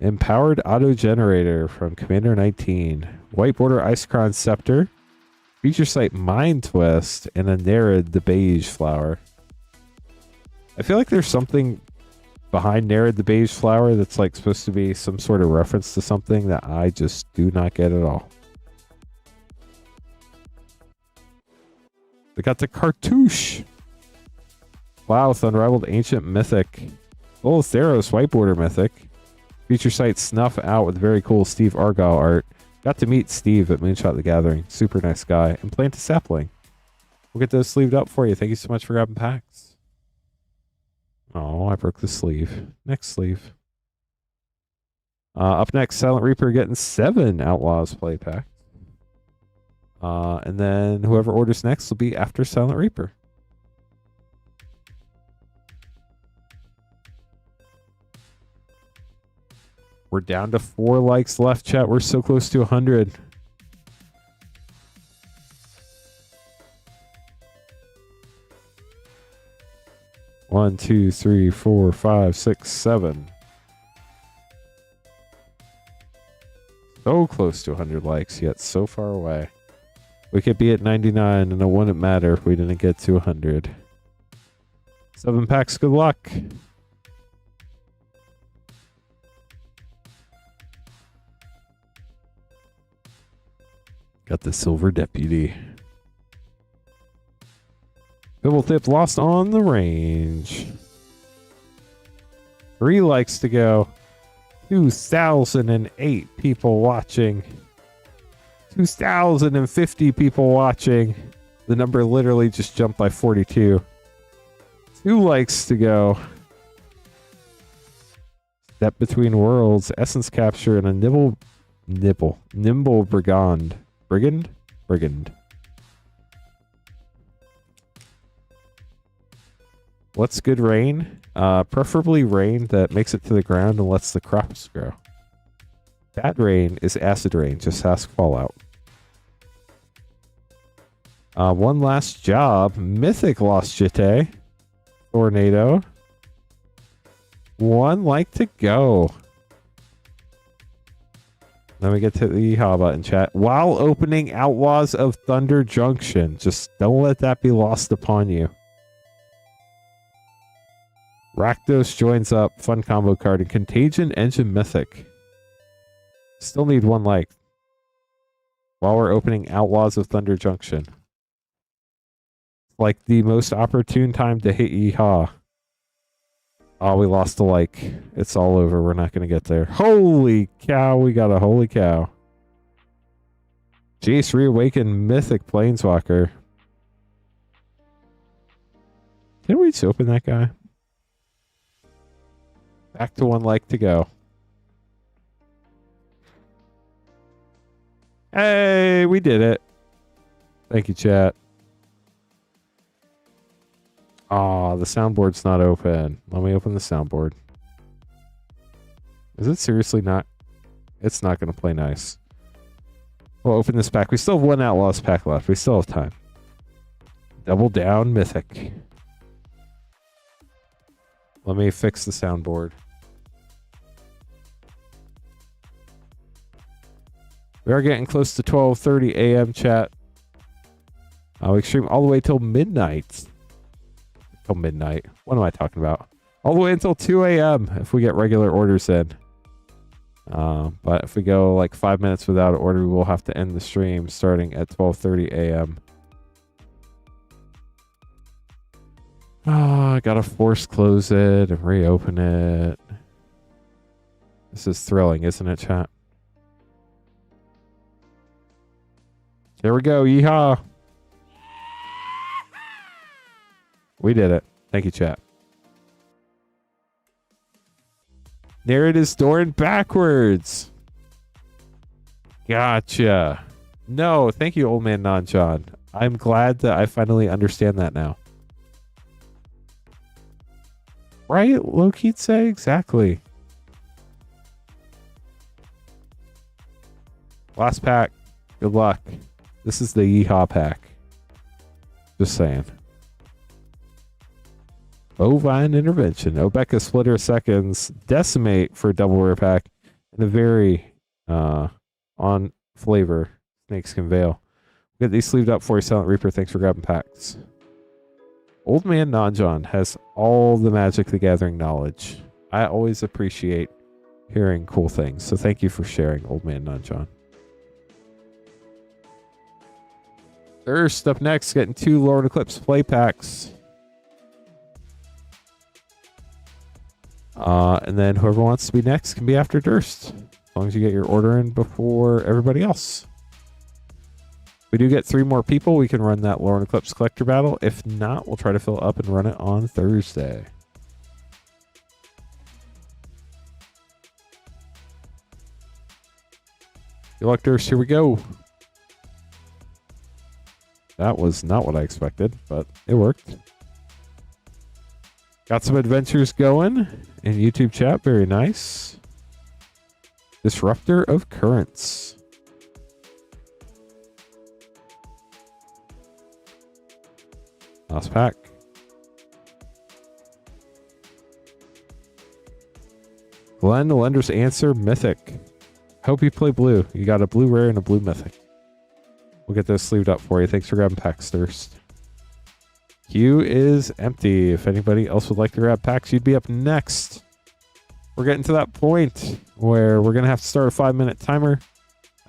Empowered Auto Generator from Commander 19. White Border Icecrown Scepter. Feature Site Mind Twist. And a Nerid the Beige Flower. I feel like there's something behind Nerid the Beige Flower that's like supposed to be some sort of reference to something that I just do not get at all. We got the Cartouche. Wow, with Unrivaled Ancient Mythic. Full Theros White Border Mythic. Feature Site Snuff Out with very cool Steve Argyle art. Got to meet Steve at Moonshot the Gathering. Super nice guy. And Plant a Sapling. We'll get those sleeved up for you. Thank you so much for grabbing packs. Oh, I broke the sleeve. Next sleeve. Up next, Silent Reaper getting 7 Outlaws play packs. And then whoever orders next will be after Silent Reaper. We're down to 4 likes left, chat. We're so close to 100. One, two, three, 4, 5, 6, 7. So close to 100 likes, yet so far away. We could be at 99, and it wouldn't matter if we didn't get to 100. 7 packs, good luck. Got the Silver Deputy. Double Tip lost on the range. 3 likes to go. 2,008 people watching. 2,050 people watching. The number literally just jumped by 42. 2 likes to go. Step Between Worlds, Essence Capture, and a Nimble Brigand. Brigand. What's good rain? Preferably rain that makes it to the ground and lets the crops grow. Bad rain is acid rain. Just ask Fallout. One last job. Mythic Lost Jete. Tornado. 1 like to go. Then we get to the Yeehaw button, chat. While opening Outlaws of Thunder Junction. Just don't let that be lost upon you. Rakdos joins up. Fun combo card. And Contagion Engine Mythic. Still need 1 like. while we're opening Outlaws of Thunder Junction. Like the most opportune time to hit Yeehaw. Oh, we lost a like. It's all over. We're not going to get there. Holy cow, we got a holy cow. Jace Reawakened Mythic Planeswalker. Can we just open that guy? Back to 1 like to go. Hey, we did it. Thank you, chat. Oh, the soundboard's not open. Let me open the soundboard. Is it seriously not? It's not going to play nice. We'll open this pack. We still have 1 Outlaws pack left. We still have time. Double down Mythic. Let me fix the soundboard. We are getting close to 12:30 a.m. chat. We stream all the way till midnight. Till midnight. What am I talking about? All the way until 2 a.m. if we get regular orders in. But if we go like 5 minutes without an order, we will have to end the stream starting at 12:30 a.m. I gotta force close it and reopen it. This is thrilling, isn't it, chat? Here we go. Yeehaw. We did it. Thank you, chat. There it is, Doran backwards. Gotcha. No, thank you, old man Non-John. I'm glad that I finally understand that now. Right, Loki'd say? Exactly. Last pack. Good luck. This is the Yeehaw pack. Just saying. Bovine Intervention. Obeka Splitter Seconds. Decimate for a double rare pack. And a very on flavor. Snakeskin Veil. Get these sleeved up for you, Silent Reaper. Thanks for grabbing packs. Old man Non-John has all the Magic the Gathering knowledge. I always appreciate hearing cool things. So thank you for sharing, old man Non-John. First up next, getting 2 Lorwyn Eclipse play packs. And then whoever wants to be next can be after Durst. As long as you get your order in before everybody else. If we do get 3 more people, we can run that Lorwyn Eclipse collector battle. If not, we'll try to fill it up and run it on Thursday. Good luck, Durst. Here we go. That was not what I expected, but it worked. Got some adventures going in YouTube chat. Very nice. Disruptor of Currents. Last pack. Glenn, the Lender's Answer, Mythic. Hope you play blue. You got a blue rare and a blue Mythic. We'll get those sleeved up for you. Thanks for grabbing packs, Thirst. Queue is empty. If anybody else would like to grab packs, you'd be up next. We're getting to that point where we're going to have to start a 5-minute timer.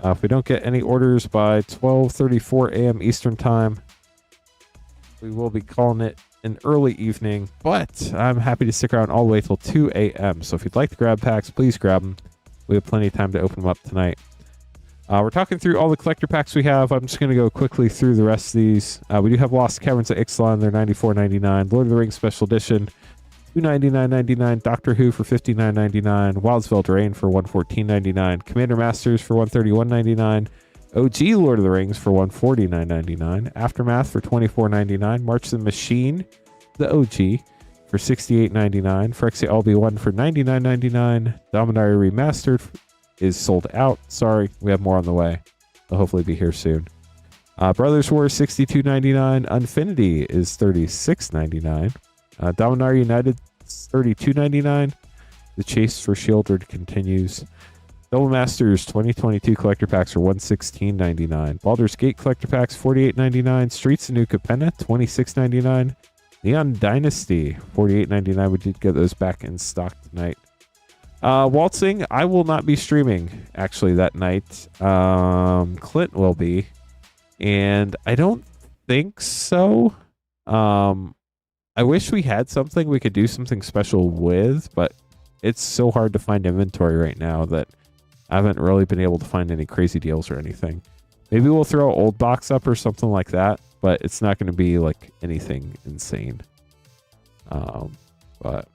If we don't get any orders by 12:34 a.m. Eastern Time, we will be calling it an early evening. But I'm happy to stick around all the way till 2 a.m. So if you'd like to grab packs, please grab them. We have plenty of time to open them up tonight. We're talking through all the collector packs we have. I'm just going to go quickly through the rest of these. We do have Lost Caverns of Ixalan. They're $94.99. Lord of the Rings Special Edition, $299.99. Doctor Who for $59.99. Wildsville Drain for $114.99. Commander Masters for $131.99. OG Lord of the Rings for $149.99. Aftermath for $24.99. March of the Machine, the OG, for $68.99. Phyrexia LB1 for $99.99. Dominaria Remastered is sold out. Sorry, we have more on the way. They'll hopefully be here soon. Brothers War $62.99. Unfinity is $36.99. Dominaria United $32.99. The chase for Shieldred continues. Double Masters 2022 collector packs are $116.99. Baldur's Gate collector packs $48.99. Streets of New Capenna $26.99. Neon Dynasty $48.99. We did get those back in stock tonight. Waltzing, I will not be streaming actually that night. Clint will be, and I don't think so. I wish we had something we could do something special with, but it's so hard to find inventory right now that I haven't really been able to find any crazy deals or anything. Maybe we'll throw an old box up or something like that, but it's not going to be like anything insane. But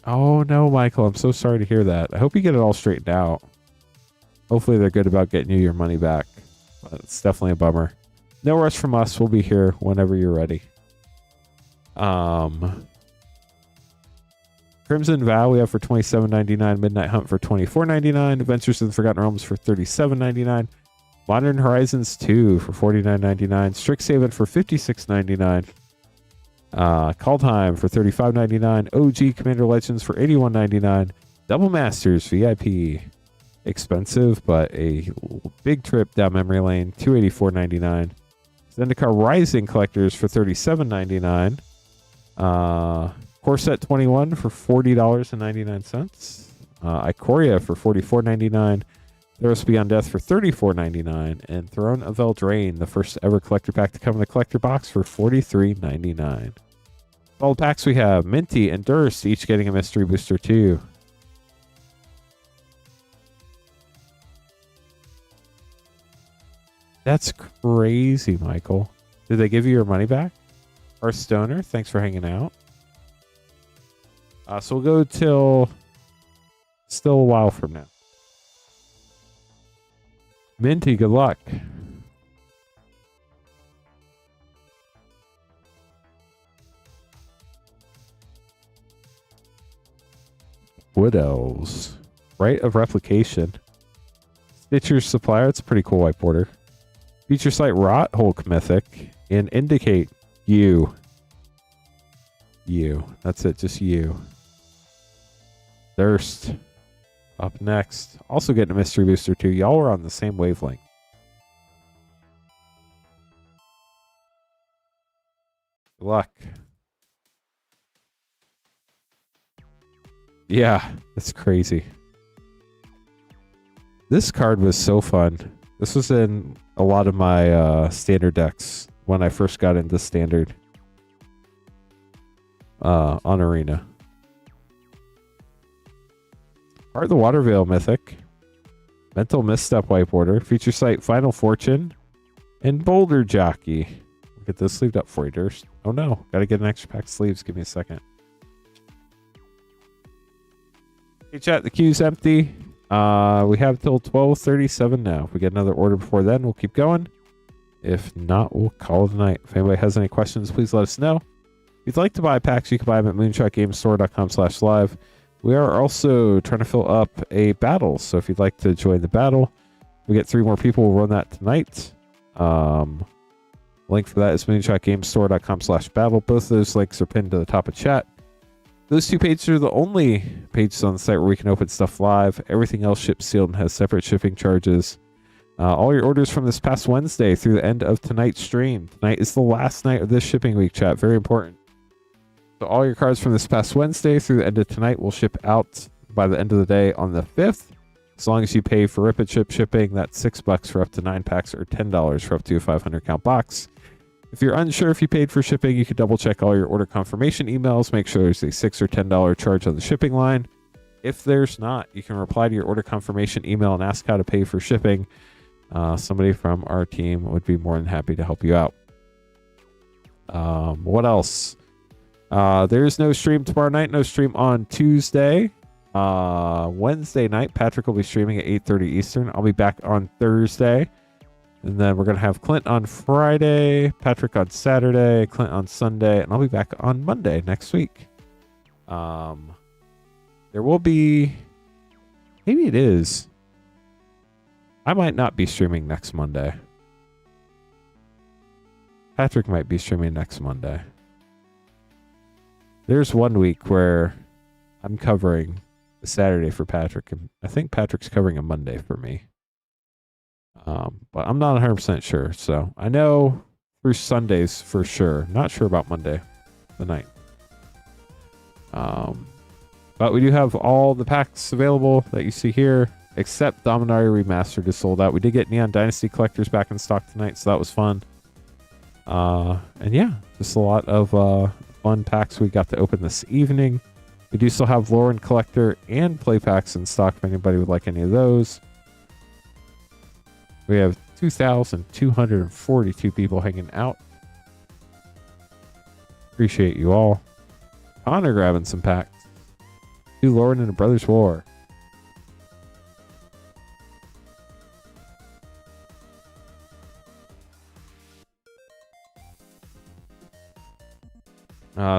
oh no, Michael, I'm so sorry to hear that. I hope you get it all straightened out. Hopefully they're good about getting you your money back. But it's definitely a bummer. No rush from us. We'll be here whenever you're ready. Crimson Vow we have for $27.99. Midnight Hunt for $24.99. Adventures in the Forgotten Realms for $37.99. Modern Horizons 2 for $49.99. Strixhaven for $56.99. Call Time for $35.99. OG Commander Legends for $81.99. Double Masters VIP. Expensive, but a big trip down memory lane. $284.99. Zendikar Rising Collectors for $37.99. Core Set 21 for $40.99. Icoria for $44.99. Theros Beyond Death for $34.99. And Throne of Eldraine, the first ever collector pack to come in a collector box for $43.99. All packs we have Minty and Durst, each getting a mystery booster too. That's crazy, Michael. Did they give you your money back? Our Stoner, thanks for hanging out. So we'll go till still a while from now. Minty, good luck. Wood Elves. Rite of Replication. Stitcher's Supplier, it's a pretty cool white border. Feature Site Rot Hulk Mythic. And Indicate you. You. That's it, just you. Durst. Up next. Also getting a mystery booster too. Y'all are on the same wavelength. Good luck. Yeah, that's crazy. This card was so fun. This was in a lot of my standard decks when I first got into standard on Arena. Heart of the Watervale Mythic. Mental Misstep white border. Feature Site Final Fortune. And Boulder Jockey. We'll get this sleeved up for you, Durst. Oh no, gotta get an extra pack of sleeves. Give me a second. Hey chat, the queue's empty. We have till 12:37 now. If we get another order before then, we'll keep going. If not, we'll call it a night. If anybody has any questions, please let us know. If you'd like to buy packs, you can buy them at moonshotgamestore.com/live. We are also trying to fill up a battle, so if you'd like to join the battle, we get 3 more people. We'll run that tonight. Link for that is moonshotgamestore.com/battle. Both of those links are pinned to the top of chat. Those 2 pages are the only pages on the site where we can open stuff live. Everything else ships sealed and has separate shipping charges. All your orders from this past Wednesday through the end of tonight's stream. Tonight is the last night of this shipping week, chat. Very important. So all your cards from this past Wednesday through the end of tonight will ship out by the end of the day on the 5th. As long as you pay for Rip and Ship shipping, that's $6 for up to 9 packs or $10 for up to a 500 count box. If you're unsure if you paid for shipping, you can double check all your order confirmation emails. Make sure there's a $6 or $10 charge on the shipping line. If there's not, you can reply to your order confirmation email and ask how to pay for shipping. Somebody from our team would be more than happy to help you out. What else? There's no stream tomorrow night, no stream on Tuesday. Wednesday night, Patrick will be streaming at 8:30 Eastern. I'll be back on Thursday. And then we're going to have Clint on Friday, Patrick on Saturday, Clint on Sunday, and I'll be back on Monday next week. There will be... Maybe it is. I might not be streaming next Monday. Patrick might be streaming next Monday. There's one week where I'm covering a Saturday for Patrick, and I think Patrick's covering a Monday for me. But I'm not 100% sure, so I know through Sundays for sure. Not sure about Monday, the night. But we do have all the packs available that you see here, except Dominaria Remastered is sold out. We did get Neon Dynasty Collectors back in stock tonight, so that was fun. And yeah, just a lot of fun packs we got to open this evening. We do still have Lorwyn Collector and Play Packs in stock if anybody would like any of those. We have 2,242 people hanging out. Appreciate you all. Connor grabbing some packs. Do Lorwyn and a Brothers War.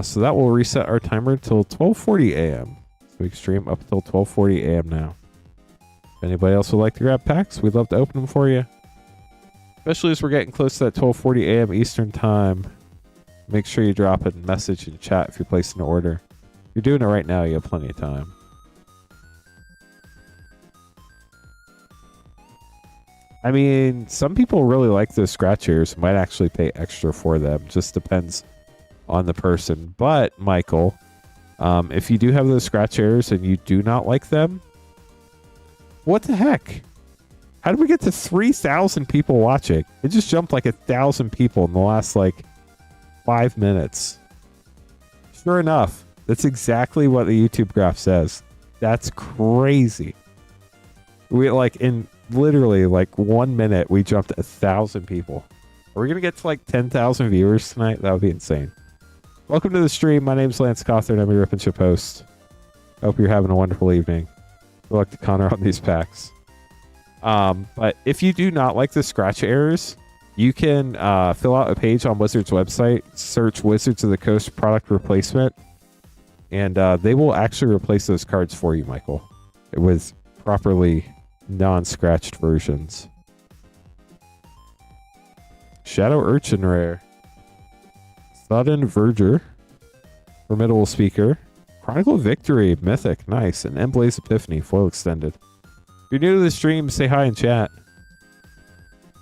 So that will reset our timer until 12:40 a.m. So we can stream up until 12:40 a.m. now. If anybody else would like to grab packs, we'd love to open them for you. Especially as we're getting close to that 12:40 a.m. Eastern time. Make sure you drop a message in chat if you're placing an order. If you're doing it right now, you have plenty of time. I mean, some people really like those scratch ears. Might actually pay extra for them. Just depends on the person. But, Michael, if you do have those scratch ears and you do not like them, what the heck? How did we get to 3,000 people watching? It just jumped like 1,000 people in the last, 5 minutes. Sure enough, that's exactly what the YouTube graph says. That's crazy. We, in literally, 1 minute, we jumped 1,000 people. Are we going to get to, 10,000 viewers tonight? That would be insane. Welcome to the stream. My name's Lance Cawthorn. I'm your Rip and Chip host. Hope you're having a wonderful evening. Good luck to Connor on these packs. But if you do not like the scratch errors, you can fill out a page on Wizards' website, search Wizards of the Coast product replacement, and they will actually replace those cards for you, Michael, with properly non-scratched versions. Shadow Urchin rare. Sudden Verger. Formidable Speaker. Chronicle Victory, Mythic, nice. And Emblaze Epiphany, foil extended. If you're new to the stream, say hi in chat.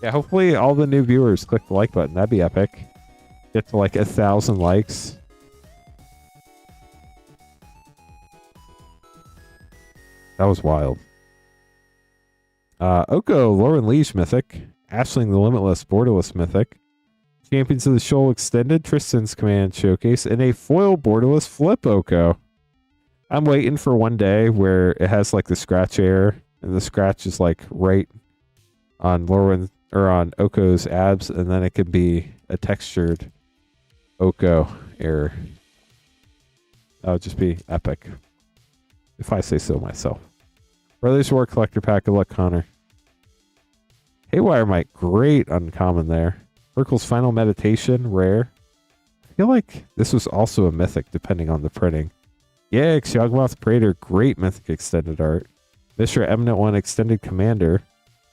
Yeah, hopefully all the new viewers click the like button. That'd be epic. Get to 1,000 likes. That was wild. Oko, Lorwyn Liege Mythic. Ashling the Limitless, Borderless Mythic. Champions of the Shoal Extended, Tristan's Command Showcase, and a foil Borderless Flip Oko. I'm waiting for one day where it has the scratch error, and the scratch is right on Lorwyn or on Oko's abs, and then it could be a textured Oko error. That would just be epic, if I say so myself. Brothers War Collector Pack. Good luck, Connor. Haywire Mite, great uncommon there. Urkel's Final Meditation, rare. I feel like this was also a mythic, depending on the printing. Yeah, Yawgmoth Praetor, great mythic extended art. Mishra Eminent One, extended commander.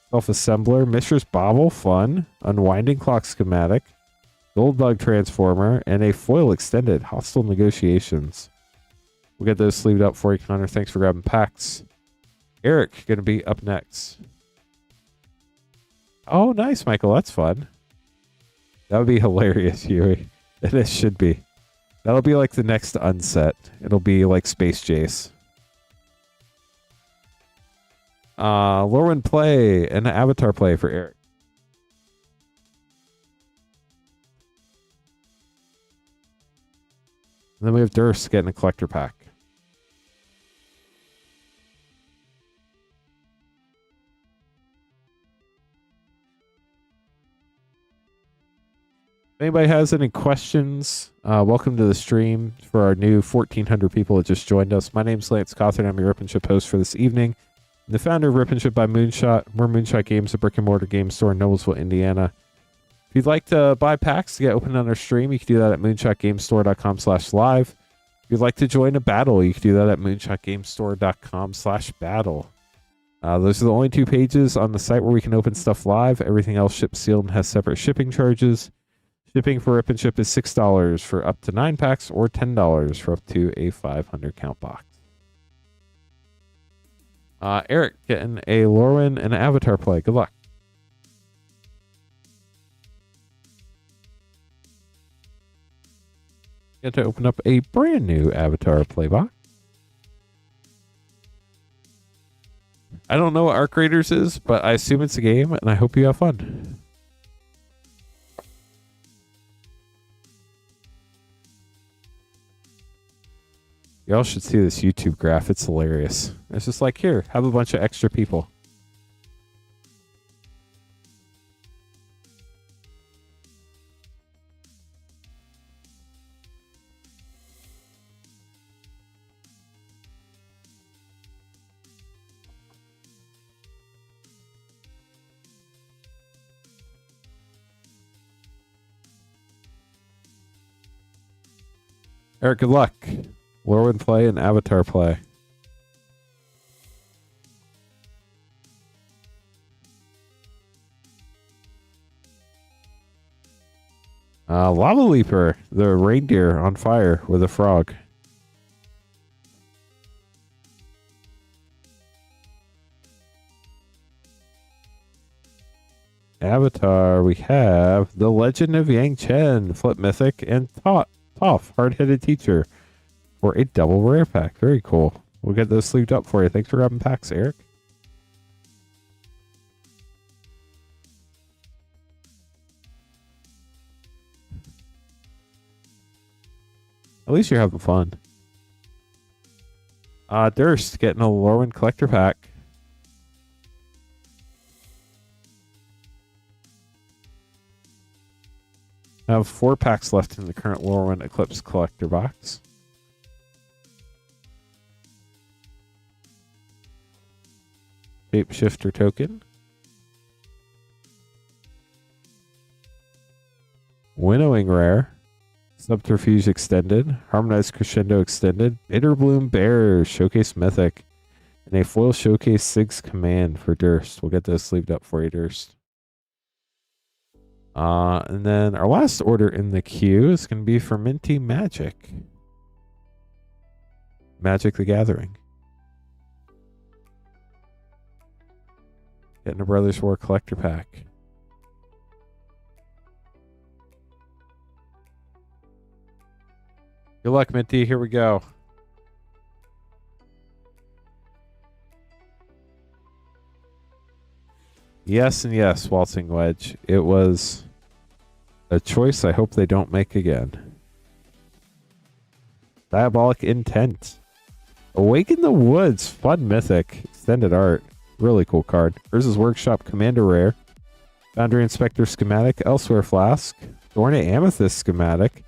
Self-assembler, Mishra's Bobble, fun. Unwinding Clock schematic. Goldbug Transformer, and a foil extended, Hostile Negotiations. We'll get those sleeved up for you, Connor. Thanks for grabbing packs. Eric, gonna be up next. Oh, nice, Michael. That's fun. That would be hilarious, Huey. And it should be. That'll be the next unset. It'll be Space Jace. Lorwyn play and an Avatar play for Eric. And then we have Durst getting a collector pack. If anybody has any questions, welcome to the stream for our new 1,400 people that just joined us. My name's Lance Cawthorn. I'm your Rip and Chip host for this evening. I'm the founder of Rip and Chip by Moonshot. We're Moonshot Games, a brick-and-mortar game store in Noblesville, Indiana. If you'd like to buy packs to get opened on our stream, you can do that at moonshotgamestore.com/live. If you'd like to join a battle, you can do that at moonshotgamestore.com/battle. Those are the only two pages on the site where we can open stuff live. Everything else ships sealed and has separate shipping charges. Shipping for Rip and Chip is $6 for up to 9 packs or $10 for up to a 500 count box. Eric getting a Lorwyn and an Avatar play. Good luck. Get to open up a brand new Avatar play box. I don't know what Arc Raiders is, but I assume it's a game, and I hope you have fun. Y'all should see this YouTube graph. It's hilarious. It's just like, here, have a bunch of extra people. Eric, good luck. Lorwyn play and Avatar play. Lava Leaper, the reindeer on fire with a frog. Avatar, we have The Legend of Yang Chen, Flip Mythic, and Toph, Hard-Headed Teacher, for a double rare pack. Very cool. We'll get those sleeved up for you. Thanks for grabbing packs, Eric. At least you're having fun. Durst getting a Lorwyn collector pack. I have 4 packs left in the current Lorwyn Eclipse collector box. Shapeshifter token. Winnowing rare. Subterfuge extended. Harmonized Crescendo extended. Bitterbloom Bear Showcase Mythic. And a foil Showcase Sig's Command for Durst. We'll get those sleeved up for you, Durst. And then our last order in the queue is going to be for Minty Magic. Magic the Gathering. Getting a Brothers War collector pack. Good luck, Minty. Here we go. Yes and yes, Waltzing Wedge. It was a choice I hope they don't make again. Diabolic Intent. Awaken the Woods. Fun Mythic. Extended art. Really cool card. Urza's Workshop Commander Rare. Boundary Inspector Schematic. Elsewhere Flask. Thorny Amethyst Schematic.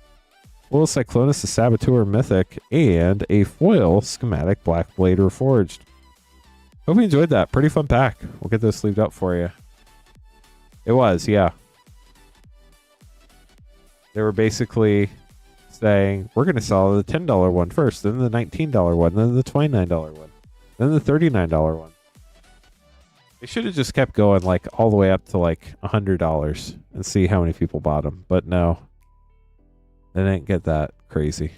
Foil Cyclonus the Saboteur Mythic. And a foil Schematic Black Blade Reforged. Hope you enjoyed that. Pretty fun pack. We'll get those sleeved up for you. It was, yeah. They were basically saying, we're going to sell the $10 one first, then the $19 one, then the $29 one, then the $39 one. They should have just kept going like all the way up to like $100 and see how many people bought them. But no, they didn't get that crazy.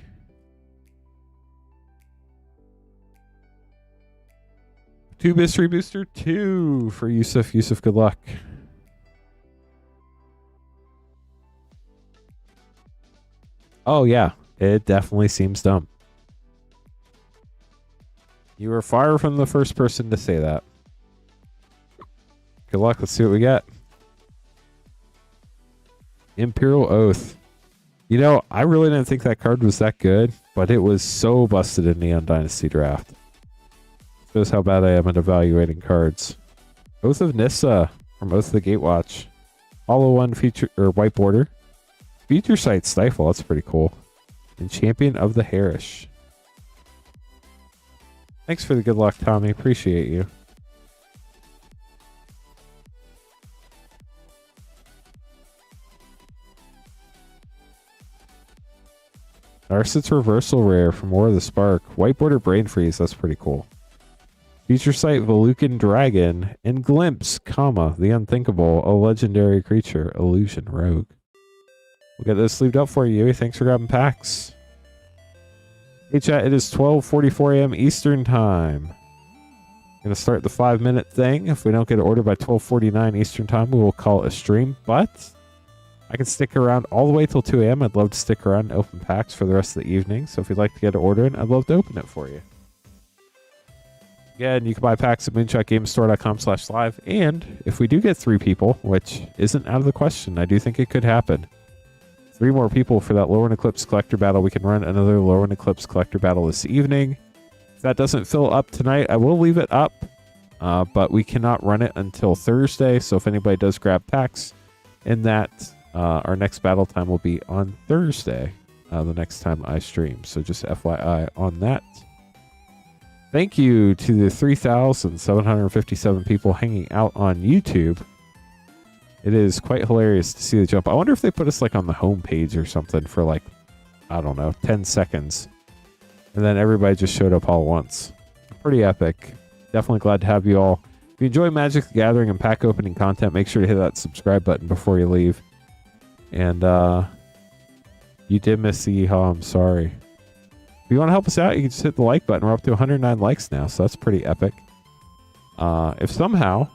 Two Mystery Booster 2 for Yusuf. Yusuf, good luck. Oh yeah, it definitely seems dumb. You were far from the first person to say that. Good luck. Let's see what we get. Imperial Oath. You know, I really didn't think that card was that good, but it was so busted in Neon Dynasty Draft. Shows how bad I am at evaluating cards. Oath of Nissa from Oath of the Gatewatch. Hollow 1 feature or white border. Feature Site Stifle. That's pretty cool. And Champion of the Harish. Thanks for the good luck, Tommy. Appreciate you. Narset's Reversal Rare from War of the Spark. White border Brain Freeze. That's pretty cool. Feature Site Volucan Dragon. And Glimpse, the Unthinkable, a legendary creature, Illusion Rogue. We'll get this sleeved up for you, Yui. Thanks for grabbing packs. Hey chat, it is 12:44 a.m. Eastern Time. Gonna start the 5-minute thing. If we don't get an order by 12:49 Eastern Time, we will call it a stream. But I can stick around all the way till 2 a.m. I'd love to stick around and open packs for the rest of the evening. So if you'd like to get an order in, I'd love to open it for you. Again, you can buy packs at moonshotgamestore.com/live. And if we do get 3 people, which isn't out of the question, I do think it could happen. 3 more people for that Lorwyn Eclipse collector battle. We can run another Lorwyn Eclipse collector battle this evening. If that doesn't fill up tonight, I will leave it up. But we cannot run it until Thursday. So if anybody does grab packs in that, our next battle time will be on Thursday, the next time I stream. So just FYI on that. Thank you to the 3,757 people hanging out on YouTube. It is quite hilarious to see the jump. I wonder if they put us like on the home page or something for like, I don't know, 10 seconds. And then everybody just showed up all at once. Pretty epic. Definitely glad to have you all. If you enjoy Magic the Gathering and pack opening content, make sure to hit that subscribe button before you leave. And you did miss the Yeehaw, I'm sorry. If you want to help us out, you can just hit the like button. We're up to 109 likes now, so that's pretty epic. If somehow,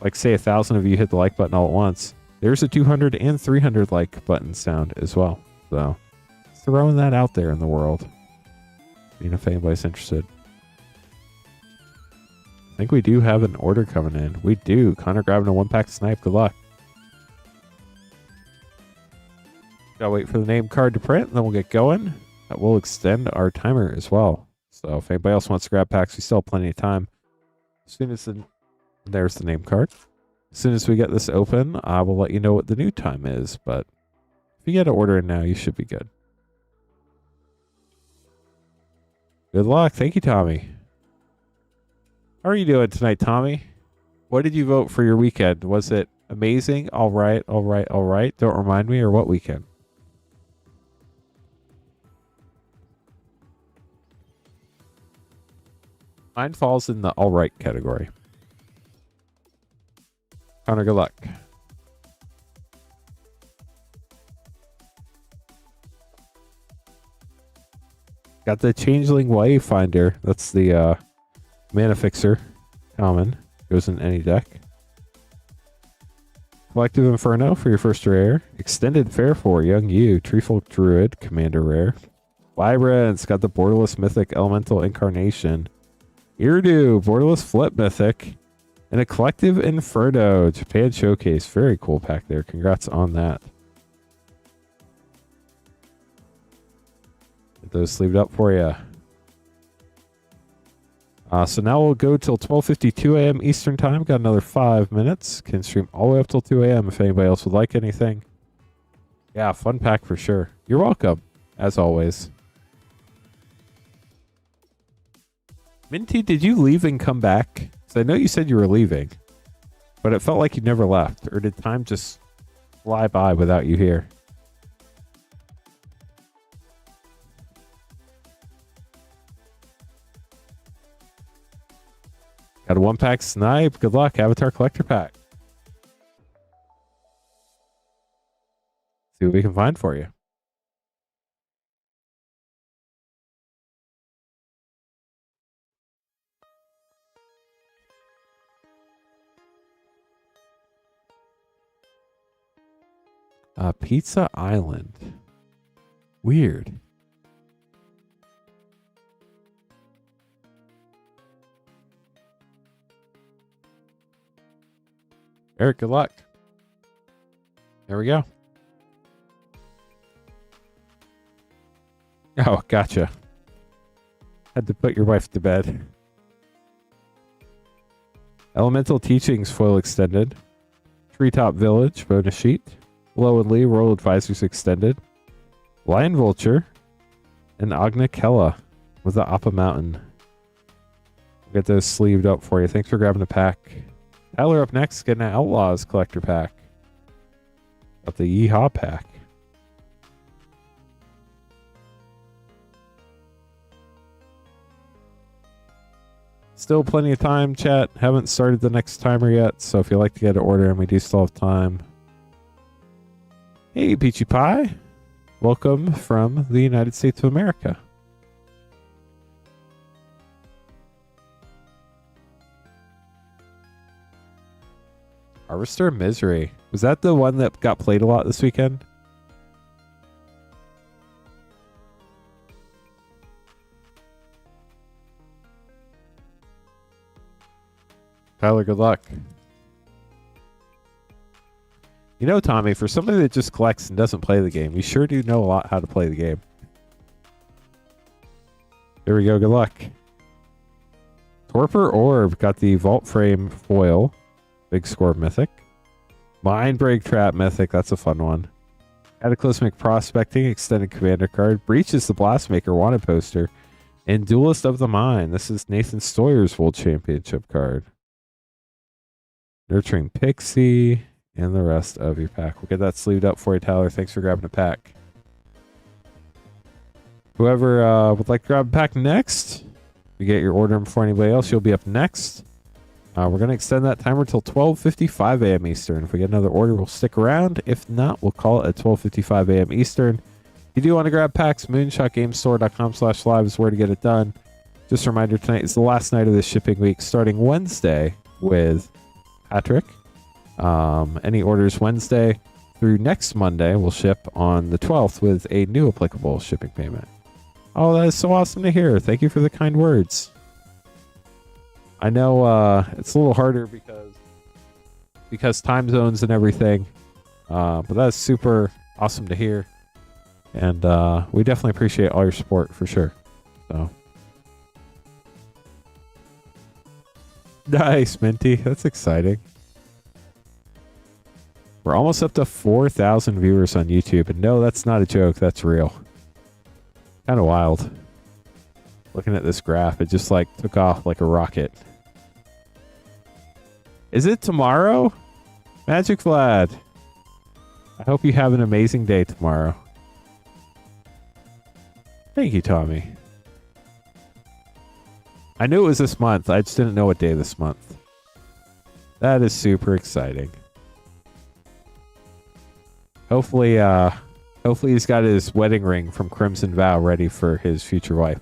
like say 1,000 of you hit the like button all at once, there's a 200 and 300 like button sound as well. So throwing that out there in the world. Seeing if anybody's interested. I think we do have an order coming in. We do. Connor grabbing a 1-pack snipe. Good luck. Gotta wait for the name card to print, and then we'll get going. That will extend our timer as well. So if anybody else wants to grab packs, we still have plenty of time. As soon as there's the name card. As soon as we get this open, I will let you know what the new time is. But if you get an order in now, you should be good. Good luck. Thank you, Tommy. How are you doing tonight, Tommy? What did you vote for your weekend? Was it amazing? All right, all right, all right. Don't remind me, or what weekend? Mine falls in the all right category. Connor, good luck. Got the Changeling Wayfinder. That's the Mana Fixer. Common. Goes in any deck. Collective Inferno for your first rare. Extended Fair for Young Yu. Treefolk Druid. Commander rare. Vibrance. Got the Borderless Mythic Elemental Incarnation. Irdu. Borderless Flip Mythic. And a Collective Inferno. Japan Showcase. Very cool pack there. Congrats on that. Get those sleeved up for you. So now we'll go till 12:52 a.m. Eastern Time. Got another 5 minutes. Can stream all the way up till 2 a.m. if anybody else would like anything. Yeah, fun pack for sure. You're welcome, as always. Minty, did you leave and come back? So I know you said you were leaving, but it felt like you never left. Or did time just fly by without you here? Got a 1-pack snipe. Good luck. Avatar Collector Pack. See what we can find for you. Pizza Island. Weird. Eric, good luck. There we go. Oh, gotcha. Had to put your wife to bed. Elemental Teachings Foil Extended. Treetop Village bonus sheet. Low and Lee Royal Advisors Extended. Lion Vulture. And Agna Kella with the Appa Mountain. We'll get those sleeved up for you. Thanks for grabbing the pack. Tyler up next, getting an Outlaws collector pack. Got the Yeehaw pack. Still plenty of time, chat. Haven't started the next timer yet, so if you'd like to get an order, and we do still have time. Hey, Peachy Pie. Welcome from the United States of America. Harvester of Misery. Was that the one that got played a lot this weekend? Tyler, good luck. You know, Tommy, for somebody that just collects and doesn't play the game, you sure do know a lot how to play the game. There we go. Good luck. Torpor Orb got the Vault Frame foil. Big score mythic. Mind Break Trap mythic. That's a fun one. Cataclysmic Prospecting extended commander card. Breach is the Blastmaker wanted poster. And Duelist of the Mind. This is Nathan Stoyer's World Championship card. Nurturing Pixie. And the rest of your pack. We'll get that sleeved up for you, Tyler. Thanks for grabbing a pack. Whoever would like to grab a pack next, you get your order before anybody else. You'll be up next. We're going to extend that timer until 12:55 a.m. Eastern. If we get another order, we'll stick around. If not, we'll call it at 12:55 a.m. Eastern. If you do want to grab packs, moonshotgamestore.com/live is where to get it done. Just a reminder, tonight is the last night of this shipping week, starting Wednesday with Patrick. Any orders Wednesday through next Monday will ship on the 12th with a new applicable shipping payment. Oh, that is so awesome to hear. Thank you for the kind words. I know it's a little harder because time zones and everything, but that's super awesome to hear. And we definitely appreciate all your support for sure. So nice, Minty. That's exciting. We're almost up to 4,000 viewers on YouTube. And no, that's not a joke. That's real. Kind of wild. Looking at this graph, it just like took off like a rocket. Is it tomorrow? Magic Vlad. I hope you have an amazing day tomorrow. Thank you, Tommy. I knew it was this month. I just didn't know what day this month. That is super exciting. Hopefully he's got his wedding ring from Crimson Vow ready for his future wife.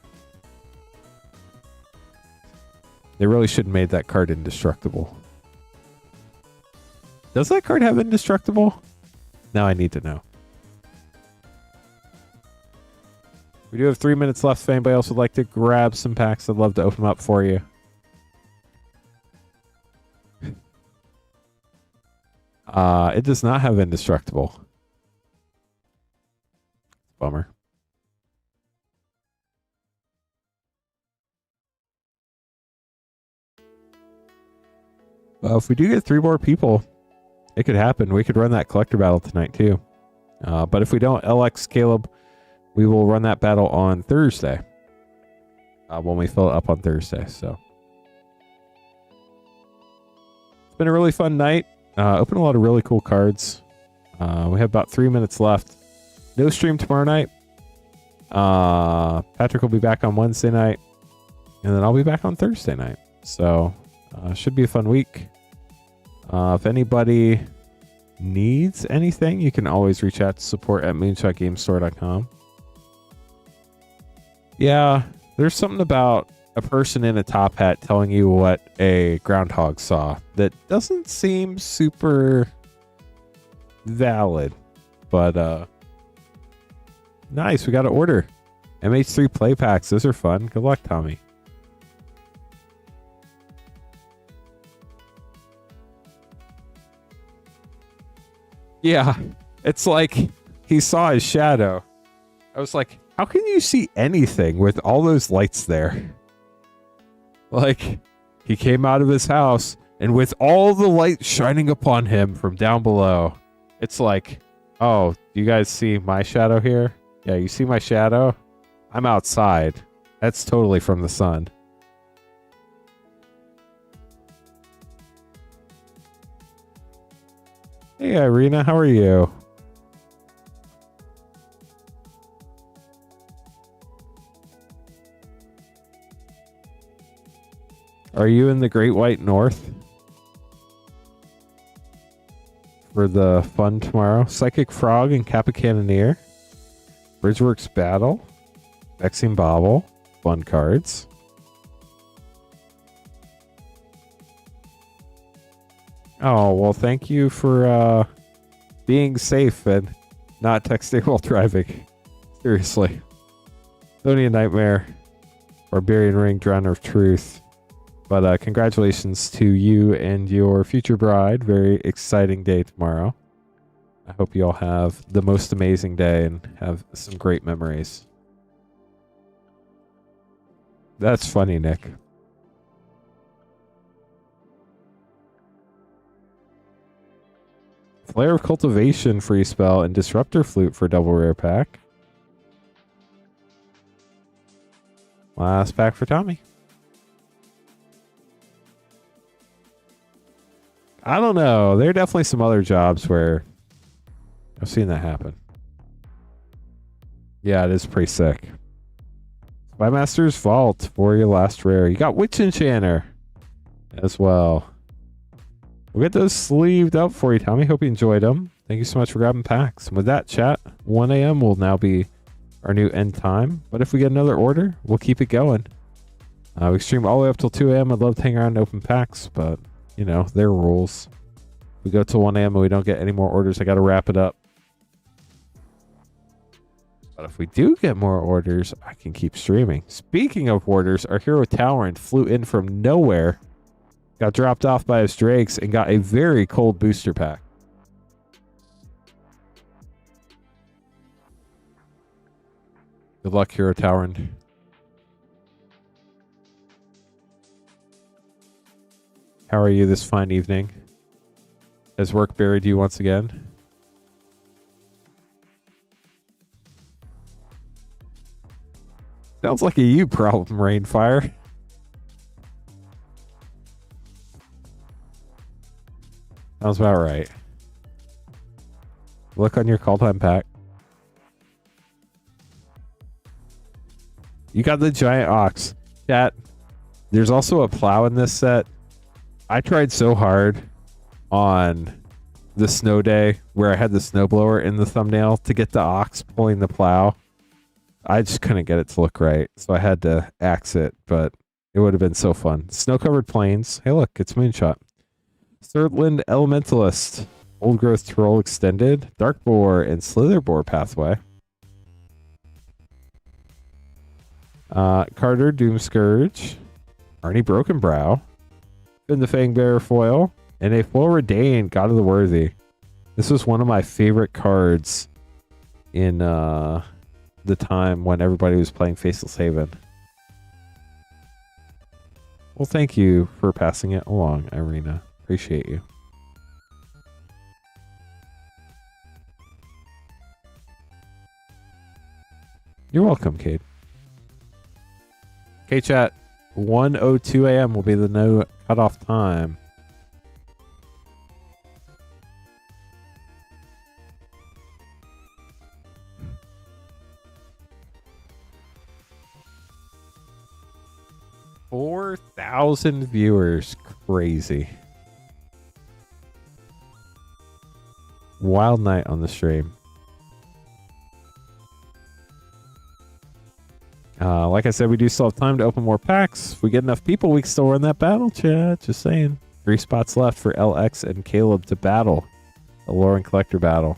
They really should have made that card indestructible. Does that card have indestructible? Now I need to know. We do have 3 minutes left. If anybody else would like to grab some packs, I'd love to open them up for you. It does not have indestructible. Bummer. Well, if we do get 3 more people, it could happen. We could run that collector battle tonight too. But if we don't, LX Caleb, we will run that battle on Thursday. When we fill it up on Thursday. So it's been a really fun night. Opened a lot of really cool cards. We have about 3 minutes left. No stream tomorrow night. Patrick will be back on Wednesday night. And then I'll be back on Thursday night. So should be a fun week. If anybody needs anything, you can always reach out to support@moonshotgamestore.com. Yeah, there's something about a person in a top hat telling you what a groundhog saw that doesn't seem super valid. But nice, we got an order. MH3 play packs, those are fun. Good luck, Tommy. Yeah, it's like he saw his shadow. I was like, how can you see anything with all those lights there? Like, he came out of his house, and with all the light shining upon him from down below, it's like, oh, do you guys see my shadow here? Yeah, you see my shadow? I'm outside. That's totally from the sun. Hey, Irina, how are you? Are you in the Great White North for the fun tomorrow? Psychic Frog and Kappa Cannoneer. Bridgeworks Battle. Vexing Bobble. Fun cards. Oh, well, thank you for being safe and not texting while driving. Seriously. Sony Nightmare. Barbarian Ring, Drowner of Truth. But congratulations to you and your future bride. Very exciting day tomorrow. I hope you all have the most amazing day and have some great memories. That's funny, Nick. Flare of Cultivation free spell and Disruptor Flute for double rare pack. Last pack for Tommy. I don't know. There are definitely some other jobs where I've seen that happen. Yeah, it is pretty sick. Spymaster's Vault for your last rare. You got Witch Enchanter as well. We'll get those sleeved up for you, Tommy. Hope you enjoyed them. Thank you so much for grabbing packs. And with that, chat, 1 a.m. will now be our new end time. But if we get another order, we'll keep it going. We stream all the way up till 2 a.m. I'd love to hang around and open packs, but, you know, there are rules. If we go till 1 a.m. and we don't get any more orders, I got to wrap it up. But if we do get more orders, I can keep streaming. Speaking of orders, our hero Talrand flew in from nowhere, got dropped off by his drakes, and got a very cold booster pack. Good luck, hero Talrand. How are you this fine evening? Has work buried you once again? Sounds like a you problem, Rainfire. Sounds about right. Look on your call time pack. You got the giant ox. Chat, there's also a plow in this set. I tried so hard on the snow day where I had the snowblower in the thumbnail to get the ox pulling the plow. I just couldn't get it to look right, so I had to axe it, but it would have been so fun. Snow-covered plains. Hey, look, it's Moonshot. Thirdland Elementalist. Old Growth Troll Extended. Dark Boar and Slither Boar Pathway. Carter Doom Scourge. Arnie Broken Brow. Finn the Fangbearer foil. And a foil Redain, God of the Worthy. This was one of my favorite cards in the time when everybody was playing Faceless Haven. Well, thank you for passing it along, Irina. Appreciate you. You're welcome, Cade. Okay, chat. 1:02 a.m. will be the no cutoff time. $4,000 viewers. Crazy. Wild night on the stream. Like I said, we do still have time to open more packs. If we get enough people, we can still run that battle, chat. Just saying. 3 spots left for LX and Caleb to battle. The Lorwyn Collector battle.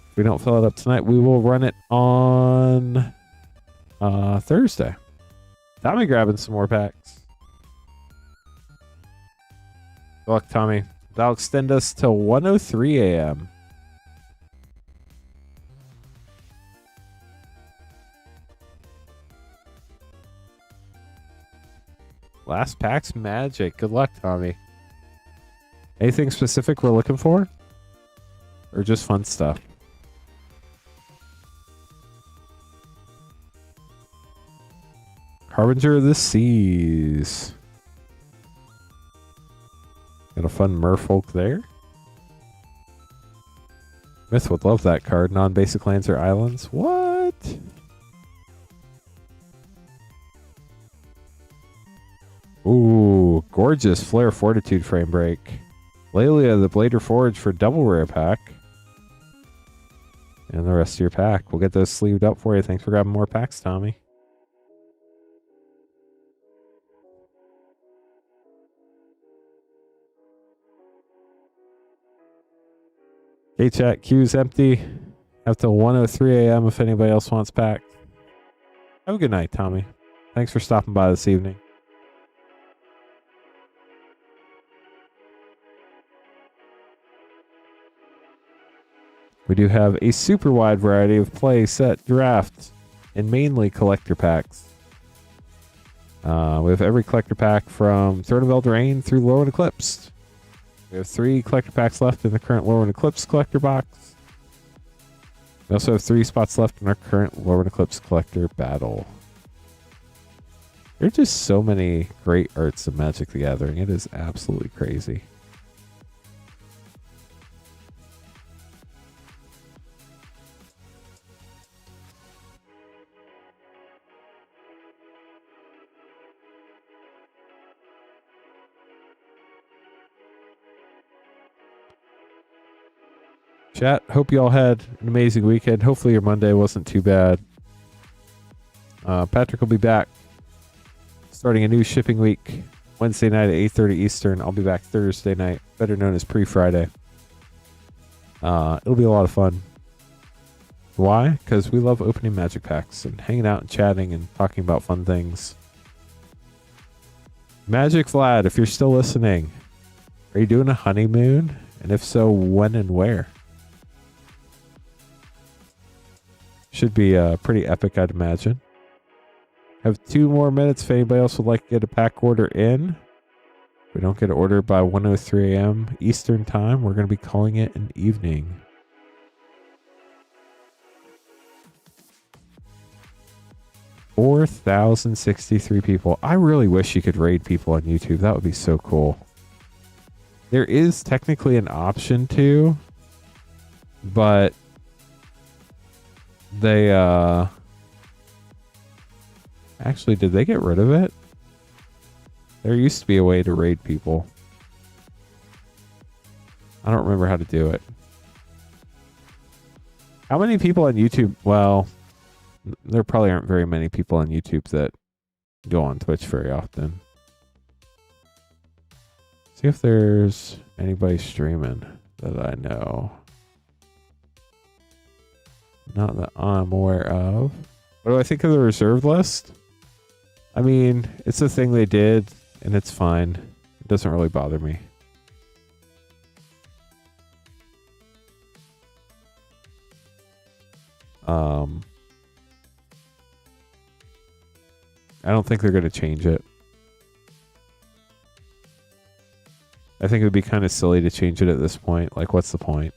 If we don't fill it up tonight, we will run it on Thursday. Tommy grabbing some more packs. Good luck, Tommy. That'll extend us till 1:03 a.m. Last pack's magic. Good luck, Tommy. Anything specific we're looking for? Or just fun stuff? Harbinger of the Seas. Got a fun merfolk there. Myth would love that card. Non-basic lands or islands. What? Ooh, gorgeous Flare Fortitude frame break. Lelia the Blader Forge for double rare pack. And the rest of your pack. We'll get those sleeved up for you. Thanks for grabbing more packs, Tommy. Hey chat, queue's empty. Have till 1:03 a.m. if anybody else wants packs. Have a good night, Tommy. Thanks for stopping by this evening. We do have a super wide variety of play, set, draft, and mainly collector packs. We have every collector pack from Throne of Eldraine through Lorwyn Eclipsed. We have 3 collector packs left in the current Lorwyn Eclipse collector box. We also have 3 spots left in our current Lorwyn Eclipse collector battle. There are just so many great arts of Magic the Gathering. It is absolutely crazy. Chat, hope you all had an amazing weekend. Hopefully your Monday wasn't too bad. Patrick will be back starting a new shipping week Wednesday night at 8:30 Eastern. I'll be back Thursday night, better known as pre-Friday. It'll be a lot of fun. Why? Because we love opening Magic packs and hanging out and chatting and talking about fun things. Magic Vlad, if you're still listening, are you doing a honeymoon? And if so, when and where? Should be pretty epic, I'd imagine. Have 2 more minutes if anybody else would like to get a pack order in. If we don't get an order by 1:03 a.m. Eastern time, we're going to be calling it an evening. $4,063 people. I really wish you could raid people on YouTube. That would be so cool. There is technically an option to, but they actually, did they get rid of it? There used to be a way to raid people. I don't remember how to do it. How many people on YouTube? Well, there probably aren't very many people on YouTube that go on Twitch very often. See if there's anybody streaming that I know. Not that I'm aware of. What do I think of the reserved list? I mean, it's a thing they did, and it's fine. It doesn't really bother me. I don't think they're going to change it. I think it would be kind of silly to change it at this point. Like, what's the point?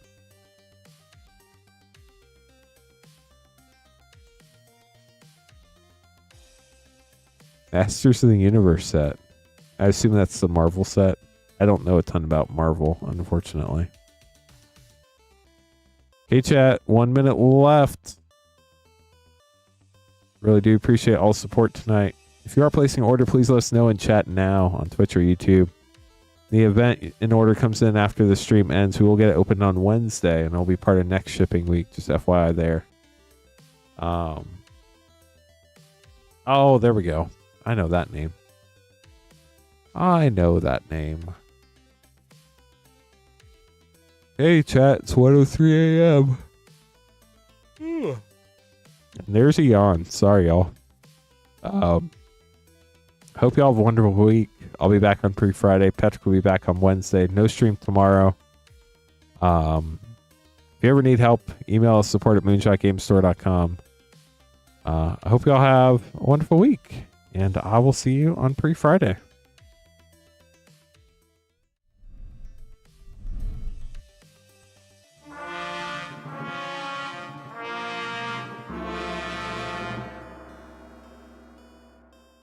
Masters of the Universe set. I assume that's the Marvel set. I don't know a ton about Marvel, unfortunately. Okay, chat. 1 minute left. Really do appreciate all the support tonight. If you are placing an order, please let us know in chat now on Twitch or YouTube. The event in order comes in after the stream ends. We will get it opened on Wednesday, and it'll be part of next shipping week. Just FYI there. Oh, there we go. I know that name. I know that name. Hey, chat. It's 1:03 a.m. And there's a yawn. Sorry, y'all. Hope y'all have a wonderful week. I'll be back on pre-Friday. Patrick will be back on Wednesday. No stream tomorrow. If you ever need help, email us support@moonshotgamestore.com. I hope y'all have a wonderful week. And I will see you on pre-Friday.